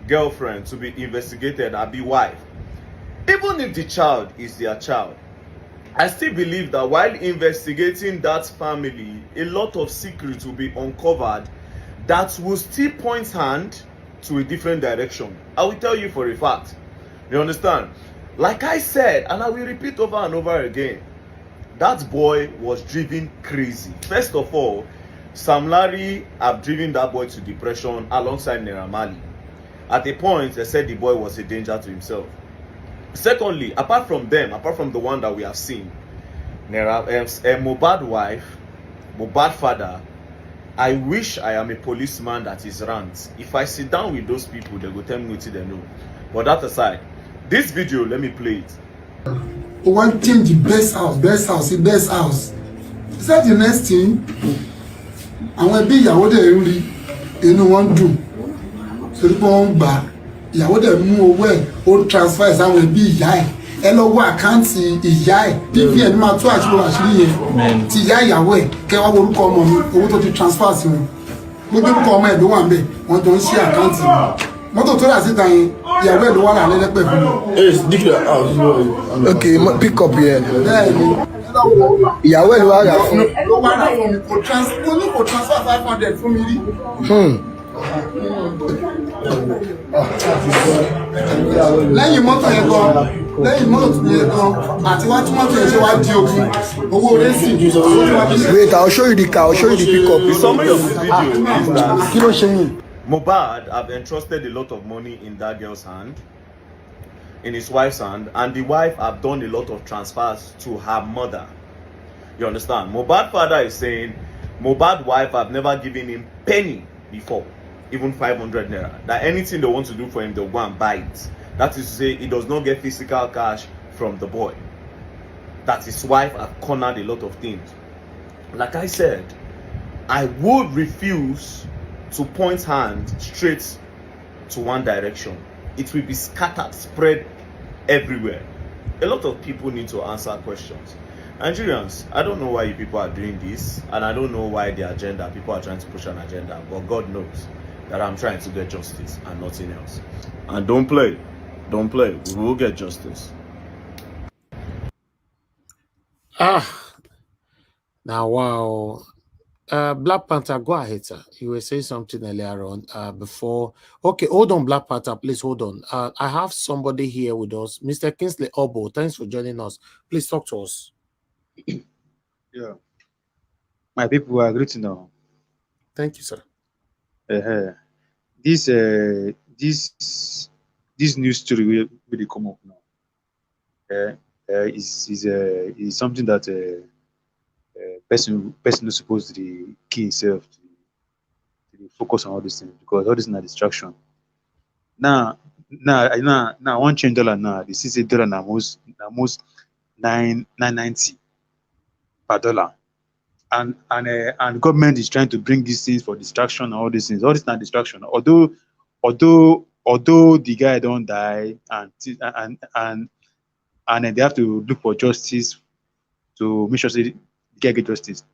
girlfriend to be investigated and be wife. Even if the child is their child, I still believe that while investigating that family, a lot of secrets will be uncovered that will still point hand to a different direction. I will tell you for a fact. You understand? Like I said, and I will repeat over and over again, that boy was driven crazy. First of all, Sam Larry have driven that boy to depression alongside Naira Marley. At a point, they said the boy was a danger to himself. Secondly, apart from them, apart from the one that we have seen, Mohbad wife, Mohbad father. I wish I am a policeman that is rant. If I sit down with those people, they go tell me what they know. But that aside, this video, let me play it. One change the best house, the best house. Is that the next thing? And when big ìyàwó dẹ̀ ń rí inú wọn dùn. Torí pé wọ́n ń gbà ìyàwó dẹ̀ mú owó ẹ̀ ó transfer sáwọn ẹbí ìyá ẹ̀. Ẹ lọ wọ àkáǹtì ìyá ẹ̀. BVN máa tó àṣírí yẹn. Ti ìyá ìyàwó ẹ̀ kẹ́ wá wo orúkọ ọmọ mi owó tó ti transfer sí wọn. Gbogbo orúkọ ọmọ ẹ̀ ló wà ń bẹ̀ wọ́n jọ ń ṣí àkáǹtì. Mọ́tò tó rà síta yẹn ìyàwó ẹ̀ ló wà lálẹ́ lẹ́pẹ̀ fún mi. Okay, pick up here. Ìyàwó ẹ̀ ló wà rà fún. Ló wà rà fún mi kò transfer 500 fún mi rí. Lẹ́yìn mọ́tò yẹn gan àti wá tí mọ́tò yẹn ṣe wá di ogun owó rẹ́sì. Wait, I'll show you the car. I'll show you the pickup. The summary of this video is that kí ló ṣe yín? Mohbad have entrusted a lot of money in that girl's hand, in his wife's hand, and the wife have done a lot of transfers to her mother. You understand? Mohbad father is saying Mohbad wife have never given him penny before, even 500 naira. That anything they want to do for him, they'll go and buy it. That is to say, he does not get physical cash from the boy. That his wife have cornered a lot of things. Like I said, I would refuse to point hand straight to one direction. It will be scattered, spread everywhere. A lot of people need to answer questions. Nigerians, I don't know why you people are doing this, and I don't know why the agenda, people are trying to push an agenda, but God knows that I'm trying to get justice and nothing else. And don't play, we will get justice. Now, wow. Black Panther, go ahead, sir. You were saying something earlier on before. Okay, hold on, Black Panther, please hold on. I have somebody here with us, Mr. Kingsley Obo. Thanks for joining us. Please talk to us. Yeah, my people are great now. Thank you, sir. This news story will come up now. Is something that person is supposed to key himself to focus on all these things, because all this is a distraction. Now one change dollar now. The $60 now almost $9.90 per dollar, and government is trying to bring these things for distraction and all these things. All this is not distraction. Although the guy don't die and they have to look for justice to make sure they get justice,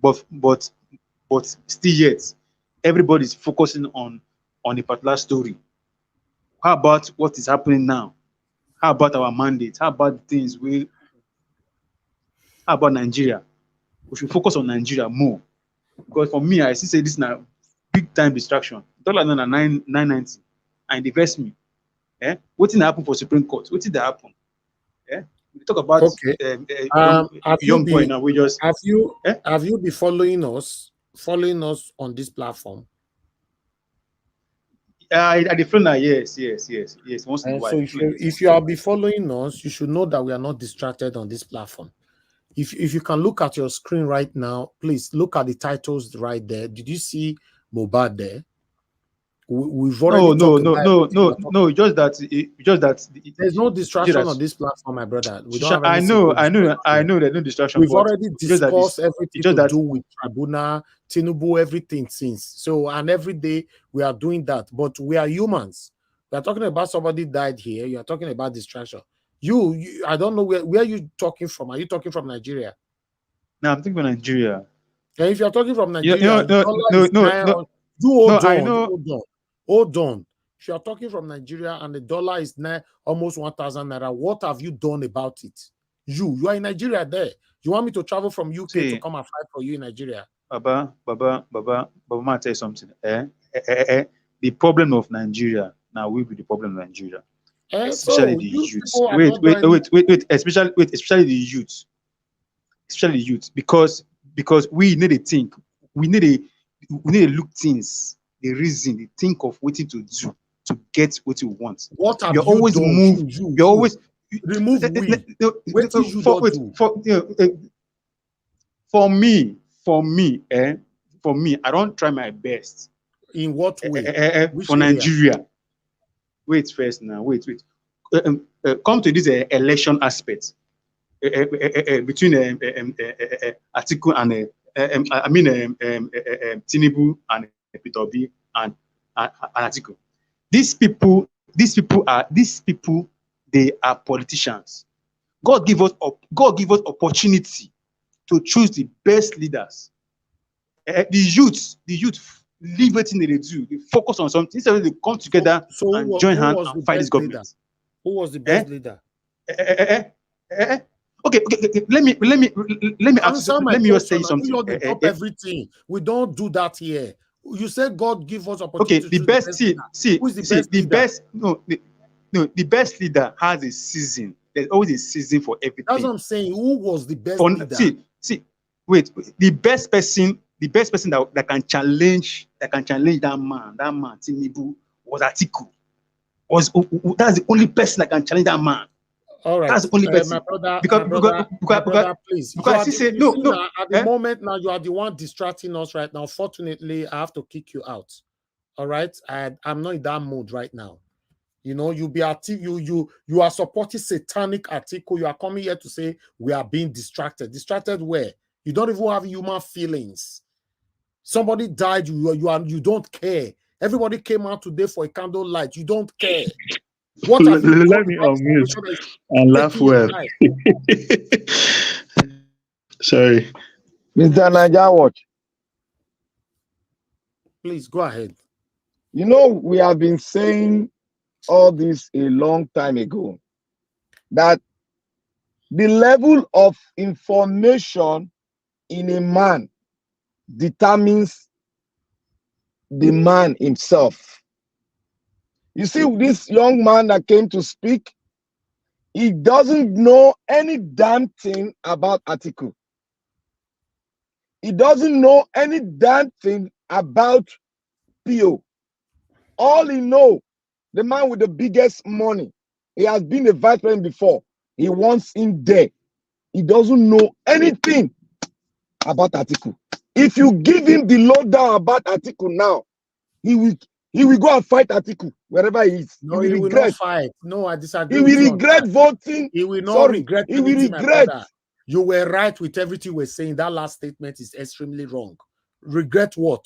but still yet everybody is focusing on a particular story. How about what is happening now? How about our mandate? How about things how about Nigeria? We should focus on Nigeria more, because for me, I still say this is a big time distraction. Dollar na $9.90 and invest me. What did happen for Supreme Court? What did that happen? We talk about young boy now. We just have you been following us on this platform? At the front now, yes. Once in a while. So if you are be following us, you should know that we are not distracted on this platform. If you can look at your screen right now, please look at the titles right there. Did you see Mohbad there? We've already no. Just that there's no distraction on this platform, my brother. We don't have I know. There's no distraction. We've already discussed everything to do with Tribuna, Tinubu, everything since. So, and every day we are doing that. But we are humans. We are talking about somebody died here. You are talking about distraction. You I don't know where you talking from. Are you talking from Nigeria? No, I'm talking from Nigeria. And if you're talking from Nigeria, Hold on. If you're talking from Nigeria and the dollar is now almost 1,000 naira, what have you done about it? You are in Nigeria there. You want me to travel from UK to come and fight for you in Nigeria? Baba, I'll tell you something. The problem of Nigeria now will be the problem of Nigeria. Especially the youth. Especially the youth. Especially the youth. Because we need to think. We need to look things. The reason, think of what to do to get what you want. What have you always done? You're always Remove we. What did you not do? For me, I don't try my best. In what way? For Nigeria. Wait first now. Wait. Come to this election aspect between Atiku and Tinubu and Peter Obi and Atiku. These people, they are politicians. God give us opportunity to choose the best leaders. The youth leave everything they do. They focus on something. Instead of they come together and join hands and fight this government. Leader? Who was the best leader? Okay. Let me answer my let me just say something. You top everything. We don't do that here. You said God give us opportunity. Okay, the best leader has a season. There's always a season for everything. That's what I'm saying. Who was the best leader? Wait. The best person that can challenge that man, Tinubu, was Atiku. That's the only person that can challenge that man. All right, that's the only person. My brother, please. Because at the moment now, you are the one distracting us right now. Fortunately, I have to kick you out. All right, I'm not in that mood right now. You know, you are supporting satanic article. You are coming here to say we are being distracted. Distracted where? You don't even have human feelings. Somebody died. You don't care. Everybody came out today for a candlelight. You don't care. What have you let me unmute and laugh well. Sorry. Mr. Naija Watch. Please go ahead. You know, we have been saying all this a long time ago, that the level of information in a man determines the man himself. You see, this young man that came to speak, he doesn't know any damn thing about Atiku. He doesn't know any damn thing about PO. All he knows, the man with the biggest money, he has been a vice president before. He wants him there. He doesn't know anything about Atiku. If you give him the lowdown about Atiku now, he will go and fight Atiku wherever he is. No, he will not fight. No, I disagree. He will regret voting. He will not regret. He will regret. You were right with everything we're saying. That last statement is extremely wrong. Regret what?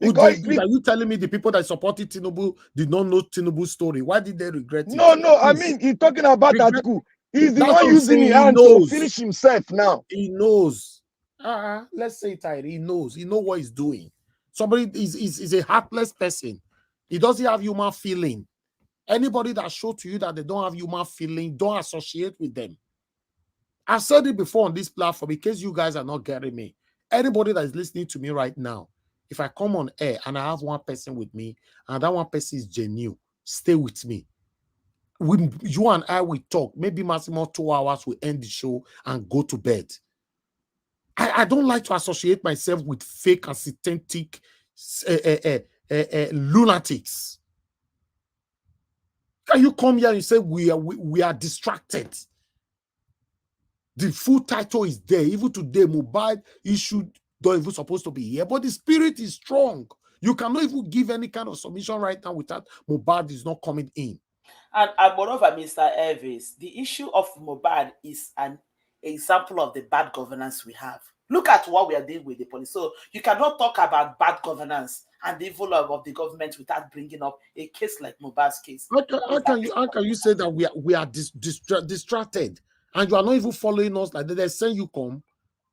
Are you telling me the people that supported Tinubu did not know Tinubu's story? Why did they regret it? No, I mean, he's talking about Atiku. He's the one using his hand to finish himself now. He knows. Let's say it, he knows. He knows what he's doing. Somebody is a heartless person. He doesn't have human feeling. Anybody that shows to you that they don't have human feeling, don't associate with them. I've said it before on this platform in case you guys are not getting me. Anybody that is listening to me right now, if I come on air and I have one person with me and that one person is genuine, stay with me. When you and I will talk, maybe maximum 2 hours, we end the show and go to bed. I don't like to associate myself with fake and synthetic lunatics. Can you come here and say we are distracted? The full title is there. Even today, Mohbad issue don't even supposed to be here, but the spirit is strong. You cannot even give any kind of submission right now without Mohbad is not coming in. And moreover, Mr. Elvis, the issue of Mohbad is an example of the bad governance we have. Look at what we are doing with the police. So you cannot talk about bad governance and the evil of the government without bringing up a case like Mohbad's case. How can you say that we are distracted and you are not even following us like that? They say you come.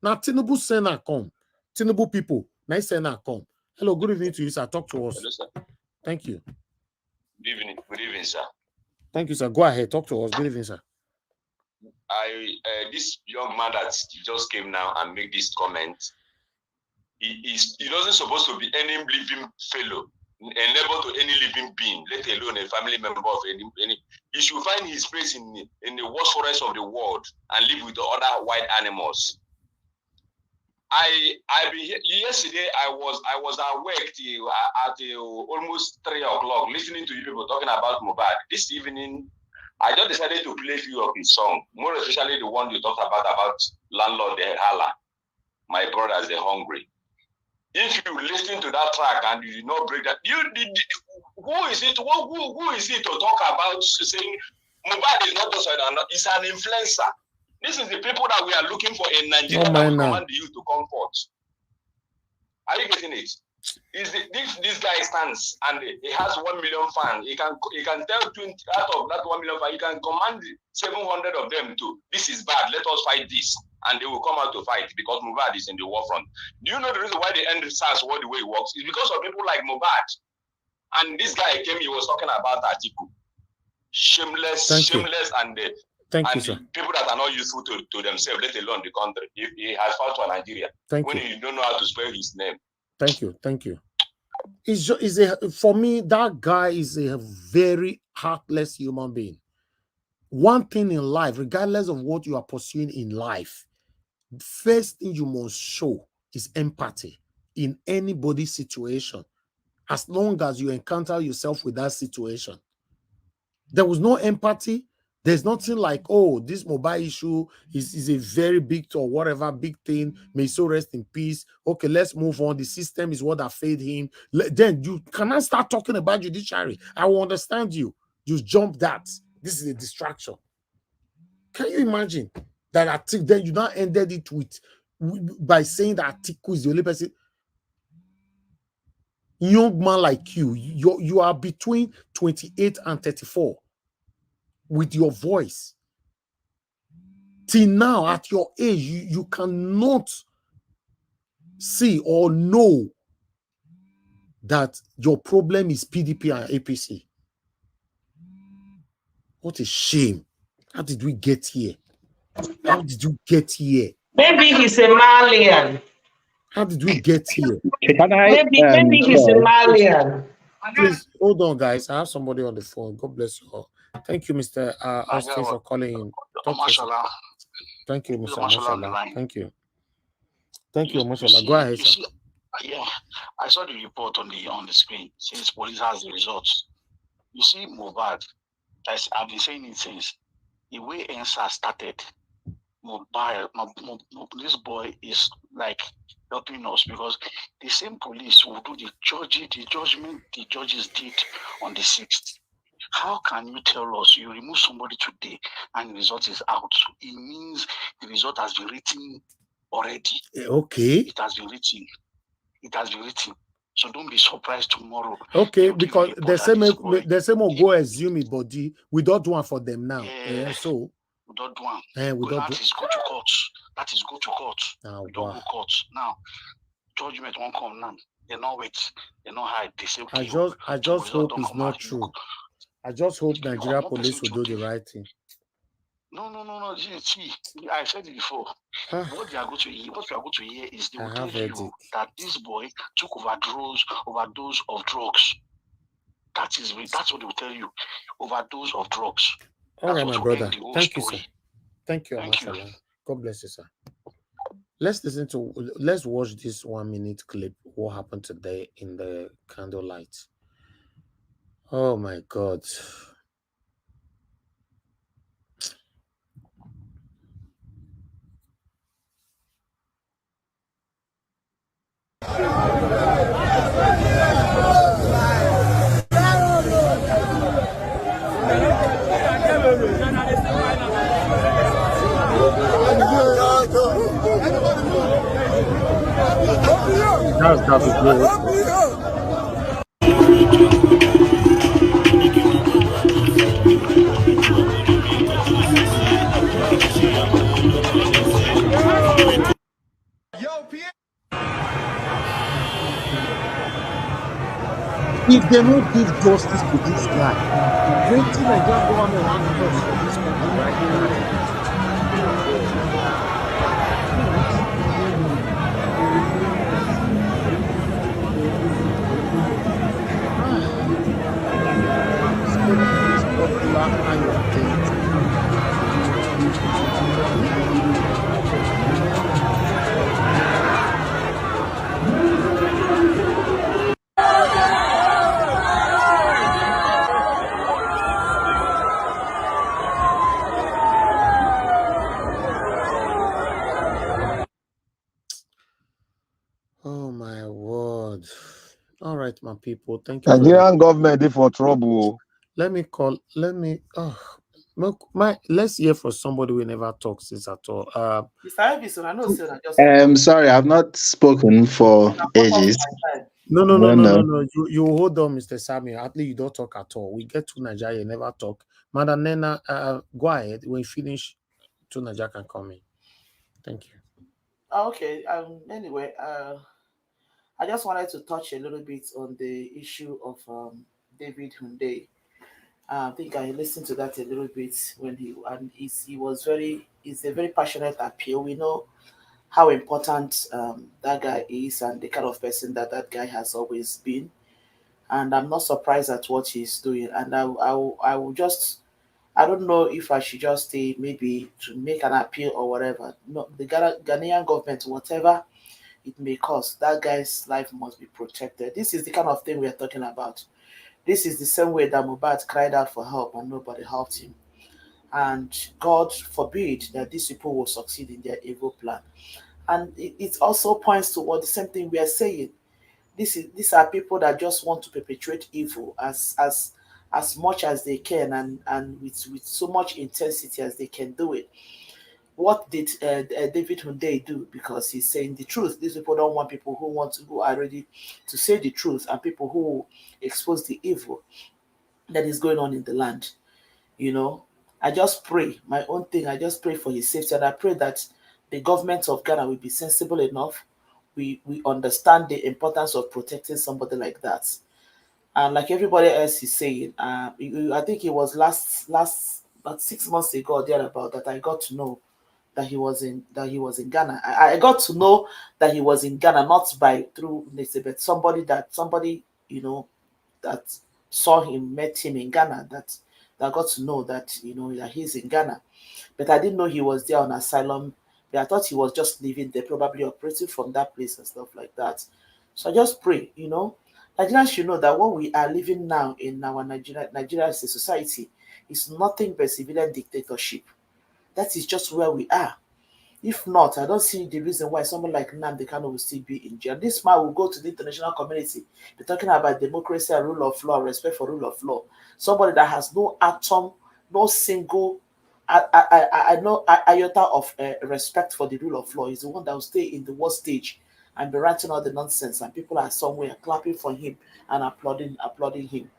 Now Tinubu send her come. Tinubu people, now send her come. Hello, good evening to you, sir. Talk to us. Hello, sir. Thank you. Good evening, sir. Thank you, sir. Go ahead. Talk to us. Good evening, sir. This young man that just came now and make this comment, he doesn't supposed to be any living fellow, a neighbor to any living being, let alone a family member of any. He should find his place in the worst forest of the world and live with the other wild animals. Yesterday I was awake at almost 3 o'clock listening to you people talking about Mohbad. This evening I just decided to play a few of his songs, more especially the one you talked about landlord the Hala, my brothers the hungry. If you listen to that track and you did not break that, who is it? Who is it to talk about saying Mohbad is not just it's an influencer? This is the people that we are looking for in Nigeria that will command the youth to comfort. Are you getting it? This guy stands and he has 1 million fans. He can tell 20 out of that 1 million fans, he can command 700 of them to this is bad. Let us fight this. And they will come out to fight because Mohbad is in the war front. Do you know the reason why they end SARS the way it works? It's because of people like Mohbad. And this guy came, he was talking about Atiku. Shameless, and people that are not useful to themselves, let alone the country. He has fought for Nigeria. When you don't know how to spell his name. Thank you. For me, that guy is a very heartless human being. One thing in life, regardless of what you are pursuing in life, the first thing you must show is empathy in anybody's situation, as long as you encounter yourself with that situation. There was no empathy. There's nothing like, oh, this mobile issue is a very big or whatever big thing. May so rest in peace. Okay, let's move on. The system is what that failed him. Then you cannot start talking about judiciary. I will understand you. You jump that. This is a distraction. Can you imagine that then you now ended it by saying that Atiku is the only person? Young man like you are between 28 and 34 with your voice. Till now, at your age, you cannot see or know that your problem is PDP and APC. What a shame. How did we get here? How did you get here? Maybe he's a Malian. How did we get here? Maybe he's a Malian. Please hold on, guys. I have somebody on the phone. God bless you all. Thank you, Mr. Austin, for calling in. Thank you, Mr. Mashallah. Thank you. Thank you, Mashallah. Go ahead, sir. Yeah, I saw the report on the screen. Since police has the results, you see, Mohbad, as I've been saying it since the way NSA started. This boy is like helping us because the same police will do the judgment the judges did on the 6th. How can you tell us you remove somebody today and the result is out? It means the result has been written already. Okay. It has been written. So don't be surprised tomorrow. Okay, because the same will go assume it body. We don't do one for them now. So we don't do one. That is go to court. That is go to court. We don't go court. Now, judgment won't come now. They not wait. They not hide. They say, okay, I just hope it's not true. I just hope Nigeria police will do the right thing. No. See, I said it before. What we are going to hear is they will tell you that this boy took overdose of drugs. That's what they will tell you. Overdose of drugs. All right, my brother. Thank you, sir. Thank you, Mashallah. God bless you, sir. Let's watch this 1 minute clip. What happened today in the candlelight? Oh my God. That's if they don't give justice to this guy, waiting Nigerian government wants us for this country right now. This popular identity. right, my people. Thank you. Nigerian government is for trouble. Let me call. Let's hear from somebody we never talked since at all. Mr. Evison, I know sir, just Sorry, I've not spoken for ages. No. You hold on, Mr. Samuel. At least you don't talk at all. We get to Nigeria, you never talk. Madam Nena, go ahead. When you finish, to Nigeria can come in. Thank you. Okay. Anyway, I just wanted to touch a little bit on the issue of David Hunde. I think I listened to that a little bit when he's a very passionate appeal. We know how important that guy is and the kind of person that guy has always been. And I'm not surprised at what he's doing. And I will just, I don't know if I should just say maybe to make an appeal or whatever. No, the Ghanaian government, whatever it may cost, that guy's life must be protected. This is the kind of thing we are talking about. This is the same way that Mohbad cried out for help and nobody helped him. And God forbid that these people will succeed in their evil plan. And it also points toward the same thing we are saying. These are people that just want to perpetrate evil as much as they can and with so much intensity as they can do it. What did David Hunde do? Because he's saying the truth. These people don't want people who are ready to say the truth and people who expose the evil that is going on in the land. You know, I just pray, my own thing, I just pray for his safety, and I pray that the government of Ghana will be sensible enough. We understand the importance of protecting somebody like that. And like everybody else is saying, I think it was last about 6 months ago or thereabout that I got to know that he was in Ghana. I got to know that he was in Ghana not through Elizabeth, somebody that saw him, met him in Ghana, that got to know that that he's in Ghana. But I didn't know he was there on asylum. But I thought he was just living there, probably operating from that place and stuff like that. So I just pray, Nigerians should know that what we are living now in our Nigeria as a society is nothing but civilian dictatorship. That is just where we are. If not, I don't see the reason why someone like Nnamdi Kanu will still be in jail. This man will go to the international community, be talking about democracy and rule of law, respect for rule of law. Somebody that has no atom, no single iota of respect for the rule of law is the one that will stay in the world stage and be writing all the nonsense, and people are somewhere clapping for him and applauding him.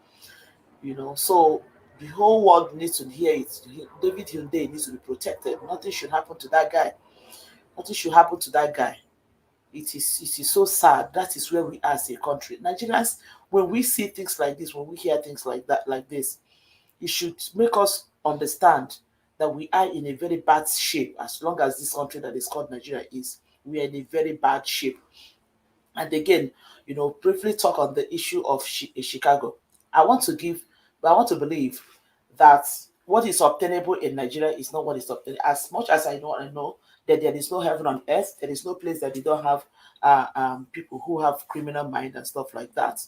So the whole world needs to hear it. David Hunde needs to be protected. Nothing should happen to that guy. Nothing should happen to that guy. It is so sad. That is where we are as a country. Nigerians, when we see things like this, when we hear things like this, it should make us understand that we are in a very bad shape. As long as this country that is called Nigeria is, we are in a very bad shape. And again, briefly talk on the issue of Chicago. I want to believe that what is obtainable in Nigeria is not what is obtainable. As much as I know that there is no heaven on earth, there is no place that they don't have people who have criminal mind and stuff like that,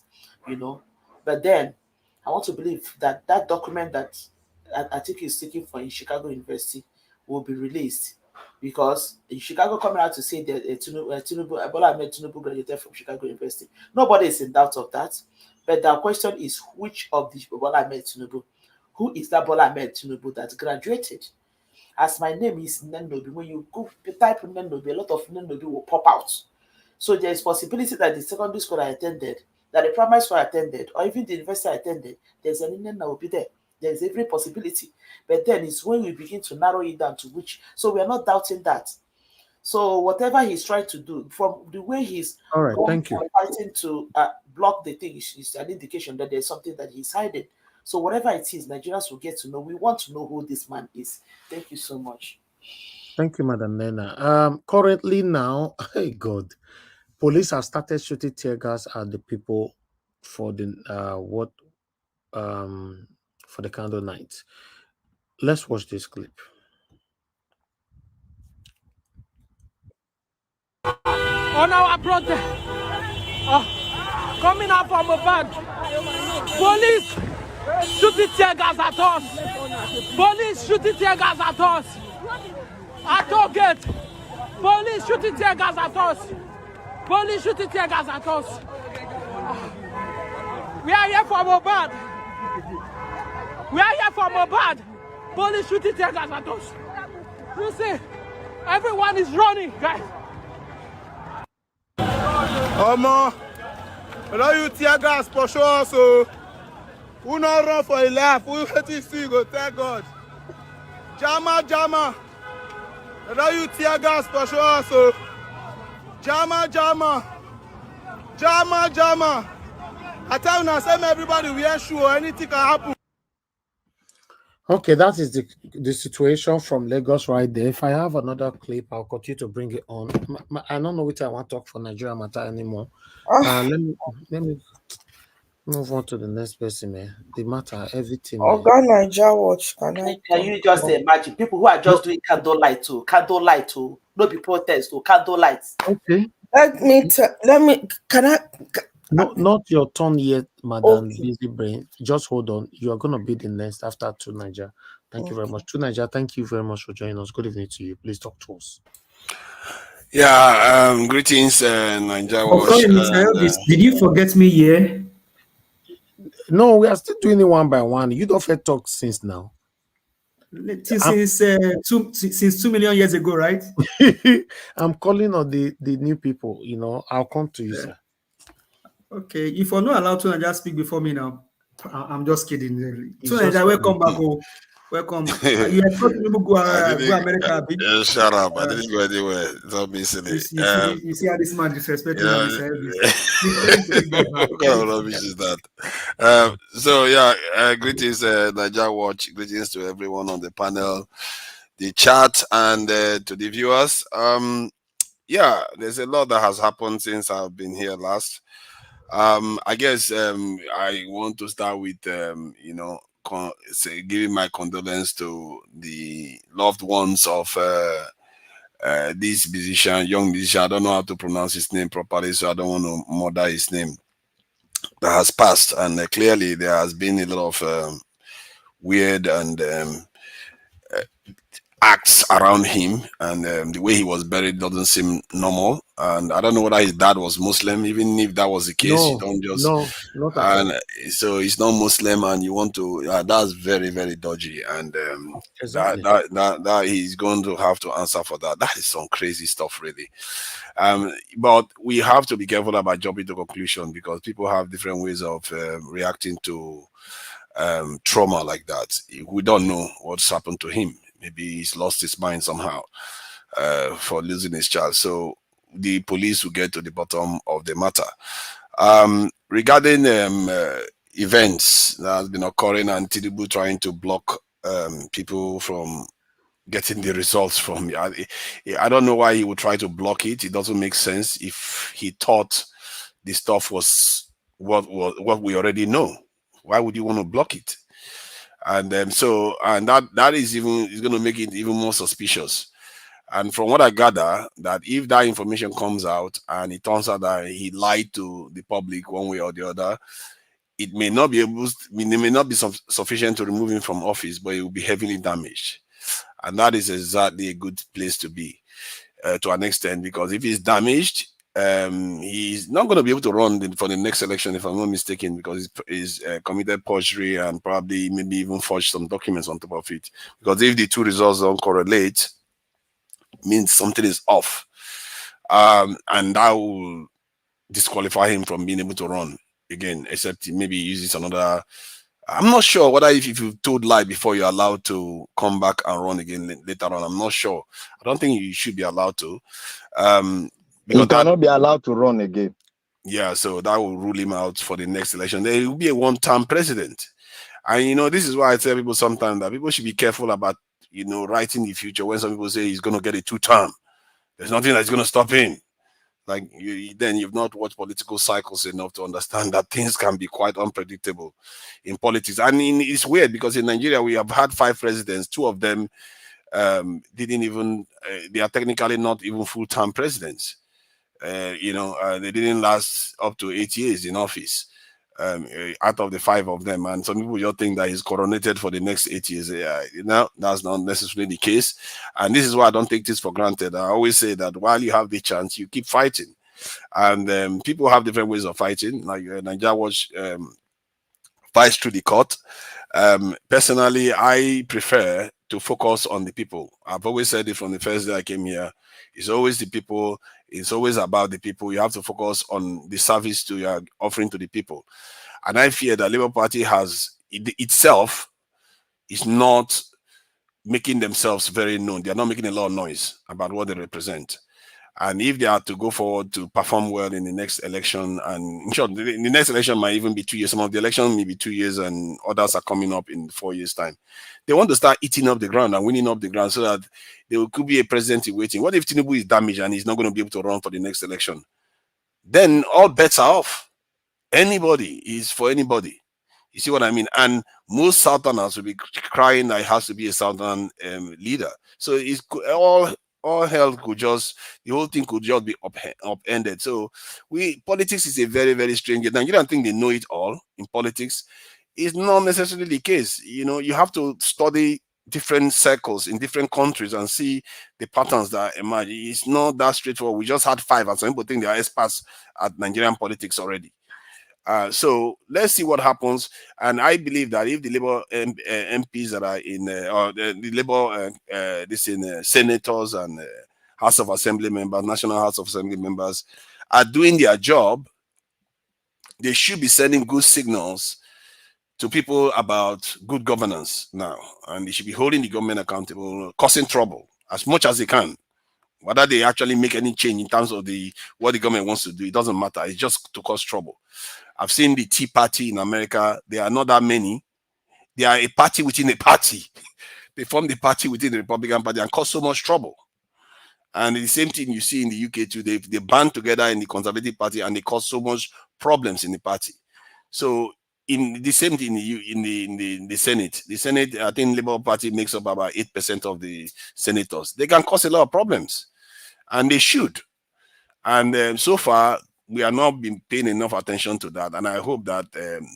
But then I want to believe that document that I think is taken for in Chicago University will be released, because in Chicago coming out to say that Tinubu, Bola Ahmed Tinubu graduated from Chicago University. Nobody is in doubt of that. But the question is, which of the Bola Ahmed Tinubu? Who is that Bola Ahmed Tinubu that graduated? As my name is Nendobi, when you go type Nendobi, a lot of Nendobi will pop out. So there is possibility that the secondary school I attended, that the primary school I attended, or even the university I attended, there's an Nen that will be there. There's every possibility. But then it's when we begin to narrow it down to which. So we are not doubting that. So whatever he's trying to do, from the way he's fighting to block the thing, is an indication that there's something that he's hiding. So whatever it is, Nigerians will get to know. We want to know who this man is. Thank you so much. Thank you, Madam Nena. Currently now, hey God, police have started shooting tear gas at the people for the for the candle night. Let's watch this clip. On our protest, coming out from above, police shooting tear gas at us. Police shooting tear gas at us. At all gate, police shooting tear gas at us. Police shooting tear gas at us. We are here for Mohbad. We are here for Mohbad. Police shooting tear gas at us. You see, everyone is running, guys. Omo, allow you tear gas for sure, so who not run for a laugh? Who hate to see go thank God. Jama, allow you tear gas for sure, so Jama. I tell you now, same everybody we are sure anything can happen. Okay, that is the situation from Lagos right there. If I have another clip, I'll continue to bring it on. I don't know which I want to talk for Nigeria matter anymore. Let me move on to the next person, man. The matter, everything. Oga Naija Watch, can you just imagine people who are just doing candlelight too, no be protest to candlelight. Okay. Not your turn yet, Madam Busy Brain. Just hold on. You are gonna be the next after To Naija. Thank you very much. To Naija, thank you very much for joining us. Good evening to you. Please talk to us. Yeah, greetings, Naija Watch. Sorry, Mr. Elvis, did you forget me here? No, we are still doing it one by one. You don't have talk since now. Since 2 million years ago, right? I'm calling on the new people. You know, I'll come to you, sir. Okay, if you're not allowed to just speak before me now, I'm just kidding. So welcome back. Welcome. You are supposed to go America. Shut up! I didn't go anywhere. Don't be silly. You see how this man disrespecting Mr. Elvis. What kind of rubbish is that? So yeah, greetings, Naija Watch. Greetings to everyone on the panel, the chat, and to the viewers. Yeah, there's a lot that has happened since I've been here last. I guess I want to start with giving my condolence to the loved ones of this musician, young musician. I don't know how to pronounce his name properly, so I don't want to murder his name. That has passed, and clearly there has been a lot of weird and acts around him, and the way he was buried doesn't seem normal. And I don't know whether his dad was Muslim. Even if that was the case, you don't just not at all. So he's not Muslim, and you want to. That's very, very dodgy, and exactly. that he's going to have to answer for that. That is some crazy stuff, really. But we have to be careful about jumping to conclusion, because people have different ways of reacting to trauma like that. We don't know what's happened to him. Maybe he's lost his mind somehow for losing his child. So the police will get to the bottom of the matter. Regarding events that has been occurring and Tinubu trying to block people from getting the results from, I don't know why he would try to block it. It doesn't make sense if he thought the stuff was what we already know. Why would you want to block it? And that is going to make it even more suspicious. And from what I gather, that if that information comes out and it turns out that he lied to the public one way or the other, it may not be sufficient to remove him from office, but it will be heavily damaged. And that is exactly a good place to be, to an extent, because if he's damaged, he's not going to be able to run for the next election, if I'm not mistaken, because he's committed perjury and probably maybe even forged some documents on top of it. Because if the two results don't correlate, means something is off, and that will disqualify him from being able to run again, except maybe he uses another. I'm not sure whether if you've told lie before you're allowed to come back and run again later on. I'm not sure. I don't think you should be allowed to. He cannot be allowed to run again. Yeah, so that will rule him out for the next election. There will be a one-term president. And, this is why I tell people sometimes that people should be careful about, writing the future. When some people say he's going to get a 2-term, there's nothing that's going to stop him. Like, then you've not watched political cycles enough to understand that things can be quite unpredictable in politics. And it's weird because in Nigeria, we have had 5 presidents. 2 of them didn't even, they are technically not even full-term presidents. They didn't last up to 8 years in office out of the 5 of them. And some people just think that he's coronated for the next 8 years. That's not necessarily the case. And this is why I don't take this for granted. I always say that while you have the chance, you keep fighting. And people have different ways of fighting. Like Naija Watch fight through the court. Personally, I prefer to focus on the people. I've always said it from the first day I came here. It's always the people. It's always about the people. You have to focus on the service to you're offering to the people. And I fear that Labour Party has itself is not making themselves very known. They are not making a lot of noise about what they represent. And if they are to go forward to perform well in the next election, and in short, the next election might even be 2 years. Some of the elections may be 2 years, and others are coming up in 4 years' time. They want to start eating up the ground and winning up the ground so that there could be a president in waiting. What if Tinubu is damaged and he's not going to be able to run for the next election? Then all bets are off. Anybody is for anybody. You see what I mean? And most Southerners will be crying that it has to be a Southern leader. So it's all hell could just, the whole thing could just be upended. So politics is a very, very strange. Nigerians think they know it all in politics. It's not necessarily the case. You know, you have to study different circles in different countries and see the patterns that emerge. It's not that straightforward. We just had 5, and some people think they are experts at Nigerian politics already. So let's see what happens. And I believe that if the Labour MPs that are in, or the Labour senators and House of Assembly members, National House of Assembly members are doing their job, they should be sending good signals to people about good governance now. And they should be holding the government accountable, causing trouble as much as they can. Whether they actually make any change in terms of what the government wants to do, it doesn't matter. It's just to cause trouble. I've seen the Tea Party in America. There are not that many. They are a party within a party. They form the party within the Republican Party and cause so much trouble. And the same thing you see in the UK too. They band together in the Conservative Party and they cause so much problems in the party. So in the same thing in the Senate. The Senate, I think Labour Party makes up about 8% of the senators. They can cause a lot of problems. And they should. And so far, we are not been paying enough attention to that, and I hope that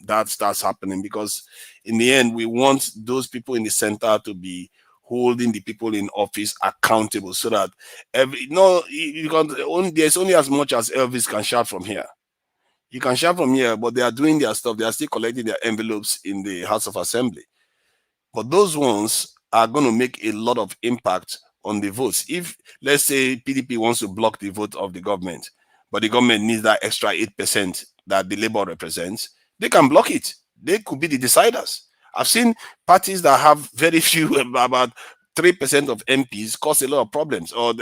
that starts happening, because in the end, we want those people in the center to be holding the people in office accountable, so that there's only as much as Elvis can shout from here. You can shout from here, but they are doing their stuff. They are still collecting their envelopes in the House of Assembly. But those ones are going to make a lot of impact on the votes. If, let's say, PDP wants to block the vote of the government, but the government needs that extra 8% that the Labour represents, they can block it. They could be the deciders. I've seen parties that have very few, about 3% of MPs, cause a lot of problems, or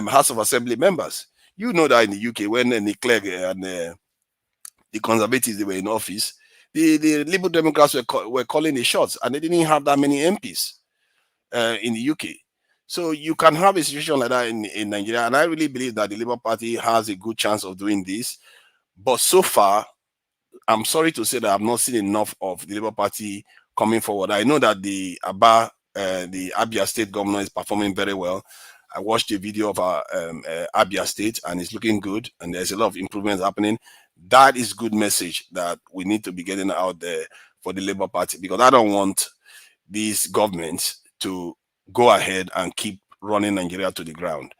House of Assembly members. You know that in the UK, when Unclear and the Conservatives, they were in office, the Liberal Democrats were calling the shots, and they didn't have that many MPs in the UK. So you can have a situation like that in Nigeria, and I really believe that the Labour Party has a good chance of doing this. But so far, I'm sorry to say that I've not seen enough of the Labour Party coming forward. I know that the Abia State governor is performing very well. I watched a video of Abia State, and it's looking good, and there's a lot of improvements happening. That is good message that we need to be getting out there for the Labour Party, because I don't want these governments to go ahead and keep running Nigeria to the ground.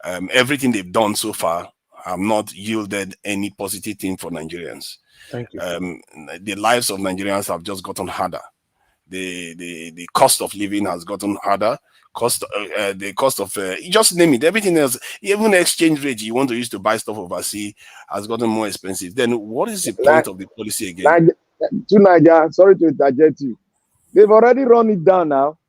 Everything they've done so far have not yielded any positive thing for Nigerians. Thank you. The lives of Nigerians have just gotten harder. The cost of living has gotten harder. The cost of just name it, everything else, even the exchange rate you want to use to buy stuff overseas has gotten more expensive. Then what is the point of the policy again? To Nigeria, sorry to interject you. They've already run it down now.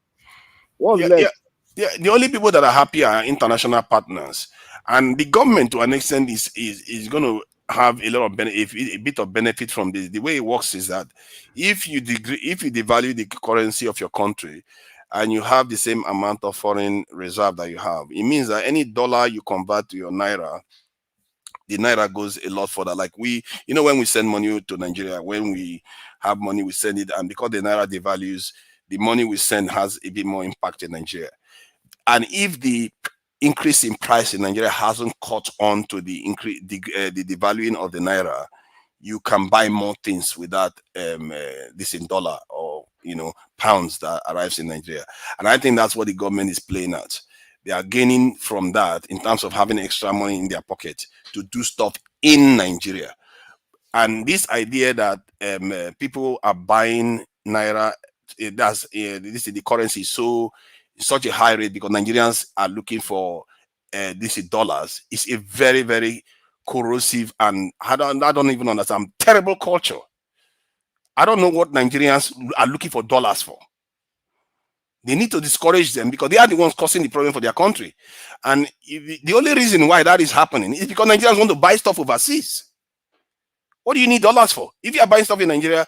What's left? Yeah, the only people that are happy are international partners, and the government to an extent is going to have a lot of benefit, a bit of benefit from this. The way it works is that if you devalue the currency of your country, and you have the same amount of foreign reserve that you have, it means that any dollar you convert to your naira, the naira goes a lot further. Like when we send money to Nigeria, when we have money, we send it, and because the naira devalues, the money we send has a bit more impact in Nigeria. And if the increase in price in Nigeria hasn't caught on to the devaluing of the naira, you can buy more things with that this in dollar or pounds that arrives in Nigeria. And I think that's what the government is playing at. They are gaining from that in terms of having extra money in their pocket to do stuff in Nigeria. And this idea that people are buying naira, this is the currency so such a high rate because Nigerians are looking for this is dollars, is a very, very corrosive and I don't even understand, terrible culture. I don't know what Nigerians are looking for dollars for. They need to discourage them because they are the ones causing the problem for their country. And the only reason why that is happening is because Nigerians want to buy stuff overseas. What do you need dollars for? If you are buying stuff in Nigeria,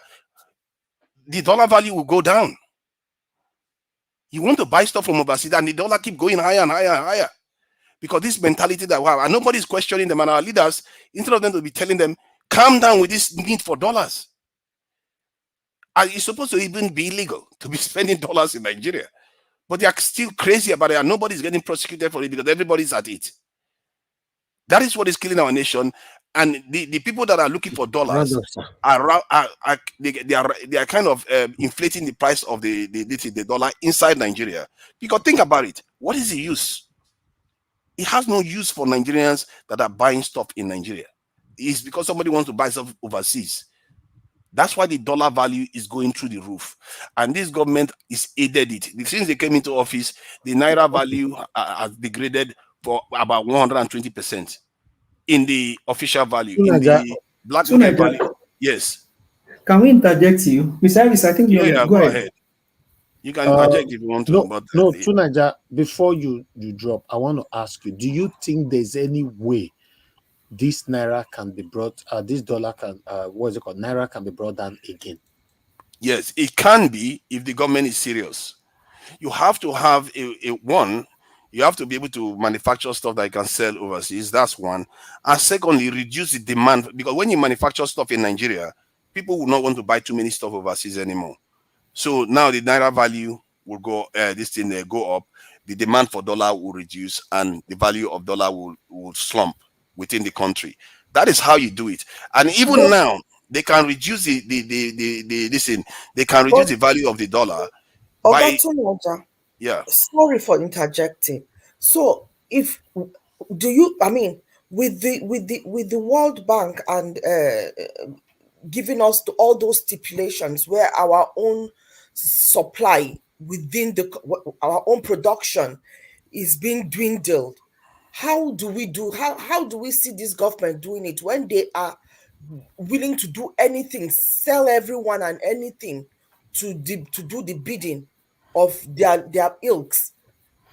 the dollar value will go down. You want to buy stuff from overseas and the dollar keep going higher and higher and higher. Because this mentality that we have, and nobody's questioning them, and our leaders, instead of them to be telling them, calm down with this need for dollars. It's supposed to even be illegal to be spending dollars in Nigeria. But they are still crazy about it, and nobody's getting prosecuted for it because everybody's at it. That is what is killing our nation. And the people that are looking for dollars they are kind of inflating the price of the dollar inside Nigeria. Because think about it, what is the use? It has no use for Nigerians that are buying stuff in Nigeria. It's because somebody wants to buy stuff overseas. That's why the dollar value is going through the roof. And this government is aided it. Since they came into office, the naira value has degraded for about 120% in the official value. In the black market value, yes. Can we interject you? Mr. Harris, I think go ahead. You can interject if you want to. Tunaja, before you drop, I want to ask you, do you think there's any way this naira can be brought, this dollar can, what is it called, naira can be brought down again? Yes, it can be if the government is serious. You have to have you have to be able to manufacture stuff that you can sell overseas. That's one. And secondly, reduce the demand, because when you manufacture stuff in Nigeria, people will not want to buy too many stuff overseas anymore. So now the naira value will go, go up. The demand for dollar will reduce, and the value of dollar will slump within the country. That is how you do it. And even now, they can reduce the value of the dollar. Yeah. Sorry for interjecting. So with the World Bank and giving us all those stipulations where our own supply within our own production is being dwindled, how do we see this government doing it when they are willing to do anything, sell everyone and anything to do the bidding of their ilks?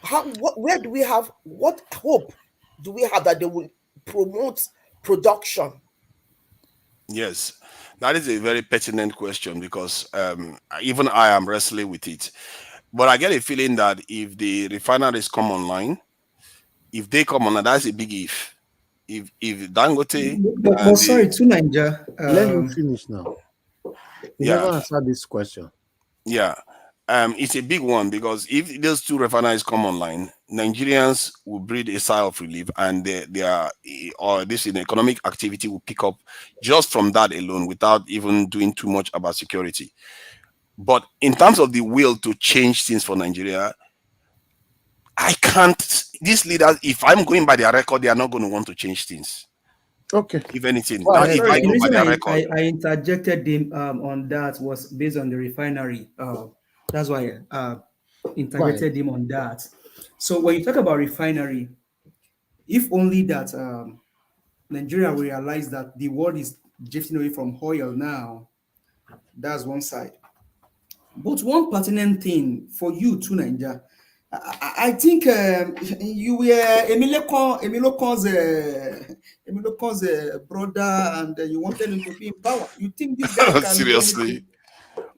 What hope do we have that they will promote production? Yes, that is a very pertinent question, because even I am wrestling with it. But I get a feeling that if the refineries come online, that's a big if. If Dangote, but sorry, Tunaja, let him finish now. You never answered this question. Yeah, it's a big one, because if those two refineries come online, Nigerians will breathe a sigh of relief, and this economic activity will pick up just from that alone, without even doing too much about security. But in terms of the will to change things for Nigeria, I can't. These leaders, if I'm going by their record, they are not going to want to change things. Okay. If anything, the reason I interjected him on that was based on the refinery. That's why I interjected him on that. So when you talk about refinery, if only that Nigeria will realize that the world is drifting away from oil now, that's one side. But one pertinent thing for you too, Nigeria, I think you were Emilio Con's brother, and you wanted him to be in power. You think this guy can seriously?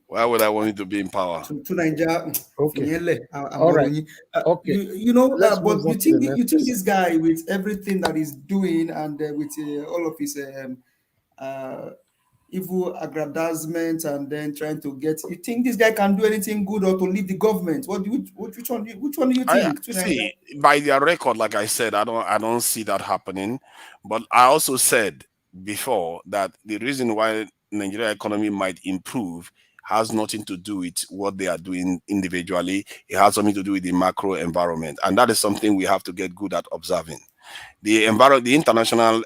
Why would I want him to be in power? To Nigeria, okay. All right. Okay. You know, but you think this guy, with everything that he's doing, and with all of his evil aggrandizement, and then trying to get, you think this guy can do anything good or to lead the government? Which one do you think? See, by their record, like I said, I don't see that happening. But I also said before that the reason why Nigeria economy might improve has nothing to do with what they are doing individually. It has something to do with the macro environment, and that is something we have to get good at observing. The international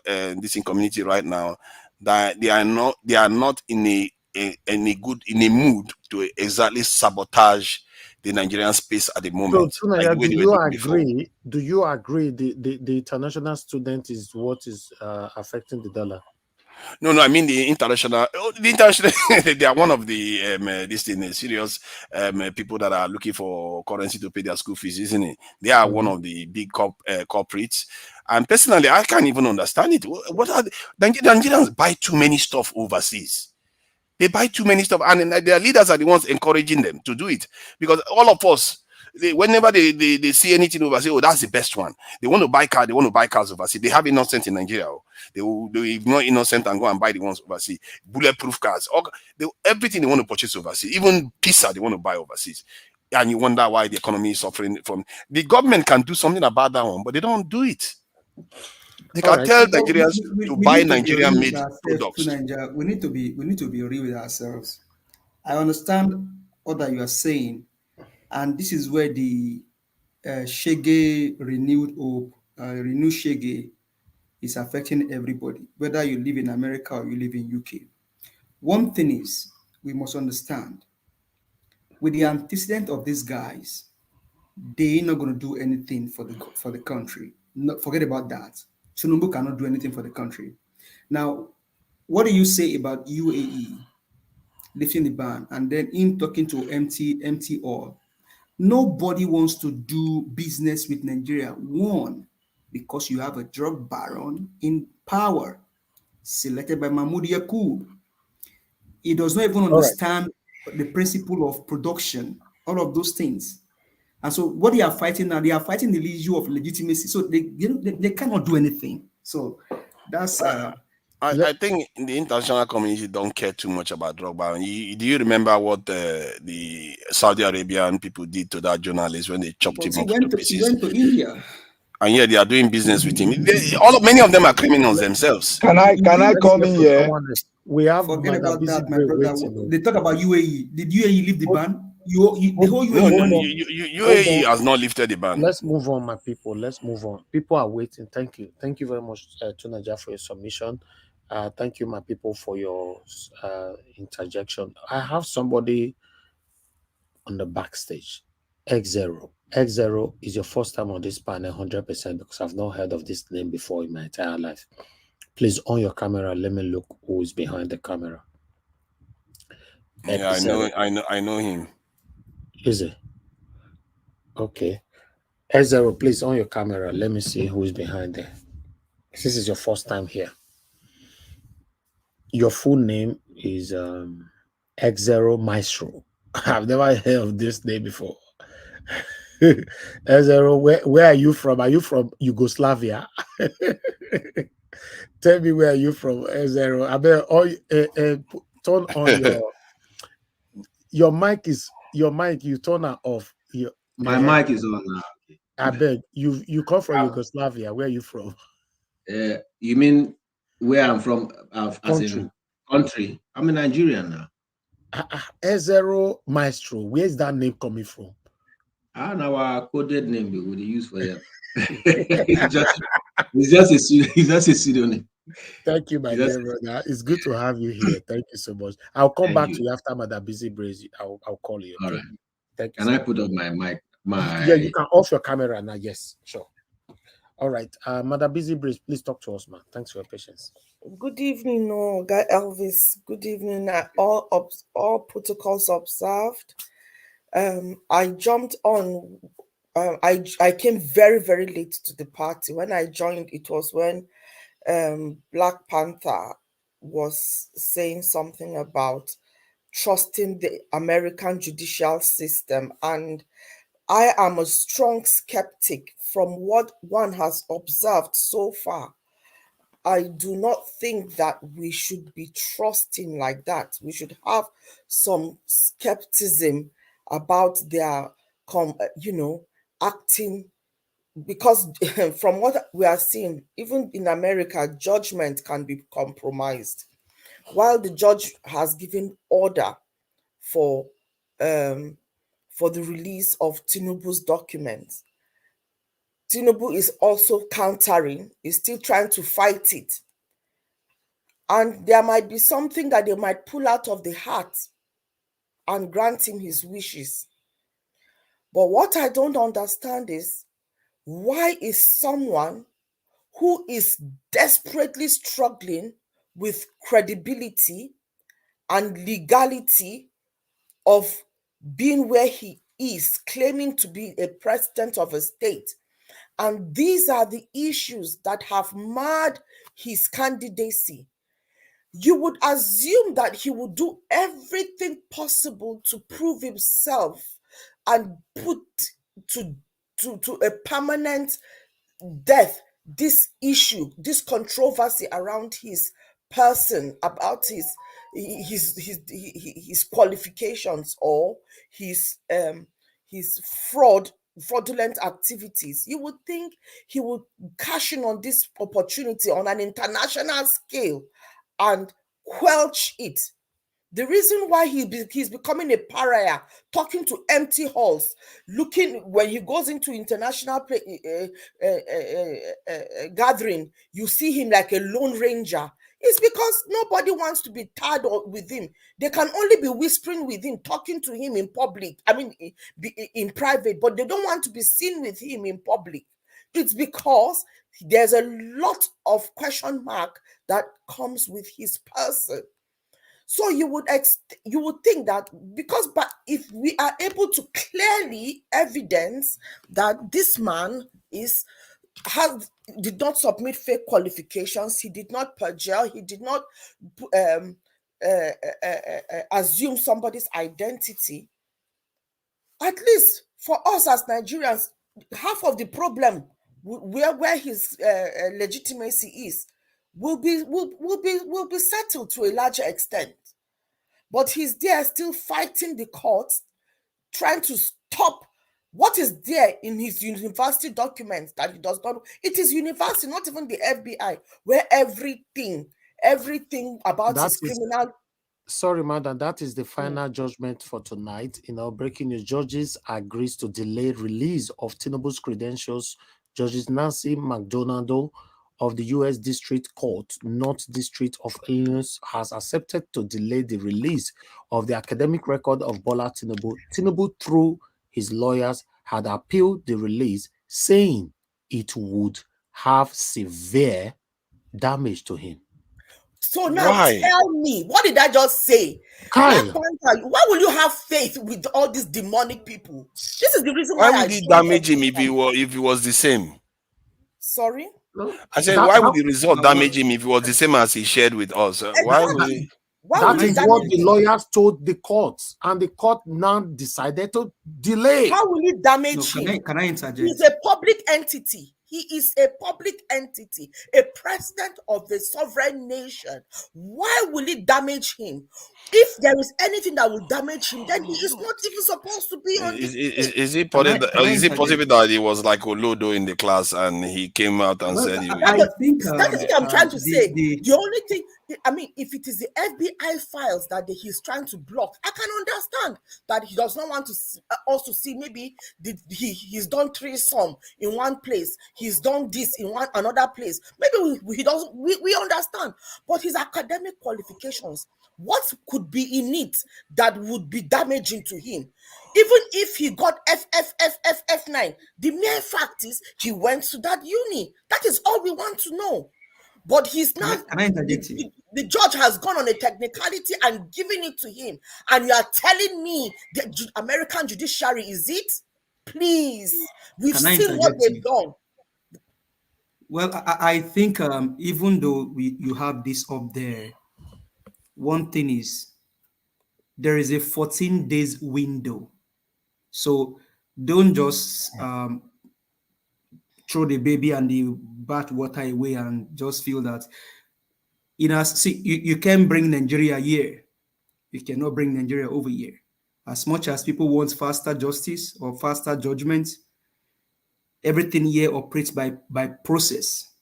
community right now, that they are not in a mood to exactly sabotage the Nigerian space at the moment. So, Tunaya, do you agree? Do you agree the international student is what is affecting the dollar? No, I mean the international. They are one of the this thing serious people that are looking for currency to pay their school fees, isn't it? They are one of the big corporates. And personally, I can't even understand it. What are the Nigerians buy too many stuff overseas? They buy too many stuff, and their leaders are the ones encouraging them to do it. Because all of us, whenever they see anything overseas, oh, that's the best one. They want to buy cars. They want to buy cars overseas. They have innocent in Nigeria. They ignore innocent and go and buy the ones overseas. Bulletproof cars. Everything they want to purchase overseas. Even pizza they want to buy overseas. And you wonder why the economy is suffering from. The government can do something about that one, but they don't do it. They can tell Nigerians to buy Nigerian-made products. We need to be real with ourselves. I understand all that you are saying, and this is where the Shege renewed hope, renewed Shege is affecting everybody, whether you live in America or you live in UK. One thing is, we must understand, with the antecedent of these guys, they're not going to do anything for the country. Forget about that. Tinubu cannot do anything for the country. Now, what do you say about UAE lifting the ban and then him talking to empty all? Nobody wants to do business with Nigeria. One, because you have a drug baron in power, selected by Mahmoud Yakub. He does not even understand the principle of production, all of those things. And so what they are fighting now, they are fighting the issue of legitimacy. So they cannot do anything. So that's... I think the international community don't care too much about drug ban. Do you remember what the Saudi Arabian people did to that journalist when they chopped him up to pieces? He went to India. And yeah, they are doing business with him. Many of them are criminals themselves. Can I come in here? We have forget about that, my brother. They talk about UAE. Did UAE lift the ban? The whole UAE. UAE has not lifted the ban. Let's move on, my people. Let's move on. People are waiting. Thank you. Thank you very much, Tunaja, for your submission. Thank you, my people, for your interjection. I have somebody on the backstage. X0. X0 is your first time on this panel, 100%, because I've not heard of this name before in my entire life. Please on your camera. Let me look who is behind the camera. Yeah, I know him. Is it? Okay. X0, please on your camera. Let me see who is behind there. This is your first time here. Your full name is X0 Maestro. I've never heard of this name before. X0, where are you from? Are you from Yugoslavia? Tell me where are you from, X0. I mean, turn on your mic is you turn it off. My mic is on now. I beg you come from Yugoslavia. Where are you from? You mean where I'm from as country? in country. I'm a Nigerian now. X0 Maestro. Where is that name coming from? And our coded name we would use for them. it's just a pseudonym. Thank you, my dear brother. It's good to have you here. Thank you so much. I'll come back to you after Madam Busy Brazy. I'll call you. All right. Thank you. Can I put up my mic? Yeah, you can off your camera now. Yes, sure. All right. Madam Busy Brazy, please talk to us, man. Thanks for your patience. Good evening, Guy Elvis. Good evening. All protocols observed. I jumped on. I came very, very late to the party. When I joined, it was when Black Panther was saying something about trusting the American judicial system, and I am a strong skeptic from what one has observed so far. I do not think that we should be trusting like that. We should have some skepticism about their, acting, because from what we are seeing, even in America, judgment can be compromised. While the judge has given order for the release of Tinubu's documents, Tinubu is also countering, is still trying to fight it. And there might be something that they might pull out of the hat and grant him his wishes. But what I don't understand is, why is someone who is desperately struggling with credibility and legality of being where he is, claiming to be a president of a state, and these are the issues that have marred his candidacy, you would assume that he would do everything possible to prove himself and put to a permanent death this issue, this controversy around his person, about his qualifications or his fraudulent activities. You would think he would cash in on this opportunity on an international scale and quelch it. The reason why he's becoming a pariah, talking to empty halls, looking when he goes into international gathering, you see him like a lone ranger. It's because nobody wants to be tied with him. They can only be whispering with him, talking to him in public. I mean, in private, but they don't want to be seen with him in public. It's because there's a lot of question mark that comes with his person. So you would think that but if we are able to clearly evidence that this man did not submit fake qualifications, he did not perjure, he did not assume somebody's identity, at least for us as Nigerians, half of the problem where his legitimacy is will be settled to a larger extent. But he's there still fighting the courts, trying to stop what is there in his university documents that he does not. It is university, not even the FBI, where everything about his criminal. Sorry, madam, that is the final judgment for tonight. Breaking news: judges agrees to delay release of Tinubu's credentials. Judges Nancy McDonald of the U.S. District Court, North District of Illinois, has accepted to delay the release of the academic record of Bola Tinubu. Tinubu, through his lawyers, had appealed the release, saying it would have severe damage to him. So now tell me, what did I just say? Why will you have faith with all these demonic people? This is the reason why would it damage him if he was the same? Sorry? I said, why would the result damage him if it was the same as he shared with us? Why would it? That is what the lawyers told the court, and the court now decided to delay. How will it damage him? Can I interject? He's a public entity. He is a public entity, a president of a sovereign nation. Why will it damage him? If there is anything that will damage him, then he is not even supposed to be on this. Is it possible that he was like Olodo in the class and he came out and said that is what I'm trying to say. The only thing, I mean, if it is the FBI files that he's trying to block, I can understand that he does not want to also see maybe he's done threesome in one place, he's done this in another place. Maybe he doesn't. We understand, but his academic qualifications, what could be in it that would be damaging to him? Even if he got F9, the mere fact is he went to that uni. That is all we want to know. But he's not. The judge has gone on a technicality and given it to him. And you are telling me the American judiciary is it? Please. We've seen what they've done. Well, I think even though you have this up there, one thing is there is a 14 days window. So don't just throw the baby and the bathwater away and just feel that, you can bring Nigeria here. You cannot bring Nigeria over here. As much as people want faster justice or faster judgment, everything here operates by process.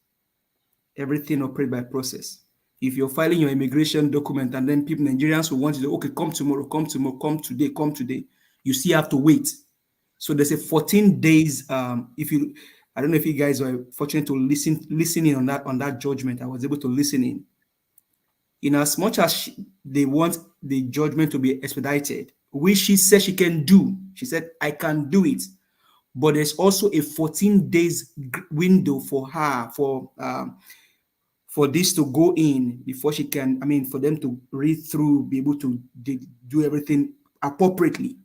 Everything operates by process. If you're filing your immigration document and then Nigerians will want you to, okay, come tomorrow, come today, you still have to wait. So there's a 14 days. I don't know if you guys were fortunate to listen in on that judgment. I was able to listen in. in as much as they want the judgment to be expedited, which she said she can do. She said, I can do it. But there's also a 14 days window for her for this to go in before she can, for them to read through, be able to do everything appropriately.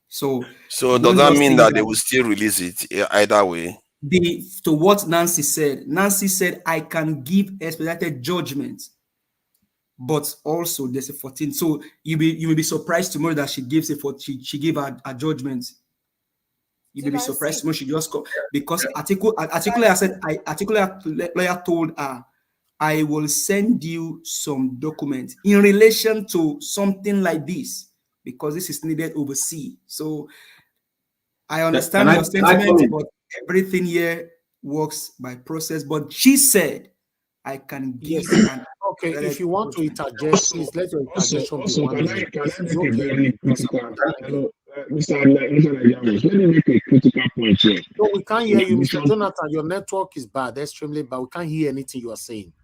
So does that mean that they will still release it either way? To what Nancy said, I can give expedited judgment, but also there's a 14. So you may be surprised tomorrow that she gives she gave a judgment. You may be surprised tomorrow she just go, because articulately lawyer told her, I will send you some documents in relation to something like this, because this is needed overseas. So I understand your sentiment, but everything here works by process. But she said, I can give an okay. If you want to interject, please let your interjection be 1 minute. Can I make a very critical Mr. Nigerians, let me make a critical point here. No, we can't hear you, Mr. Jonathan. Your network is bad, extremely bad. We can't hear anything you are saying.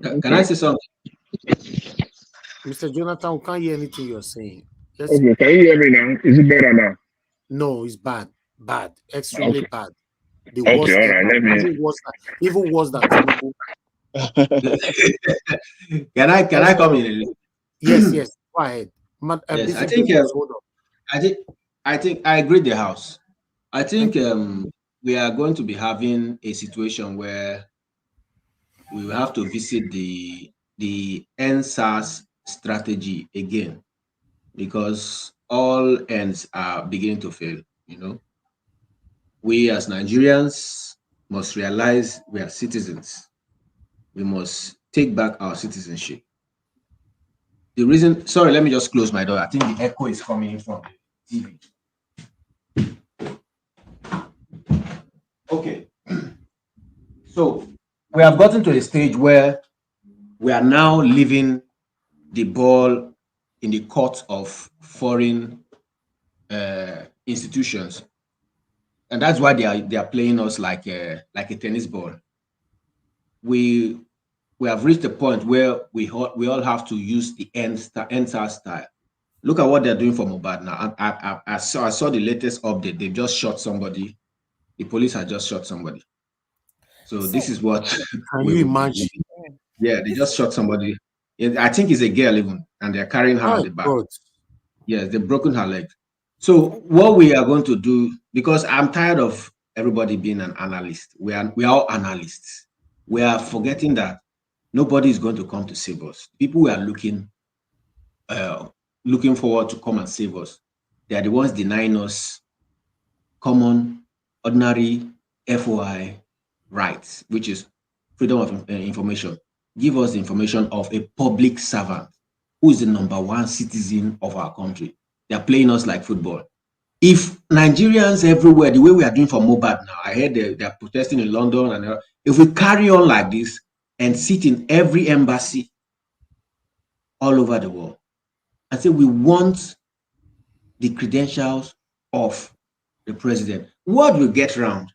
Can I say something? Mr. Jonathan, we can't hear anything you are saying. Okay, can you hear me now? Is it better now? No, it's bad. Bad. Extremely bad. The okay, worst all right. Let me... even worse than Tinubu. Can I come in? Yes. Go ahead. Yes, I think I agree the House. I think we are going to be having a situation where we will have to visit the NSAS strategy again, because all ends are beginning to fail. We as Nigerians must realize we are citizens. We must take back our citizenship. The reason, sorry, let me just close my door. I think the echo is coming in from the TV. Okay. So we have gotten to a stage where we are now leaving the ball in the court of foreign institutions, and that's why they are playing us like a tennis ball. We have reached a point where we all have to use the NSAS style. Look at what they're doing for Mohbad now. I saw the latest update. They've just shot somebody. The police had just shot somebody. So this is what can you imagine? Yeah, they just shot somebody. I think it's a girl even, and they're carrying her at the back. Yes, they've broken her leg. So what we are going to do, because I'm tired of everybody being an analyst. We are all analysts. We are forgetting that nobody is going to come to save us. People we are looking forward to come and save us, they are the ones denying us common, ordinary FOI rights, which is freedom of information. Give us the information of a public servant who is the #1 citizen of our country. They are playing us like football. If Nigerians everywhere, the way we are doing for Mohbad now, I heard they are protesting in London, and if we carry on like this and sit in every embassy all over the world and say we want the credentials of the president, what will get round?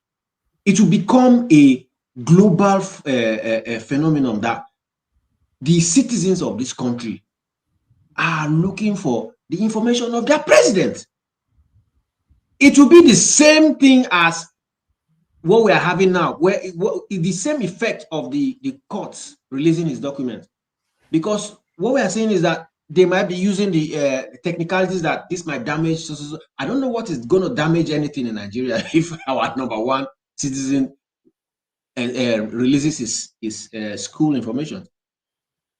It will become a global phenomenon that the citizens of this country are looking for the information of their president. It will be the same thing as what we are having now, where the same effect of the courts releasing his document. Because what we are saying is that they might be using the technicalities that this might damage. So. I don't know what is going to damage anything in Nigeria if our #1 citizen releases his school information.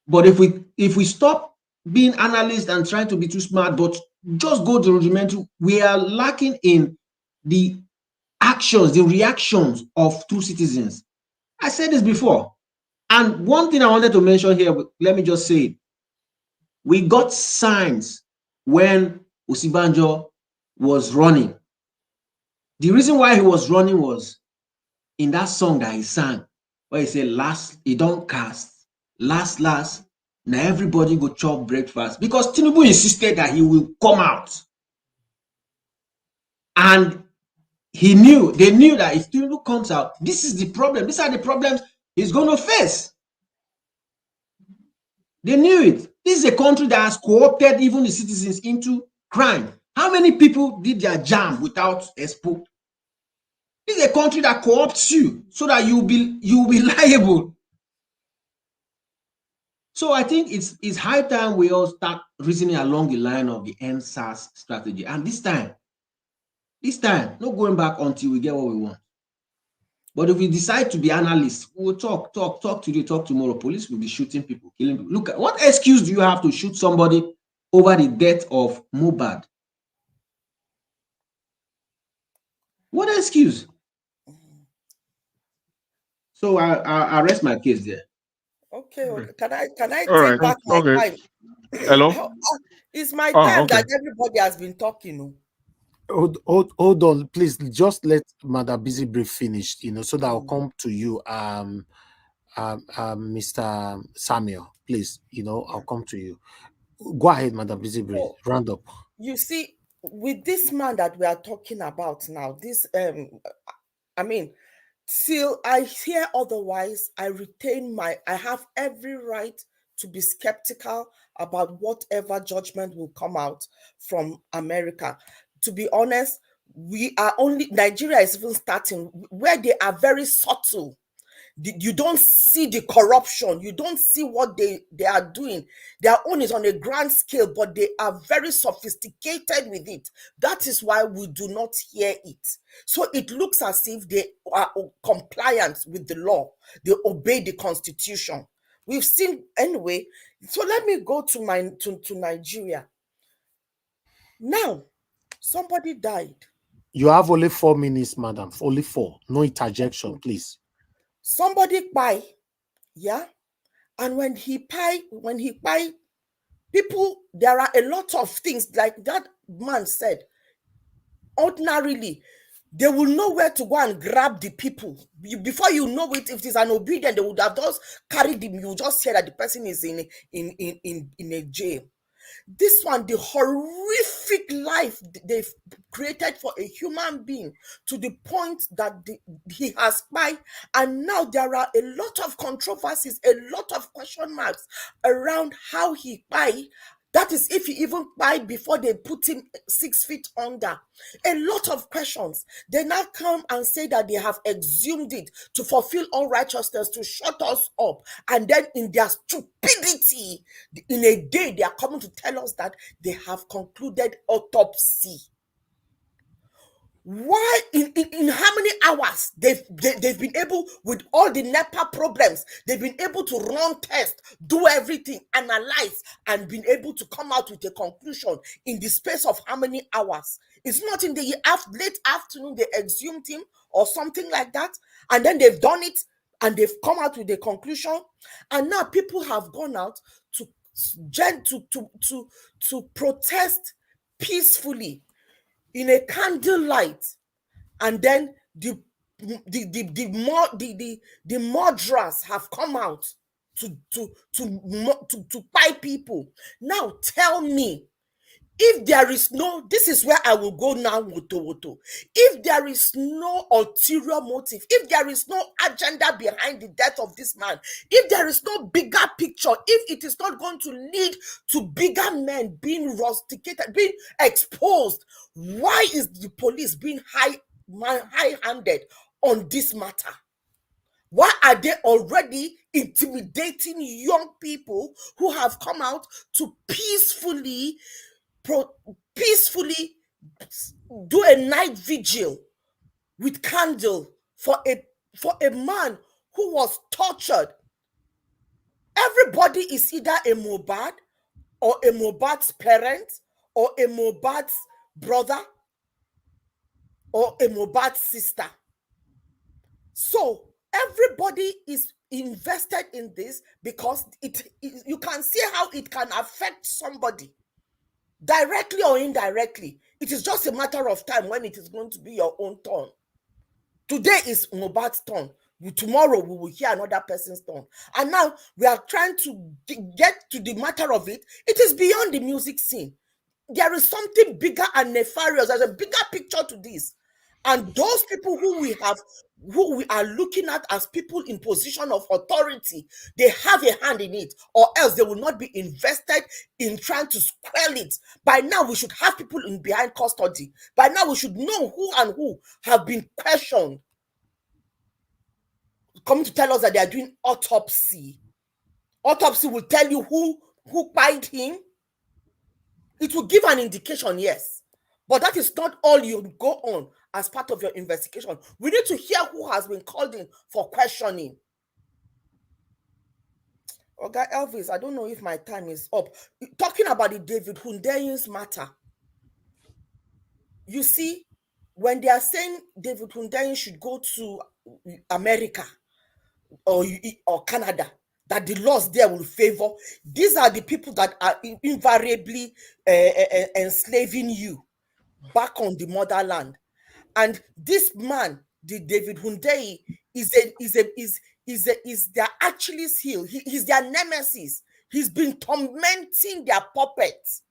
But if we stop being analysts and trying to be too smart, but just go to rudimentary, we are lacking in the actions, the reactions of true citizens. I said this before. And one thing I wanted to mention here, let me just say it. We got signs when Osibanjo was running. The reason why he was running was in that song that he sang, where he said, last, he don't cast, last, now everybody go chop breakfast. Because Tinubu insisted that he will come out. And they knew that if Tinubu comes out, this is the problem. These are the problems he's going to face. They knew it. This is a country that has co-opted even the citizens into crime. How many people did their jam without expo? This is a country that co-opts you so that you'll be liable. So I think it's high time we all start reasoning along the line of the NSAS strategy. And this time, no going back until we get what we want. But if we decide to be analysts, we will talk today, talk tomorrow. Police will be shooting people, killing people. Look, what excuse do you have to shoot somebody over the death of Mohbad? What excuse? So I rest my case there. Okay. Can I All take right. back my time? Hello? It's my time Okay. that everybody has been talking. Hold on, please. Just let Madam Busy Brief finish, so that I'll come to you, Mr. Samuel. Please, I'll come to you. Go ahead, Madam Busy Brief. Round up. You see, with this man that we are talking about now, this till I hear otherwise, I have every right to be skeptical about whatever judgment will come out from America. To be honest, Nigeria is even starting where they are very subtle. You don't see the corruption. You don't see what they are doing. Their own is on a grand scale, but they are very sophisticated with it. That is why we do not hear it. So it looks as if they are compliant with the law. They obey the constitution. We've seen anyway. So let me go to Nigeria. Now, somebody died. You have only 4 minutes, madam. Only 4. No interjection, please. Somebody buy, yeah, and when he buy, people, there are a lot of things like that man said. Ordinarily, they will know where to go and grab the people. Before you know it, if it is an obedient, they would have just carried him. You just hear that the person is in a jail. This one, the horrific life they've created for a human being, to the point that he has spied, and now there are a lot of controversies, a lot of question marks around how he spied. That is, if he even spied before they put him 6 feet under. A lot of questions. They now come and say that they have exhumed it to fulfill all righteousness, to shut us up. And then in their stupidity, in a day, they are coming to tell us that they have concluded autopsy. Why in how many hours they've been able, with all the NEPA problems, they've been able to run tests, do everything, analyze, and been able to come out with a conclusion in the space of how many hours? It's not in the late afternoon they exhumed him or something like that, and then they've done it and they've come out with a conclusion, and now people have gone out to protest peacefully in a candlelight, and then the murderers have come out to buy people. Now tell me, if there is no, this is where I will go now, Woto. If there is no ulterior motive, if there is no agenda behind the death of this man, if there is no bigger picture, if it is not going to lead to bigger men being rusticated, being exposed, why is the police being high-handed on this matter? Why are they already intimidating young people who have come out to peacefully do a night vigil with candle for a man who was tortured? Everybody is either a Mohbad or a Mohbad's parent or a Mohbad's brother or a Mohbad's sister. So everybody is invested in this because you can see how it can affect somebody, directly or indirectly. It is just a matter of time when it is going to be your own turn. Today is Mohbad's turn. Tomorrow we will hear another person's turn. And now we are trying to get to the matter of it. It is beyond the music scene. There is something bigger and nefarious. There's a bigger picture to this. And those people who we are looking at as people in position of authority, they have a hand in it, or else they will not be invested in trying to quell it. By now, we should have people in behind custody. By now, we should know who have been questioned, coming to tell us that they are doing autopsy. Autopsy will tell you who killed him. It will give an indication, yes. But that is not all you go on as part of your investigation. We need to hear who has been called in for questioning. Okay, Elvis, I don't know if my time is up. Talking about the David Hundeyin matter. You see, when they are saying David Hundeyin should go to America or Canada, that the laws there will favor, these are the people that are invariably enslaving you back on the motherland. And this man, the David Hundeyin, is their Achilles heel. He's their nemesis. He's been tormenting their puppets,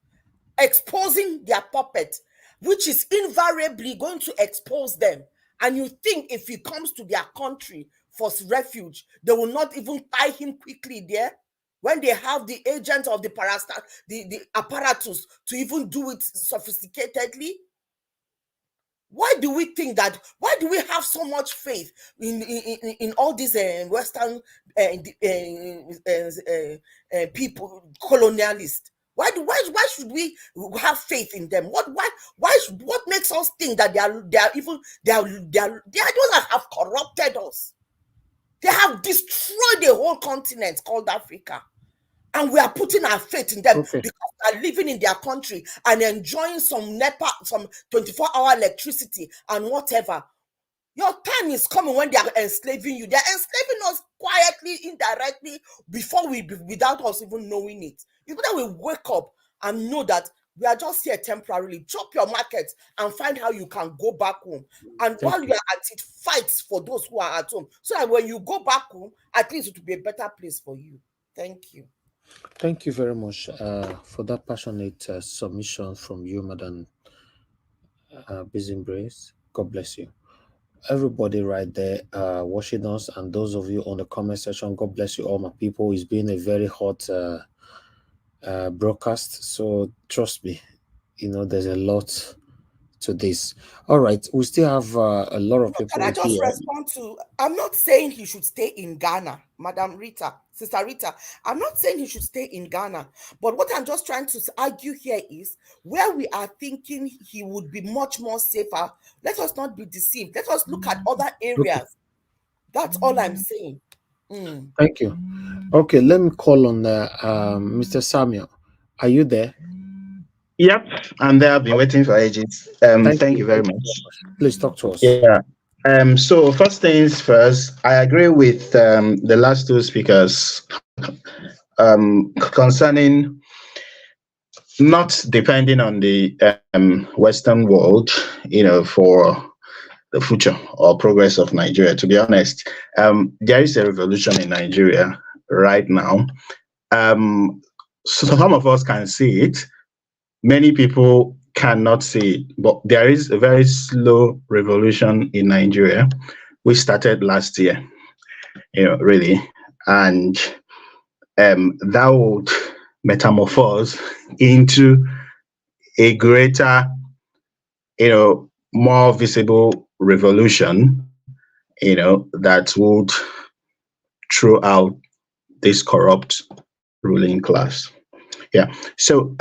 exposing their puppet, which is invariably going to expose them. And you think if he comes to their country for refuge, they will not even tie him quickly there, when they have the agent of the apparatus to even do it sophisticatedly? Why do we think that? Why do we have so much faith in all these Western people, colonialists? Why should we have faith in them? What makes us think that they don't have corrupted us? They have destroyed the whole continent called Africa. And we are putting our faith in them because they are living in their country and enjoying some NEPA, some 24-hour electricity and whatever. Your time is coming when they are enslaving you. They are enslaving us quietly, indirectly, without us even knowing it. It's better we wake up and know that we are just here temporarily. Chop your market and find how you can go back home. And while you are at it, fight for those who are at home. So that when you go back home, at least it will be a better place for you. Thank you. Thank you very much for that passionate submission from you, Madam Bizimbrace. God bless you. Everybody right there watching us, and those of you on the comment section, God bless you all, my people. It's been a very hot broadcast, so trust me, there's a lot to this. All right, we still have a lot of people. Can I just respond to? I'm not saying he should stay in Ghana, Madam Rita, Sister Rita. I'm not saying he should stay in Ghana, but what I'm just trying to argue here is where we are thinking he would be much more safer. Let us not be deceived. Let us look at other areas. That's all I'm saying. Thank you. Okay, let me call on Mr. Samuel. Are you there? Yep, and I've been waiting for ages. Thank you very much. Please talk to us. Yeah. So first things first, I agree with the last two speakers concerning not depending on the Western world, for the future or progress of Nigeria. To be honest, there is a revolution in Nigeria right now. So some of us can see it. Many people cannot see it, but there is a very slow revolution in Nigeria, which started last year, really. And that would metamorphose into a greater, more visible revolution, that would throw out this corrupt ruling class. Yeah. So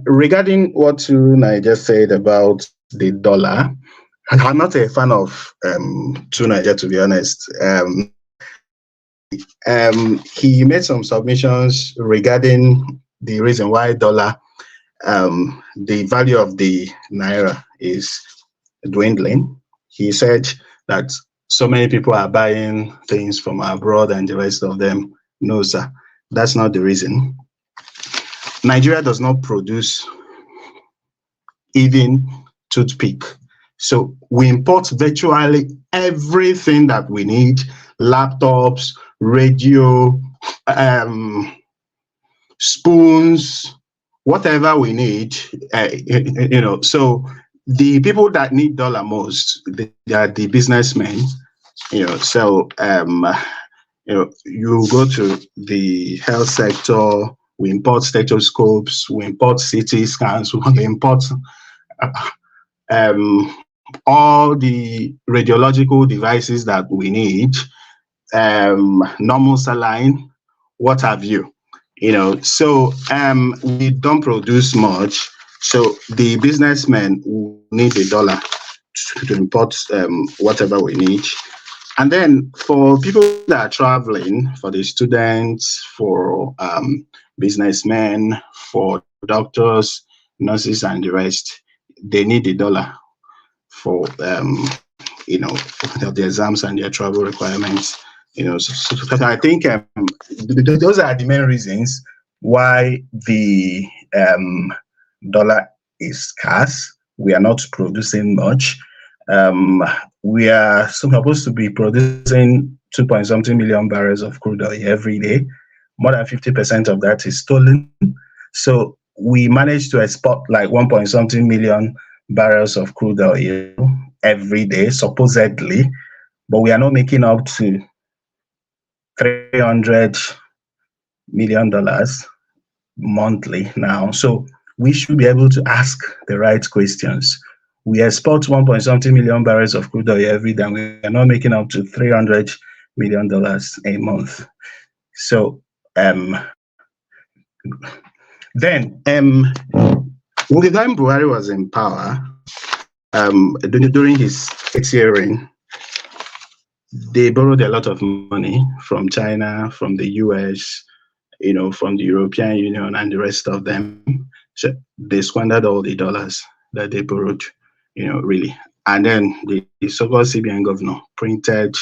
regarding what Tuna just said about the dollar, I'm not a fan of Tuna, to be honest. He made some submissions regarding the reason why dollar, the value of the naira is dwindling. He said that so many people are buying things from abroad and the rest of them. No, sir, that's not the reason. Nigeria does not produce even toothpick. So we import virtually everything that we need: laptops, radio, spoons, whatever we need, So the people that need dollar most, they are the businessmen. So you go to the health sector. We import stethoscopes. We import CT scans. We import all the radiological devices that we need, normal saline, what have you. So we don't produce much. So the businessmen need the dollar to import whatever we need. And then for people that are traveling, for the students, for businessmen, for doctors, nurses, and the rest, they need the dollar for the exams and their travel requirements. So I think those are the main reasons why the dollar is scarce. We are not producing much. We are supposed to be producing 2-point-something million barrels of crude oil every day. More than 50% of that is stolen. So we managed to export like 1-point-something million barrels of crude oil every day, supposedly, but we are not making up to $300 million monthly now. So we should be able to ask the right questions. We export 1-point-something million barrels of crude oil every day, and we are not making up to $300 million a month. So then with the time Buhari was in power, during his 8-year reign, they borrowed a lot of money from China, from the US, from the European Union and the rest of them. So they squandered all the dollars that they borrowed, really. And then the so-called CBN governor printed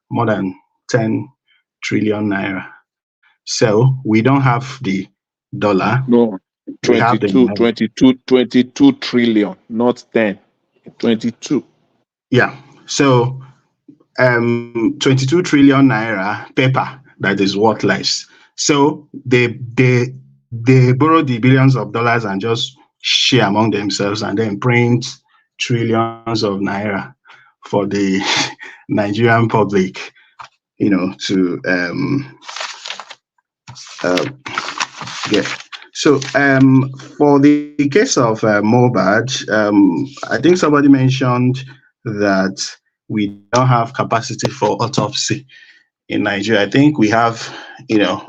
more than 10 trillion naira. So we don't have the dollar. No, 22 trillion, not 10. 22. Yeah. So 22 trillion naira paper that is worthless. So they borrow the billions of dollars and just share among themselves and then print trillions of naira for the Nigerian public, to get. So for the case of Mohbad, I think somebody mentioned that we don't have capacity for autopsy in Nigeria. I think we have,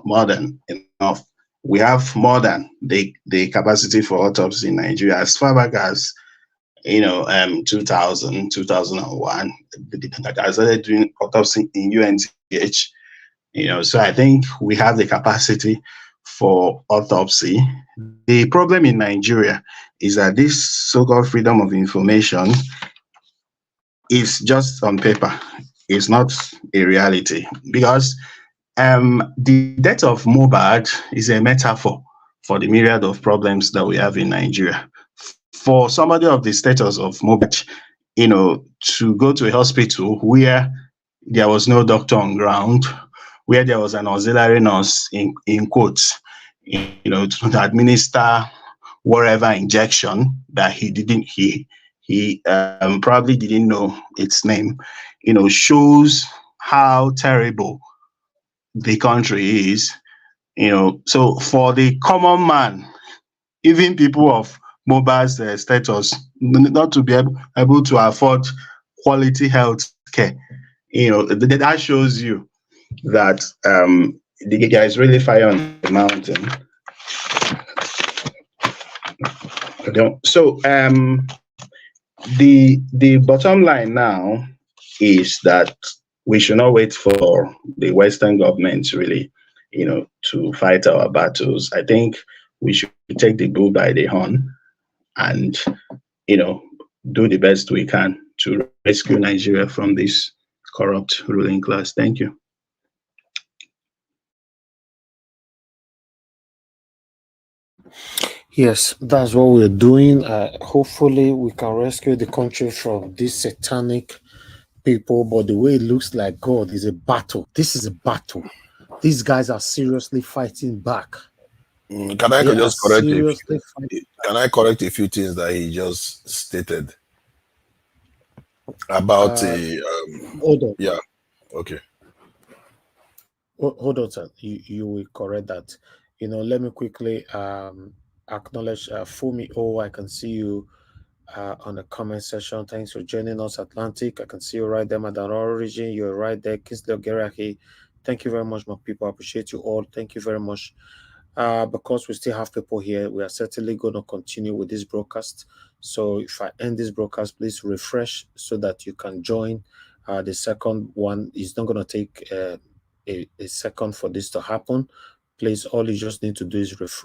more than enough. We have more than the capacity for autopsy in Nigeria. As far back as 2000, 2001, I started doing autopsy in UNTH. So I think we have the capacity for autopsy. The problem in Nigeria is that this so-called freedom of information is just on paper. It's not a reality, because the death of Mohbad is a metaphor for the myriad of problems that we have in Nigeria. For somebody of the status of Mohbad, to go to a hospital where there was no doctor on ground, where there was an auxiliary nurse in quotes, to administer whatever injection that he probably didn't know its name, shows how terrible the country is. So for the common man, even people of Mohbad's status, not to be able to afford quality health care, that shows you that there is really fire on the mountain. So the bottom line now is that we should not wait for the Western governments really, to fight our battles. I think we should take the bull by the horn and, do the best we can to rescue Nigeria from this corrupt ruling class. Thank you. Yes, that's what we're doing. Hopefully, we can rescue the country from these satanic people. But the way it looks like, God, is a battle. This is a battle. These guys are seriously fighting back. Can I just correct can I correct a few things that he just stated about hold on. Yeah. Okay. Hold on, sir. You will correct that. Let me quickly acknowledge Fumi. Oh, I can see you on the comment section. Thanks for joining us, Atlantic. I can see you right there, Madam Origin. You're right there, Kisley Geraki. Thank you very much, my people. I appreciate you all. Thank you very much. Because we still have people here, we are certainly going to continue with this broadcast. So if I end this broadcast, please refresh so that you can join. The second one is not going to take a second for this to happen. Please, all you just need to do is refresh.